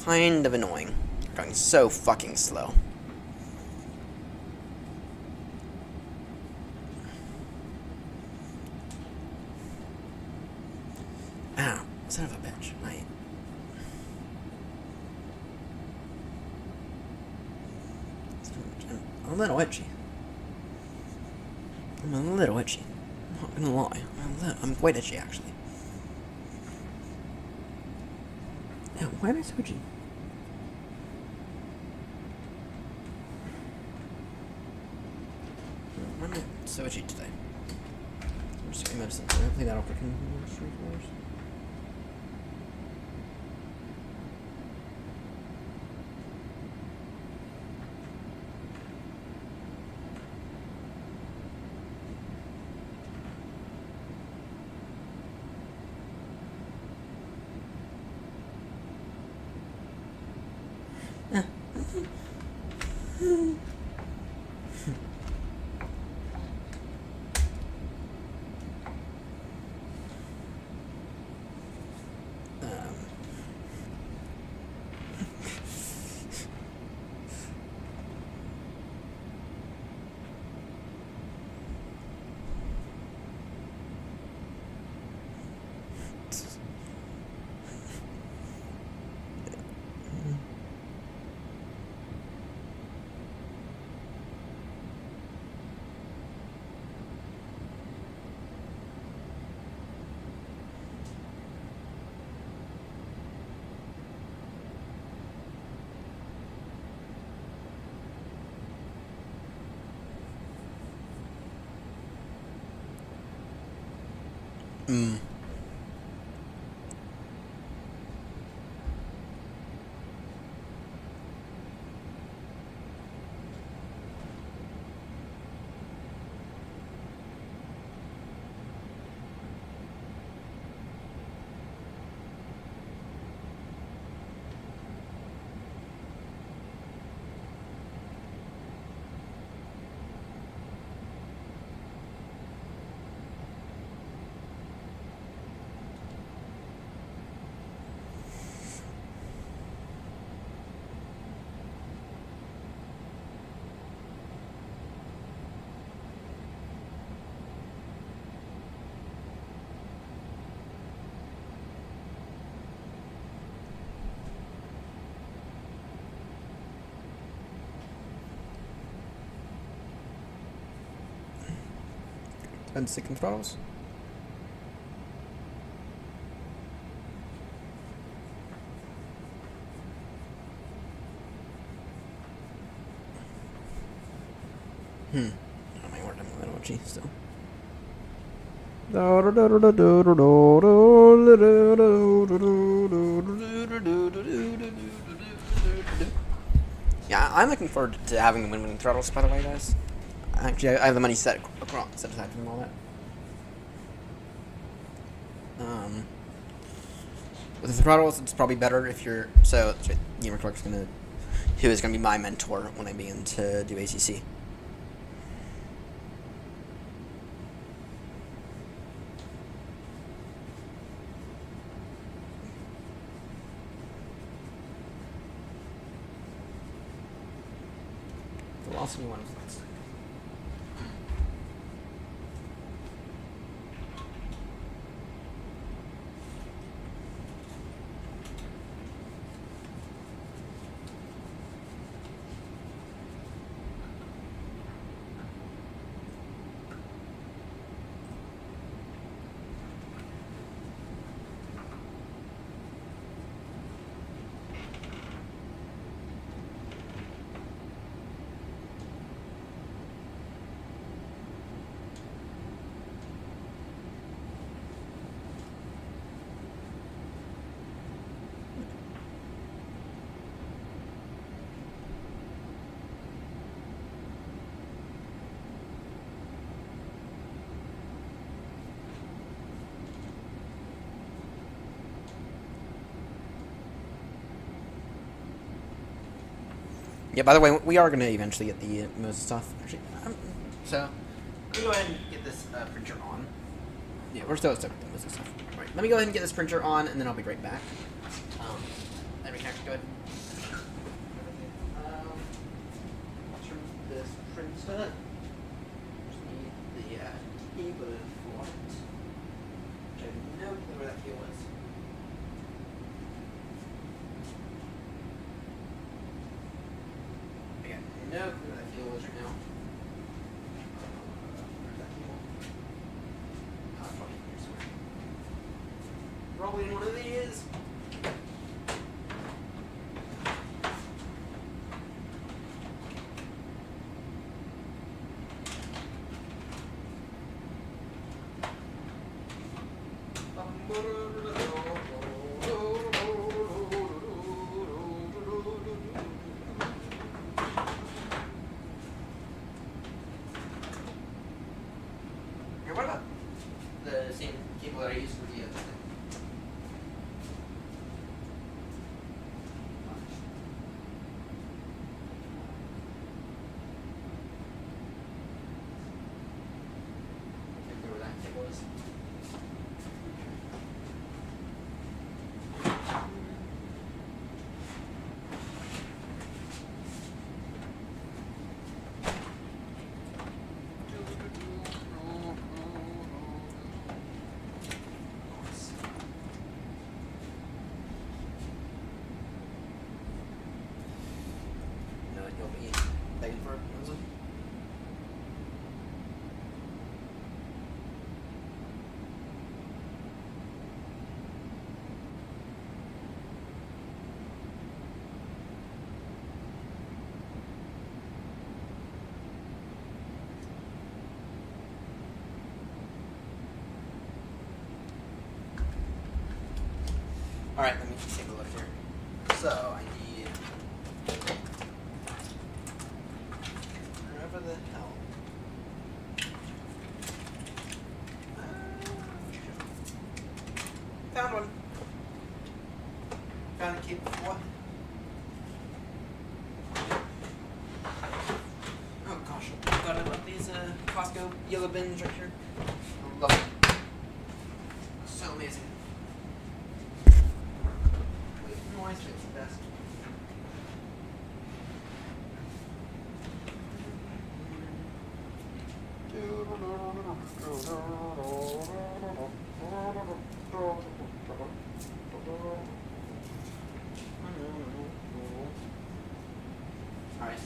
A: Kind of annoying. Going so fucking slow. Ow. Son of a bitch. I'm a little itchy. I'm a little itchy. I'm not gonna lie. I'm quite itchy, actually. Now, why am I so itchy? Why am I so itchy today? I'm just taking medicine. Hopefully that'll freaking work 3 hours. And second throttles. Oh my word, I'm a little itchy still. Yeah, I'm looking forward to having the win-win throttles, by the way, guys. Actually, I have the money set aside from all that. With the throttles, it's probably better if you're... So, that's right, Gamer Clark's who is going to be my mentor when I begin to do ACC. Velocity 1 flight stack. Yeah, by the way, we are going to eventually get the Moses stuff. Actually, so, let me go ahead and get this printer on. Yeah, we're still stuck with the Moses stuff. Right, let me go ahead and get this printer on, and then I'll be right back. Then we can actually go ahead and turn this printer. Just need the keyboard for it. Which I have no clue where that key was. No clue where that keel is right now. Where's that keel? Oh, it's probably here somewhere. Probably in one of these. What about the same cable that I used for the other thing? Can't remember where that cable is. You'll be begging for it, Lindsay? Alright, let me take a look here. So, I need... Wherever the hell. Found one. Found a cable for what? Oh gosh, God, I love these Costco yellow bins right here. I love them. So amazing. Wait, noise makes the best. Alright.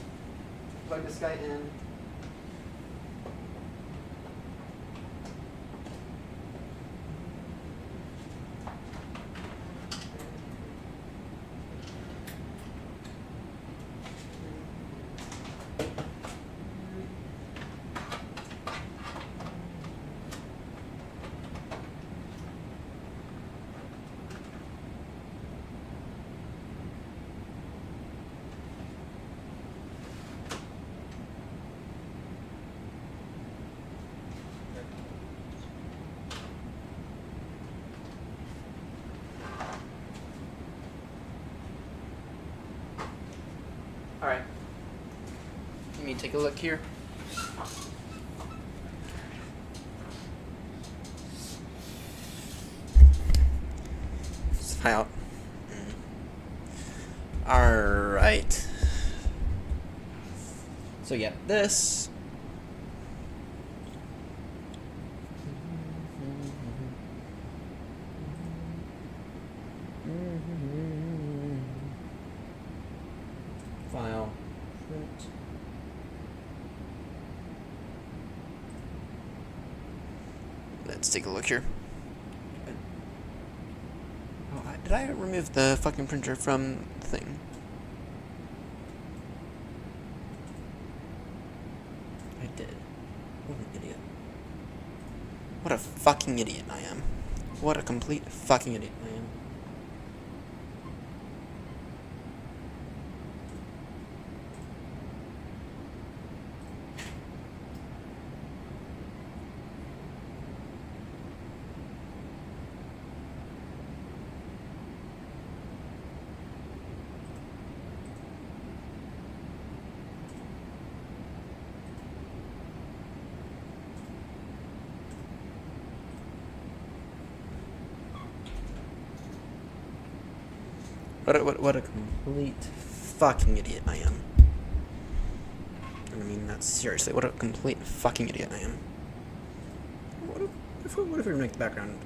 A: Plug this guy in. Alright. Let me take a look here. Spy out. Alright. So yeah, this. File. Print. Let's take a look here. Oh, did I remove the fucking printer from the thing? I did. What an idiot. What a fucking idiot I am. What a complete fucking idiot I am. What a complete fucking idiot I am. I mean that seriously. What a complete fucking idiot I am. What if we make the background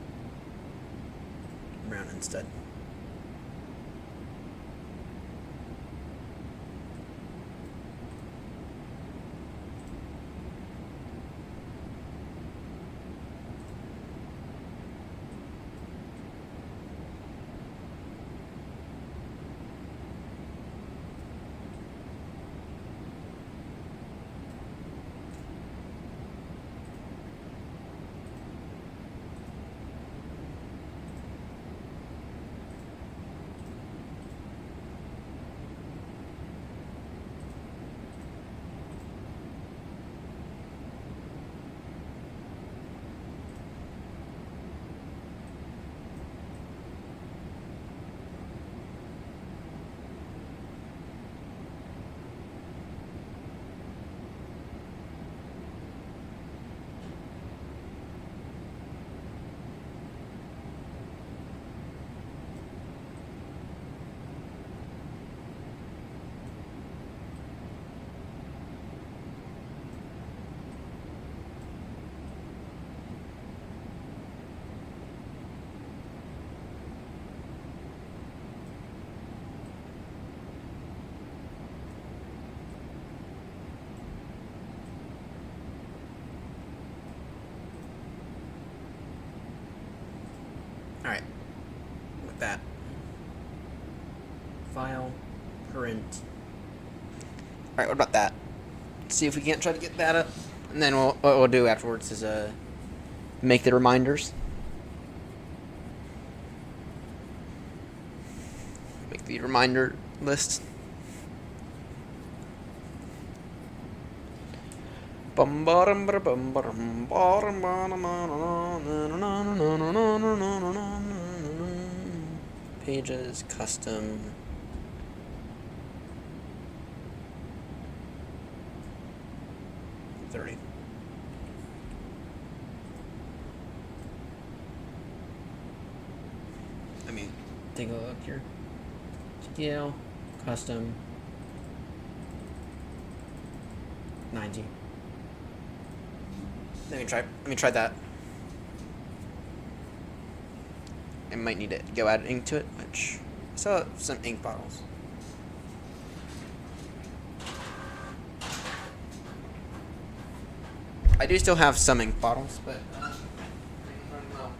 A: brown instead? Alright. With that. File. Print. Alright, what about that? Let's see if we can't try to get that up. And then what we'll do afterwards is make the reminders. Make the reminder list. Pages, custom. $30. I mean, take a look here. Scale, custom, 90. Let me try that. I might need to go add ink to it, which I still have some ink bottles. I do still have some ink bottles, but they run low.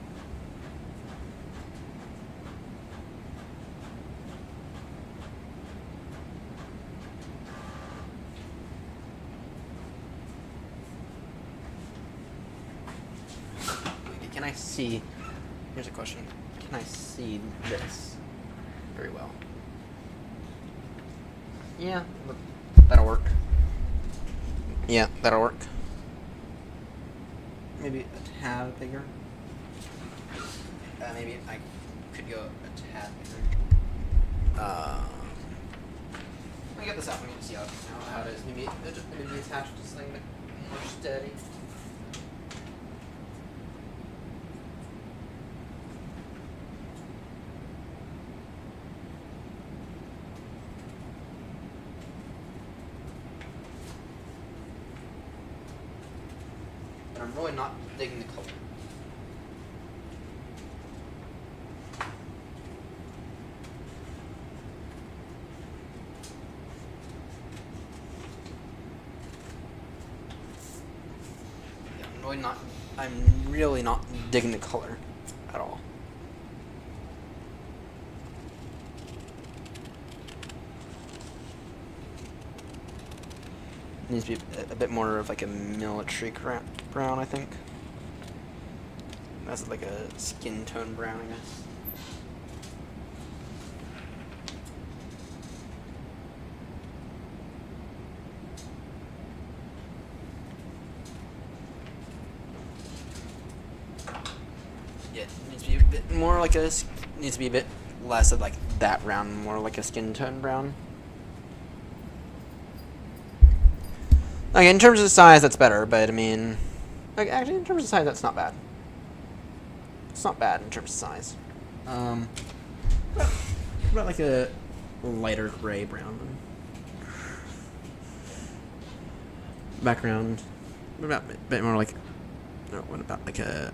A: Can I see? Here's a question. Can I see this very well? Yeah, that'll work. Yeah, that'll work. Maybe a tad bigger. Maybe I could go a tad bigger. Let me get this out. Let me see how it is. Maybe attached to something a bit more steady. I'm really not digging the color. Yeah, I'm really not digging the color at all. Needs to be a bit more of like a military brown, I think. That's like a skin tone brown, I guess. Yeah, it needs to be a bit more like needs to be a bit less of like that brown, more like a skin tone brown. Like, in terms of size, that's better, but, I mean... Like, actually, in terms of size, that's not bad. It's not bad in terms of size. What about, like, a lighter gray brown? Background. What about a bit more like... No, what about, like, a...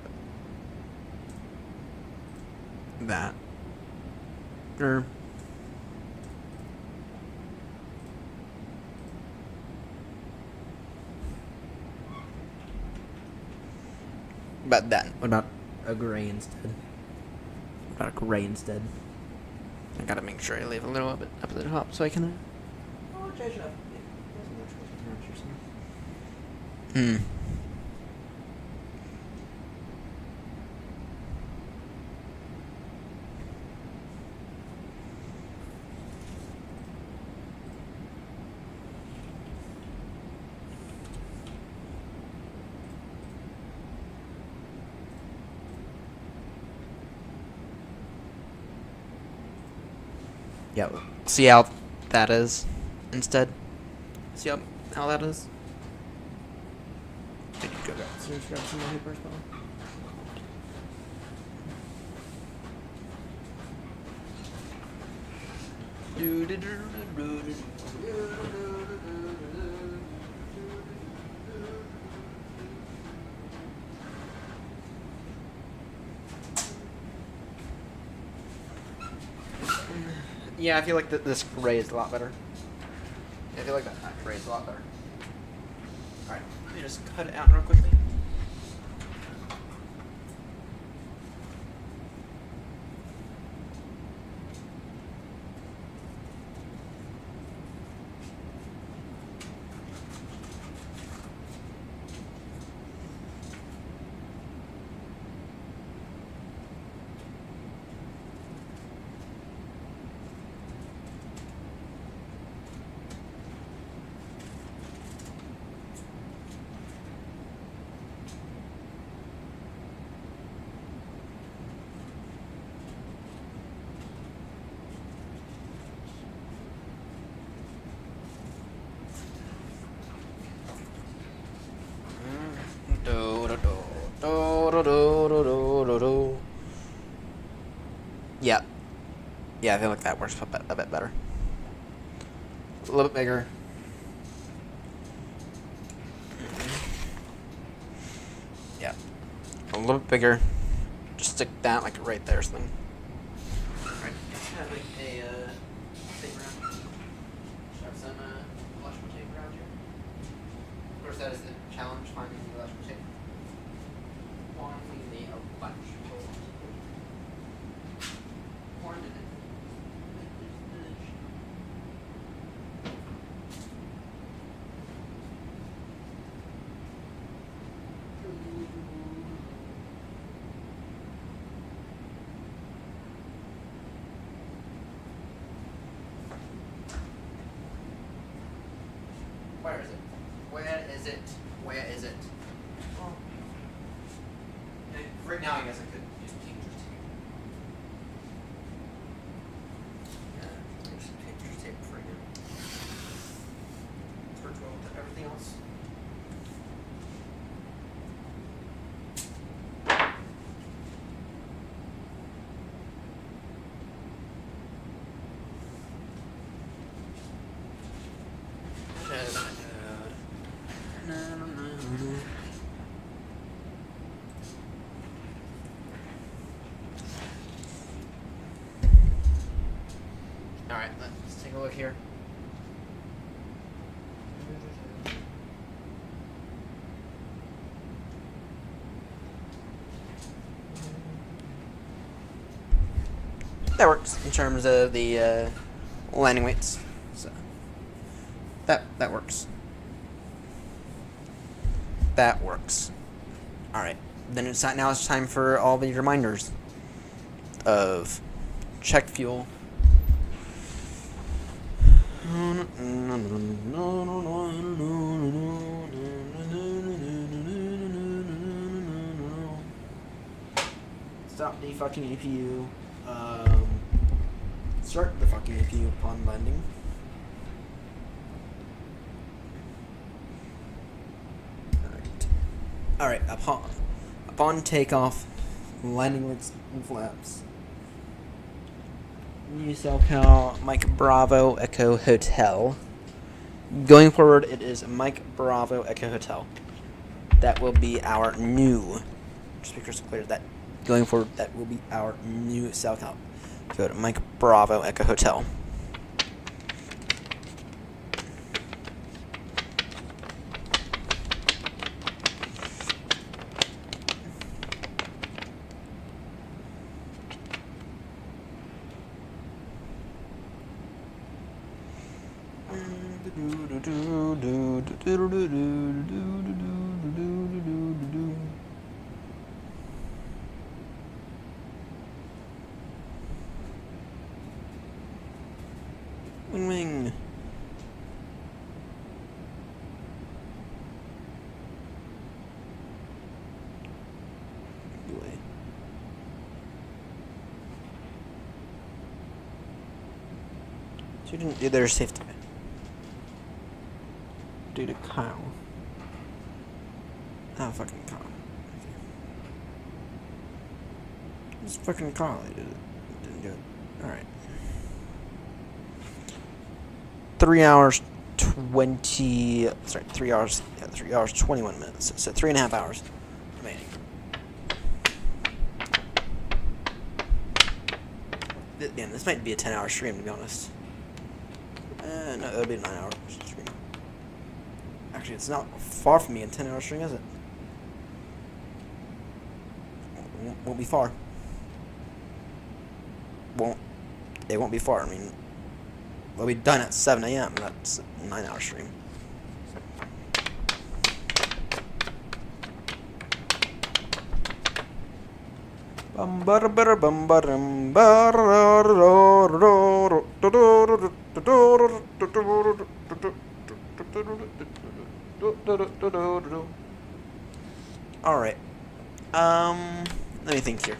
A: That. Or... About that. What about a gray instead? What about a gray instead? I gotta make sure I leave a little bit up at the top so I can. Oh, change it up. Hmm. Yeah, see how that is instead? See how that is? Did you go downstairs grab some more papers, Paul? Yeah, I feel like this gray is a lot better. Yeah, I feel like that gray is a lot better. Alright, let me just cut it out real quickly. Yeah. Yeah, I feel like that works a bit better. A little bit bigger. Yeah. A little bit bigger. Just stick that like right there, something. Alright. Have like a tape around. Shove some electrical tape around here. Of course, that is the challenge, finding the electrical tape. Finding the electrical tape. 1 minute. Where is it? Where is it? Where is it? Oh. Right now, I guess I could use painter's tape. Yeah, use painter's tape for you. For everything else. a look here. That works in terms of the landing weights. So that works. That works. All right. Then now it's time for all the reminders of check fuel. Stop the fucking APU. Start the fucking APU upon landing. Alright, upon takeoff, landing weights and flaps. New SoCal, Mike Bravo Echo Hotel. Going forward, it is Mike Bravo Echo Hotel. That will be our new. Just be crystal clear that going forward, that will be our new SoCal. Go to Mike Bravo Echo Hotel. Wing. So you didn't do their safety. Do the cow. Ah, fucking cow. This fucking cow. I didn't do it. Alright. 3 hours 20. Sorry, 3 hours. Yeah, 3 hours 21 minutes. So 3.5 hours remaining. Again, this might be a 10-hour stream, to be honest. No, it'll be a 9-hour stream. Actually, it's not far from me in 10-hour stream, is it? Won't be far. It won't be far. I mean, we'll be done at 7 a.m. That's a 9-hour stream. Alright. Let me think here.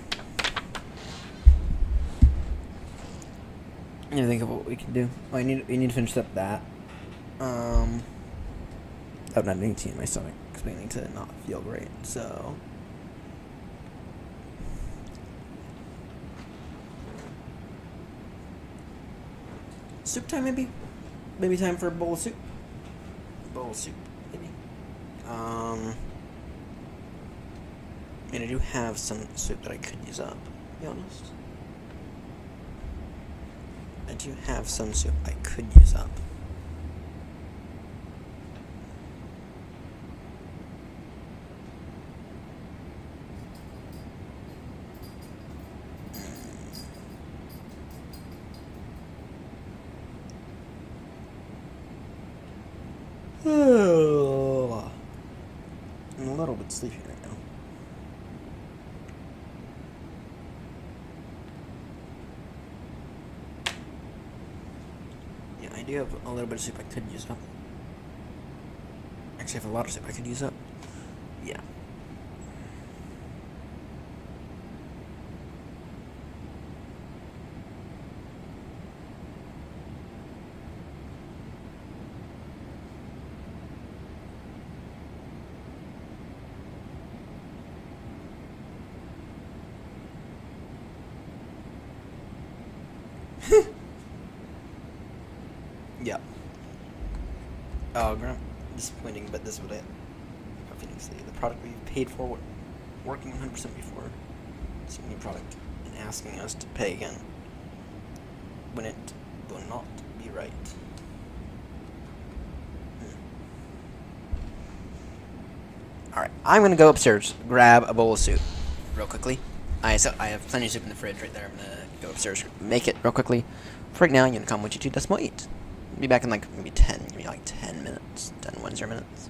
A: I need to think of what we can do. We need to finish up that. I'm not eating my stomach. It's beginning to not feel great, so. Soup time, maybe? Maybe time for a bowl of soup? Bowl of soup, maybe. I do have some soup that I could use up, to be honest. I do have some soup I could use up. I'm a little bit sleepy right now. Yeah, I do have a little bit of soup I could use up. Actually, I have a lot of soup I could use up. Yeah. Yeah. Oh, disappointing, but this is what the product we've paid for, working 100% before. It's a new product, and asking us to pay again when it will not. be right. Alright, I'm gonna go upstairs, grab a bowl of soup real quickly. I have plenty of soup in the fridge right there. I'm gonna go upstairs, make it real quickly. For right now, I'm gonna come with you to Decimal 8. Be back in like maybe 10 minutes, 10 minutes.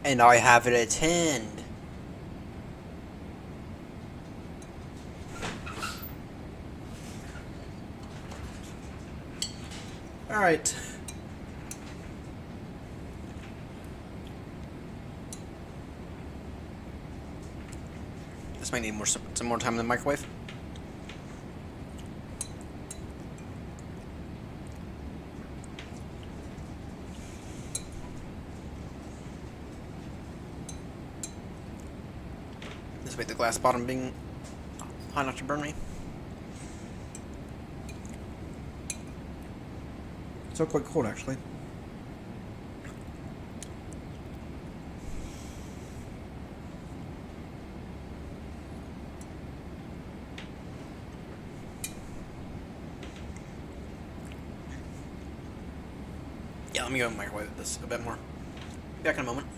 A: And I have it at 10. Alright. This might need some more time in the microwave. Wait, the glass bottom being hot enough to burn me. It's still quite cold, actually. Yeah, let me go microwave this a bit more. Be back in a moment.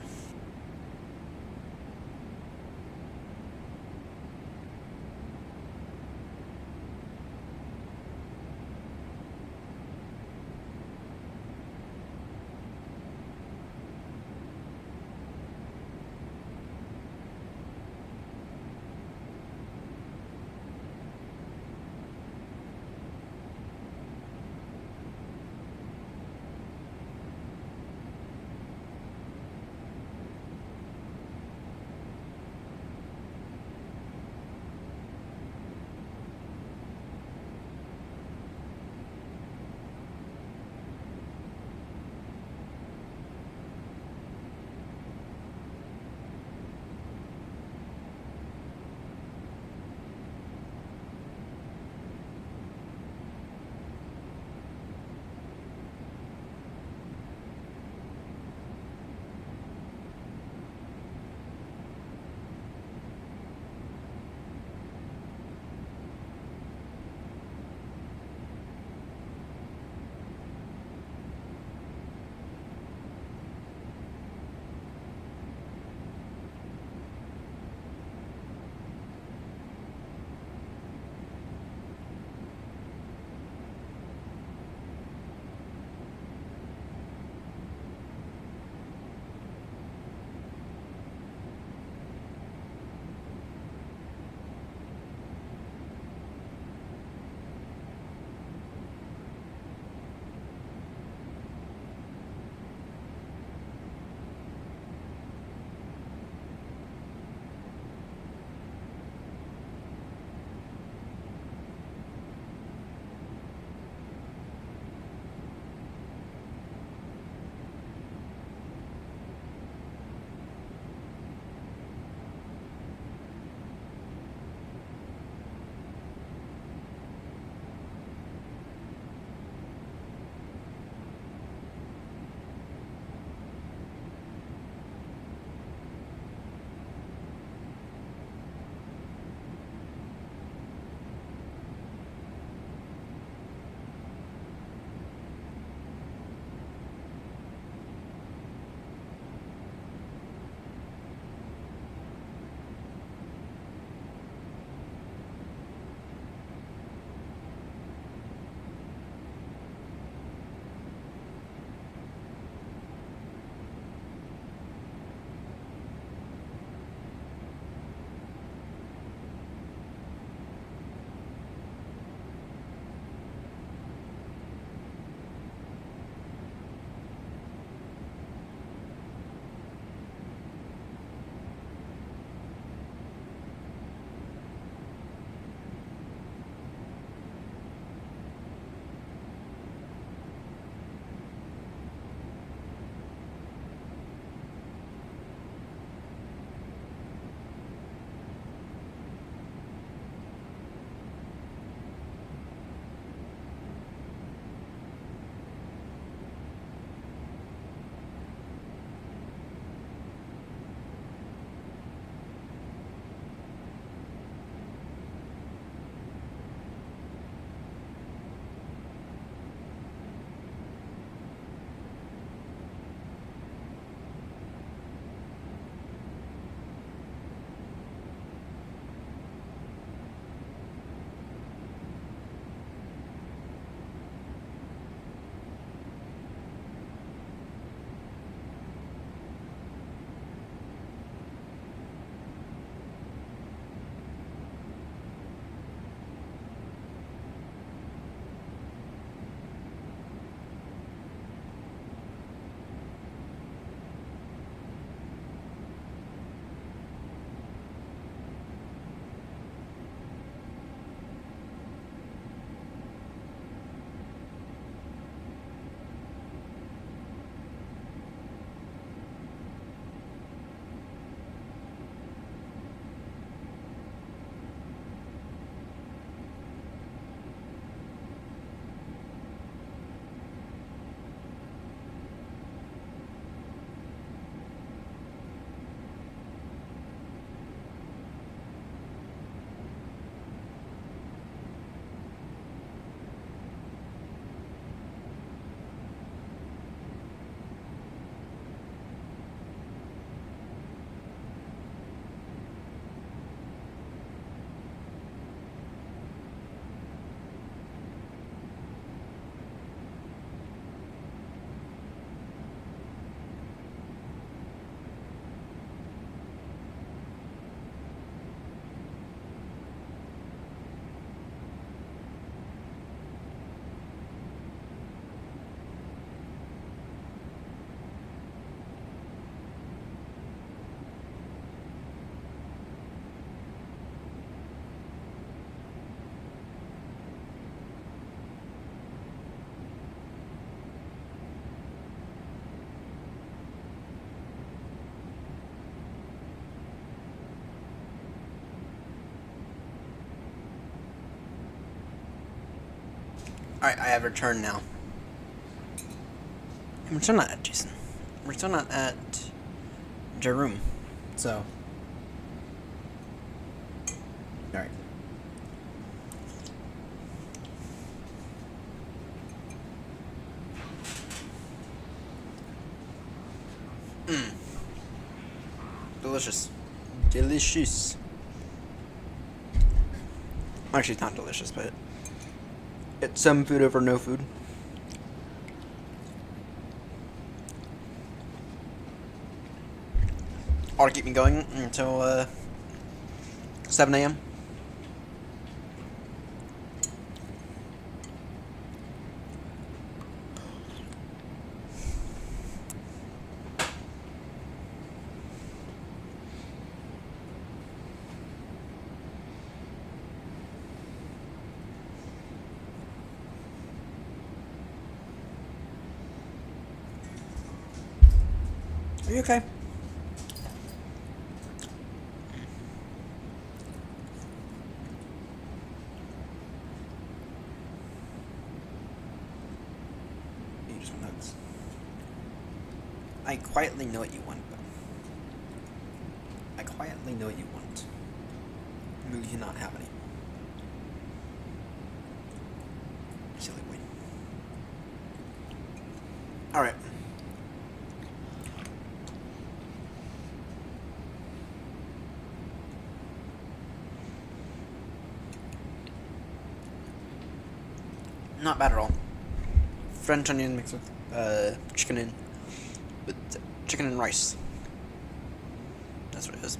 A: Alright, I have returned now. We're still not at Jason. We're still not at Jerome. So. Alright. Delicious. Delicious. Actually, it's not delicious, but it's some food over no food. Ought to keep me going until 7 a.m. Are you okay? You just want nuts. I quietly know what you want, but I quietly know what you want. You cannot have any. Silly boy. Alright. Not bad at all. French onion mixed with chicken and rice. That's what it is.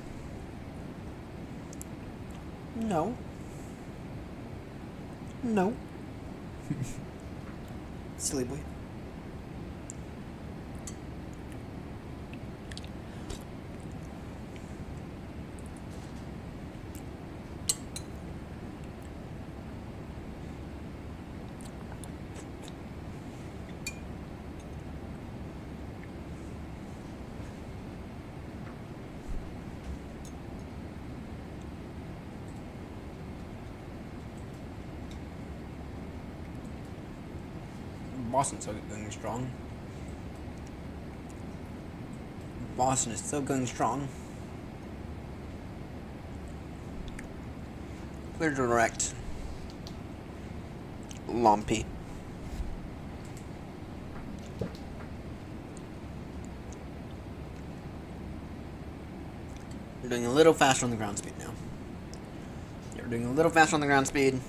A: No. No. Silly boy. Boston's still going strong. Boston is still going strong. Clear direct. Lumpy. We're doing a little faster on the ground speed now. Yeah, we're doing a little faster on the ground speed.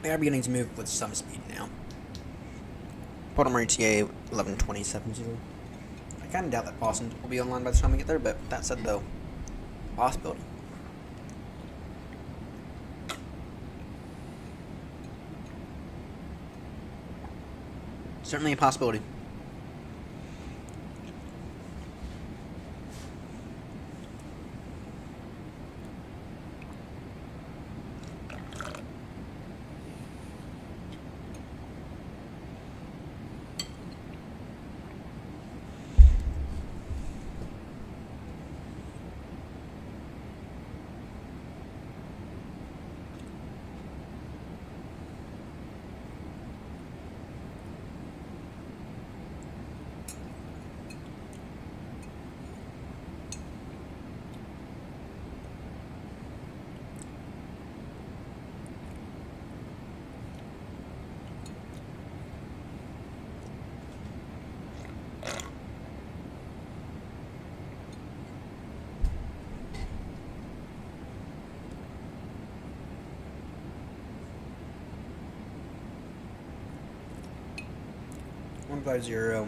A: They are beginning to move with some speed now. Baltimore ETA 11:27. I kind of doubt that Boston will be online by the time we get there, but that said, though, possibility. Certainly a possibility. One by 0.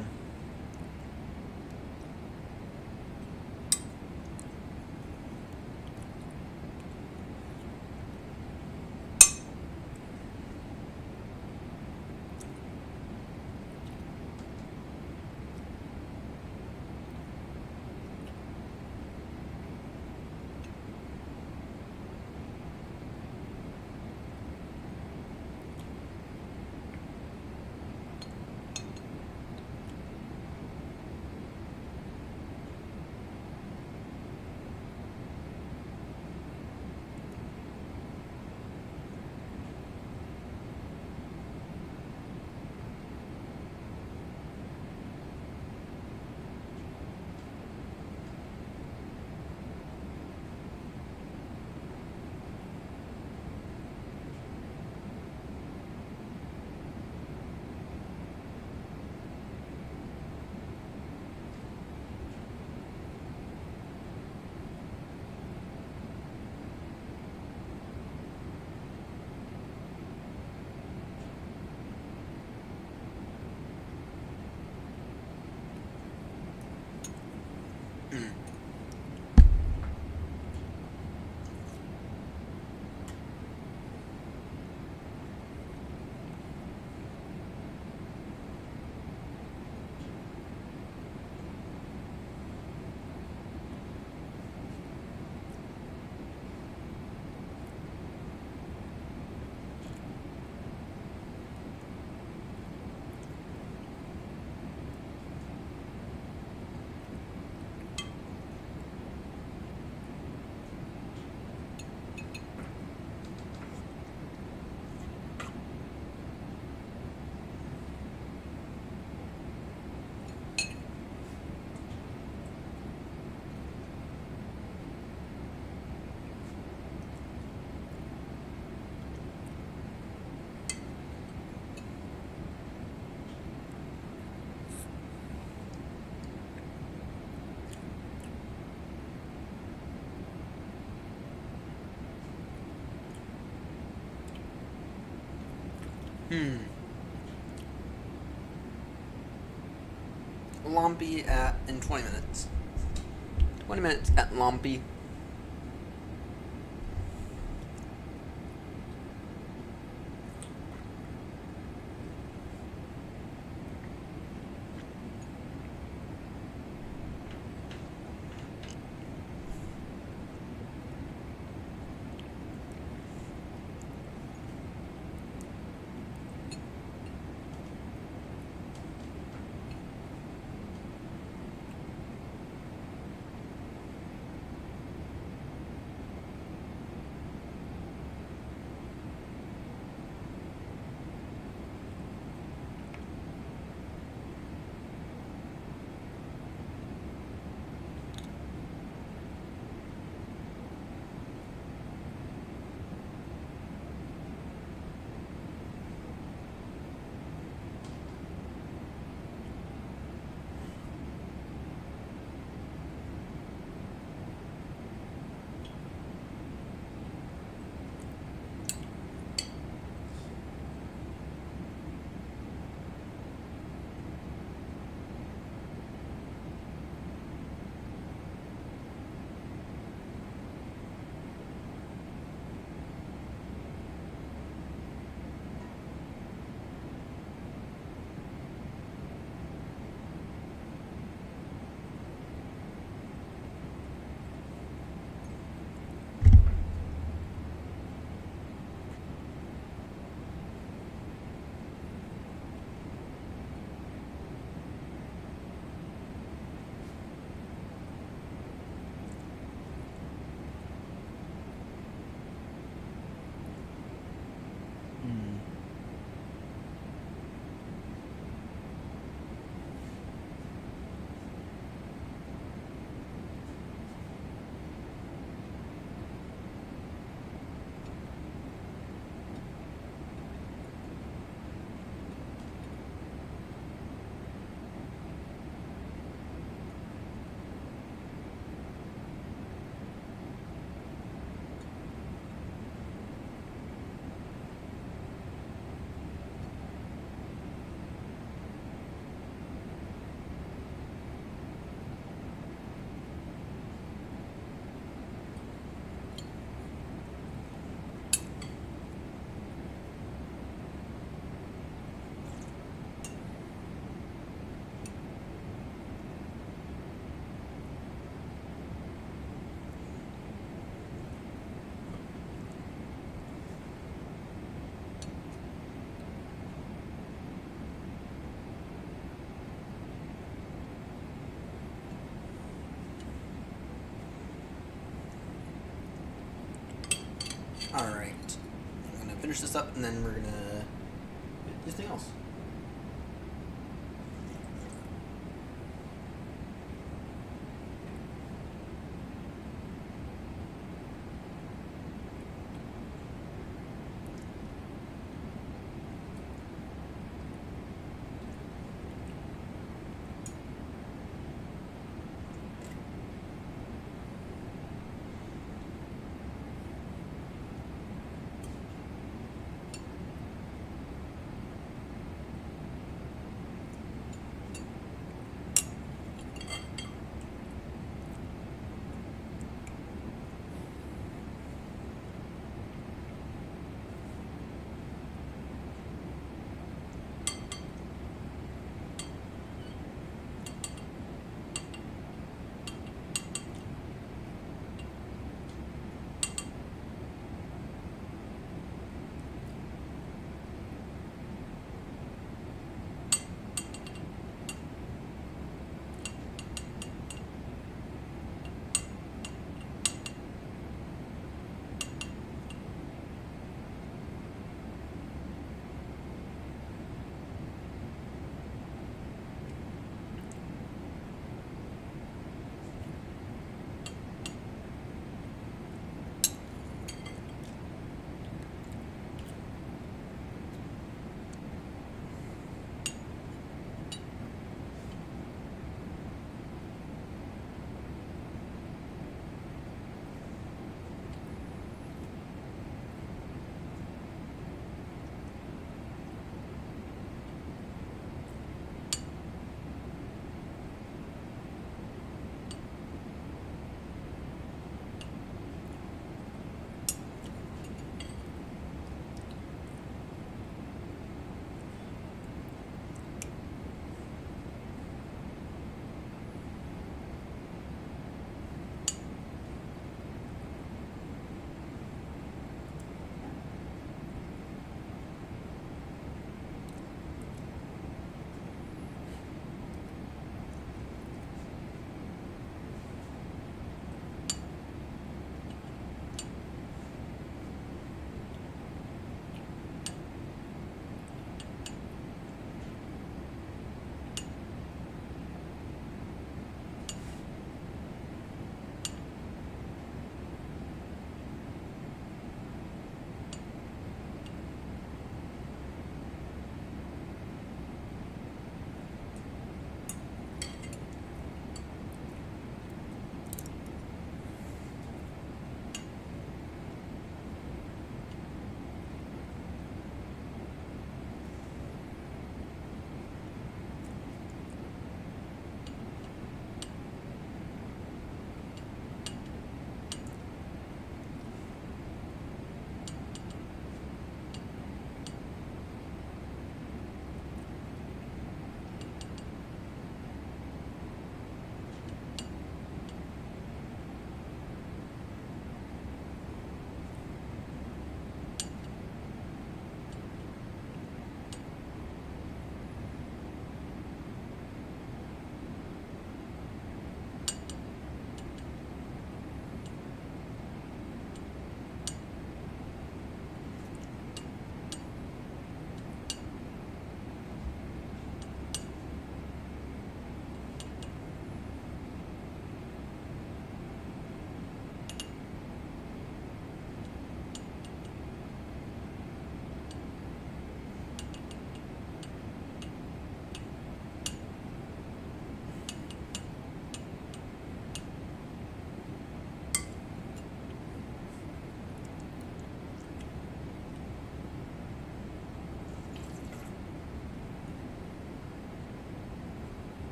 A: Lumpy in 20 minutes. 20 minutes at Lumpy. finish this up, and then we're gonna do something else.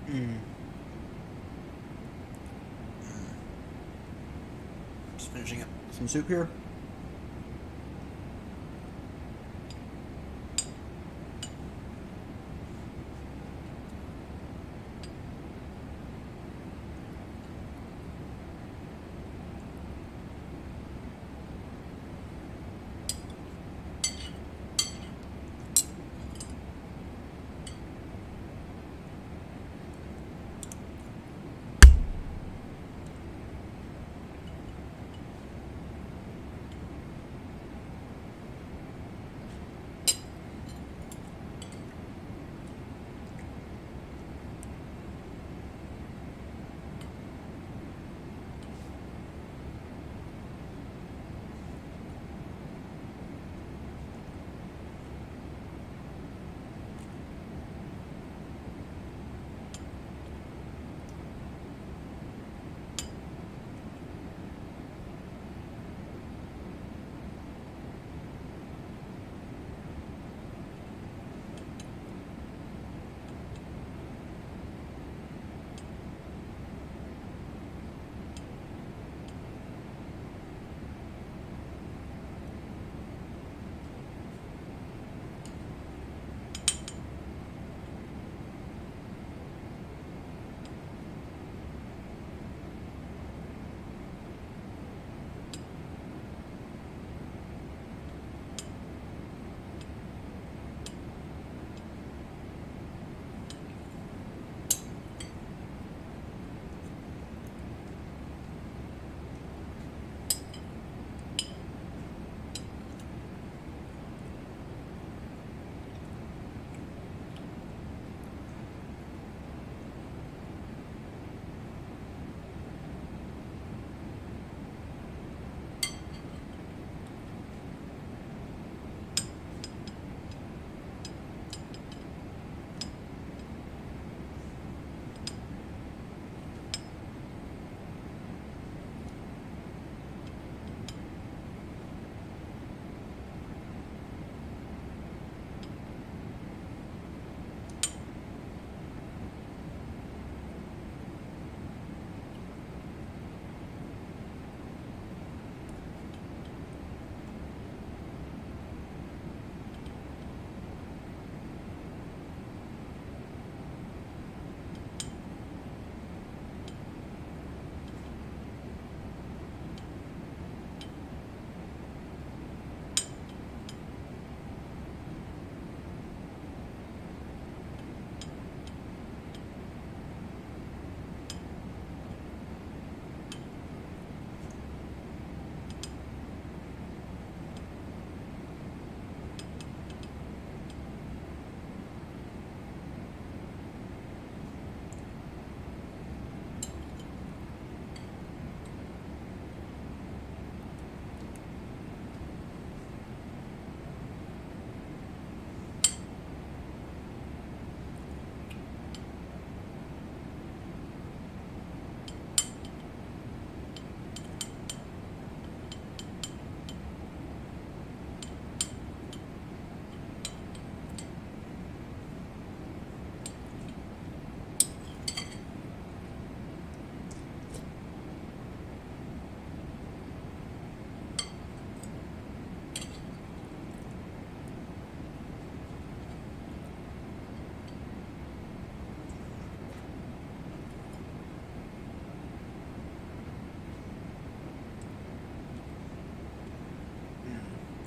A: Just finishing up some soup here.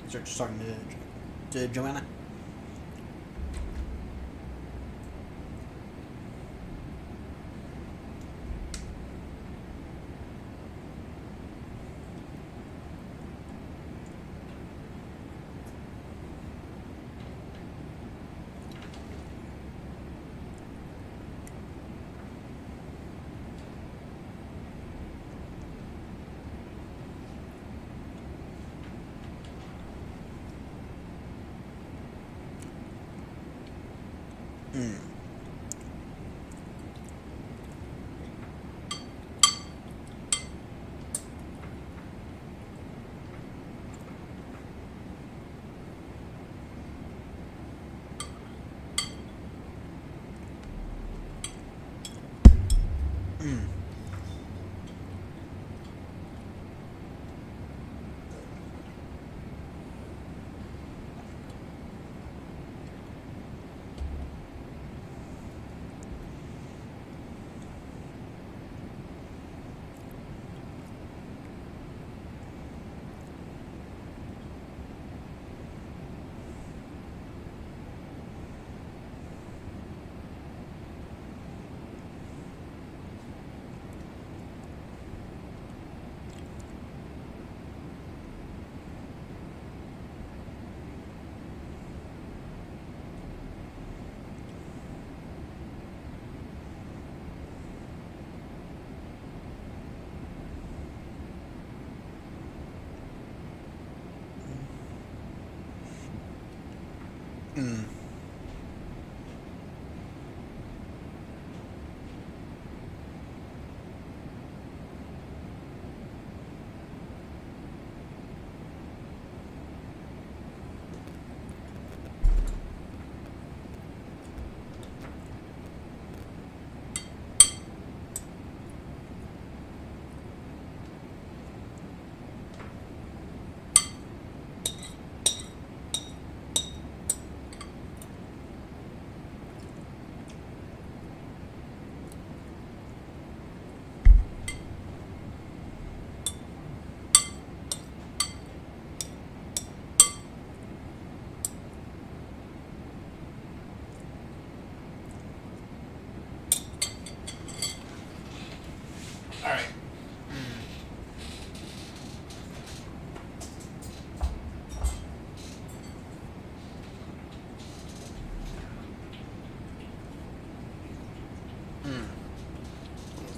A: Start just talking to Joanna. Alright.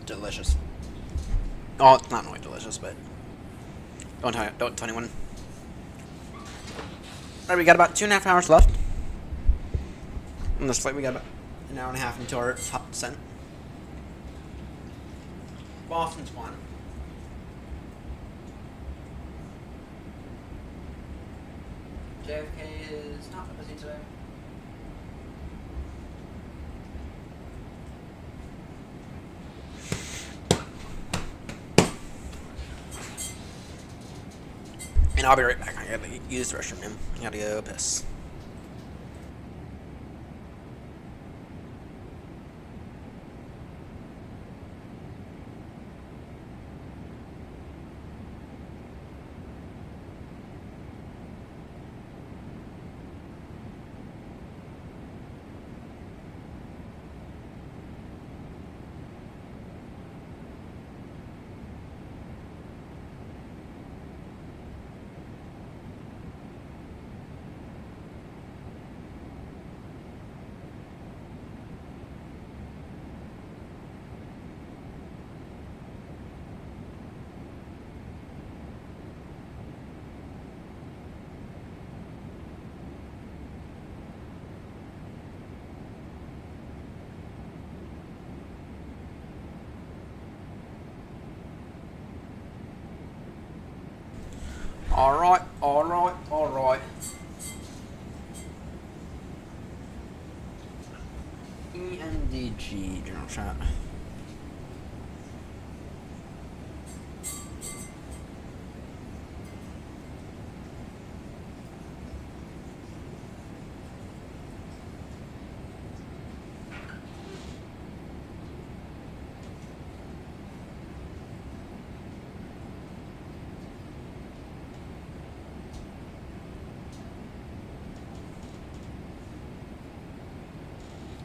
A: Delicious. Oh, it's not really delicious, but don't tell anyone. Alright, we got about 2.5 hours left. On this flight, we got about an hour and a half until our top descent. Boston's one. JFK is not busy today. And I'll be right back. I gotta use the restroom, man. I gotta go piss. Alright, alright, alright. PMDG, general chat.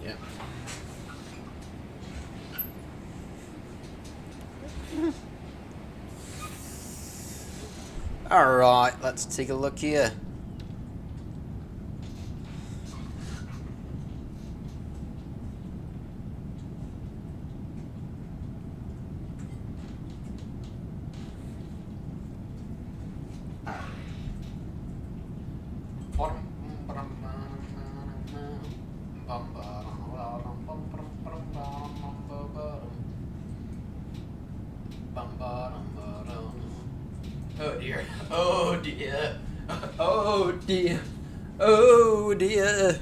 A: Yep. Alright, let's take a look here. Oh dear. Oh dear. Oh dear. Oh dear.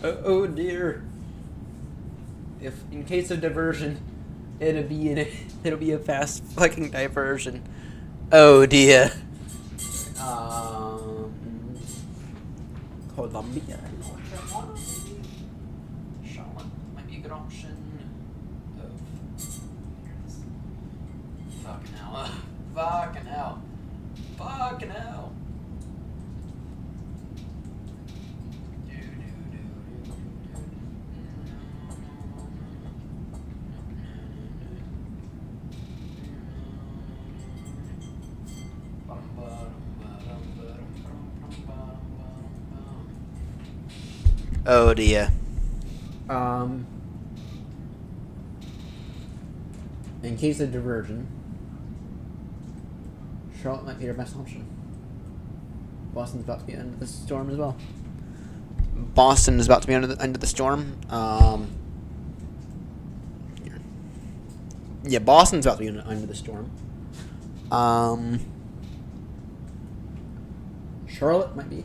A: Oh dear. If in case of diversion, It'll be a fast fucking diversion. Oh dear. Columbia, North Carolina, maybe? Charlotte might be a good option. Oh. Fucking hell. Fucking hell. Fucking hell. Oh dear. In case of diversion, Charlotte might be your best option. Boston's about to be under the storm as well. Boston is about to be under the storm. Yeah, Boston's about to be under the storm. Charlotte might be.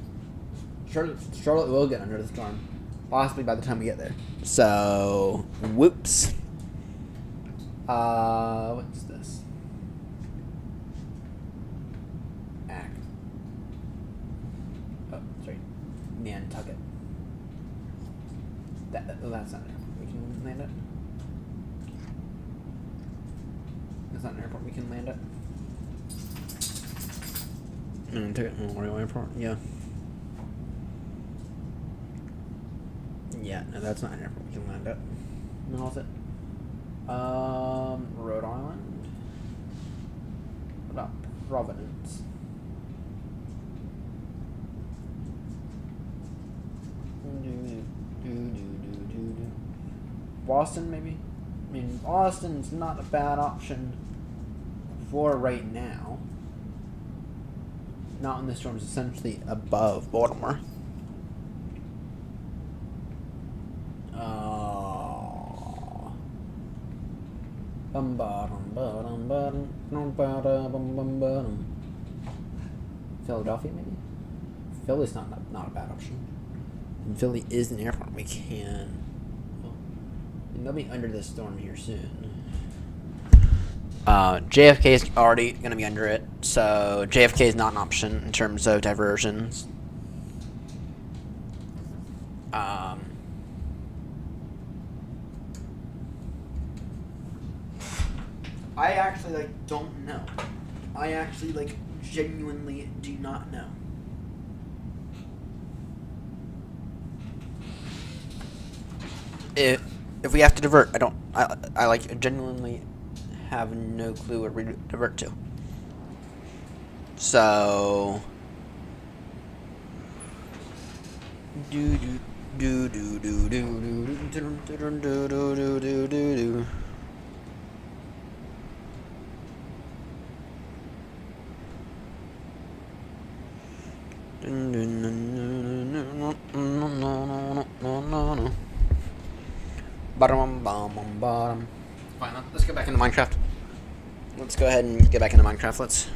A: Charlotte will get under the storm, possibly by the time we get there. So, whoops. What's this? Act. Oh, sorry. Nantucket. That's not an airport. We can land it. That's not an airport. We can land it. Nantucket Memorial Airport. Yeah. Yeah, no, that's not an airport. We can land it. No, what's it? Rhode Island. What about Providence? Boston, maybe? I mean, Boston's not a bad option for right now. Not when the storm is essentially above Baltimore. Philadelphia, maybe? Philly's not a bad option. And Philly is an airport. We can. Well, they'll be under this storm here soon. JFK is already going to be under it, so JFK is not an option in terms of diversions. I actually don't know. I actually genuinely do not know. If we have to divert, I genuinely have no clue where we divert to. So do do do do do do do do do do do. Fine, let's go back into Minecraft. Let's go ahead and get back into Minecraft. Let's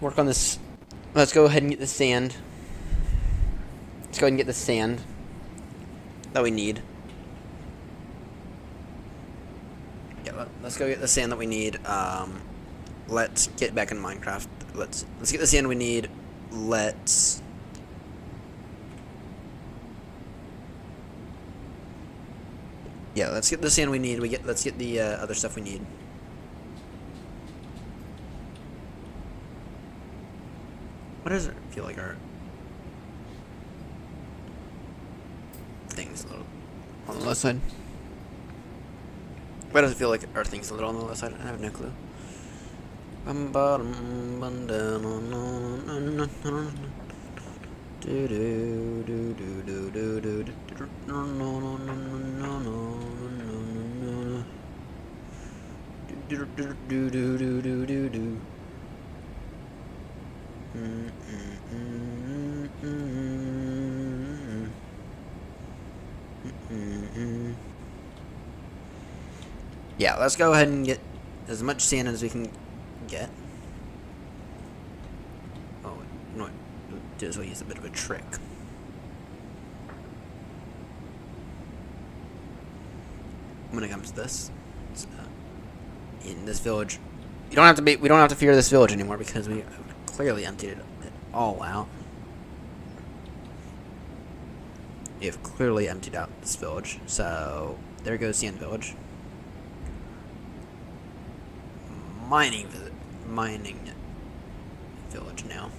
A: work on this. Let's go ahead and get the sand. Let's go ahead and get the sand that we need. Yeah, let's go get the sand that we need. Let's get back in Minecraft. Let's get the sand we need. Let's get the sand we need. Let's get the other stuff we need. What does it feel like our thing's a little on the left side? Why does it feel like our thing's a little on the left side? I have no clue. Yeah, let's go ahead and get as much sand as we can get. Oh, you know what? This will use a bit of a trick. when it comes to this. So, in this village, we don't have to fear this village anymore because we clearly emptied it all out. We have clearly emptied out this village, so there goes the end village. Mining village now.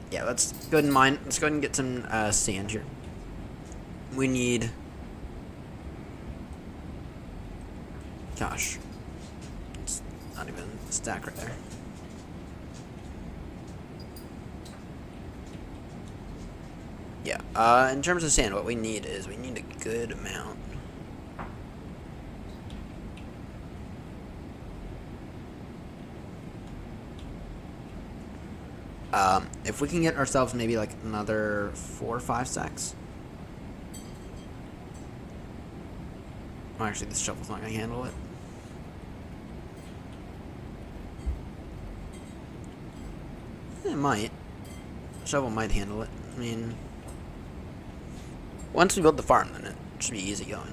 A: Yeah, let's go ahead and mine. Let's go ahead and get some sand here. We need. Gosh, it's not even a stack right there. Yeah. In terms of sand, what we need is we need a good amount. If we can get ourselves maybe like another 4 or 5 stacks. Well, actually, this shovel's not gonna handle it. It might. The shovel might handle it. I mean, once we build the farm, then it should be easy going.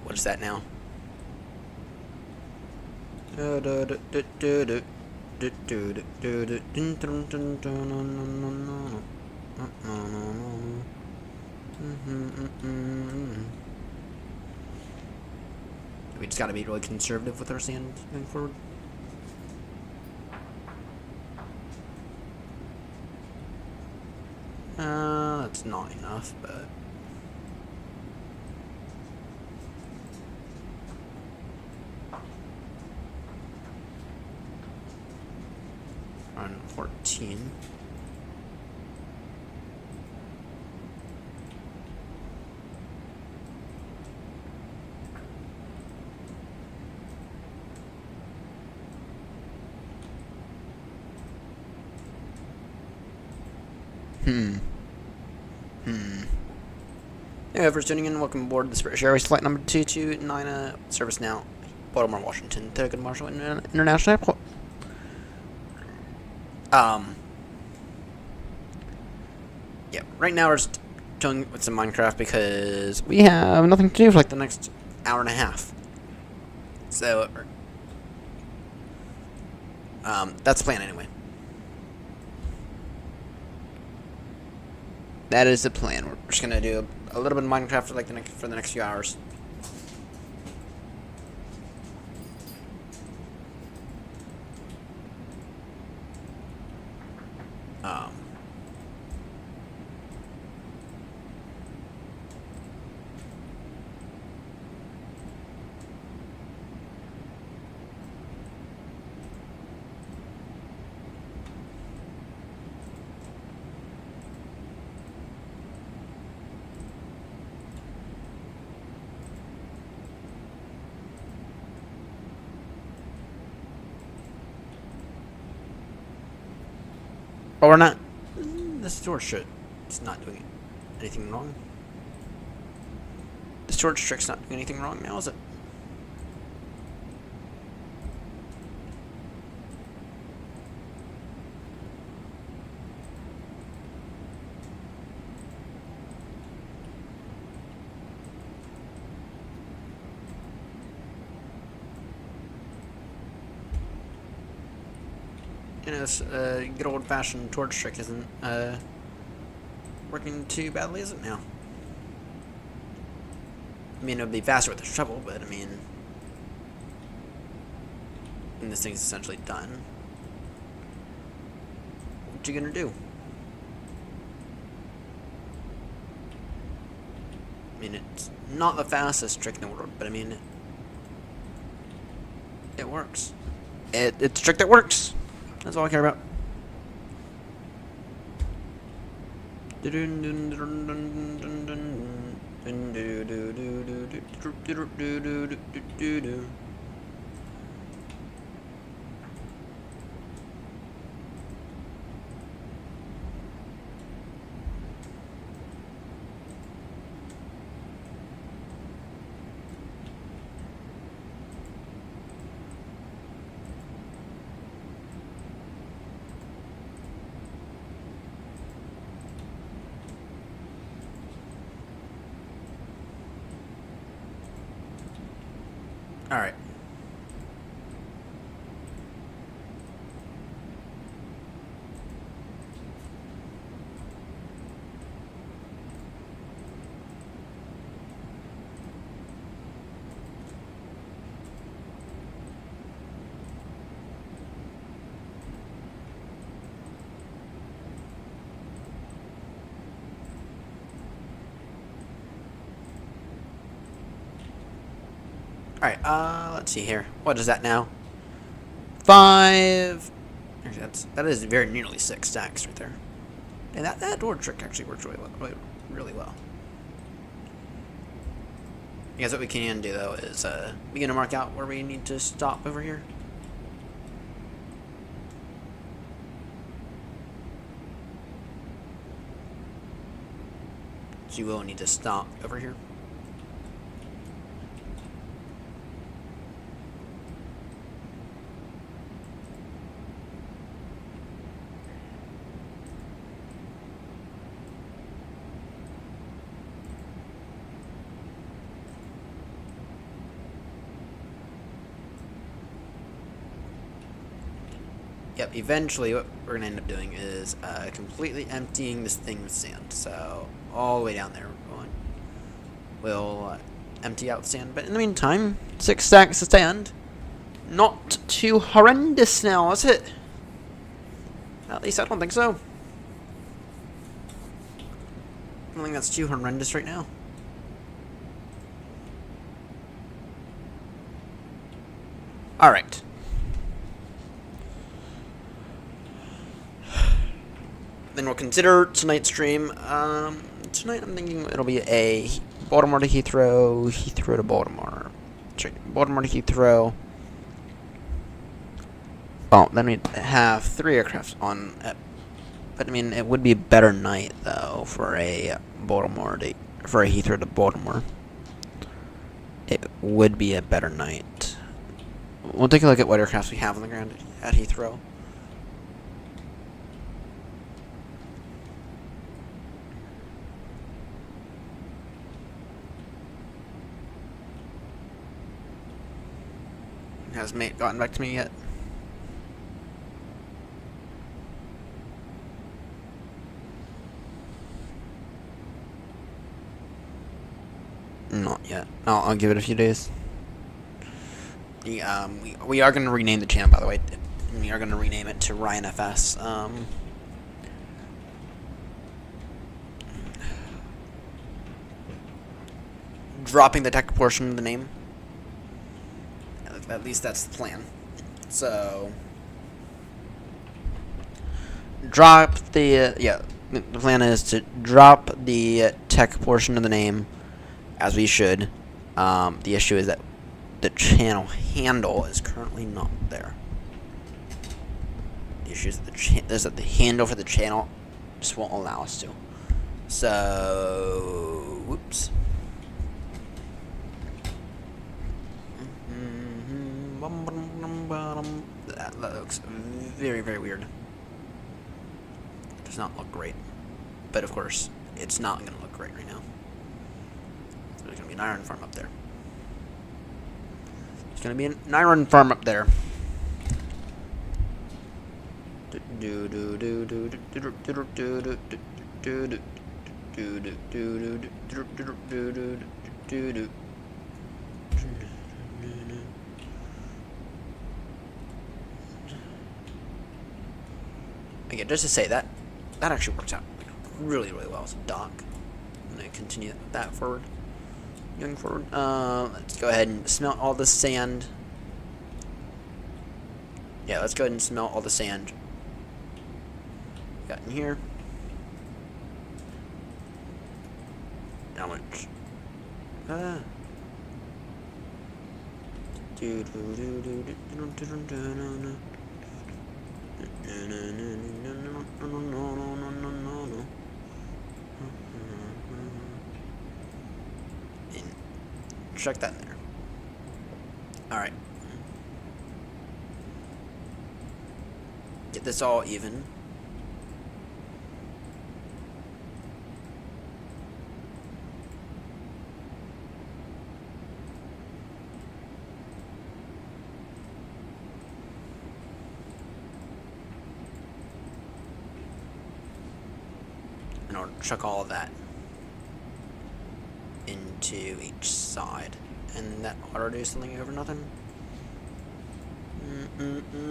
A: What is that now? We just gotta be really conservative with our sand going forward. That's not enough, but. On 14. Hey, for tuning in, welcome aboard the British Airways flight number 229, service now, Baltimore, Washington, to Good Marshall International Airport. Yeah, right now we're just chilling with some Minecraft because we have nothing to do for like the next hour and a half. So, that's the plan anyway. That is the plan. We're just gonna do a little bit of Minecraft for like the next few hours. But we're not. This torch shit. It's not doing anything wrong. This torch trick's not doing anything wrong now, is it? You know, this good old-fashioned torch trick isn't working too badly, is it now? I mean, it would be faster with the shovel, but I mean, and this thing's essentially done. What you gonna do? I mean, it's not the fastest trick in the world, but I mean, it works. It's a trick that works. That's all I care about. All right. Alright, let's see here. What is that now? 5. That is very nearly 6 stacks right there. And that door trick actually works really well. Really well. I guess what we can do though is begin to mark out where we need to stop over here. So you will need to stop over here. Yep, eventually what we're going to end up doing is completely emptying this thing with sand. So, all the way down there we'll empty out sand. But in the meantime, 6 stacks of sand. Not too horrendous now, is it? At least I don't think so. I don't think that's too horrendous right now. Alright. Then we'll consider tonight's stream. Tonight I'm thinking it'll be a Baltimore to Heathrow, Heathrow to Baltimore. Sorry, Baltimore to Heathrow. Oh, then we'd have 3 aircrafts on it. But I mean, it would be a better night though for a Heathrow to Baltimore. It would be a better night. We'll take a look at what aircrafts we have on the ground at Heathrow. Has mate gotten back to me yet? Not yet. I'll give it a few days. We are going to rename the channel, by the way. We are going to rename it to Ryan FS. Dropping the tech portion of the name. At least that's the plan. So, drop the the plan is to drop the tech portion of the name, as we should. The issue is that the channel handle is currently not there. The issue is that the handle for the channel just won't allow us to. So, whoops. That looks very, very weird. It does not look great. But of course, it's not going to look great right now. So there's going to be an iron farm up there. There's going to be an iron farm up there. again, just to say that actually works out really, really well as a dock. I'm gonna continue that forward. Going forward. Let's go ahead and smelt all the sand. Yeah, let's go ahead and smelt all the sand. Got in here. How much? Check that in there. Alright. Get this all even. And I'll chuck all of that into each side, and that ought to do something over nothing. And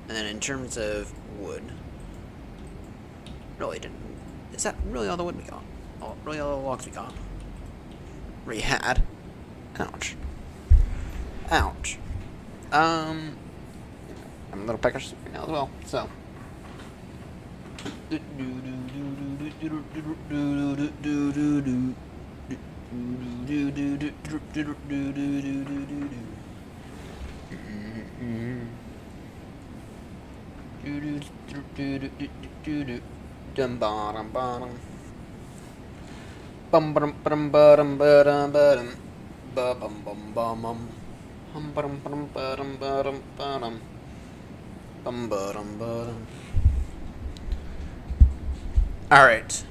A: then in terms of wood, really didn't. Is that really all the wood we got? Really all the logs we got? We had. Ouch. Ouch. I'm a little peckish right now as well, so. Dum bottom bottom. Bum bum bum bottom bottom bottom. Bum bum bum bum. Hum bum bum bottom bottom bottom. Bum bottom bottom. All right.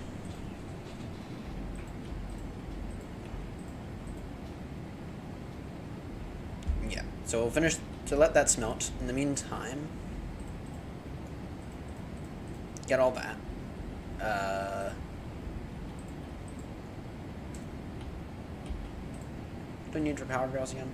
A: Yeah. So we'll finish to let that smelt. In the meantime, get all that. Do I need your power rails again?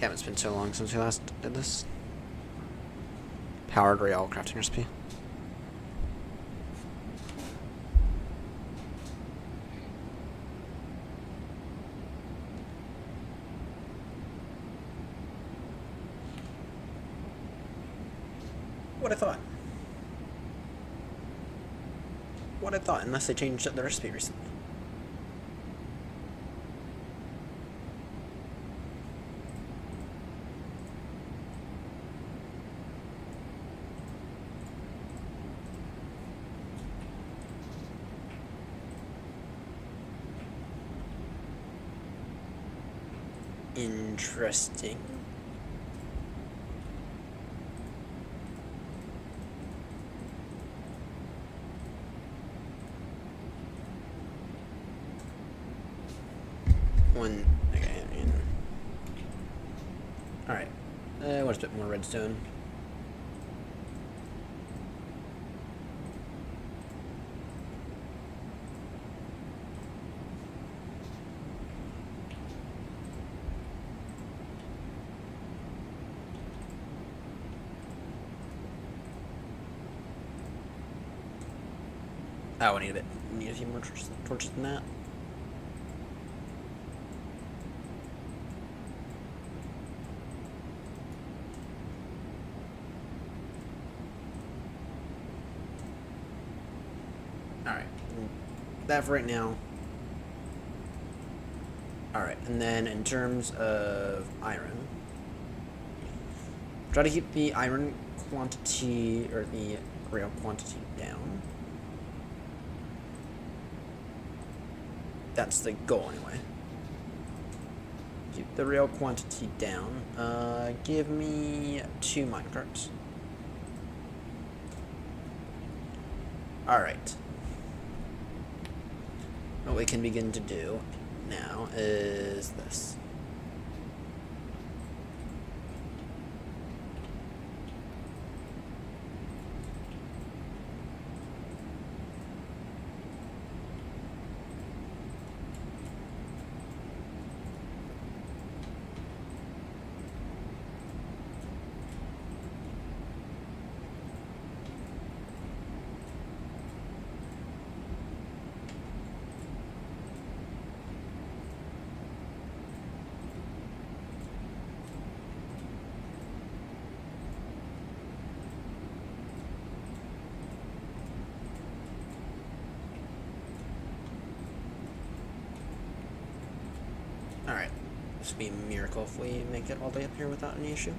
A: Damn, it's been so long since we last did this. Powered rail crafting recipe. What I thought. What I thought, unless they changed the recipe recently. Interesting. One. Okay. All right. What's a bit more redstone? Oh, I need a bit. Need a few more torches than that. Alright. That for right now. Alright, and then in terms of iron, try to keep the iron quantity, or the rail quantity down. That's the goal, anyway. Keep the real quantity down. Give me 2 minecarts. Alright. What we can begin to do now is this. Alright. This would be a miracle if we make it all the way up here without any issue.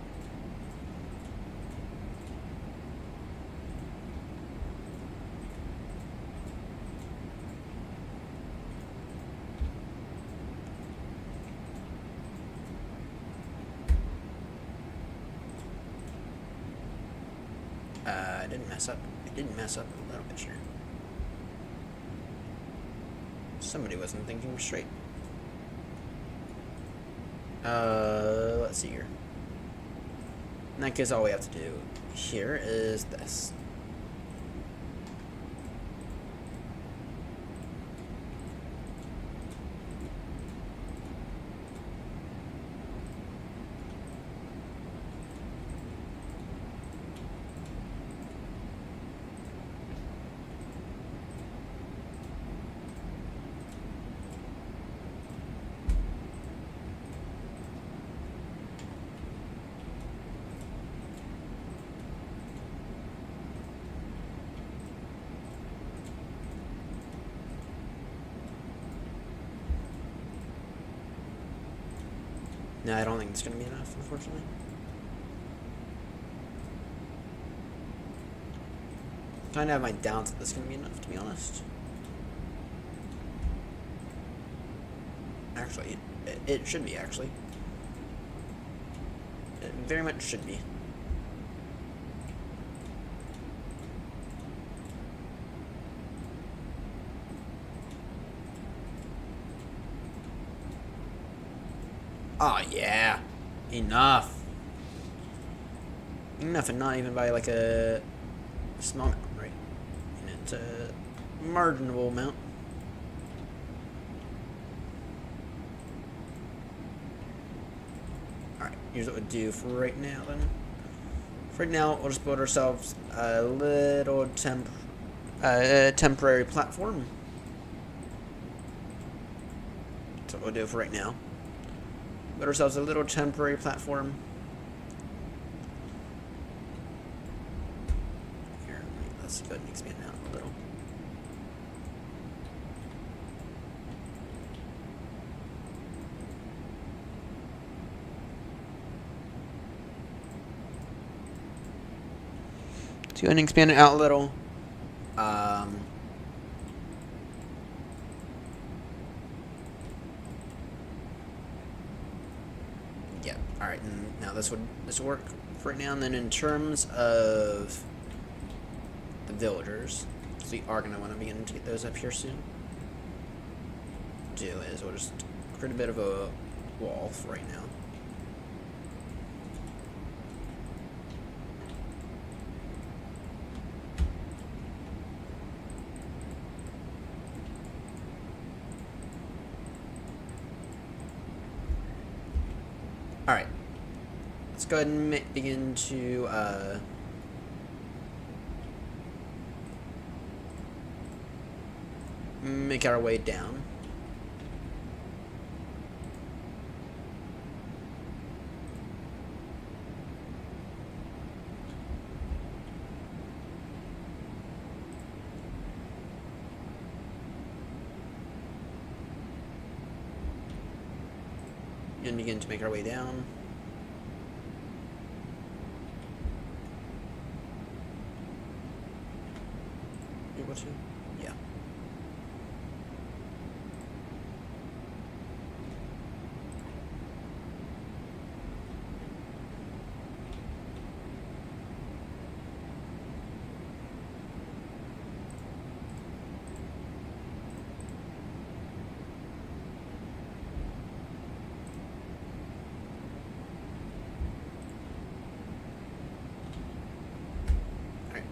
A: I didn't mess up. I didn't mess up a little bit here. Somebody wasn't thinking straight. Let's see here. In that case, all we have to do here is this. No, I don't think it's going to be enough, unfortunately. Kind of have my doubts that this is going to be enough, to be honest. Actually, it should be, actually. It very much should be. Oh, yeah. Enough. Enough, and not even by like a small amount, right? And it's a marginal amount. Alright, here's what we'll do for right now then. For right now, we'll just build ourselves a little temporary platform. That's what we'll do for right now. Build ourselves a little temporary platform. Here, let's go ahead and expand out a little. Let's go ahead and expand it out a little. Yeah, alright, and now this would work for right now. And then in terms of the villagers, so we are going to want to begin to get those up here soon. Do is we'll just create a bit of a wall for right now. Alright, let's go ahead and begin to make our way down. And begin to make our way down. Able to? Yeah.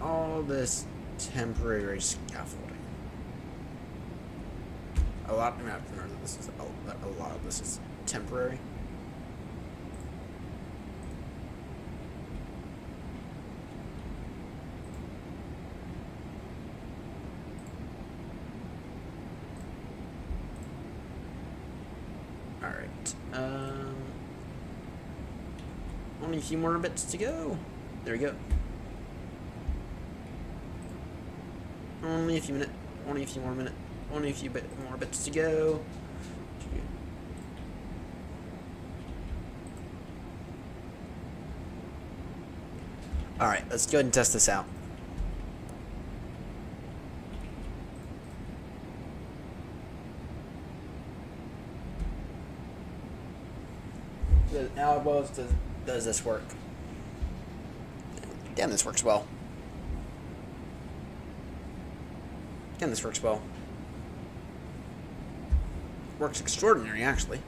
A: all this temporary scaffolding? A lot. I mean, I've heard that this is a lot of this is temporary. All right. Only a few more bits to go. There we go. Only a few minutes. Only a few more minutes. Only a few more bits to go. All right, let's go ahead and test this out. Now, does this work? Damn, this works well. Damn, this works well. Works extraordinary, actually.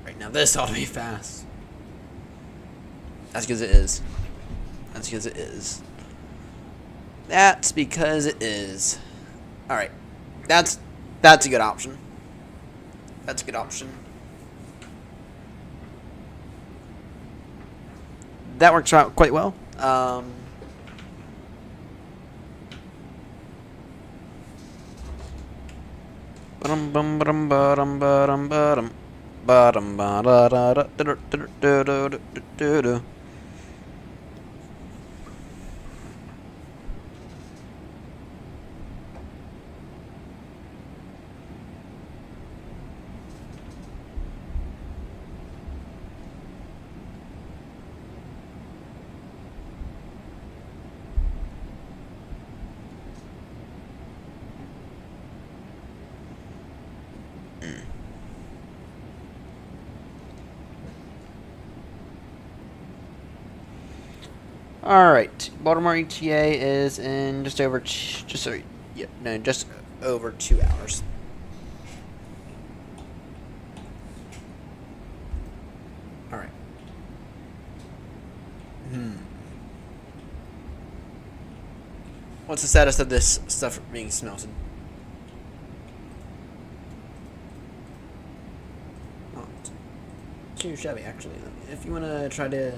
A: Right, now this ought to be fast. That's because it is. That's because it is. That's because it is. Alright. That's a good option. That's a good option. That works out quite well. Alright, Baltimore ETA is in just over 2 hours. Alright. What's the status of this stuff being smelted? Not too shabby, actually. If you want to try to...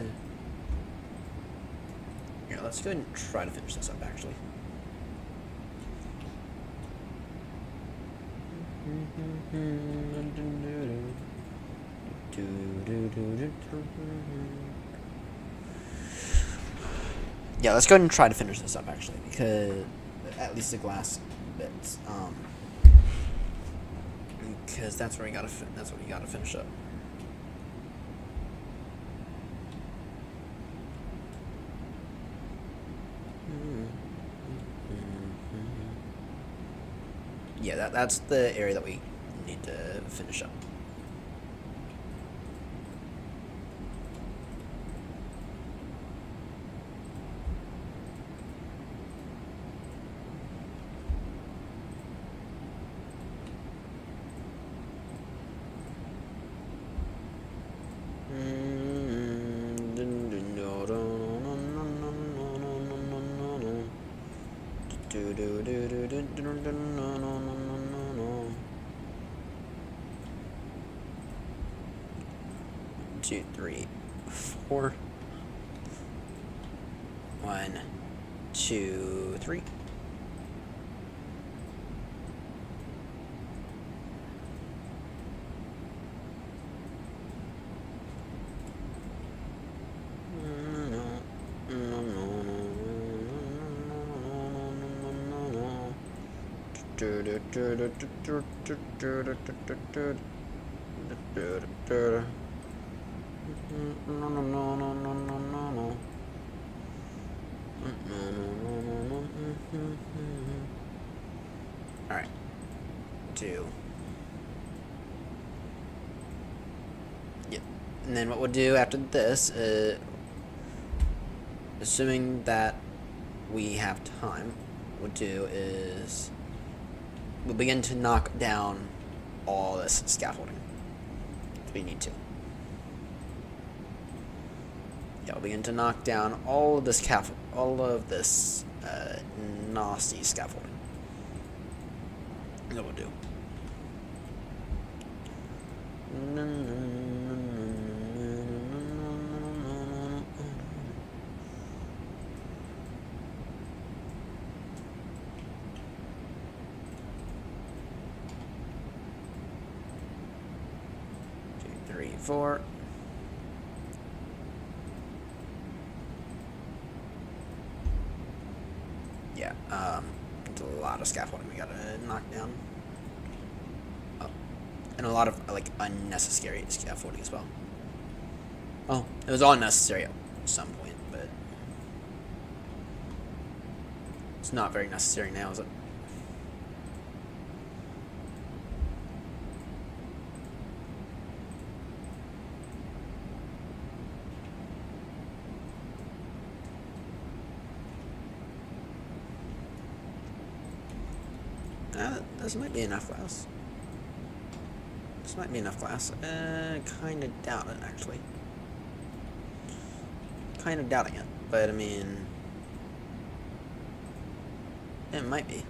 A: Here, let's go ahead and try to finish this up, actually. Yeah, let's go ahead and try to finish this up, actually, because at least the glass bits, because that's where we gotta finish up. Yeah, that's the area that we need to finish up. Two, three, four. 1, 2, 3. Alright. 2. Yep. And then what we'll do after this, assuming that we have time, what we'll do is we'll begin to knock down all this scaffolding. If we need to. Yeah, we'll begin to knock down all of this nasty scaffolding. That will do. Two, three, four. Yeah, it's a lot of scaffolding we gotta knock down. Oh, and a lot of, like, unnecessary scaffolding as well. Oh, it was all necessary at some point, but it's not very necessary now, is it? This might be enough glass. This might be enough glass. Kind of doubt it, actually. Kind of doubting it, but I mean, it might be.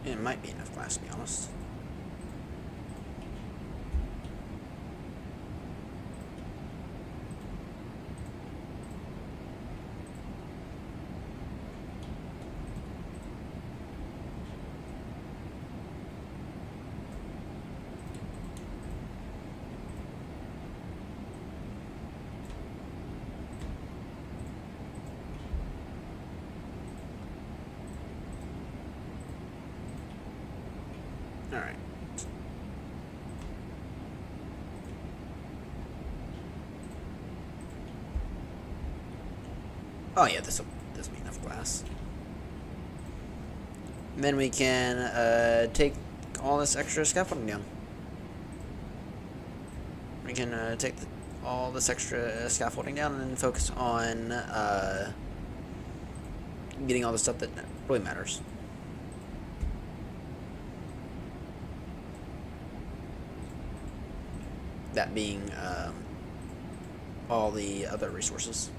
A: It might be enough glass, to be honest. All right. Oh yeah, this will be enough glass. And then we can take all this extra scaffolding down. We can take all this extra scaffolding down and then focus on getting all the stuff that really matters. That being all the other resources.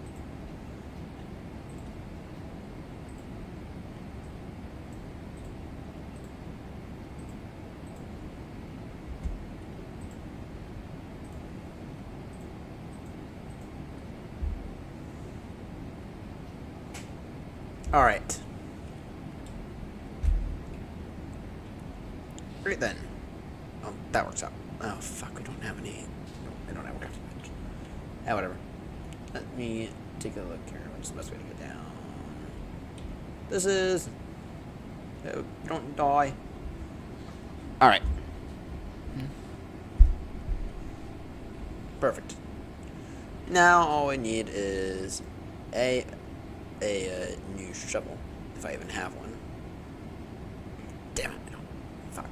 A: All right. Great then. Oh, that works out. Oh, fuck, we don't have any. I don't have enough. Yeah, whatever. Let me take a look here. What's the best way to get down? This is. Oh, don't die. Alright. Perfect. Now all we need is a new shovel, if I even have one. Damn it. No. Fuck.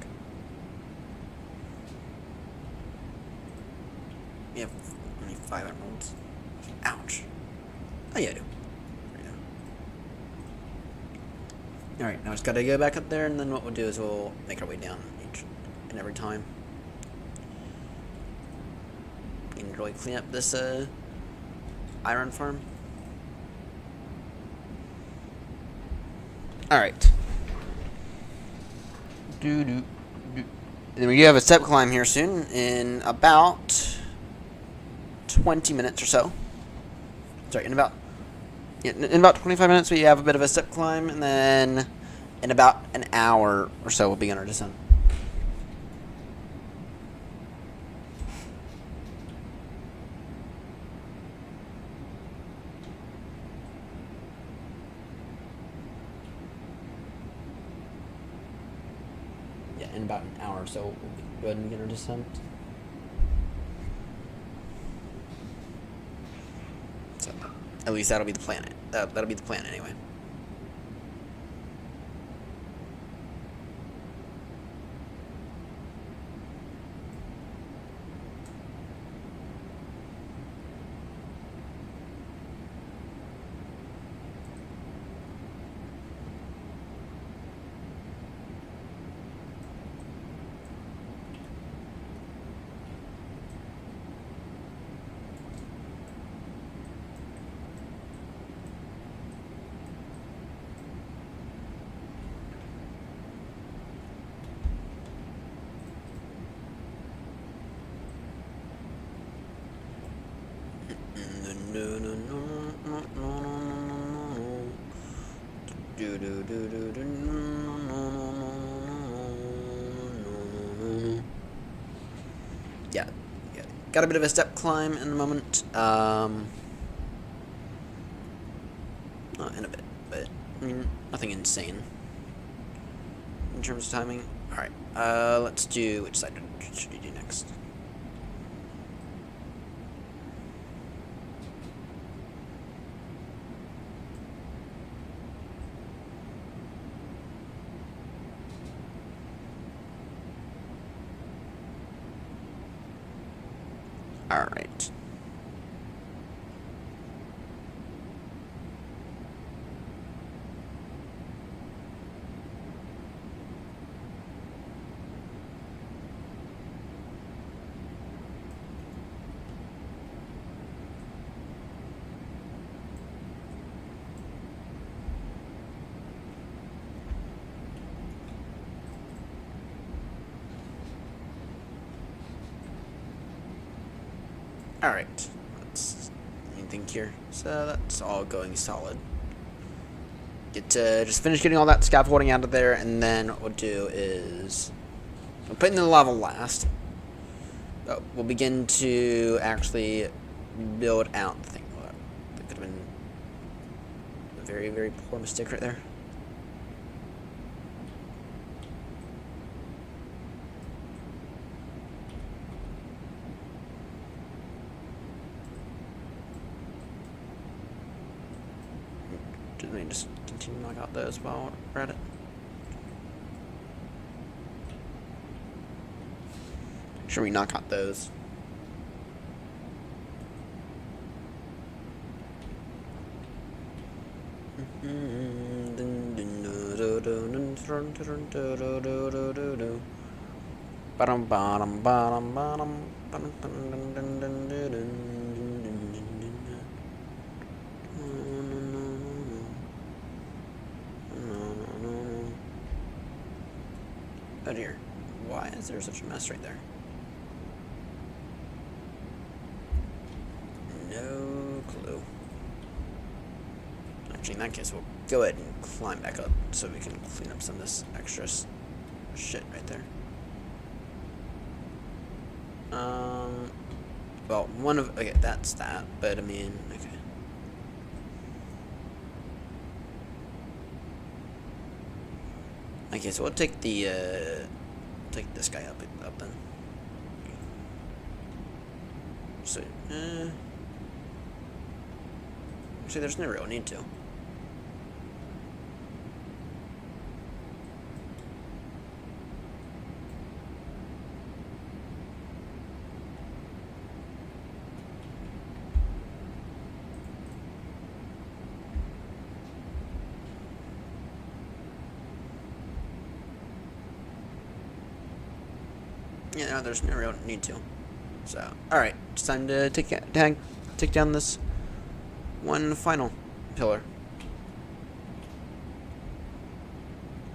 A: We have only 5 emeralds. Ouch. Oh yeah, I do. Alright, now we just gotta go back up there, and then what we'll do is we'll make our way down each and every time. We can really clean up this iron farm. Alright. And then we do have a step climb here soon, in about 20 minutes or so. Sorry, in about 25 minutes we have a bit of a step climb, and then in about an hour or so we'll begin our descent. Yeah, in about an hour or so we'll go ahead and begin our descent. So, at least that'll be the plan. That'll be the plan anyway. Yeah, got a bit of a step climb in the moment. Not in a bit, but I mean nothing insane in terms of timing. All right, let's do which side should we do next? All right. Alright, let's think here. So that's all going solid. Get to just finish getting all that scaffolding out of there, and then what we'll do is we'll put in the lava last. But we'll begin to actually build out the thing. That could have been a very, very poor mistake right there. Let me just continue to knock out those while we're at it. Make sure we knock out those. Oh dear, why is there such a mess right there? No clue. Actually, in that case, we'll go ahead and climb back up so we can clean up some of this extra shit right there. Well, okay, that's that, but I mean, okay. Okay, so we'll take take this guy up then. So, actually, there's no real need to. Yeah, no, there's no real need to. So, alright, it's time to take down this one final pillar.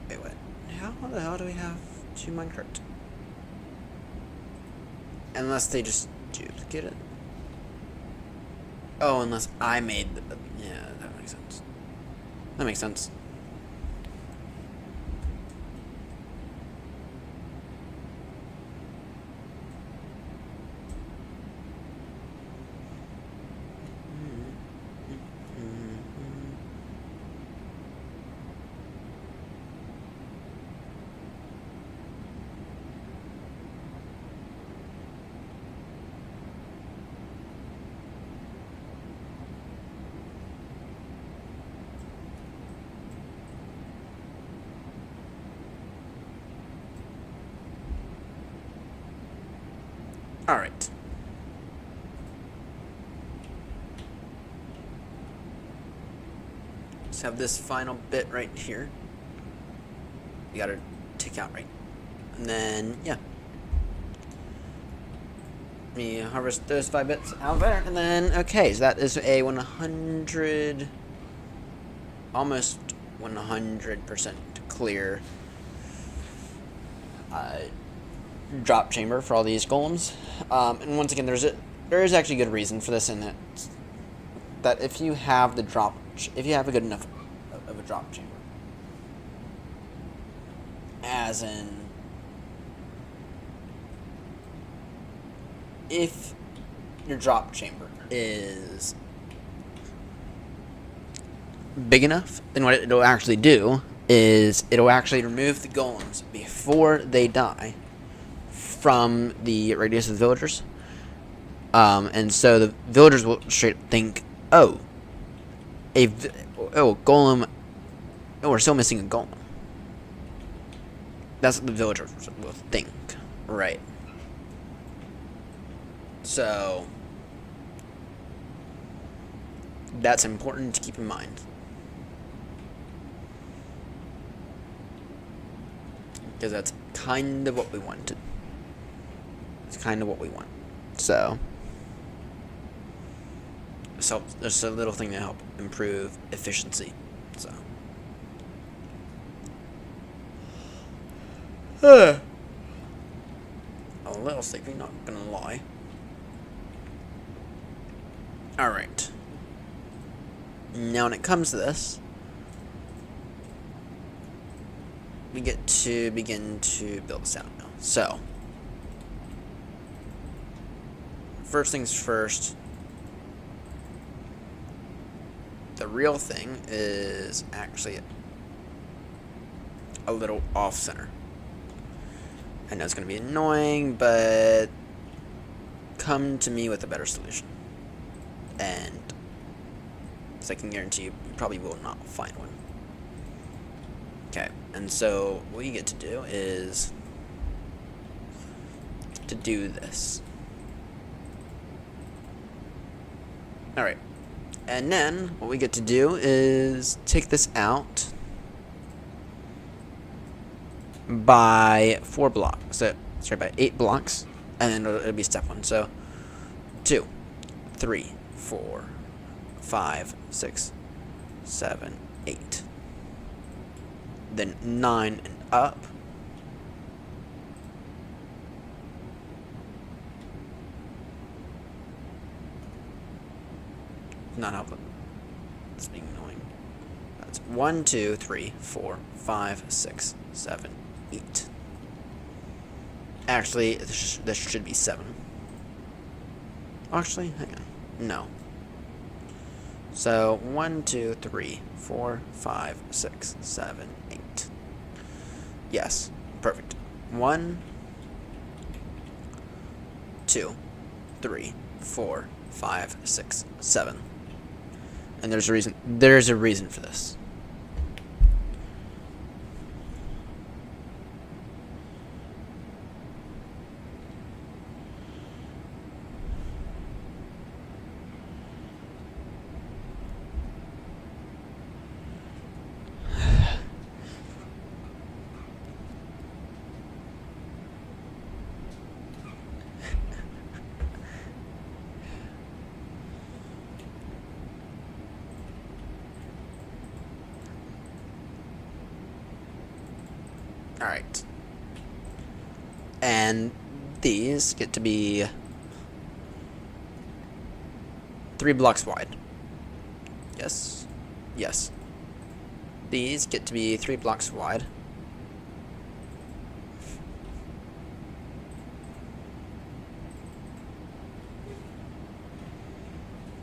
A: Wait, what? How the hell do we have two minecart? Unless they just duplicate it. Oh, unless I made the... Yeah, that makes sense. That makes sense. Alright. Let's have this final bit right here. You gotta take out right. And then, yeah. Let me harvest those 5 bits out there. And then, okay, so that is a 100... almost 100% clear drop chamber for all these golems. And once again, there is actually good reason for this, and that that if you have if you have a good enough of a drop chamber, as in, if your drop chamber is big enough, then what it'll actually do is it'll actually remove the golems before they die from the radius of the villagers. And so the villagers will straight think, oh, golem, we're still missing a golem. That's what the villagers will think, right? So that's important to keep in mind. Because that's kind of what we wanted. It's kind of what we want. So there's a little thing to help improve efficiency. So a little sleepy, not gonna lie. Alright. Now when it comes to this, we get to begin to build this out now. So first things first, the real thing is actually a little off-center. I know it's going to be annoying, but come to me with a better solution. And so I can guarantee you probably will not find one. Okay, and so what you get to do is to do this. Alright, and then what we get to do is take this out by 4 blocks. So, sorry, by 8 blocks, and then it'll be step 1. So 2, 3, 4, 5, 6, 7, 8. Then 9 and up. Not helping. It's being annoying. That's 1, 2, 3, 4, 5, 6, 7, 8. Actually, this should be 7. Actually, hang on. No. So 1, 2, 3, 4, 5, 6, 7, 8. Yes, perfect. 1, 2, 3, 4, 5, 6, 7. And there's a reason. There's a reason for this. Alright. And these get to be 3 blocks wide. Yes. Yes. These get to be 3 blocks wide.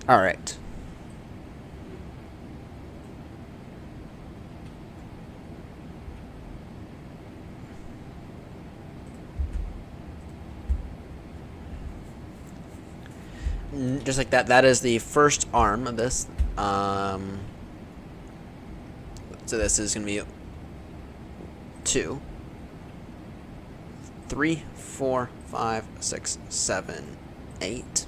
A: Alright. Just like that. That is the first arm of this. So this is going to be 2, 3, 4, 5, 6, 7, 8,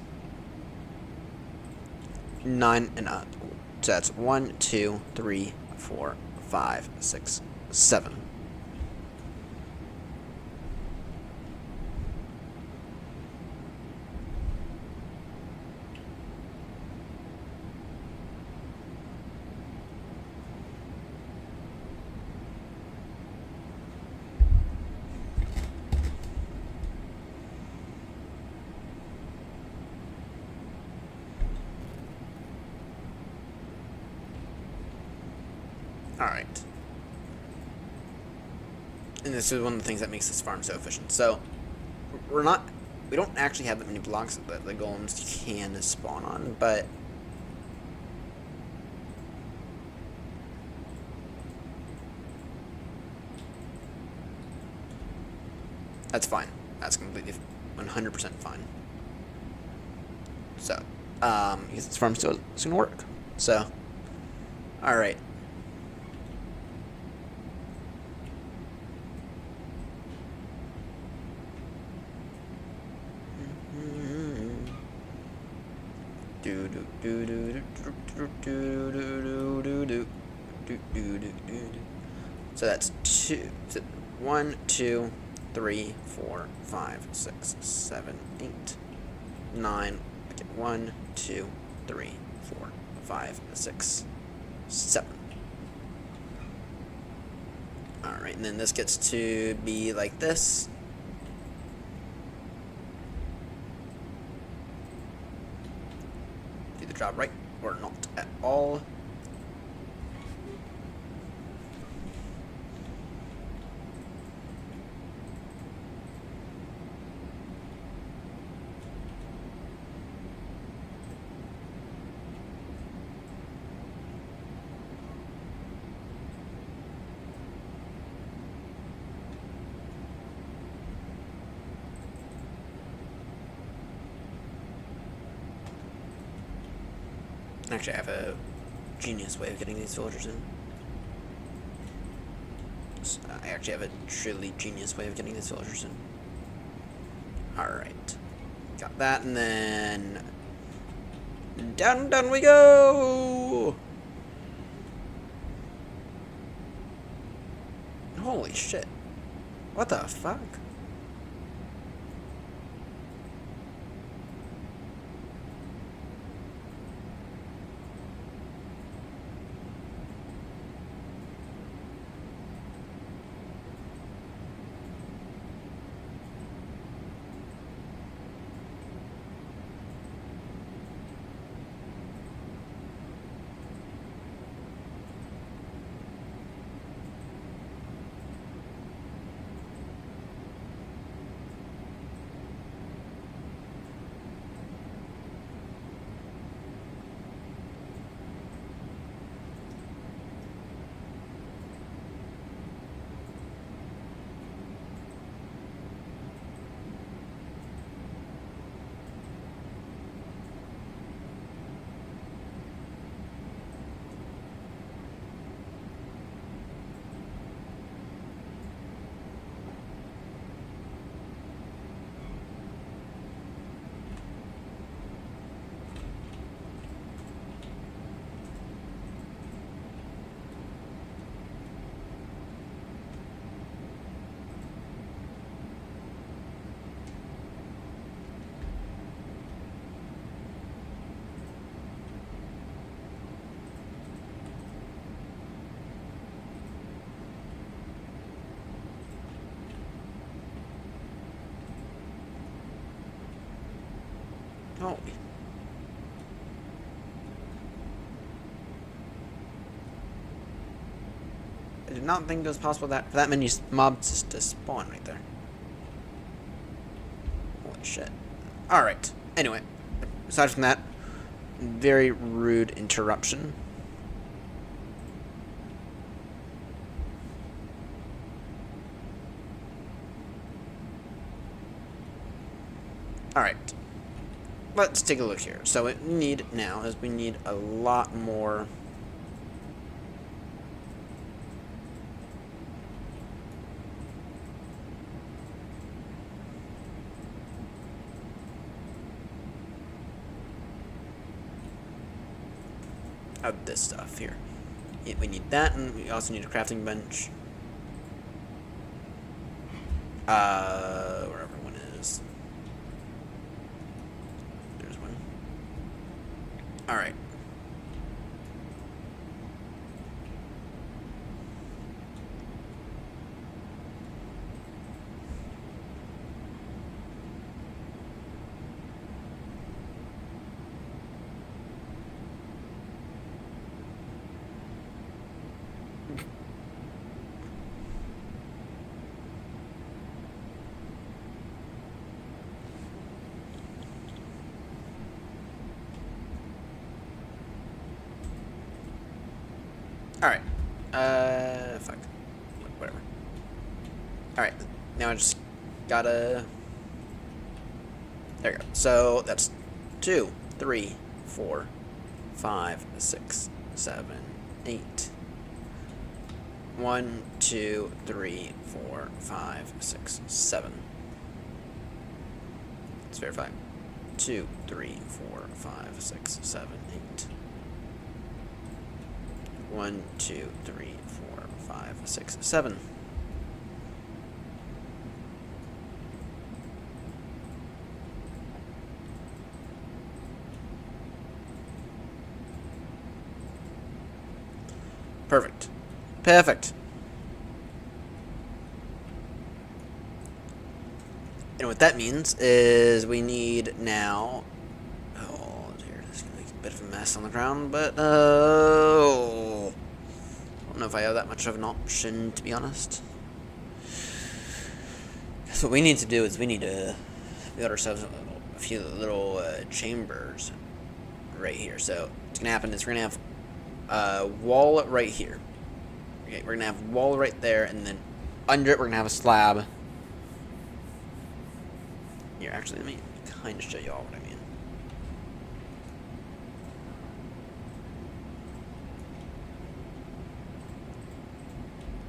A: 9, and up. So that's 1, 2, 3, 4, 5, 6, 7. Alright. And this is one of the things that makes this farm so efficient. So, we don't actually have that many blocks that the golems can spawn on, but that's fine. That's completely 100% fine. So, because this farm still is gonna work. So, alright. So that's 1, 2, 3, 4, 5, 6, 7, 8, 9. Okay, 1, 2, 3, 4, 5, 6, 7. Alright, and then this gets to be like this. Do the job right, or not at all. Actually, I have a genius way of getting these villagers in. I actually have a truly genius way of getting these villagers in. Alright. Got that, and then down we go! Holy shit. What the fuck? Oh. I did not think it was possible for that many mobs to spawn right there. Holy shit. Alright. Anyway, aside from that, very rude interruption. Alright. Let's take a look here. So what we need now is we need a lot more of this stuff here. We need that, and we also need a crafting bench. Wherever one is. There's one. Alright. Fuck. Whatever. Alright, now I just gotta... There we go. So, that's 2, 3, 4, 5, 6, 7, 8. 1, 2, 3, 4, 5, 6, 7. Let's verify. 2, 3, 4, 5, 6, 7, 8. 1, 2, 3, 4, 5, 6, 7. Perfect. Perfect. And what that means is we need now... Oh, dear, this is going to make a bit of a mess on the ground, but, I don't know if I have that much of an option, to be honest. So what we need to do is we need to build ourselves a few little chambers right here. So what's going to happen is we're going to have a wall right here. Okay, we're going to have a wall right there, and then under it we're going to have a slab. Here, actually, let me kind of show you all what I mean.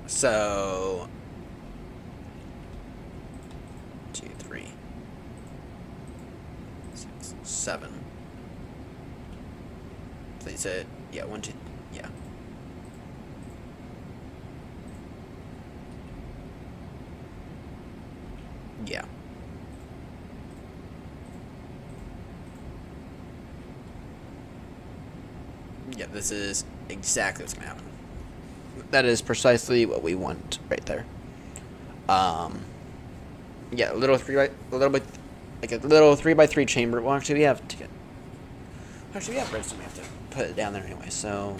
A: So, 2, 3, 6, 7. So you said, yeah, 1, 2, yeah. Yeah. Yeah, this is exactly what's gonna happen. That is precisely what we want right there. Yeah, a little 3x3 chamber. Well, actually, we have to get. Actually, we have redstone. We have to put it down there anyway. So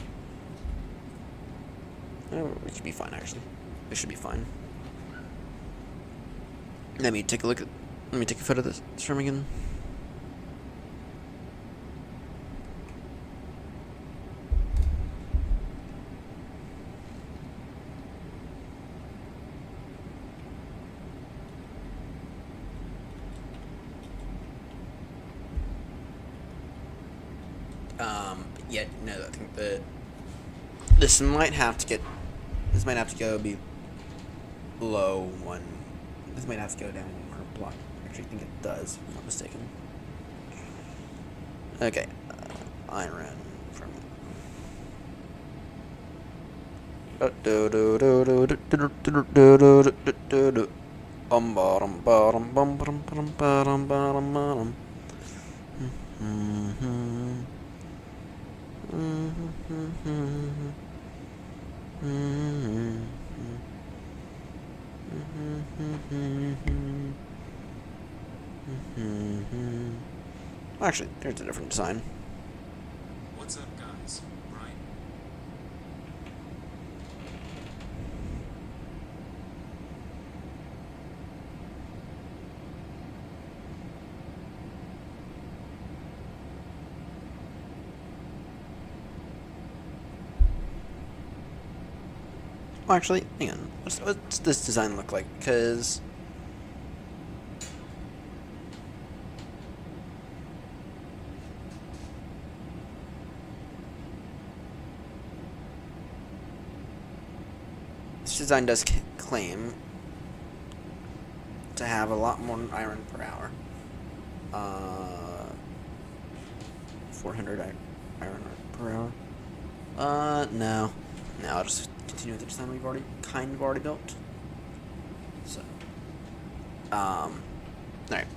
A: we should be fine. Actually, we should be fine. Let me take a look at. Let me take a photo of this room again. Yeah, no, I think that this might have to go be below 1. This might have to go down 1 more block. Actually, I think it does, if I'm not mistaken. Okay, iron from. Actually, there's a different design.
I: What's up, guys? Right.
A: Well, actually, hang on. What's this design look like? Because this design does claim to have a lot more iron per hour. 400 iron per hour. No. No, I'll just continue with the design we've already built. So, alright.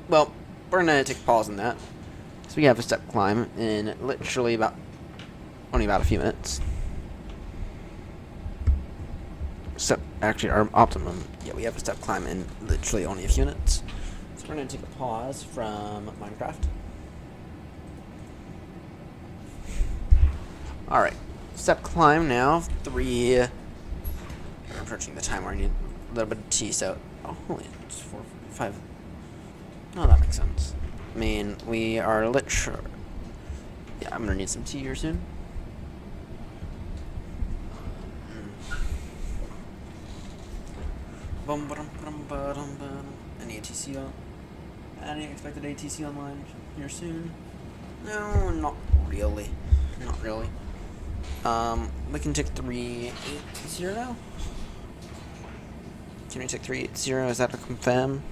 A: Well, we're gonna take a pause on that. So we have a step climb in literally only about a few minutes. Actually, our optimum, yeah, we have a step climb in literally only a few minutes. So we're gonna take a pause from Minecraft. Alright. Step climb now. 3. I'm approaching the time where I need a little bit of tea, so. Oh, holy. It's 4, 5. Oh, that makes sense. I mean, we are literally. Yeah, I'm gonna need some tea here soon. Any ATC on? Any expected ATC online here soon? No, not really. Not really. We can take 380 now. Can we take 380? Is that a confirm?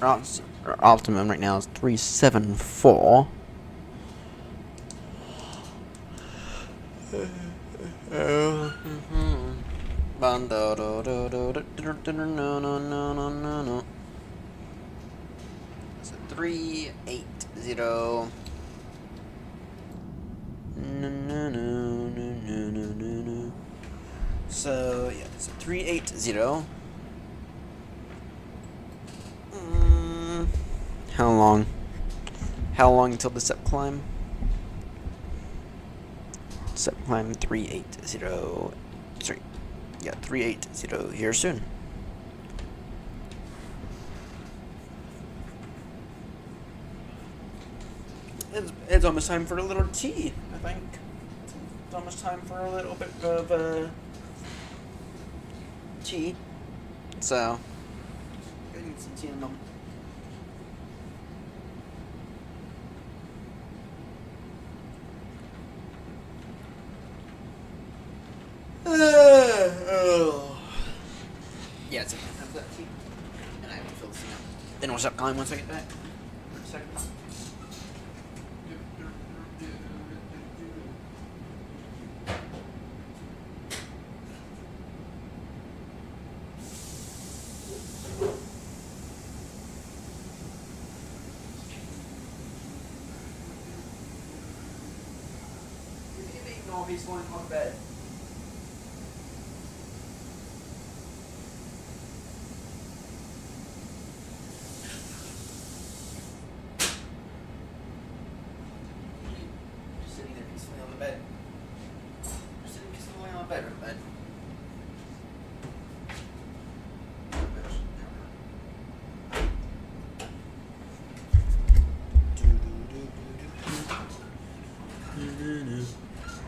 A: Our optimum right now is 374. So 380. No. So yeah, it's a 380. How long? How long until the step climb? Step climb 380. Sorry. Yeah, 380 here soon. It's almost time for a little tea, I think. It's almost time for a little bit of tea. So, I need some tea in a moment. Yeah, it's okay. Have that tea. And I will fill this out. Then we'll stop calling once I get back. For a second. He's going on bed. Just sitting there peacefully on the bed. Just sitting peacefully on the bed, bed.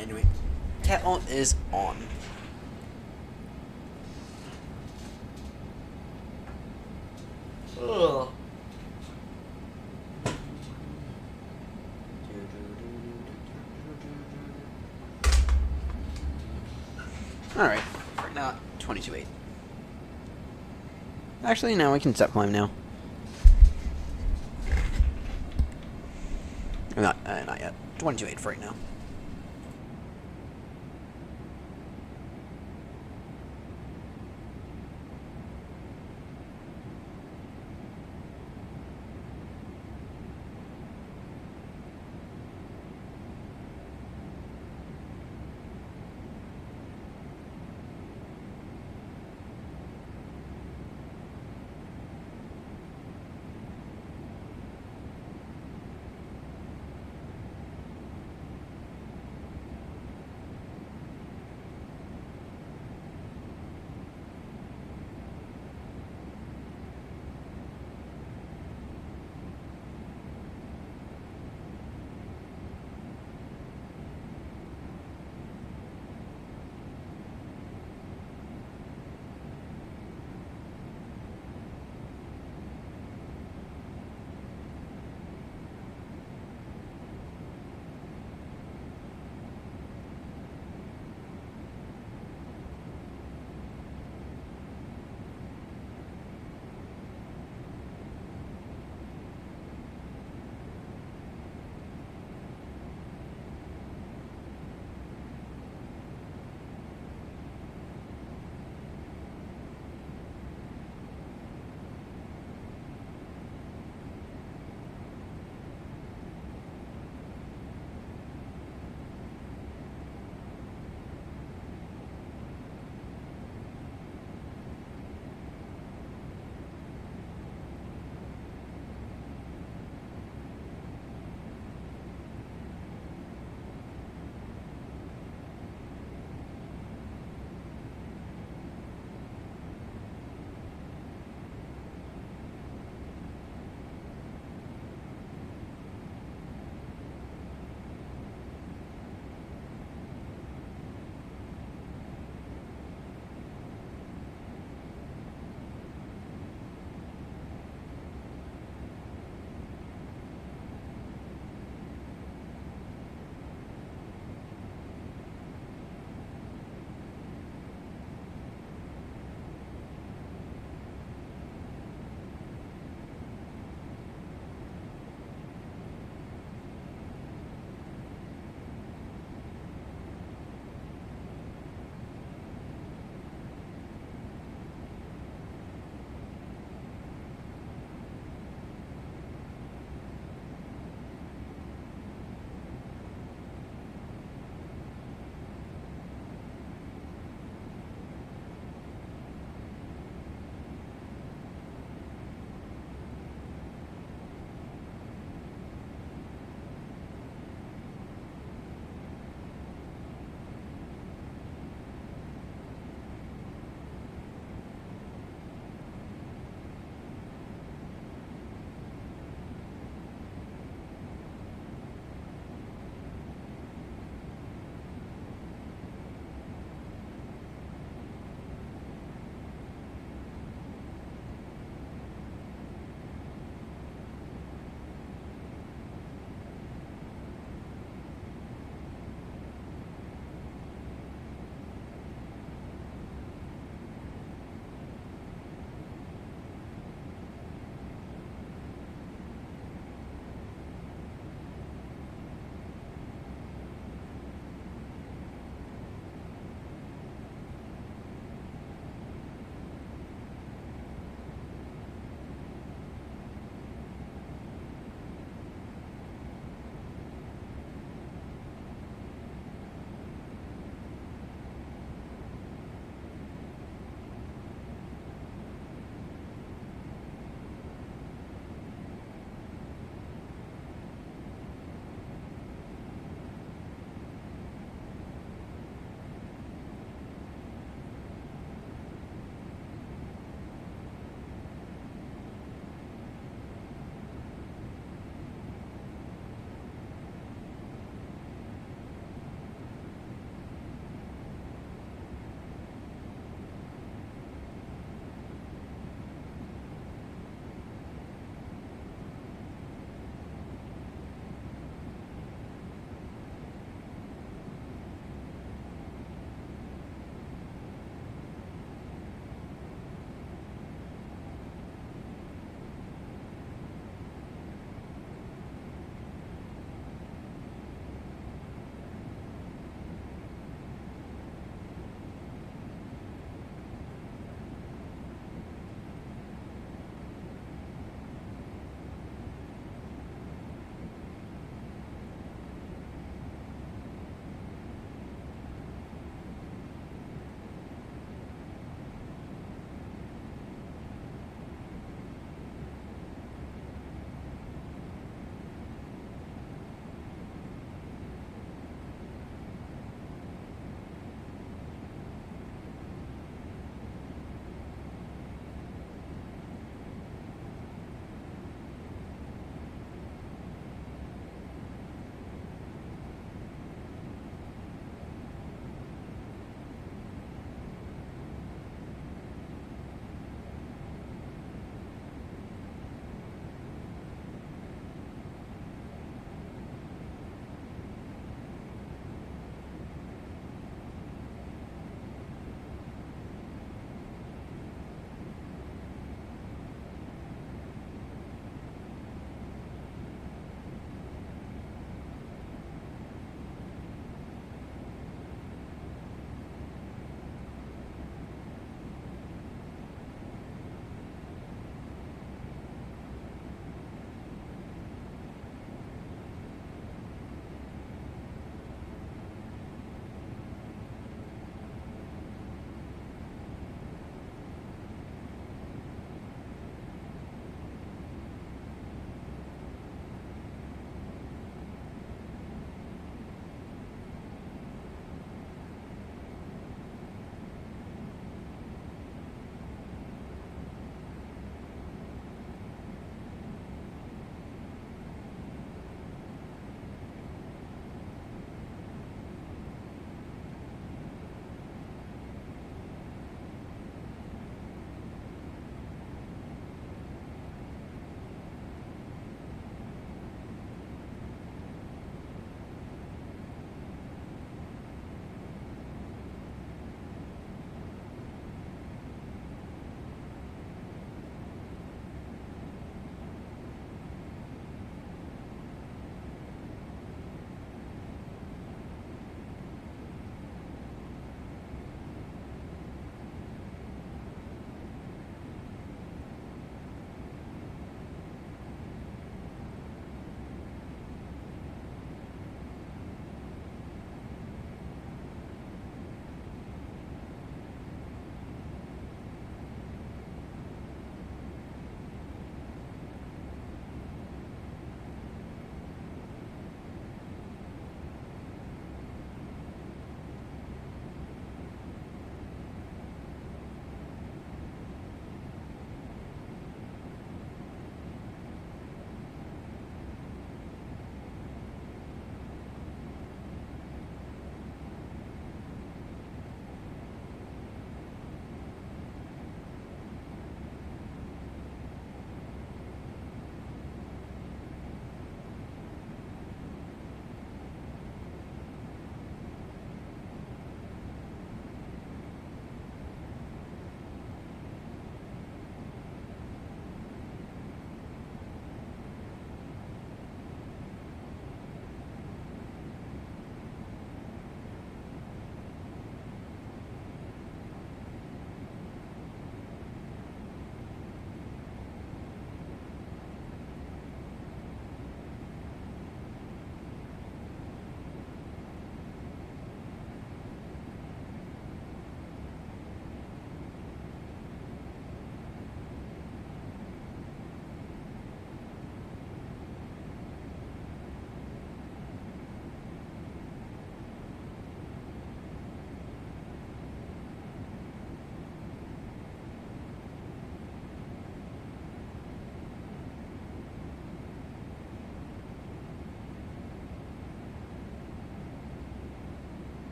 A: Anyway, cat on is on. Ugh. Alright, right now 22.8. Actually, no, we can step climb now. Not yet. 22.8 for right now.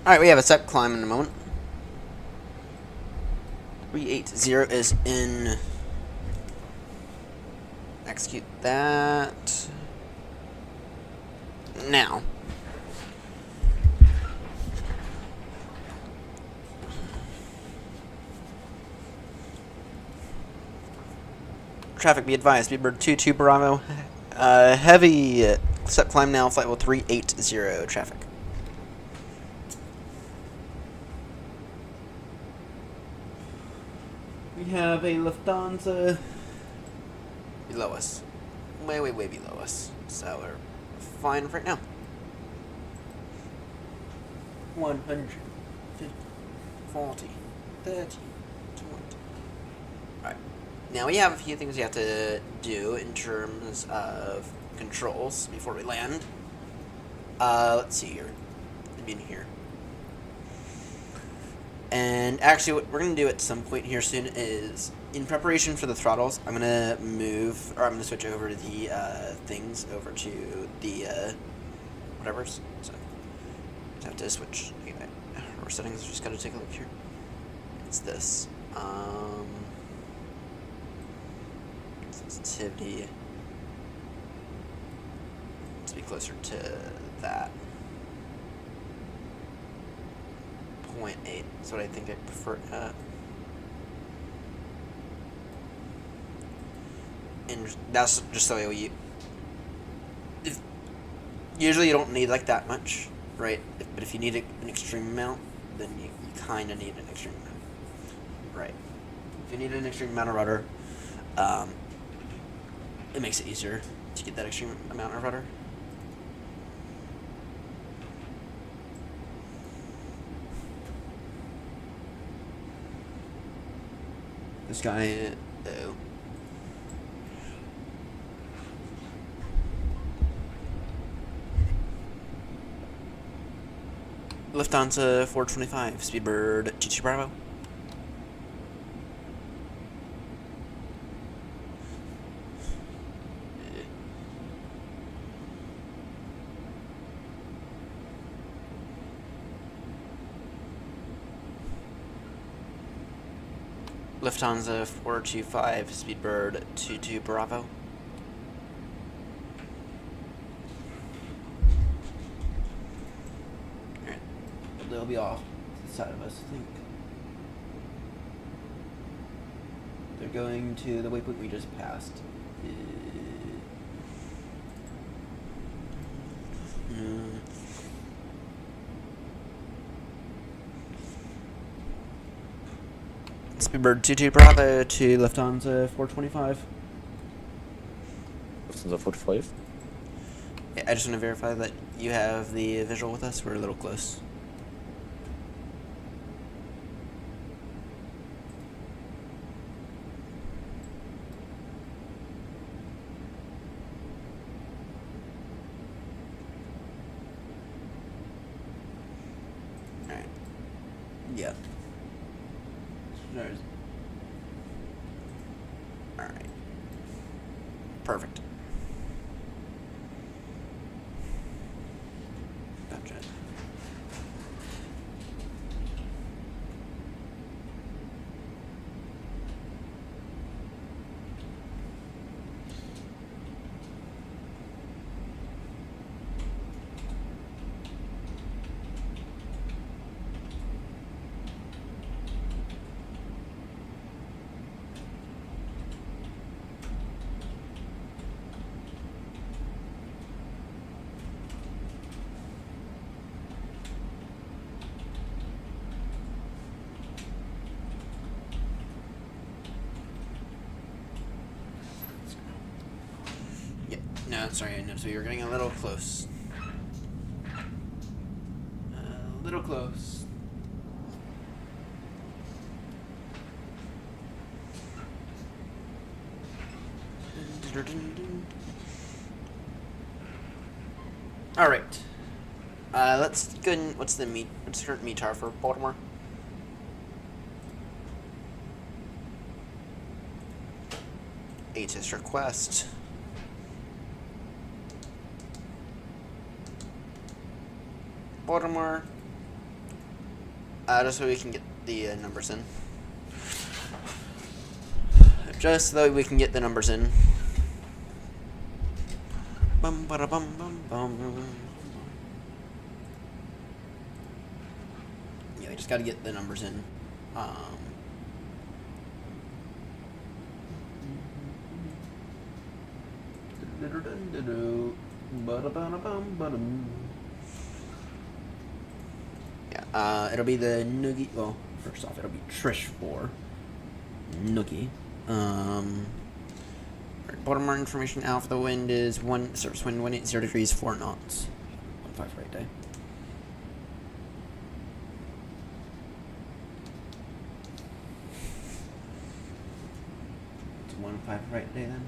A: Alright, we have a step climb in a moment. 380 is in. Execute that. Now. Traffic, be advised. Speedbird 22 Bravo. Heavy step climb now. Flight level 380 traffic. We have a Lufthansa below us. Way below us. So we're fine for right now. 150, 40, 30, 20. Alright. Now we have a few things we have to do in terms of controls before we land. Let's see here. Let me in here. And actually, what we're going to do at some point here soon is, in preparation for the throttles, I'm going to switch over to the things over to the whatever's. So, I have to switch. Anyway, our settings, just got to take a look here. It's this. Sensitivity. Let's be closer to that. 0.8 is what I think I prefer at. And that's just the way you. Usually you don't need like that much, right? But if you need an extreme amount, then you kind of need an extreme amount, right? If you need an extreme amount of rudder, it makes it easier to get that extreme amount of rudder. This guy, oh. Lufthansa 425, Speedbird 22 Bravo. Lufthansa 425, Speedbird 22 Bravo. Alright, they'll be off to the side of us, I think. They're going to the waypoint we just passed. Speedbird 22 Bravo to Lufthansa 425.
E: Lufthansa 45.
A: Yeah, I just want to verify that you have the visual with us. We're a little close. Alright. Yeah. Alright. Perfect. Gotcha. No, sorry, I noticed we were getting a little close. A little close. All right. Let's go and what's the current METAR for Baltimore? ATIS request. Baltimore Just so we can get the numbers in. Just so we can get the numbers in. Bum ba bum bum bum. Yeah, we just got to get the numbers in. Yeah, it'll be the Noogie. Well, first off, it'll be Trish 4. Noogie. Baltimore information Alpha. The wind is surface wind 180 degrees 4 knots. 15 right day. It's 15 right day then.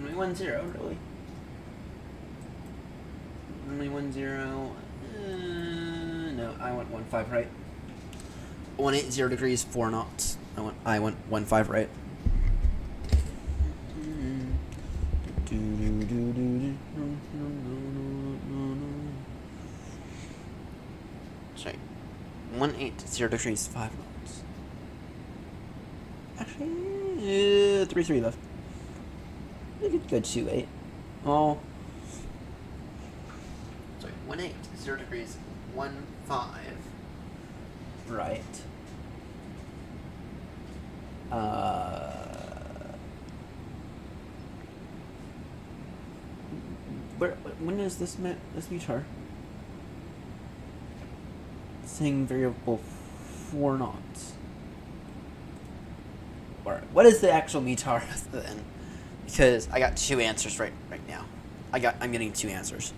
A: Only 10, really. Only 10. No, I went 15 right. 180 degrees 4 knots. I went 15 right. Sorry, 180 degrees 5 knots. Actually, 3 left. We could go 28. Oh. Sorry, 180 degrees 15. Right. When is this VTAR? Saying variable 4 knots. Alright, what is the actual VTAR then? Because I got 2 answers right now. I'm getting 2 answers.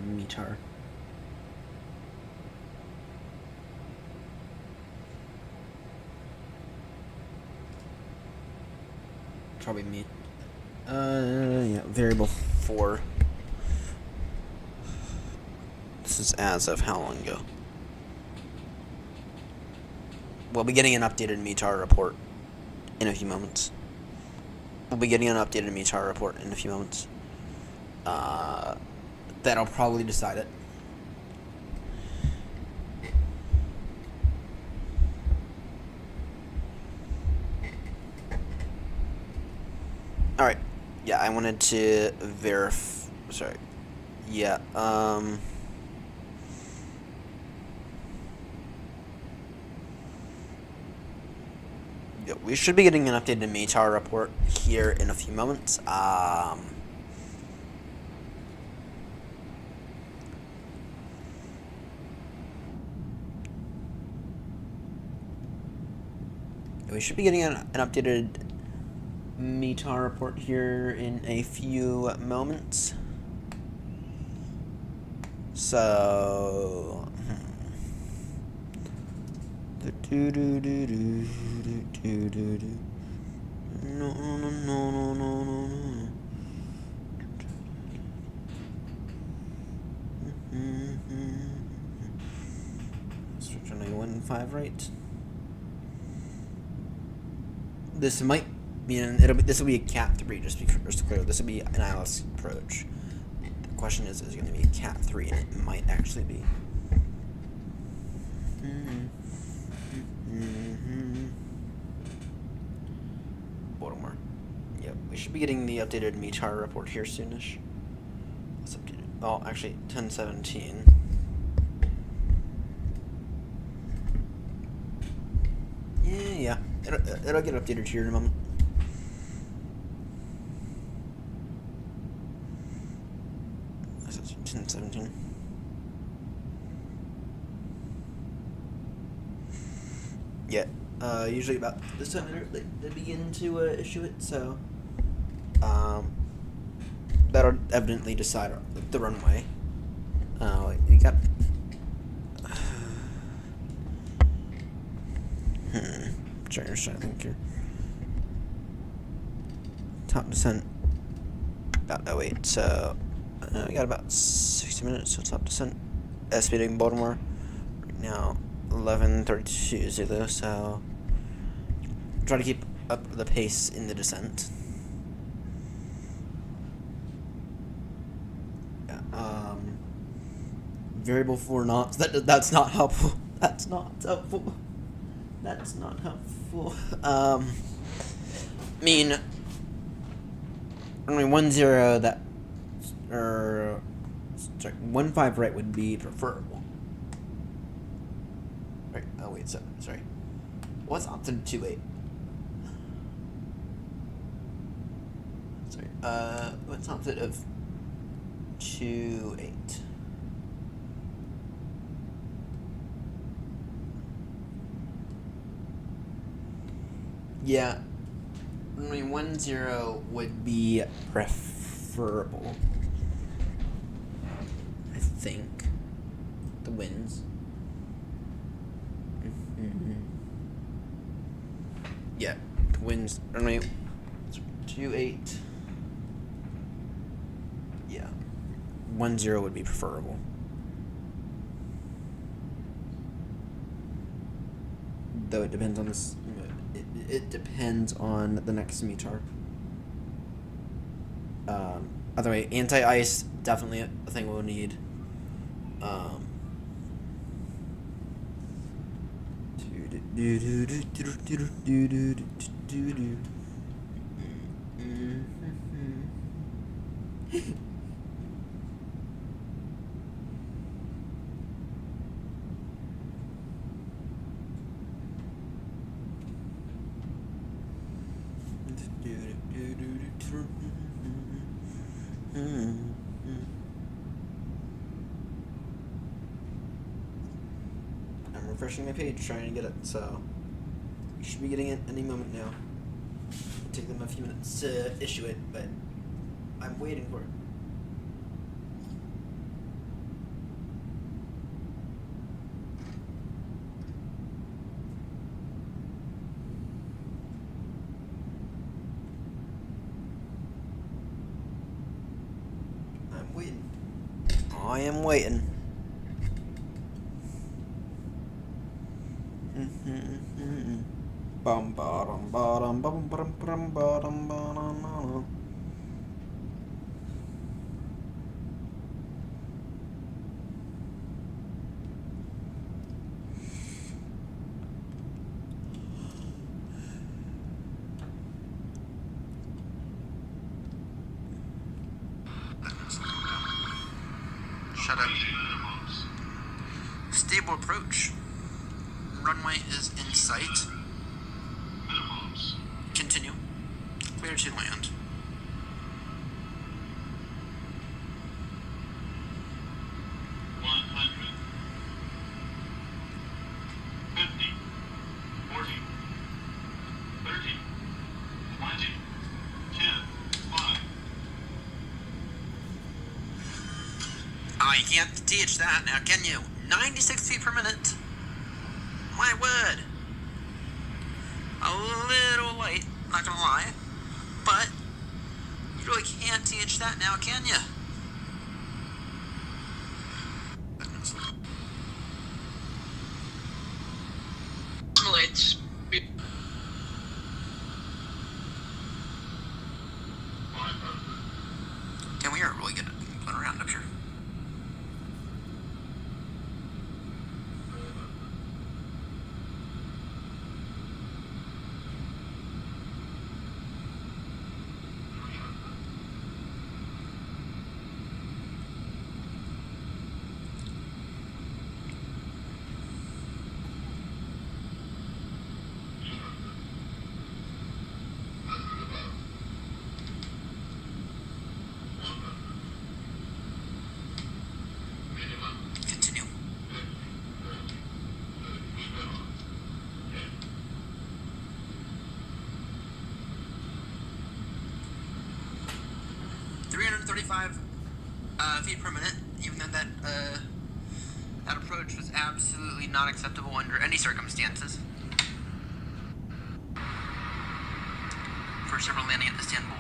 A: Meter. Probably me. Yeah, variable 4. This is as of how long ago? We'll be getting an updated METAR report in a few moments. That'll probably decide it. Alright. Yeah, I wanted to sorry. Yeah, yeah, we should be getting an updated METAR report here in a few moments. We should be getting an updated METAR report here in a few moments. So, Switch on a 1.5 right. This might be this will be a Cat 3, just to be clear. This will be an ILS approach. The question is it going to be a Cat 3, and it might actually be. Baltimore. Yeah, should be getting the updated METAR report here soonish. It's updated. Oh, actually, 1017. Yeah. It'll get updated here in a moment. That's 1017. Yeah. Usually about this time they begin to issue it, so that'll evidently decide the runway. You got. Trying to think here. Top descent about 08, so we got about 60 minutes till top descent. Speeding Baltimore right now 11:32 Zulu, so try to keep up the pace in the descent. Variable 4 knots. That's not helpful. That's not helpful. That's not helpful. I mean, only 10 that, or sorry, 15 right would be preferable. Right. Oh wait, sorry. What's opted 28? Sorry. What's opted of 28? Yeah, I mean 10 would be preferable. I think the winds. Yeah, the winds. I mean 28. Yeah, 10 would be preferable. Though it depends on this. It depends on the next METAR. Other way, anti-ice, definitely a thing we'll need. I'm refreshing my page trying to get it, so you should be getting it any moment now. It'll take them a few minutes to issue it, but I'm waiting for it. I am waiting. Bum bottom bottom bum bum bum bottom bottom. Shut up. Stable approach. Runway is in sight. Continue. Clear to land. You can't teach that now, can you? 96 feet per minute. My word. A little late, not gonna lie. But you really can't teach that now, can you? Can we are really good at going around up here. 125 feet per minute, even though that that approach was absolutely not acceptable under any circumstances. First ever landing at Istanbul.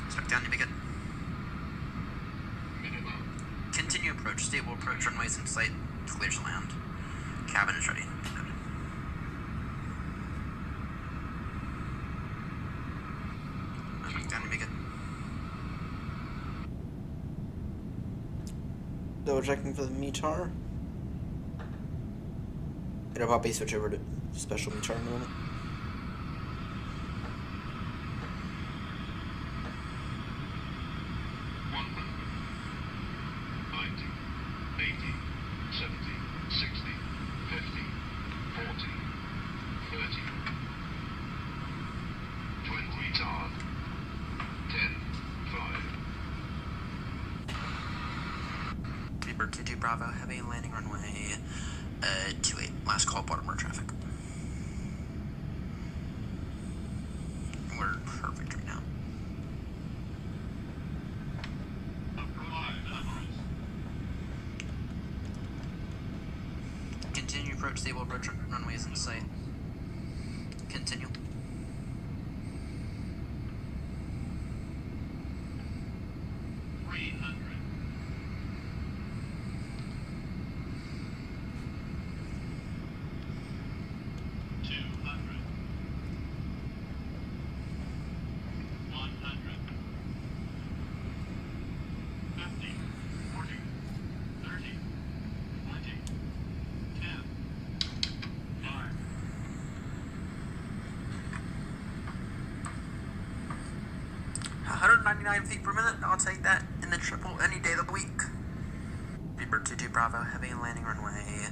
A: Step down to make it. Continue approach, stable approach, runways in sight, clear to land. Cabin is ready. Step down to make it. Double checking for the METAR. It'll probably switch over to special METAR in a moment. Speedbird 22 Bravo, heavy landing runway 28. Last call, Baltimore traffic. We're perfect right now. Continue approach, stable approach, runways in sight. Continue. Feet per minute, I'll take that in the triple any day of the week. Speedbird 22 Bravo, heavy landing runway.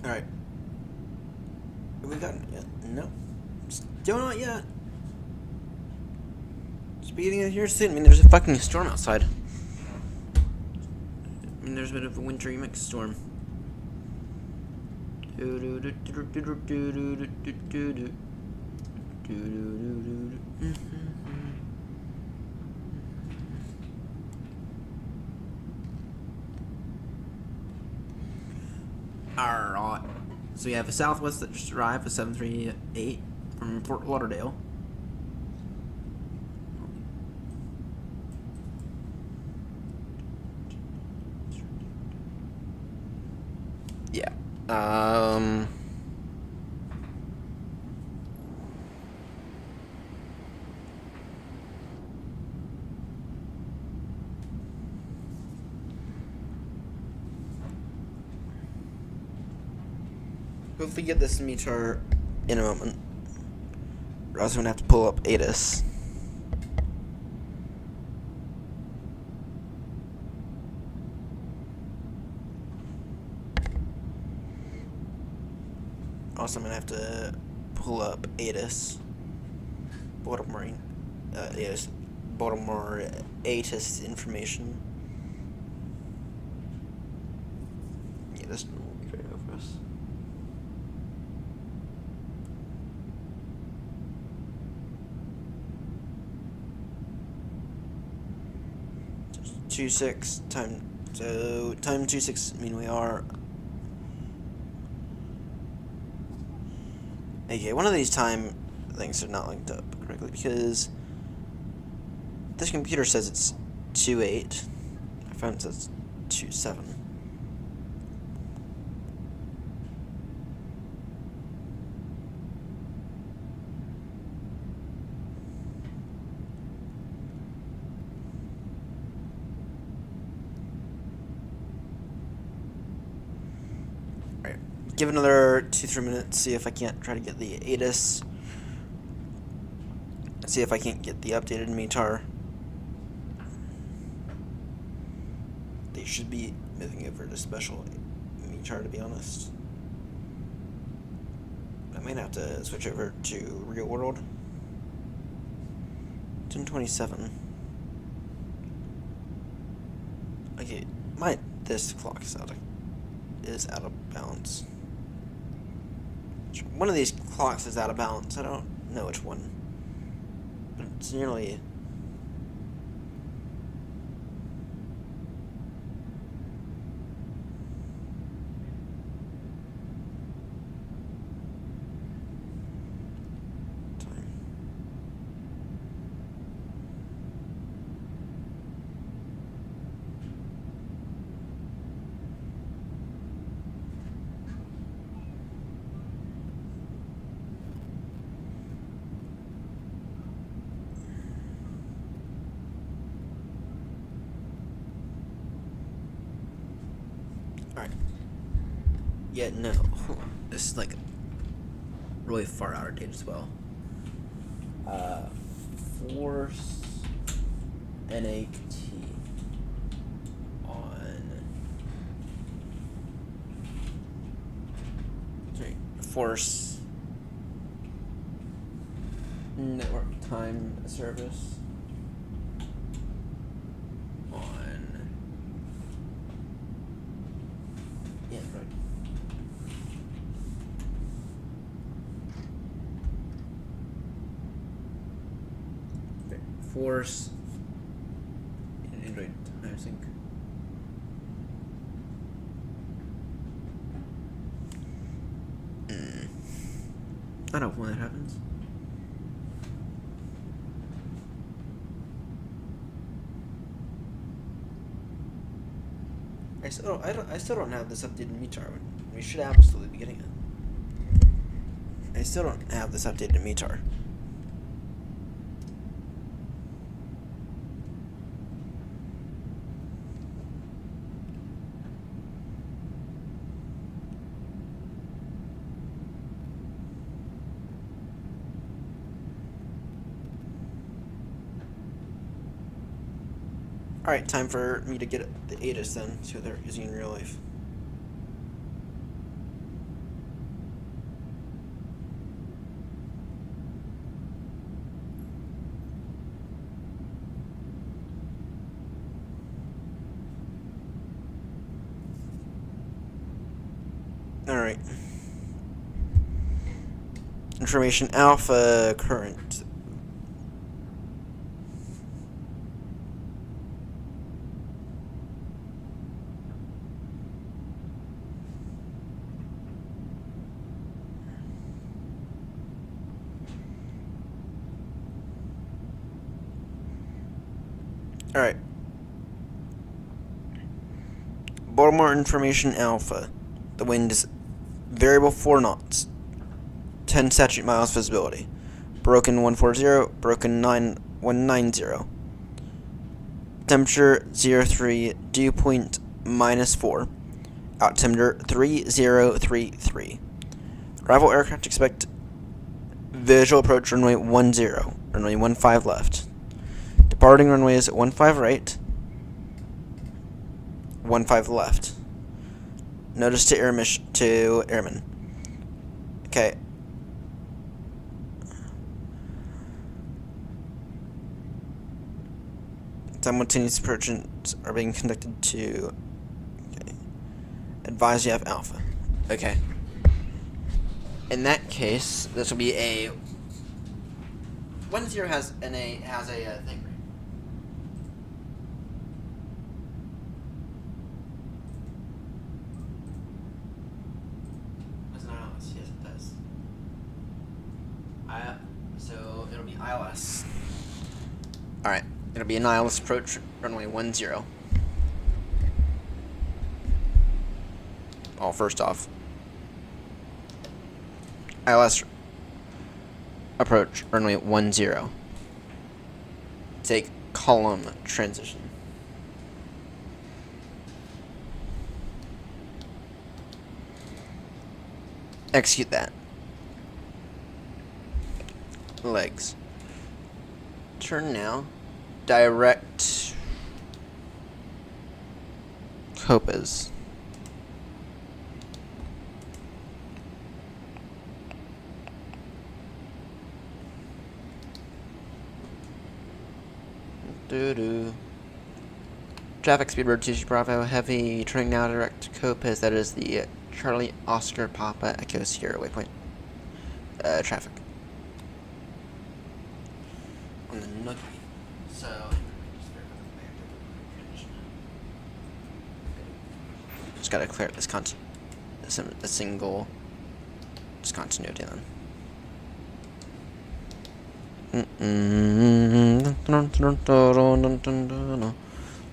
A: Alright. Have we gotten it yet? No. Still not yet. Speeding in here soon. I mean, there's a fucking storm outside. I mean, there's a bit of a wintry mixed storm. Alright, so we have a Southwest that just arrived, a 738 from Fort Lauderdale. Yeah, hopefully get this METAR in a moment, or else I'm gonna have to pull up ATIS. Also, I'm gonna have to pull up ATIS, Baltimore ATIS information. Yeah, this will be great for us. Two six time 26. I mean, we are. Okay, one of these time things are not linked up correctly because this computer says it's 28. My phone says 27. Give it another 2-3 minutes, see if I can't try to get the ATIS. See if I can't get the updated METAR. They should be moving over to special METAR, to be honest. I might have to switch over to real world. 10:27. Okay, this clock is out of balance. One of these clocks is out of balance. I don't know which one, but it's nearly Alright. Yeah, no. Hold on. This is like really far out of date as well. Force NAT on. Sorry. Force network time service on Android. Force Android time sync. I don't know when that happens. I still don't have this updated METAR. We should absolutely be getting it. I still don't have this updated METAR. Alright, time for me to get the ATIS then, see what they're using in real life. Alright. Information Alpha current. Alright. Baltimore Information Alpha. The wind is variable 4 knots. 10 statute miles visibility. Broken 140, broken 190. Temperature 03, dew point -4. Altimeter 3033. Arrival aircraft expect visual approach runway 10, runway 15 left. Departing runways 15 right, 15 left. Notice to airmen. Okay. Simultaneous approaches are being conducted to. Okay. Advise you have Alpha. Okay. In that case, this will be a. 10 has a thing, right? Yes, it does. So it'll be ILS. Alright, it'll be an ILS approach, runway 10. Oh, first off, ILS approach, runway 10. Take column transition. Execute that. Legs. Turn now. Direct Copas. Traffic Speedbird 2 Bravo heavy. Turning now direct Copas. That is the Charlie Oscar Papa Echo Sierra waypoint. Traffic. On the Nookie. So. Just gotta clear this a single discontinuity then.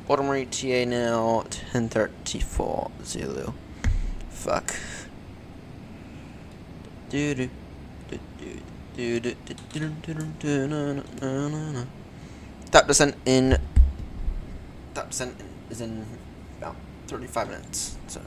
A: Baltimore ETA now 10:34 Zulu. Fuck. Top descent is in about 35 minutes. So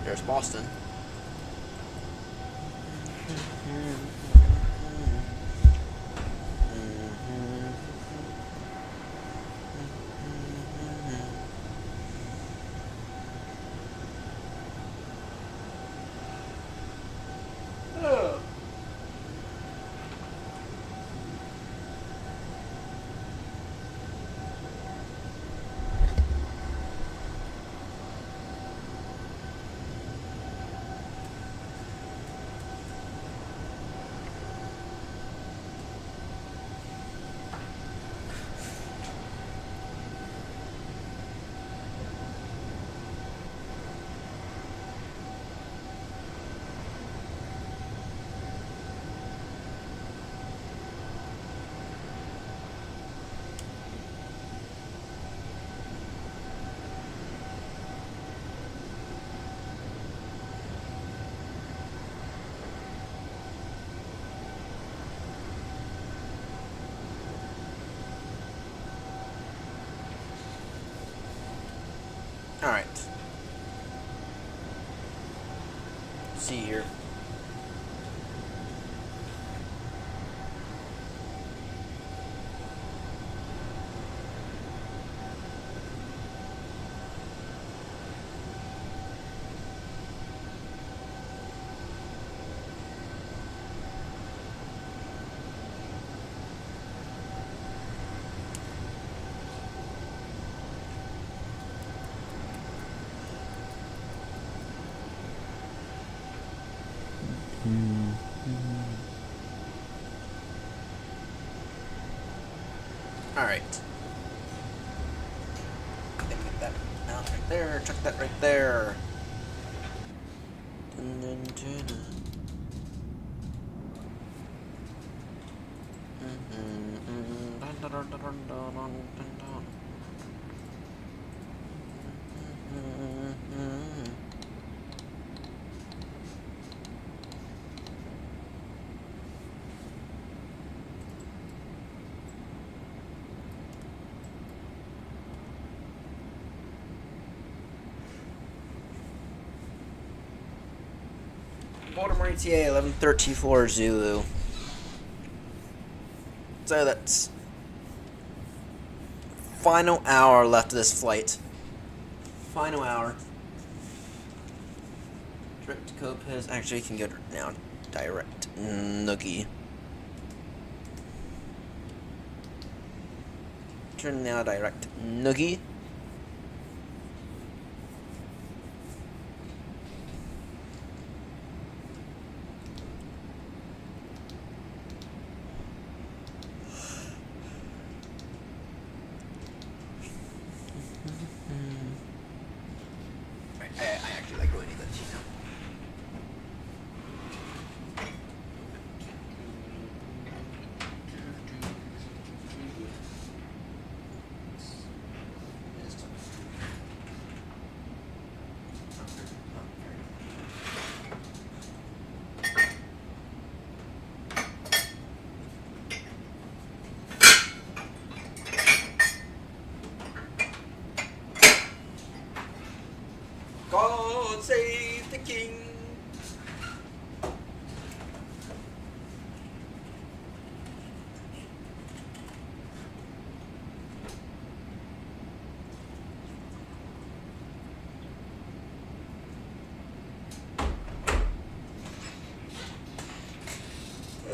A: There's Boston. Alright. See here. Alright. Get that out right there. Chuck that right there. Dun, dun, dun, dun. Dun, dun, dun, dun, dun, dun, dun, dun. Baltimore ETA 1134 Zulu. So that's final hour left of this flight. Final hour. Direct to Copez. Actually, you can go now. Direct. Noogie. Turn now direct. Noogie. I actually like going to the team now. God save the king.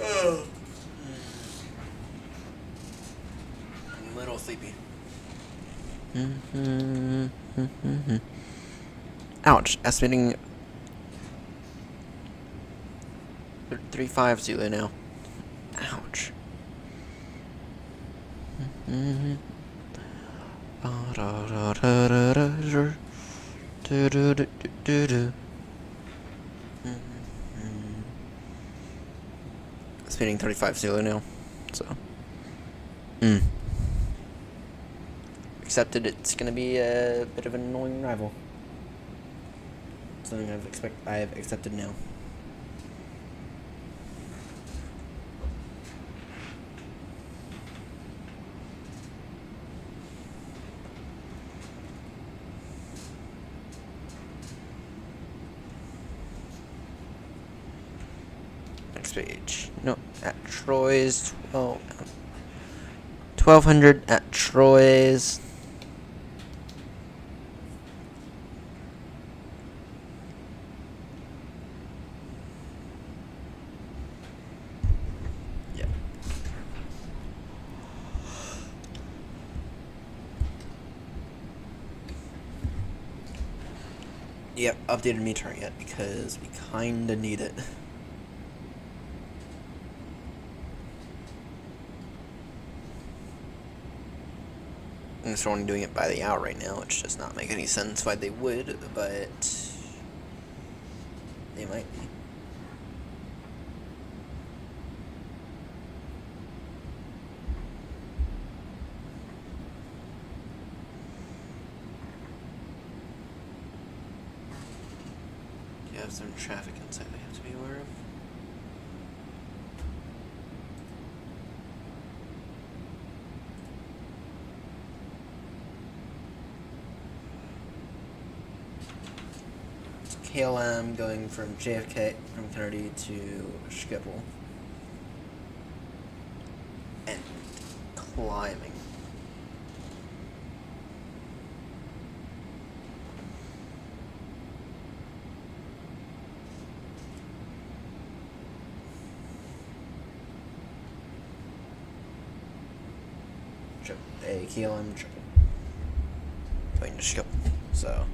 A: Ugh. I'm a little sleepy. Ouch, estimating 35 Zulu now. Ouch. Speeding 35 Zulu now. So. Accepted it's gonna be a bit of an annoying rival. Something I have accepted now. Next page. No, at Troy's 1200 at Troy's. Yeah. Yep, updated meter yet because we kinda need it. And they're only doing it by the hour right now, which does not make any sense why they would, but they might be. You have some traffic inside we have to be aware of. KLM going from JFK from Kennedy to Schiphol and climbing. A KLM triple going to Schiphol, so.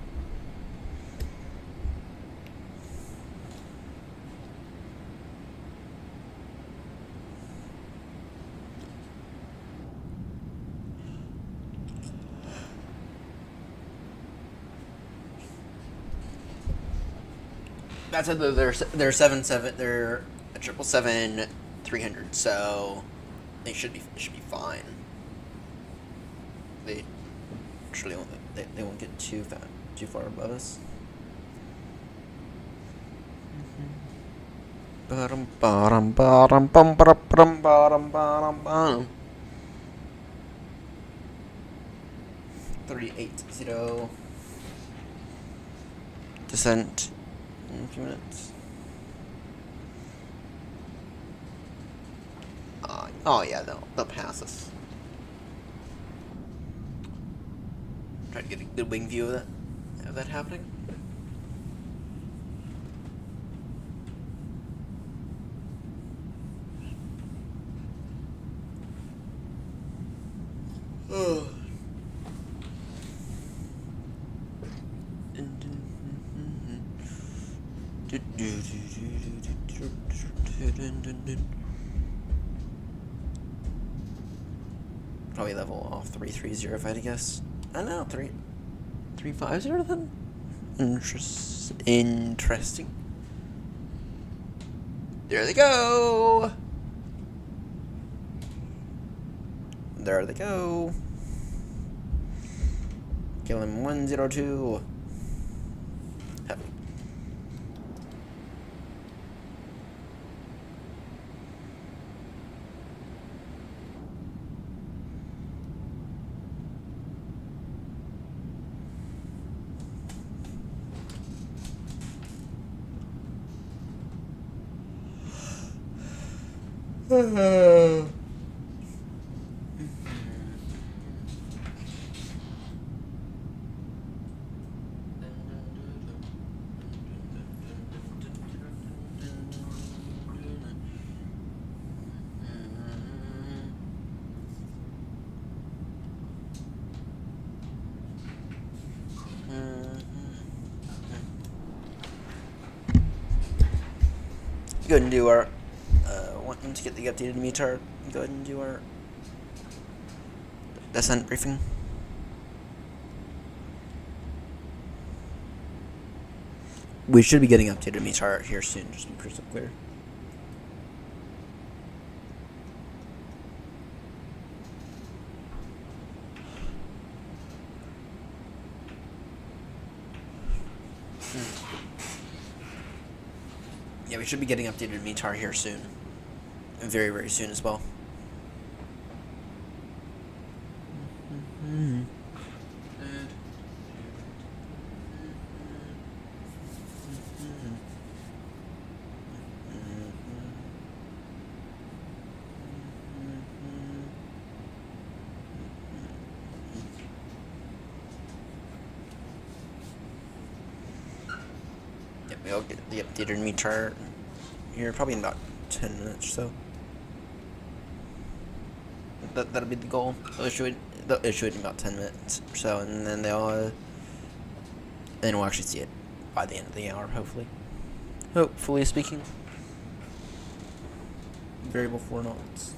A: That's it. They're 777. They're a 777-300. So they should be fine. They surely won't. They won't get too far above us. Bottom, bottom, bottom, bum, bottom, bottom, bottom. 380. Descent in a few minutes. Oh yeah, they'll pass us. Try to get a good wing view of that happening. Oh. Probably level off 330 if I had to guess. I don't know, 350 then? Interesting. There they go! There they go. Kill him 102. Heavy. Go ahead and do our wanting to get the updated meter. Go ahead and do our descent briefing. We should be getting updated meter here soon, just to be crystal clear. Yeah, we should be getting updated METAR here soon. Very, very soon as well. Yep, we'll get the updated METAR here probably in about 10 minutes or so. That'll be the goal. They'll issue it in about 10 minutes or so, and then then we'll actually see it by the end of the hour, hopefully. Hopefully speaking. Variable 4 knots.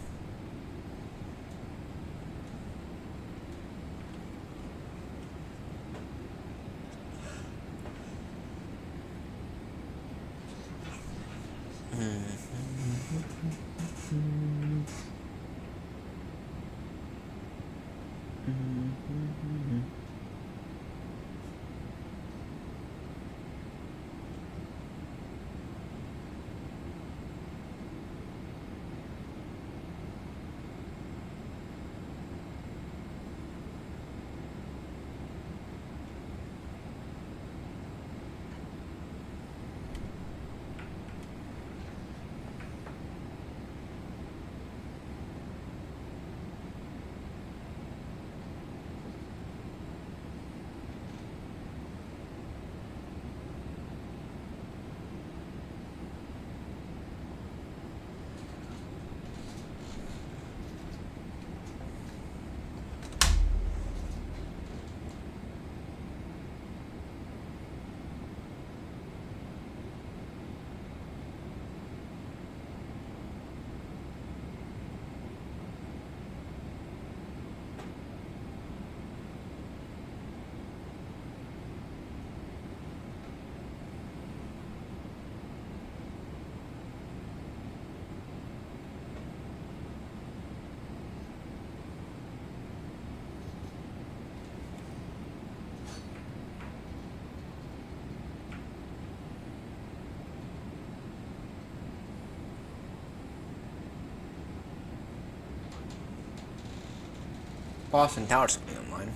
A: Boston Tower's coming online.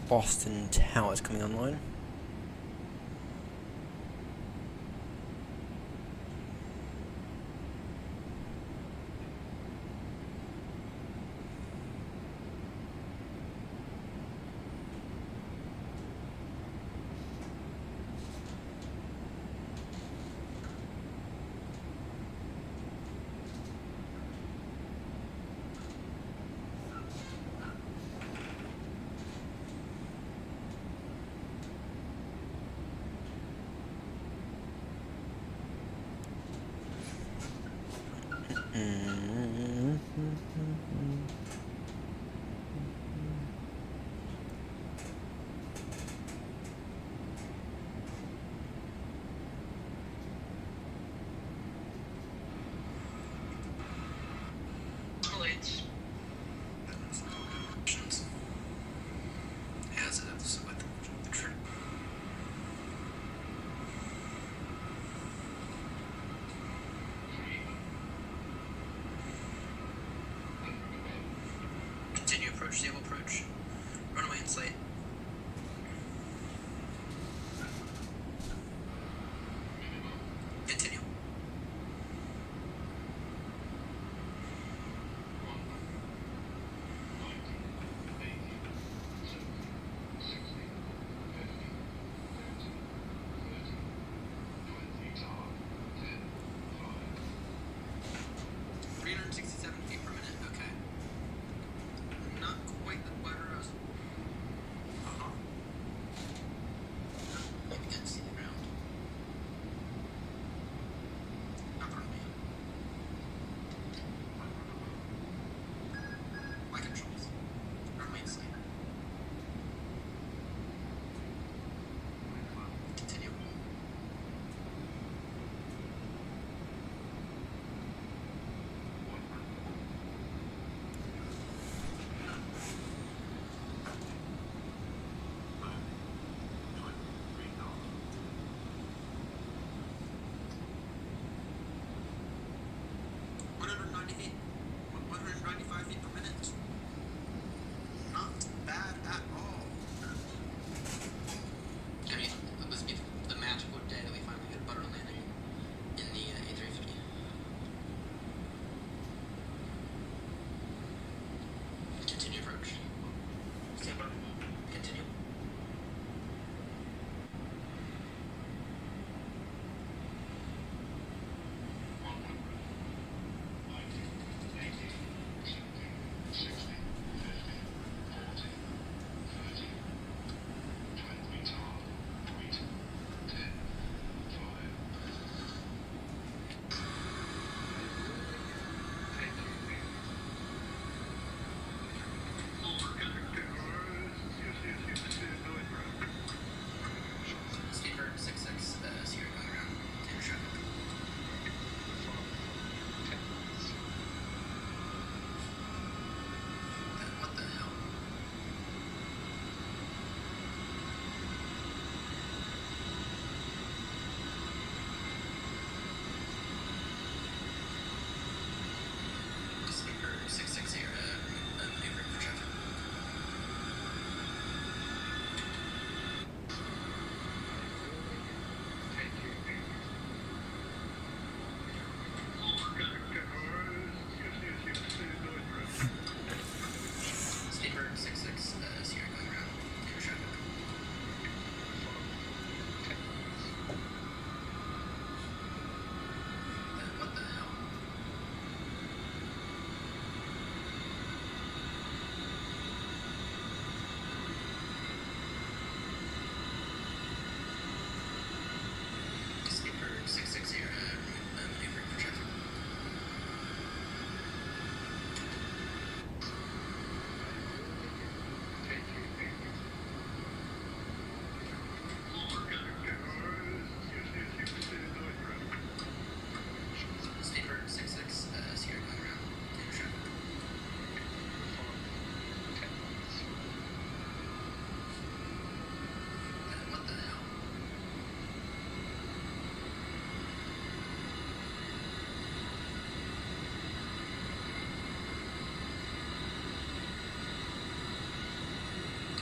A: Boston Tower's coming online. Continue approach, stable approach. Runway in sight. Continue. 190 feet. 195 feet per minute. Not bad at all. I mean, this would be the magical day that we finally get a butter landing in the A350. Continue approach. Continue. Speedbird 66, Sierra going around. Clear traffic. What the hell? Speedbird 66 Sierra, maneuvering for traffic. Speedbird 66, Sierra going around. Clear traffic. What the hell? Speedbird 66 Sierra, maneuvering for traffic. Speedbird 66, Sierra going around. Clear traffic. What the hell?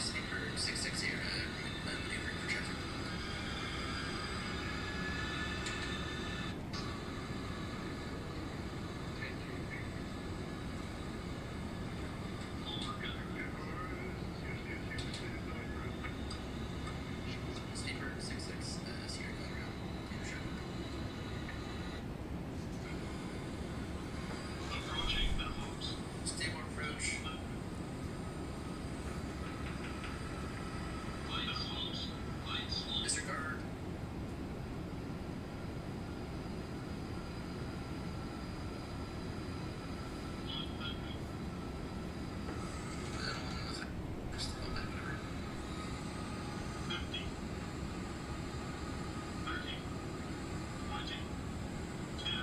A: Speedbird 66 Sierra, maneuvering for traffic. Speedbird 66, Sierra going around. Clear traffic.
C: Approaching minimums.
A: Stable approach.
C: Line close. Line slow.
A: Disregard. Just a little bit, whatever.
C: 50. 30. 20. 10.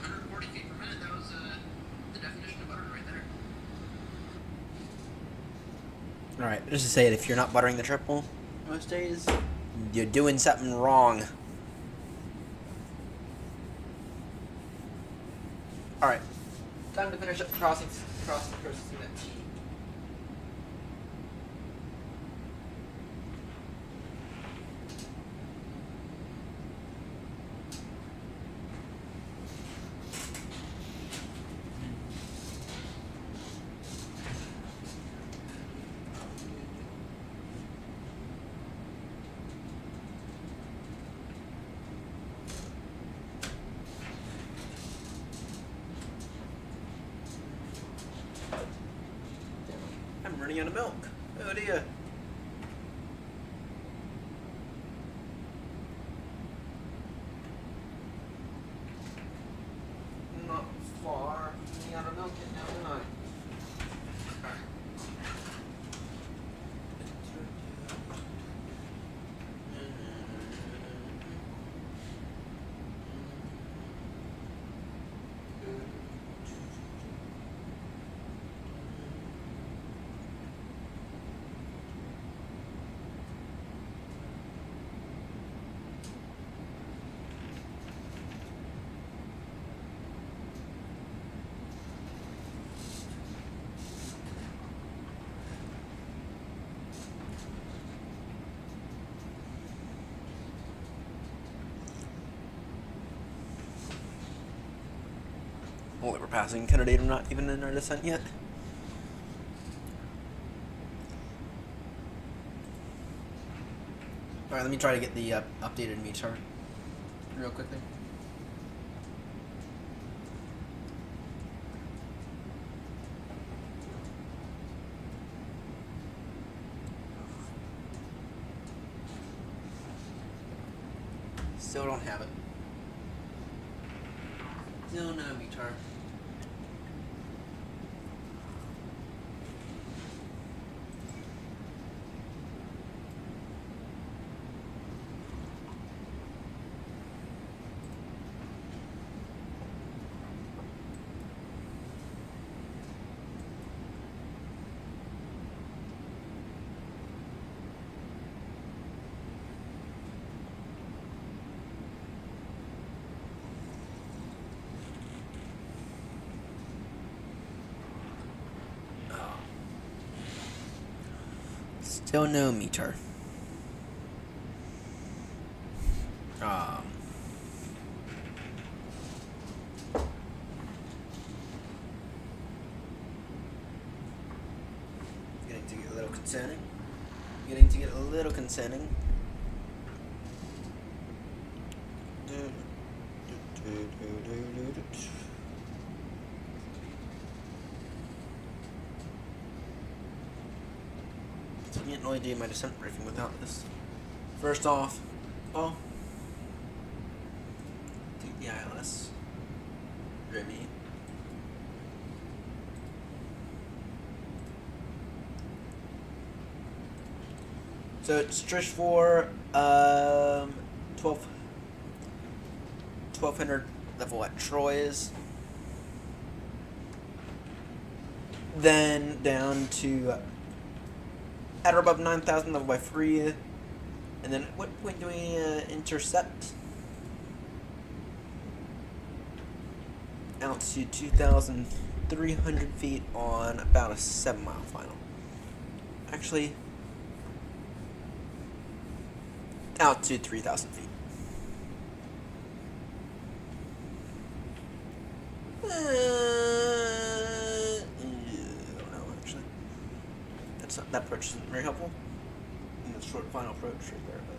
A: 140 feet per minute, that was the definition of butter right there. Alright, just to say it, if you're not buttering the triple most days, you're doing something wrong. Alright, time to finish up crossing processing that T. I'm running out of milk. Oh dear. Not far. Running out of milk now, am I? Holy, we're passing Kennedy. I'm not even in our descent yet. Alright, let me try to get the updated meter real quickly. Still don't have it. Still no meter. Still no meter. Getting to get a little concerning. Getting to get a little concerning. So I can't really do my descent briefing without this. First off, take the ILS. Remy. So it's Trish for 1200 level at Troy's. Then down to at or above 9,000 level by Free. And then at what point do we intercept? Altitude 2,300 feet on about a 7-mile final. Actually, altitude 3,000 feet. I don't know, actually. That approach isn't very helpful. And the short final approach right there, but.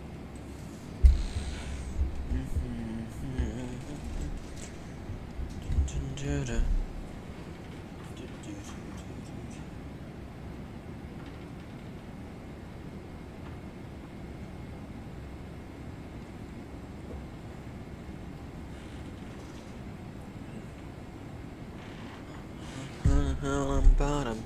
A: Bottom.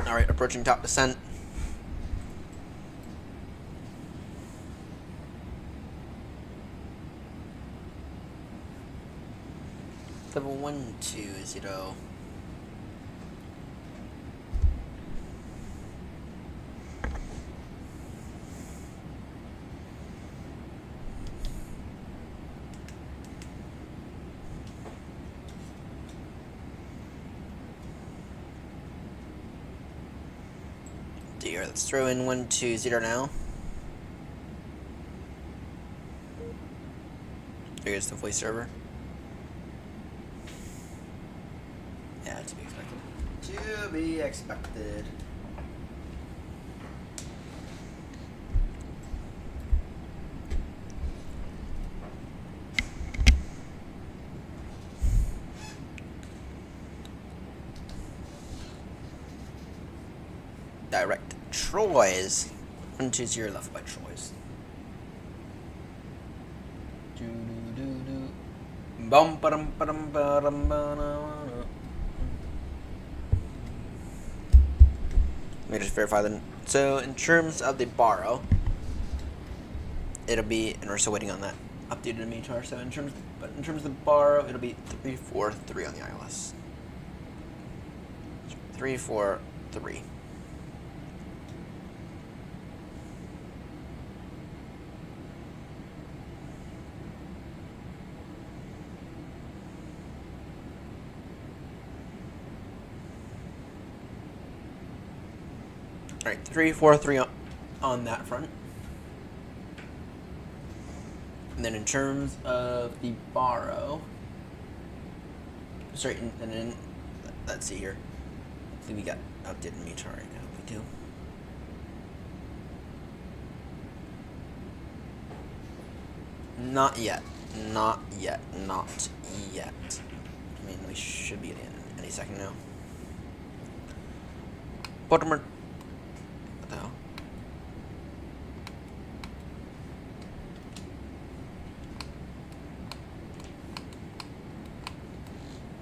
A: Alright, approaching top descent. Level 120. Dear, let's throw in 120 now. Here's the voice server. Yeah, to be expected. To be expected. Direct Troy's. 120 left by Troy's. Bum, ba-dum, ba-dum, ba-dum, ba-dum. Let me just verify then. So in terms of the borrow, it'll be, and we're still waiting on that updated METAR. So in terms of the borrow, it'll be 343 on the ILS. 343. Alright, 343 on that front. And then in terms of the borrow, sorry, and then let's see here. I think we got updated METAR right now. We do. Not yet. Not yet. Not yet. I mean, we should be at the end any second now. Baltimore. What the hell?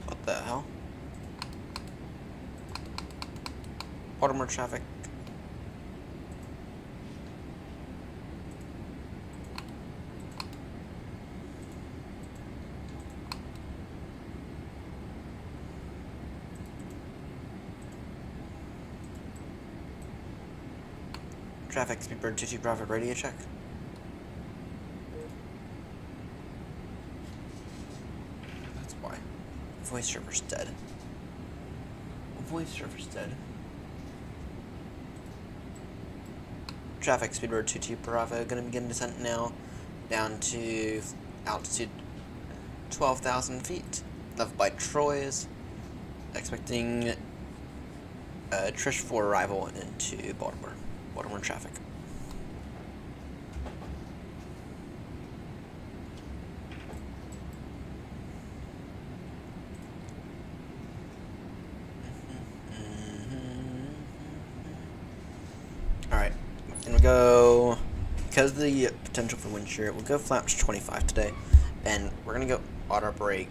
A: What the hell? Baltimore traffic. Traffic, Speedbird 22 Bravo radio check. That's why. Voice server's dead. Voice server's dead. Traffic, Speedbird 22 Bravo, gonna begin descent now down to altitude 12,000 feet. Left by Troy's. Expecting Trish 4 arrival into Baltimore. Baltimore traffic. Alright, and we'll go, because of the potential for wind shear, we'll go flaps 25 today, and we're going to go auto brake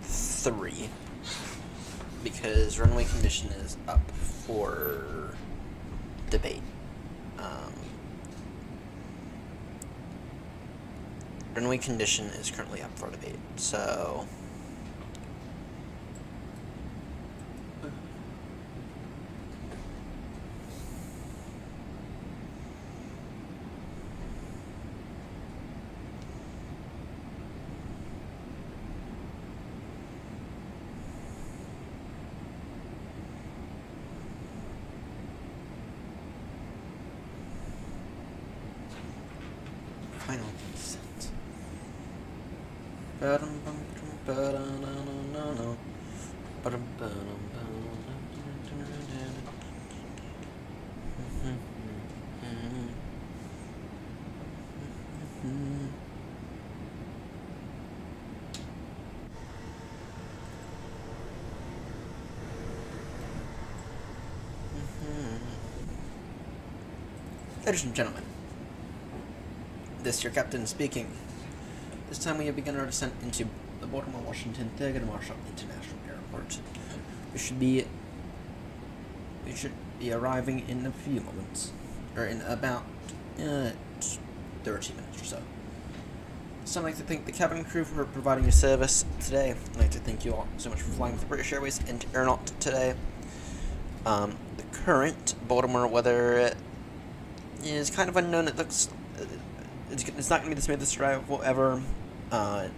A: 3. Because runway condition is up for debate. Runway condition is currently up for debate, so final consent. Ladies and gentlemen, this is your captain speaking. This time we have begun our descent into the Baltimore, Washington Thurgood Marshall International Airport. We should be arriving in a few moments, or in about 30 minutes or so. So I'd like to thank the cabin crew for providing your service today. I'd like to thank you all so much for flying with British Airways and Aeronaut today. The current Baltimore weather is kind of unknown. It looks it's not going to be the smoothest drive ever.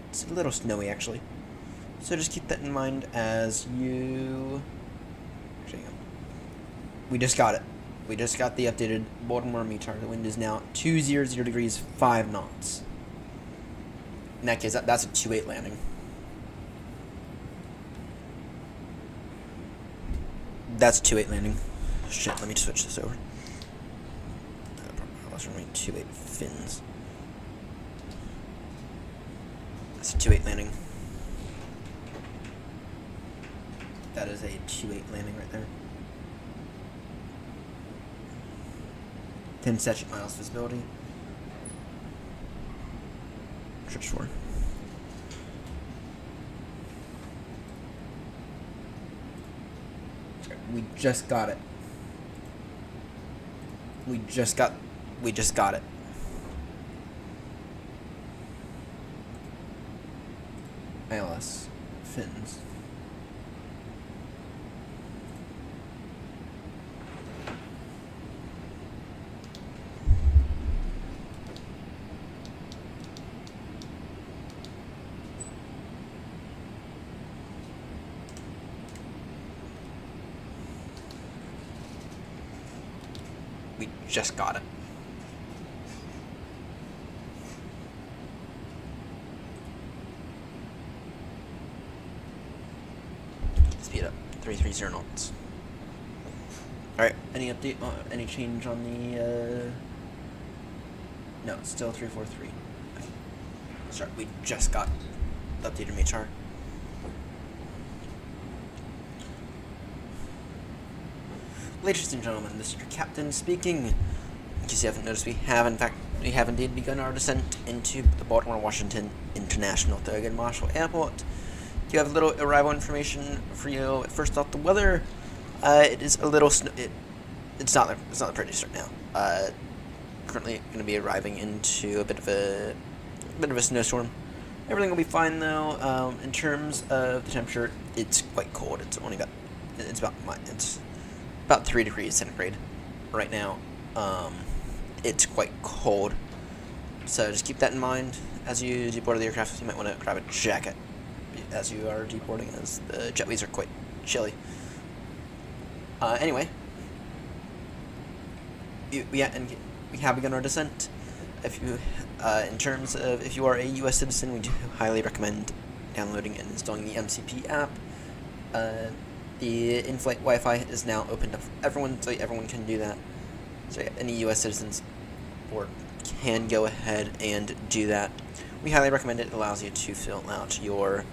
A: It's a little snowy actually, so just keep that in mind as you. Actually, we just got it. We just got the updated Baltimore METAR. The wind is now 200 degrees 5 knots. In that case, that's a 2-8 landing. That's a 2-8 landing. Shit, let me switch this over. I was running 2-8 fins. That's a 2-8 landing. That is a 2-8 landing right there. 10 statute miles visibility. Search for. We just got it. We just got it. ILS. Fins. We just got it. Speed up. 330 knots. Alright, any update? Any change on the, No, it's still 343. Okay. Sorry, we just got the updated MHR. Ladies and gentlemen, this is your captain speaking. In case you haven't noticed, we have indeed begun our descent into the Baltimore, Washington International Thurgood Marshall Airport. You have a little arrival information for you. First off, the weather. It is a little it's not the prettiest right now. Currently going to be arriving into a bit of a snowstorm. Everything will be fine though. In terms of the temperature, it's quite cold. It's about 3 degrees centigrade right now. It's quite cold, so just keep that in mind as you deboard the aircraft. You might want to grab a jacket as you are deboarding, as the jetways are quite chilly. Anyway, we have begun our descent. If you, in terms of if you are a U.S. citizen, we do highly recommend downloading and installing the MCP app. The in-flight Wi-Fi is now opened up for everyone, so everyone can do that. So any U.S. citizens can go ahead and do that. We highly recommend it. It allows you to fill out your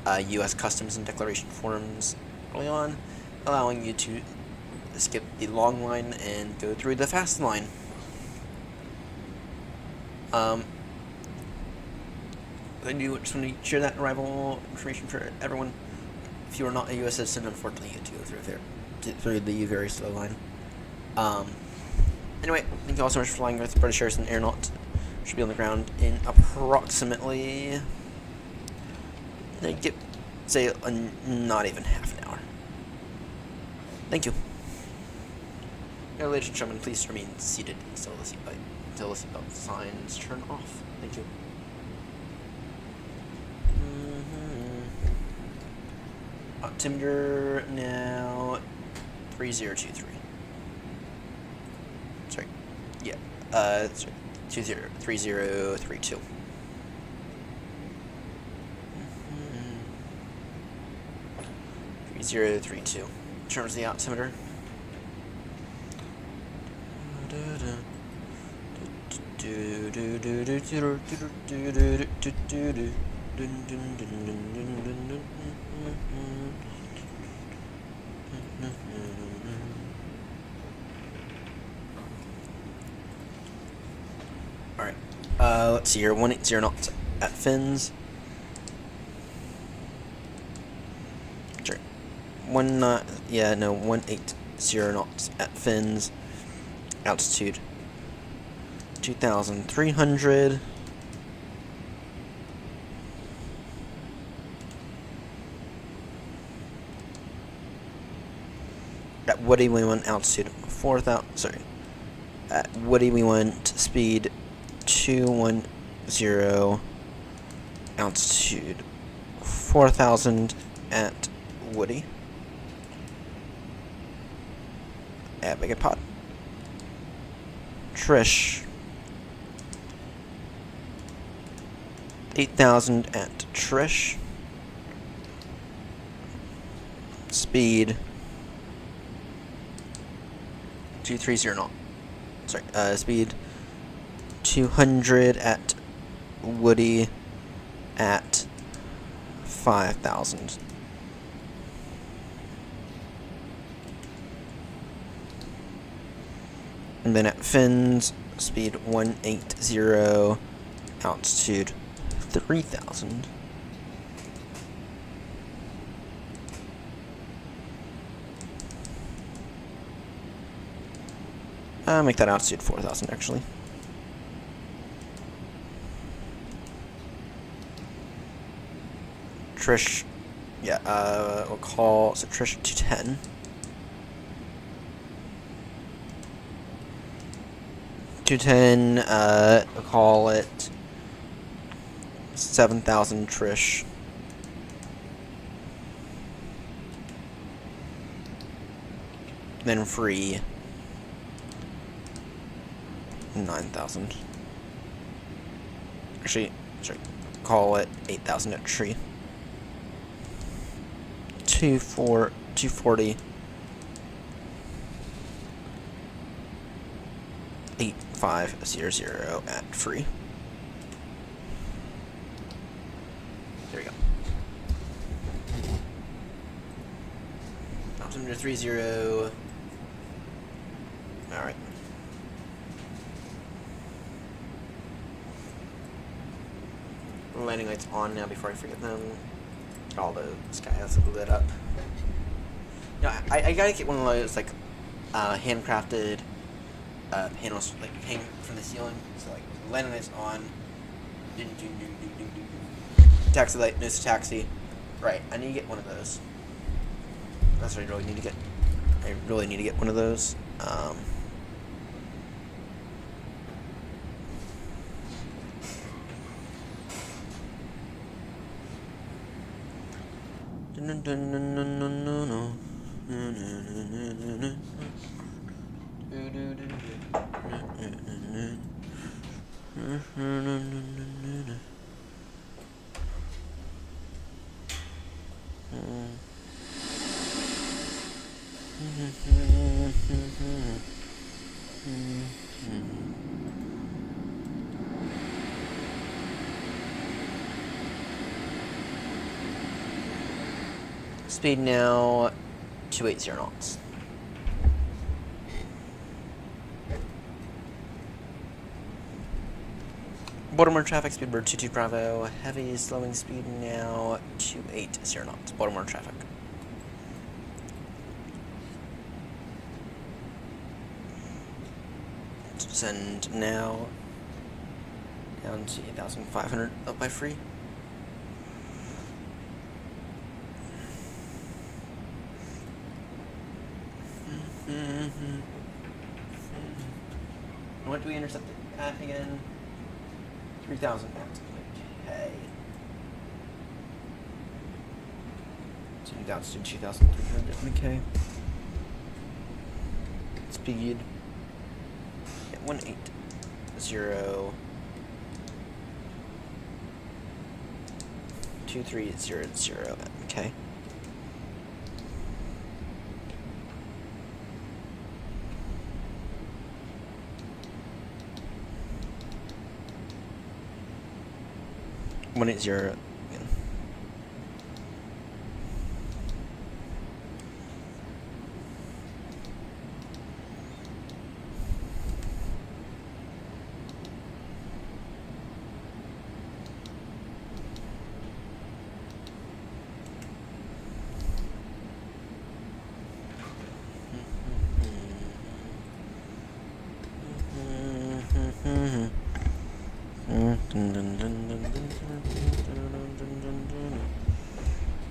A: U.S. customs and declaration forms early on, allowing you to skip the long line and go through the fast line. I do just want to share that arrival information for everyone. If you are not a U.S. citizen, unfortunately, you have to go through the very slow line. Anyway, thank you all so much for flying with British Airways and Aeronaut. Should be on the ground in approximately, not even half an hour. Thank you. Now, ladies and gentlemen, please remain seated until the seatbelt signs turn off. Thank you. Altimeter now 3023. Sorry. Yeah. 3032. Mm-hmm. 3032. In terms of the altimeter. Alright, let's see here, 180 knots at fins. Sorry, 180 knots at fins. Altitude 2,300. At Woody we want altitude 4,000. Sorry. At Woody we want speed 210. Altitude 4,000 at Woody. Beg your pardon. Trish 8,000 at Trish. Speed 230 knot. Sorry, speed 200 at Woody at 5,000. And then at fins, speed 180, altitude 3,000. Make that altitude 4,000 actually. Trish, yeah, we'll call, so Trish 210. 210, we'll call it 7,000 Trish. Then free 9,000. Actually, sorry, call it 8,000 at tree. 240. 8500 at free. There we go. 30. All right. Landing lights on now before I forget them. All the sky has lit up. You know, I gotta get one of those like handcrafted panels like hang from the ceiling. So like landing lights on. Taxi light, nose to taxi. Right, I need to get one of those. That's what I really need to get. I really need to get one of those. Speed now 280 knots. Baltimore traffic, Speedbird 22 Bravo, heavy slowing speed now 280 knots. Baltimore traffic. Send now down to 8,500 up by free. What do we intercept it at again? 3,000 pounds. Okay. So down to 2,300. Okay. Speed. Yeah, 180. 2300. Okay. When it's your again.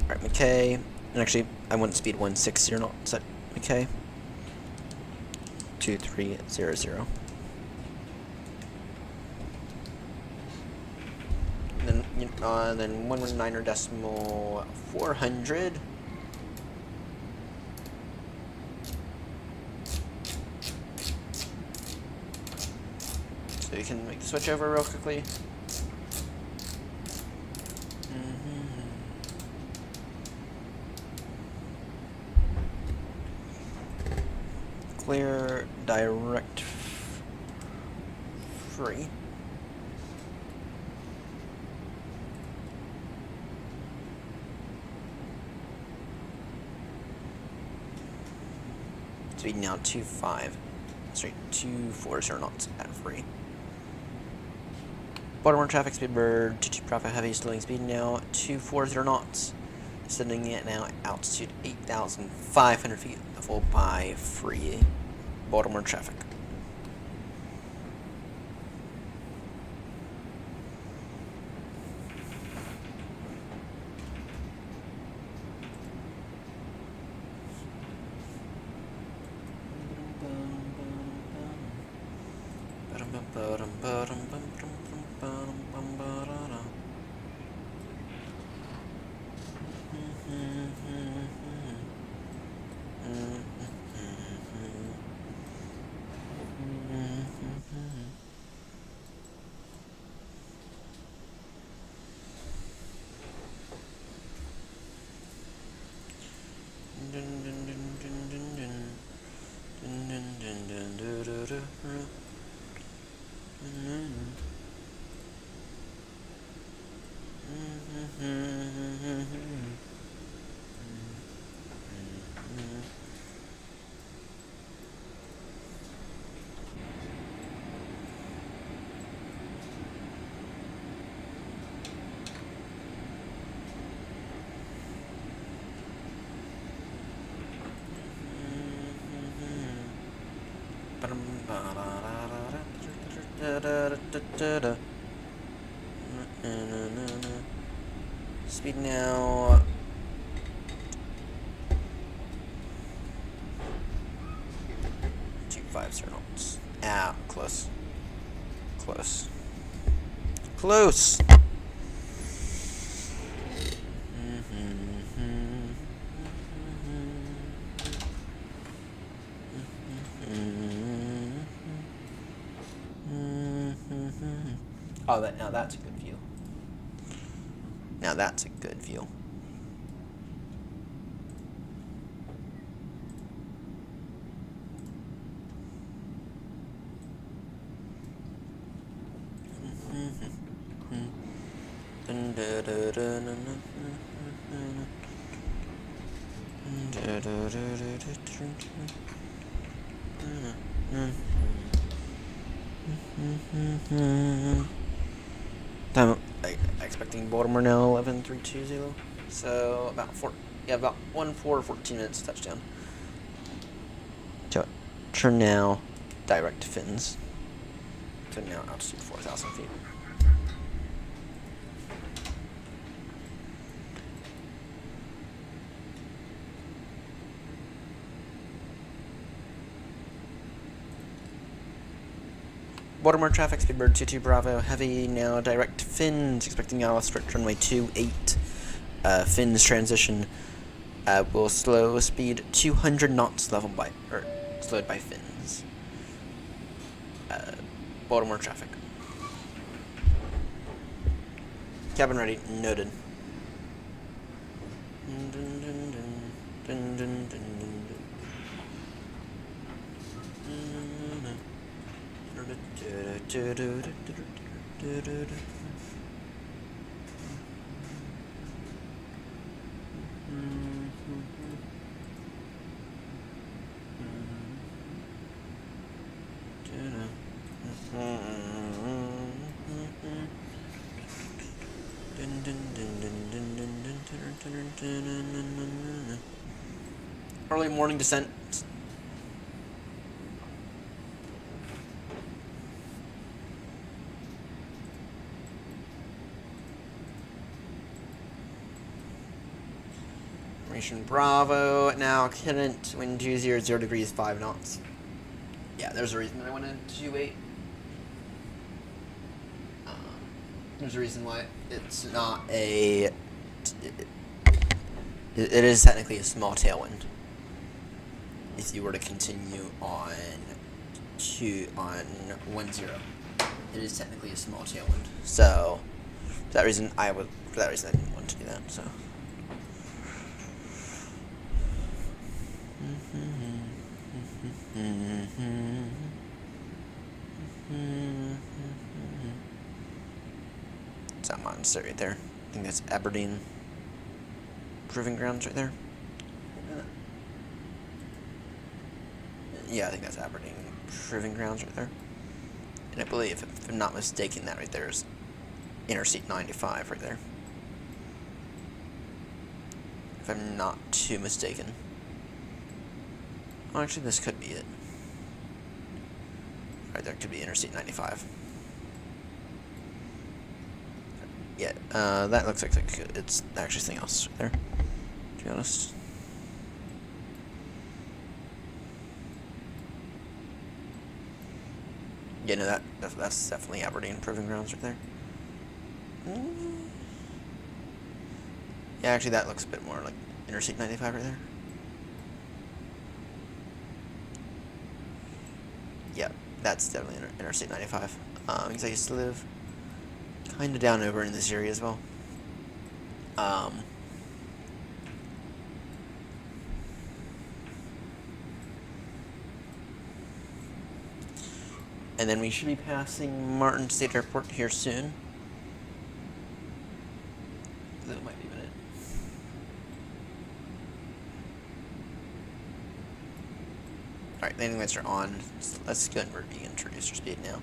A: Alright, McKay. And actually, I want speed 160 knots at McKay. 2300. Then 119 decimal 400. So you can make the switch over real quickly. Clear direct free. Speed now 240 knots at free. Baltimore traffic, Speedbird, 22 Bravo Heavy, slowing speed now, 240 knots. Sending it now altitude 8,500 feet, level by free Baltimore traffic. Speed now. knots. Ah, close. Close. Close! Oh, now that's a good view. Now that's a good view. I'm expecting Baltimore now 11,320. So about 14 minutes touchdown. Turn now, direct to Fins. So now altitude 4,000 feet. Baltimore traffic, Speedbird 22 Bravo, heavy now, direct to Fins, expecting out strict runway 28. Fins transition will slow speed 200 knots, slowed by Fins. Baltimore traffic. Cabin ready, noted. Early morning descent. Formation Bravo, now current wind 200 degrees 5 knots. Yeah, there's a reason I went into 28. There's a reason why it's not a. It is technically a small tailwind. If you were to continue on 1-0, it is technically a small tailwind. So, for that reason, I didn't want to do that. So. It's that mountain right there. I think that's Aberdeen Proving Grounds right there. Yeah, I think that's Aberdeen Proving Grounds right there. And I believe, if I'm not mistaken, that right there is Interstate 95 right there. If I'm not too mistaken. Oh, actually, this could be it. Right there could be Interstate 95. Yeah, that looks like it's actually something else right there, to be honest. Yeah, no, that's definitely Aberdeen Proving Grounds right there. Yeah, actually, that looks a bit more like Interstate 95 right there. Yeah, that's definitely Interstate 95. Because I used to live kind of down over in this area as well. And then we should be passing Martin State Airport here soon. That might be a minute. Alright, landing lights are on. So let's go ahead and reintroduce our speed now.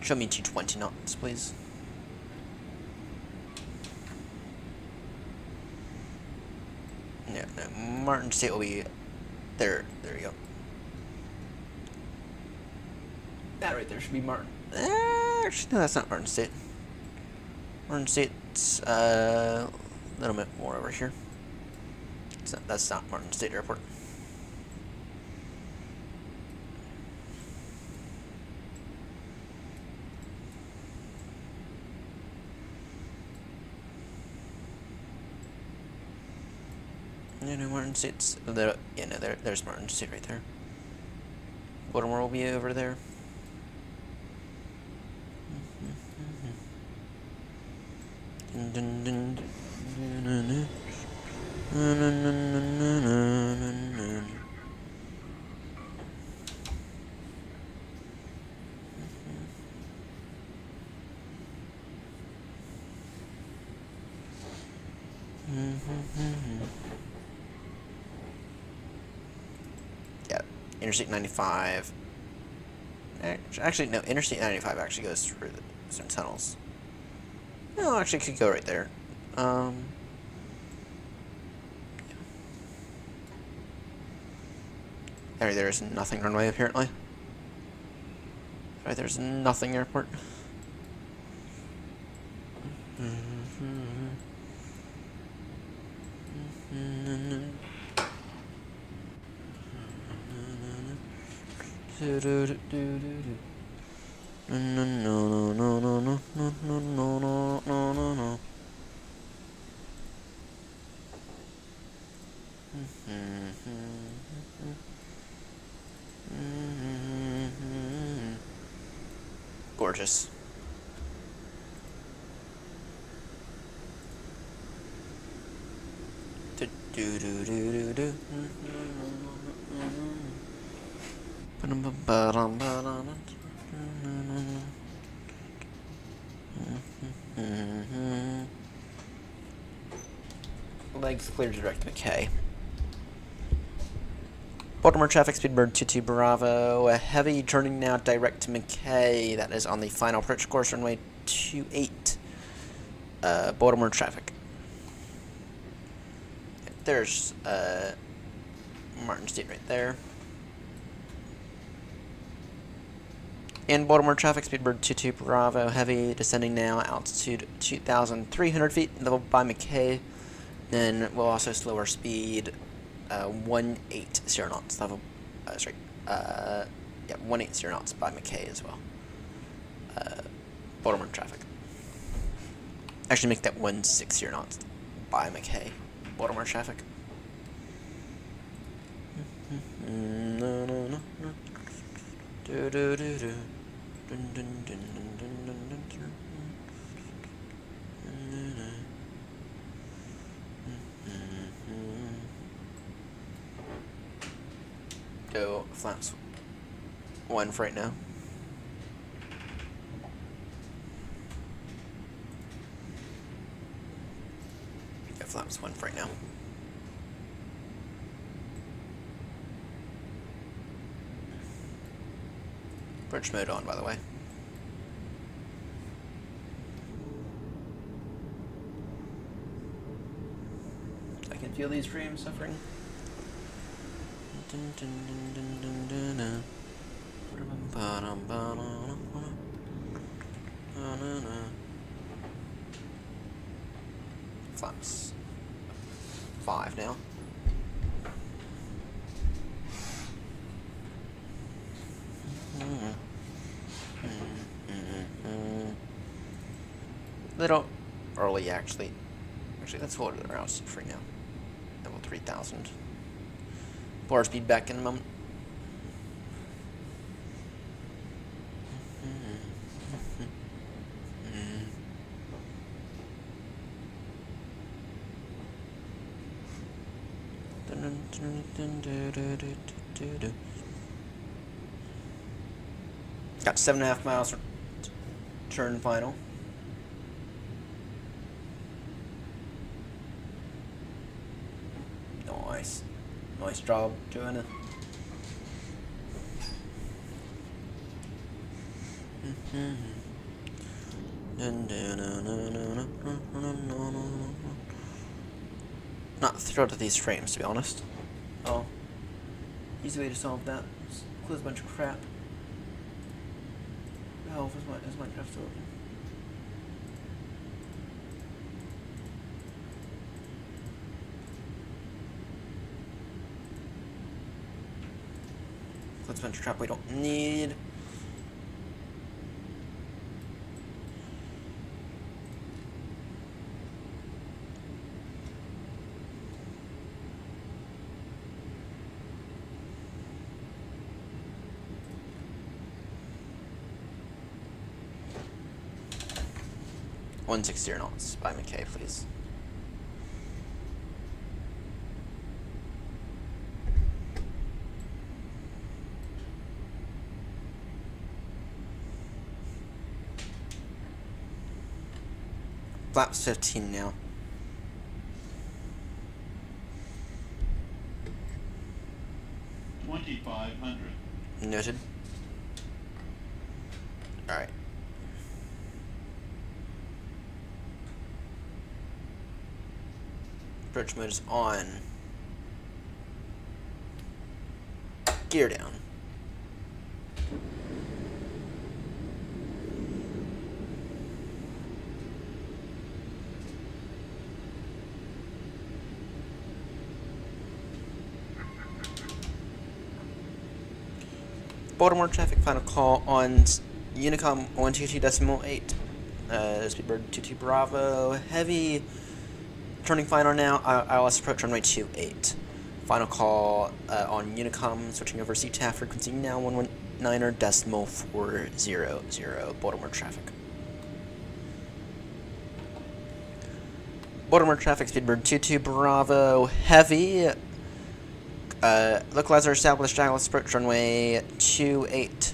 A: Show me 220 knots, please. Yeah, no, Martin State will be there. There we go. That right there should be Martin. Actually, no, that's not Martin State. Martin State's a little bit more over here. That's not Martin State Airport. You know, Martin State's there. Yeah, no, there's Martin State right there. Baltimore will be over there. Yeah, Interstate 95. Actually, no, Interstate 95 actually goes through some tunnels. No, actually, it could go right there. There's nothing runway apparently. Right, there's nothing airport. Gorgeous. Legs clear to direct McKay. Baltimore traffic, Speedbird 22 Bravo. A heavy turning now direct to McKay. That is on the final approach course, runway 28. Baltimore traffic. There's Martin State right there. In Baltimore traffic, Speedbird 22 Bravo. Heavy descending now, altitude 2,300 feet, level by McKay. Then we'll also slow our speed 180 knots. Level, yeah, 180 knots by McKay as well. Baltimore traffic. Actually, make that 160 knots by McKay. Baltimore traffic. No, no, no, no. Do do do do. Dun dun dun dun dun dun dun dun. Go flaps 1 for right now. Go flaps 1 for right now. Approach mode on, by the way. I can feel these frames suffering. Dun, dun, dun, dun, dun, dun, dun. Flaps. 5 now. Little early, actually. Actually, let's hold it around for now. Level 3000. Bar speed back in a moment. Got 7.5 miles for turn final. Nice. Nice job doing it. Not thrilled with these frames, to be honest. Oh. Easy way to solve that. Just close a bunch of crap. How is Minecraft still open? Close a bunch of crap we don't need. .160 knots by McKay, please. Flaps 15 now.
J: $2,500.
A: Noted. Alright. Approach mode is on. Gear down. Baltimore traffic final call on Unicom 122.8. Speedbird 22 Bravo. Heavy. Turning final now. ILS approach runway 28. Final call on Unicom. Switching over CTAF frequency now 119.400. Baltimore traffic. Baltimore traffic. Speedbird 22 Bravo. Heavy. Localizer established ILS approach runway 28.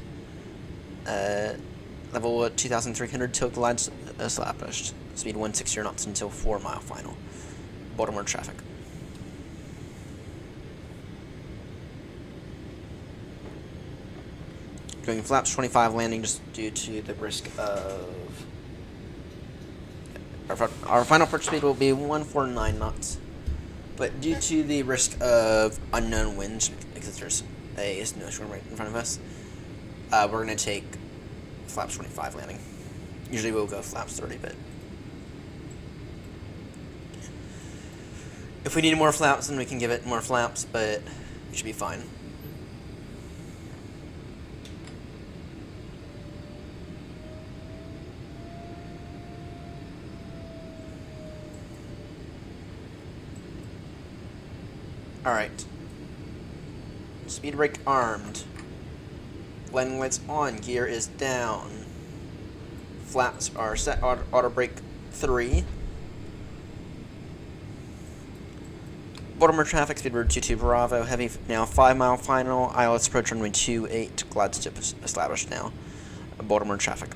A: Level 2,300 tilt lines established. Speed 160 knots until 4 mile final. Baltimore traffic. Doing flaps 25 landing just due to the risk of... Our final approach speed will be 149 knots. But due to the risk of unknown winds, because there's a snowstorm right in front of us, we're going to take flaps 25 landing. Usually we'll go flaps 30, but if we need more flaps, then we can give it more flaps, but it should be fine. Alright. Speed brake armed. Landing lights on. Gear is down. Flaps are set. Auto brake 3. Baltimore traffic. Speedbird 22 Bravo. Heavy now 5 mile final. ILS approach runway 28. Glide tip established now. Baltimore traffic.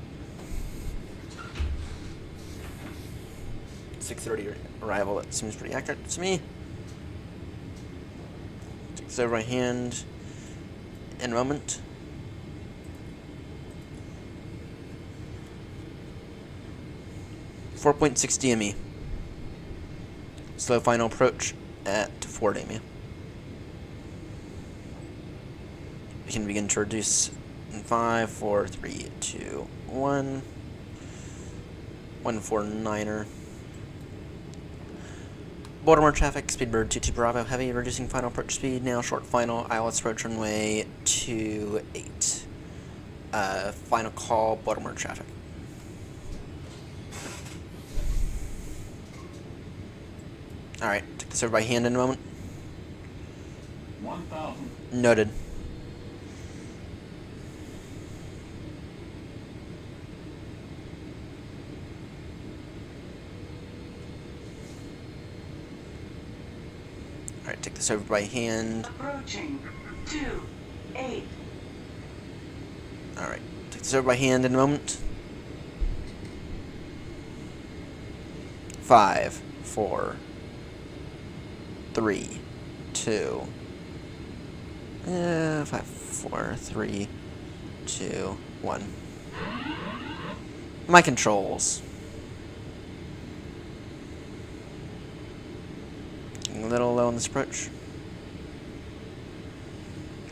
A: 6:30 arrival. That seems pretty accurate to me. Takes over my hand in a moment. 4.6 DME. Slow final approach at 4 DME. We can begin to reduce in 5, 4, 3, 2, 1. 149er. Baltimore traffic, Speedbird 22 Bravo, heavy, reducing final approach speed, now short final, ILS approach runway 28. Final call, Baltimore traffic. Alright, take this over by hand in a moment.
F: 1,000.
A: Noted. Alright, take this over by hand.
G: Approaching 28.
A: Alright, take this over by hand in a moment. 5, 4, 3, 2. 5, 4, 3, 2, 1. My controls. Getting a little low on this approach.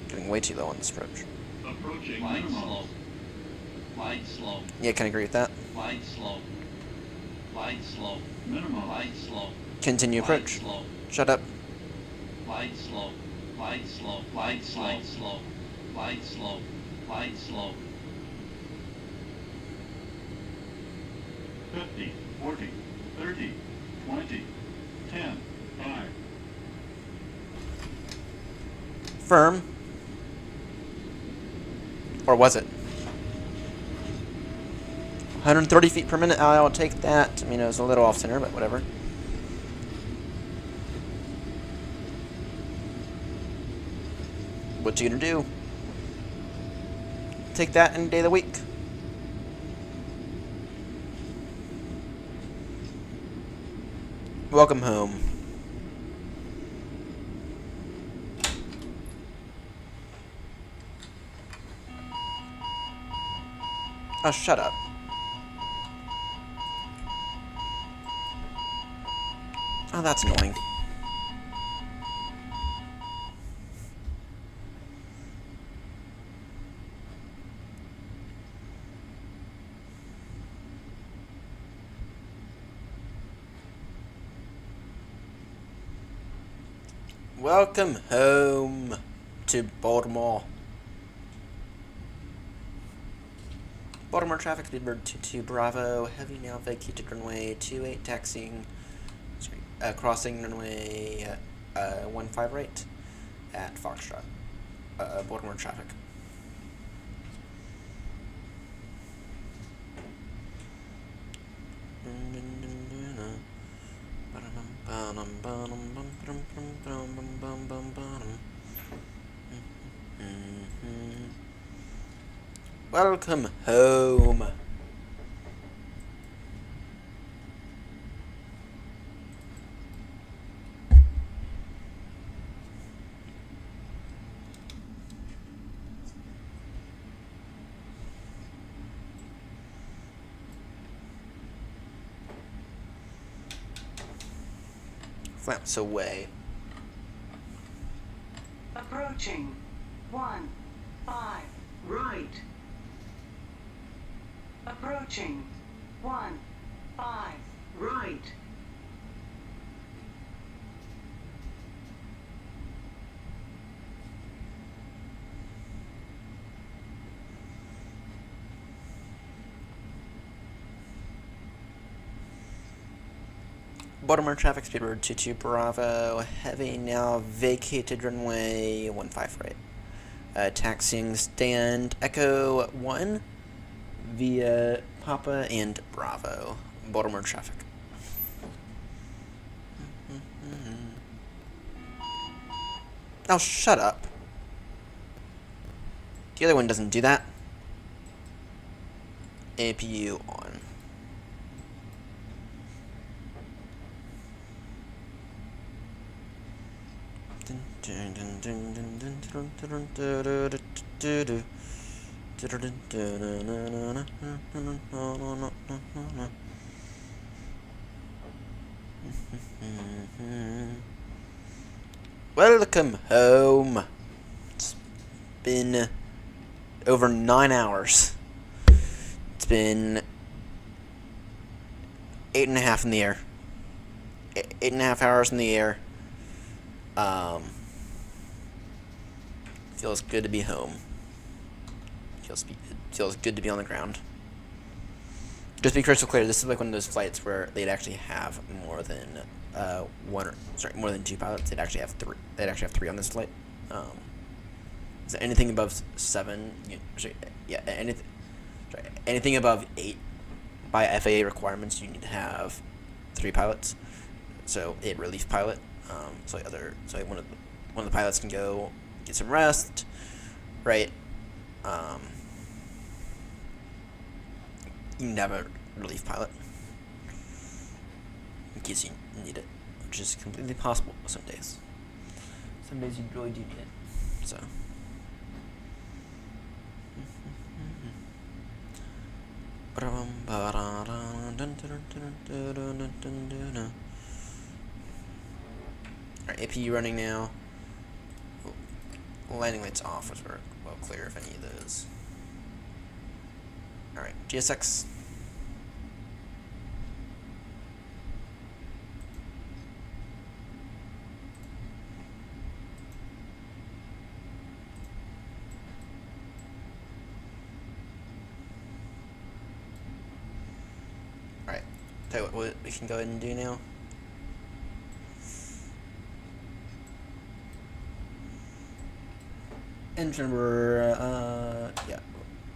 A: Getting way too low on this approach.
F: Approaching glide slope. Glide slope.
A: Yeah, can I agree with that?
F: Glide slope. Glide slope. Minimum. Glide slope.
A: Continue
F: Glide
A: approach.
F: slope.
A: Shut up.
F: Glide slope. Glide slope. Glide slope. Slope. Glide slope. Glide slope. 50, 40, 30, 20, 10, 5.
A: Firm. Or was it? 130 feet per minute, I'll take that. I mean, it was a little off center, but whatever. What you gonna do? Take that any day of the week. Welcome home. Oh, shut up. Oh, that's annoying. Welcome home to Baltimore. Baltimore traffic, Speedbird 22 Bravo, heavy now vacated runway 28, taxiing, crossing runway 15 right at Foxtrot. Baltimore traffic. Welcome home. Flaps away.
G: Approaching 1, 5. Right. Approaching 1, 5. Right.
A: Baltimore traffic, Speedbird 22 Bravo, heavy now vacated runway 15 right. Taxiing stand Echo 1 via Papa and Bravo. Baltimore traffic. Oh, shut up. The other one doesn't do that. APU on. Welcome home. It's been over 9 hours. It's been 8.5 in the air. 8.5 hours in the air. Feels good to be home. Feels good to be on the ground. Just to be crystal clear, this is like one of those flights where they'd actually have more than more than 2 pilots. They'd actually have 3. They'd actually have 3 on this flight. So anything above 7, anything above 8 by FAA requirements, you need to have 3 pilots. So a relief pilot. So one of the pilots can go get some rest, right? You need to have a relief pilot in case you need it, which is completely possible some days. Some days you really do need it. So. Alright, APU running now. Landing lights off, which were well clear if any of those. Alright, GSX. Alright, tell you what we can go ahead and do now. Engine number, yeah,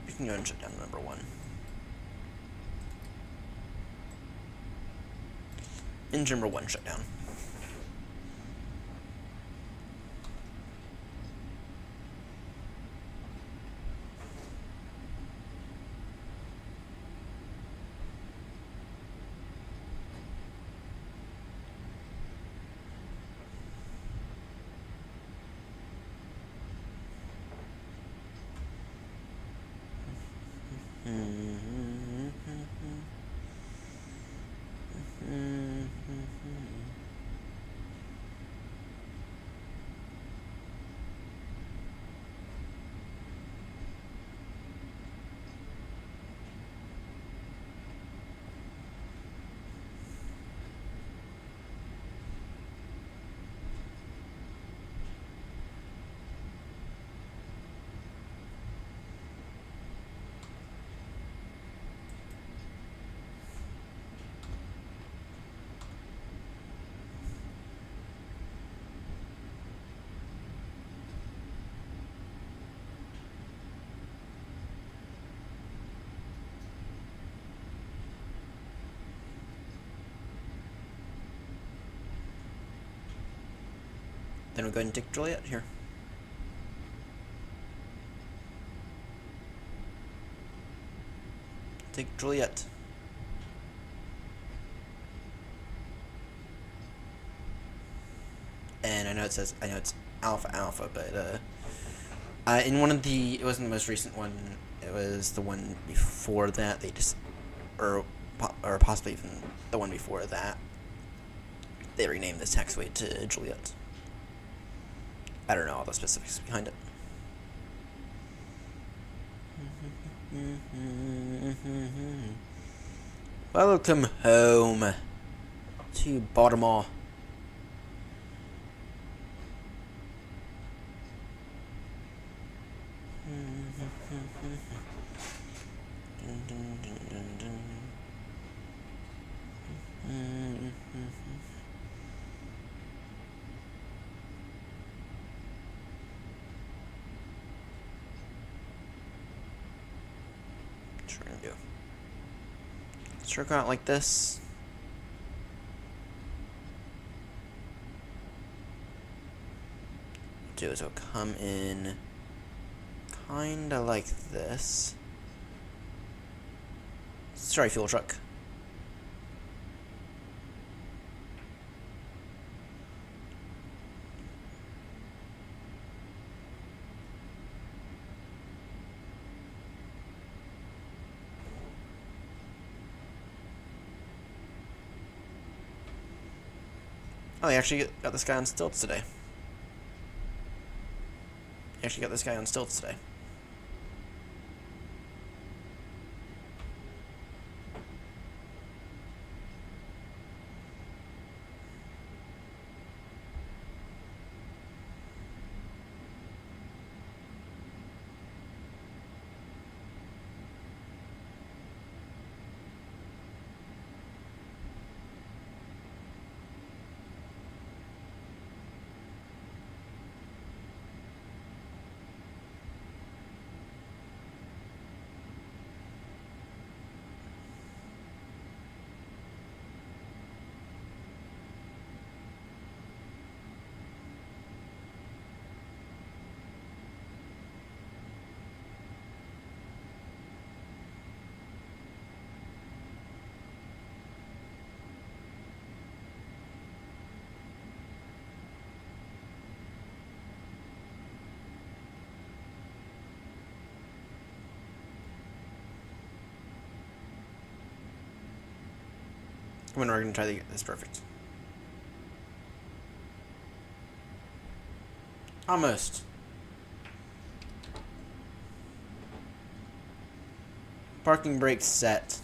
A: we can go and shut down number 1. Engine number 1 shut down. Then we'll go ahead and take Juliet here. Take Juliet. And I know it's Alpha Alpha, but in one of the, it wasn't the most recent one, it was the one before that. They just, or possibly even the one before that, they renamed this taxiway to Juliet. I don't know all the specifics behind it. Welcome home to Baltimore. What we're gonna do? Let's work on it like this. What we'll do is we'll come in kinda like this. Sorry, fuel truck. Oh, they actually got this guy on stilts today. Actually got this guy on stilts today. When we're gonna try to get this perfect. Almost. Parking brake set.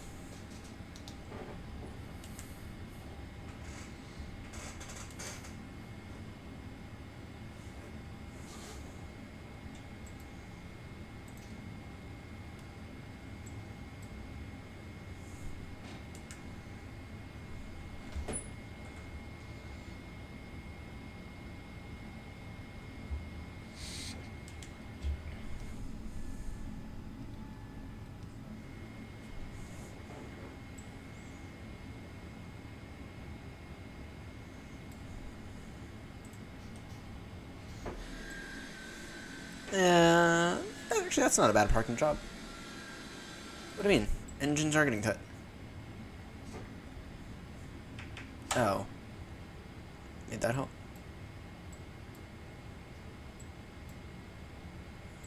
A: Actually, that's not a bad parking job. What do you mean? Engines are getting cut. Oh. Need that help?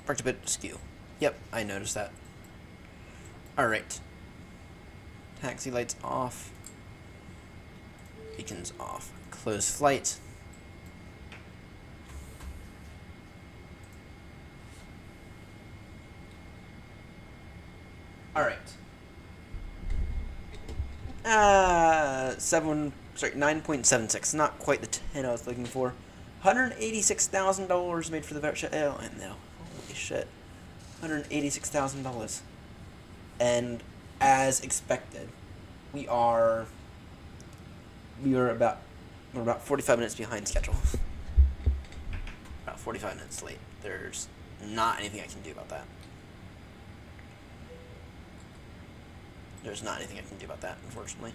A: Parked a bit askew. Yep, I noticed that. Alright. Taxi lights off. Beacons off. Close flight. Alright. 9.76. Not quite the 10 I was looking for. $186,000 made for the Versa L. I know. Holy shit. $186,000. And as expected, we're about 45 minutes behind schedule. About 45 minutes late. There's not anything I can do about that. There's not anything I can do about that, unfortunately.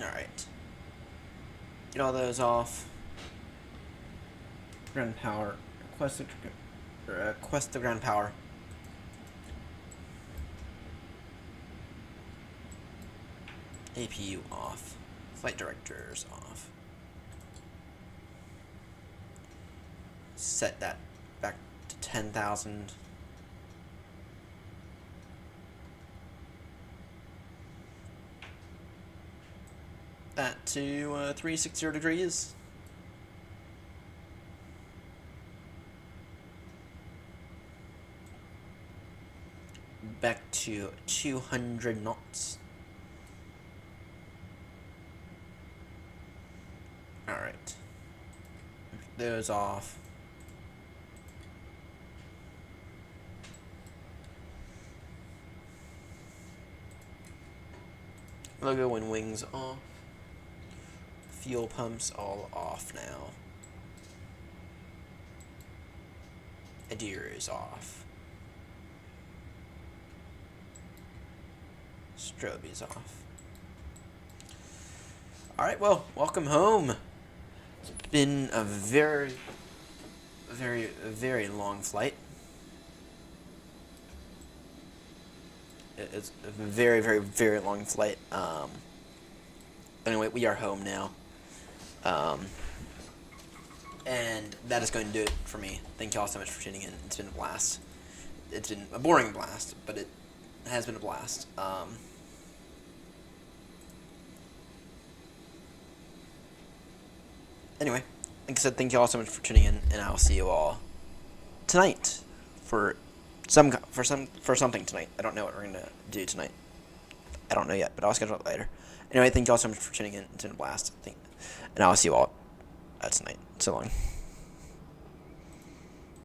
A: Alright. Get all those off. Ground power. Request the ground power. APU off. Flight directors off. Set that back to 10,000. That to 360 degrees. Back to 200 knots. Alright. Those off. Logo and wings off. Fuel pumps all off now. Adhere is off. Strobe is off. Alright, well, welcome home. It's been a very long flight. It's a very long flight. Anyway, we are home now. And that is going to do it for me. Thank you all so much for tuning in. It's been a blast. it's been a boring blast, but it has been a blast. Anyway, like I said, thank you all so much for tuning in, and I'll see you all tonight for something tonight. I don't know what we're gonna do tonight. I don't know yet, but I'll schedule it later. Anyway, thank you all so much for tuning in. It's been a blast. And I'll see you all tonight. So long.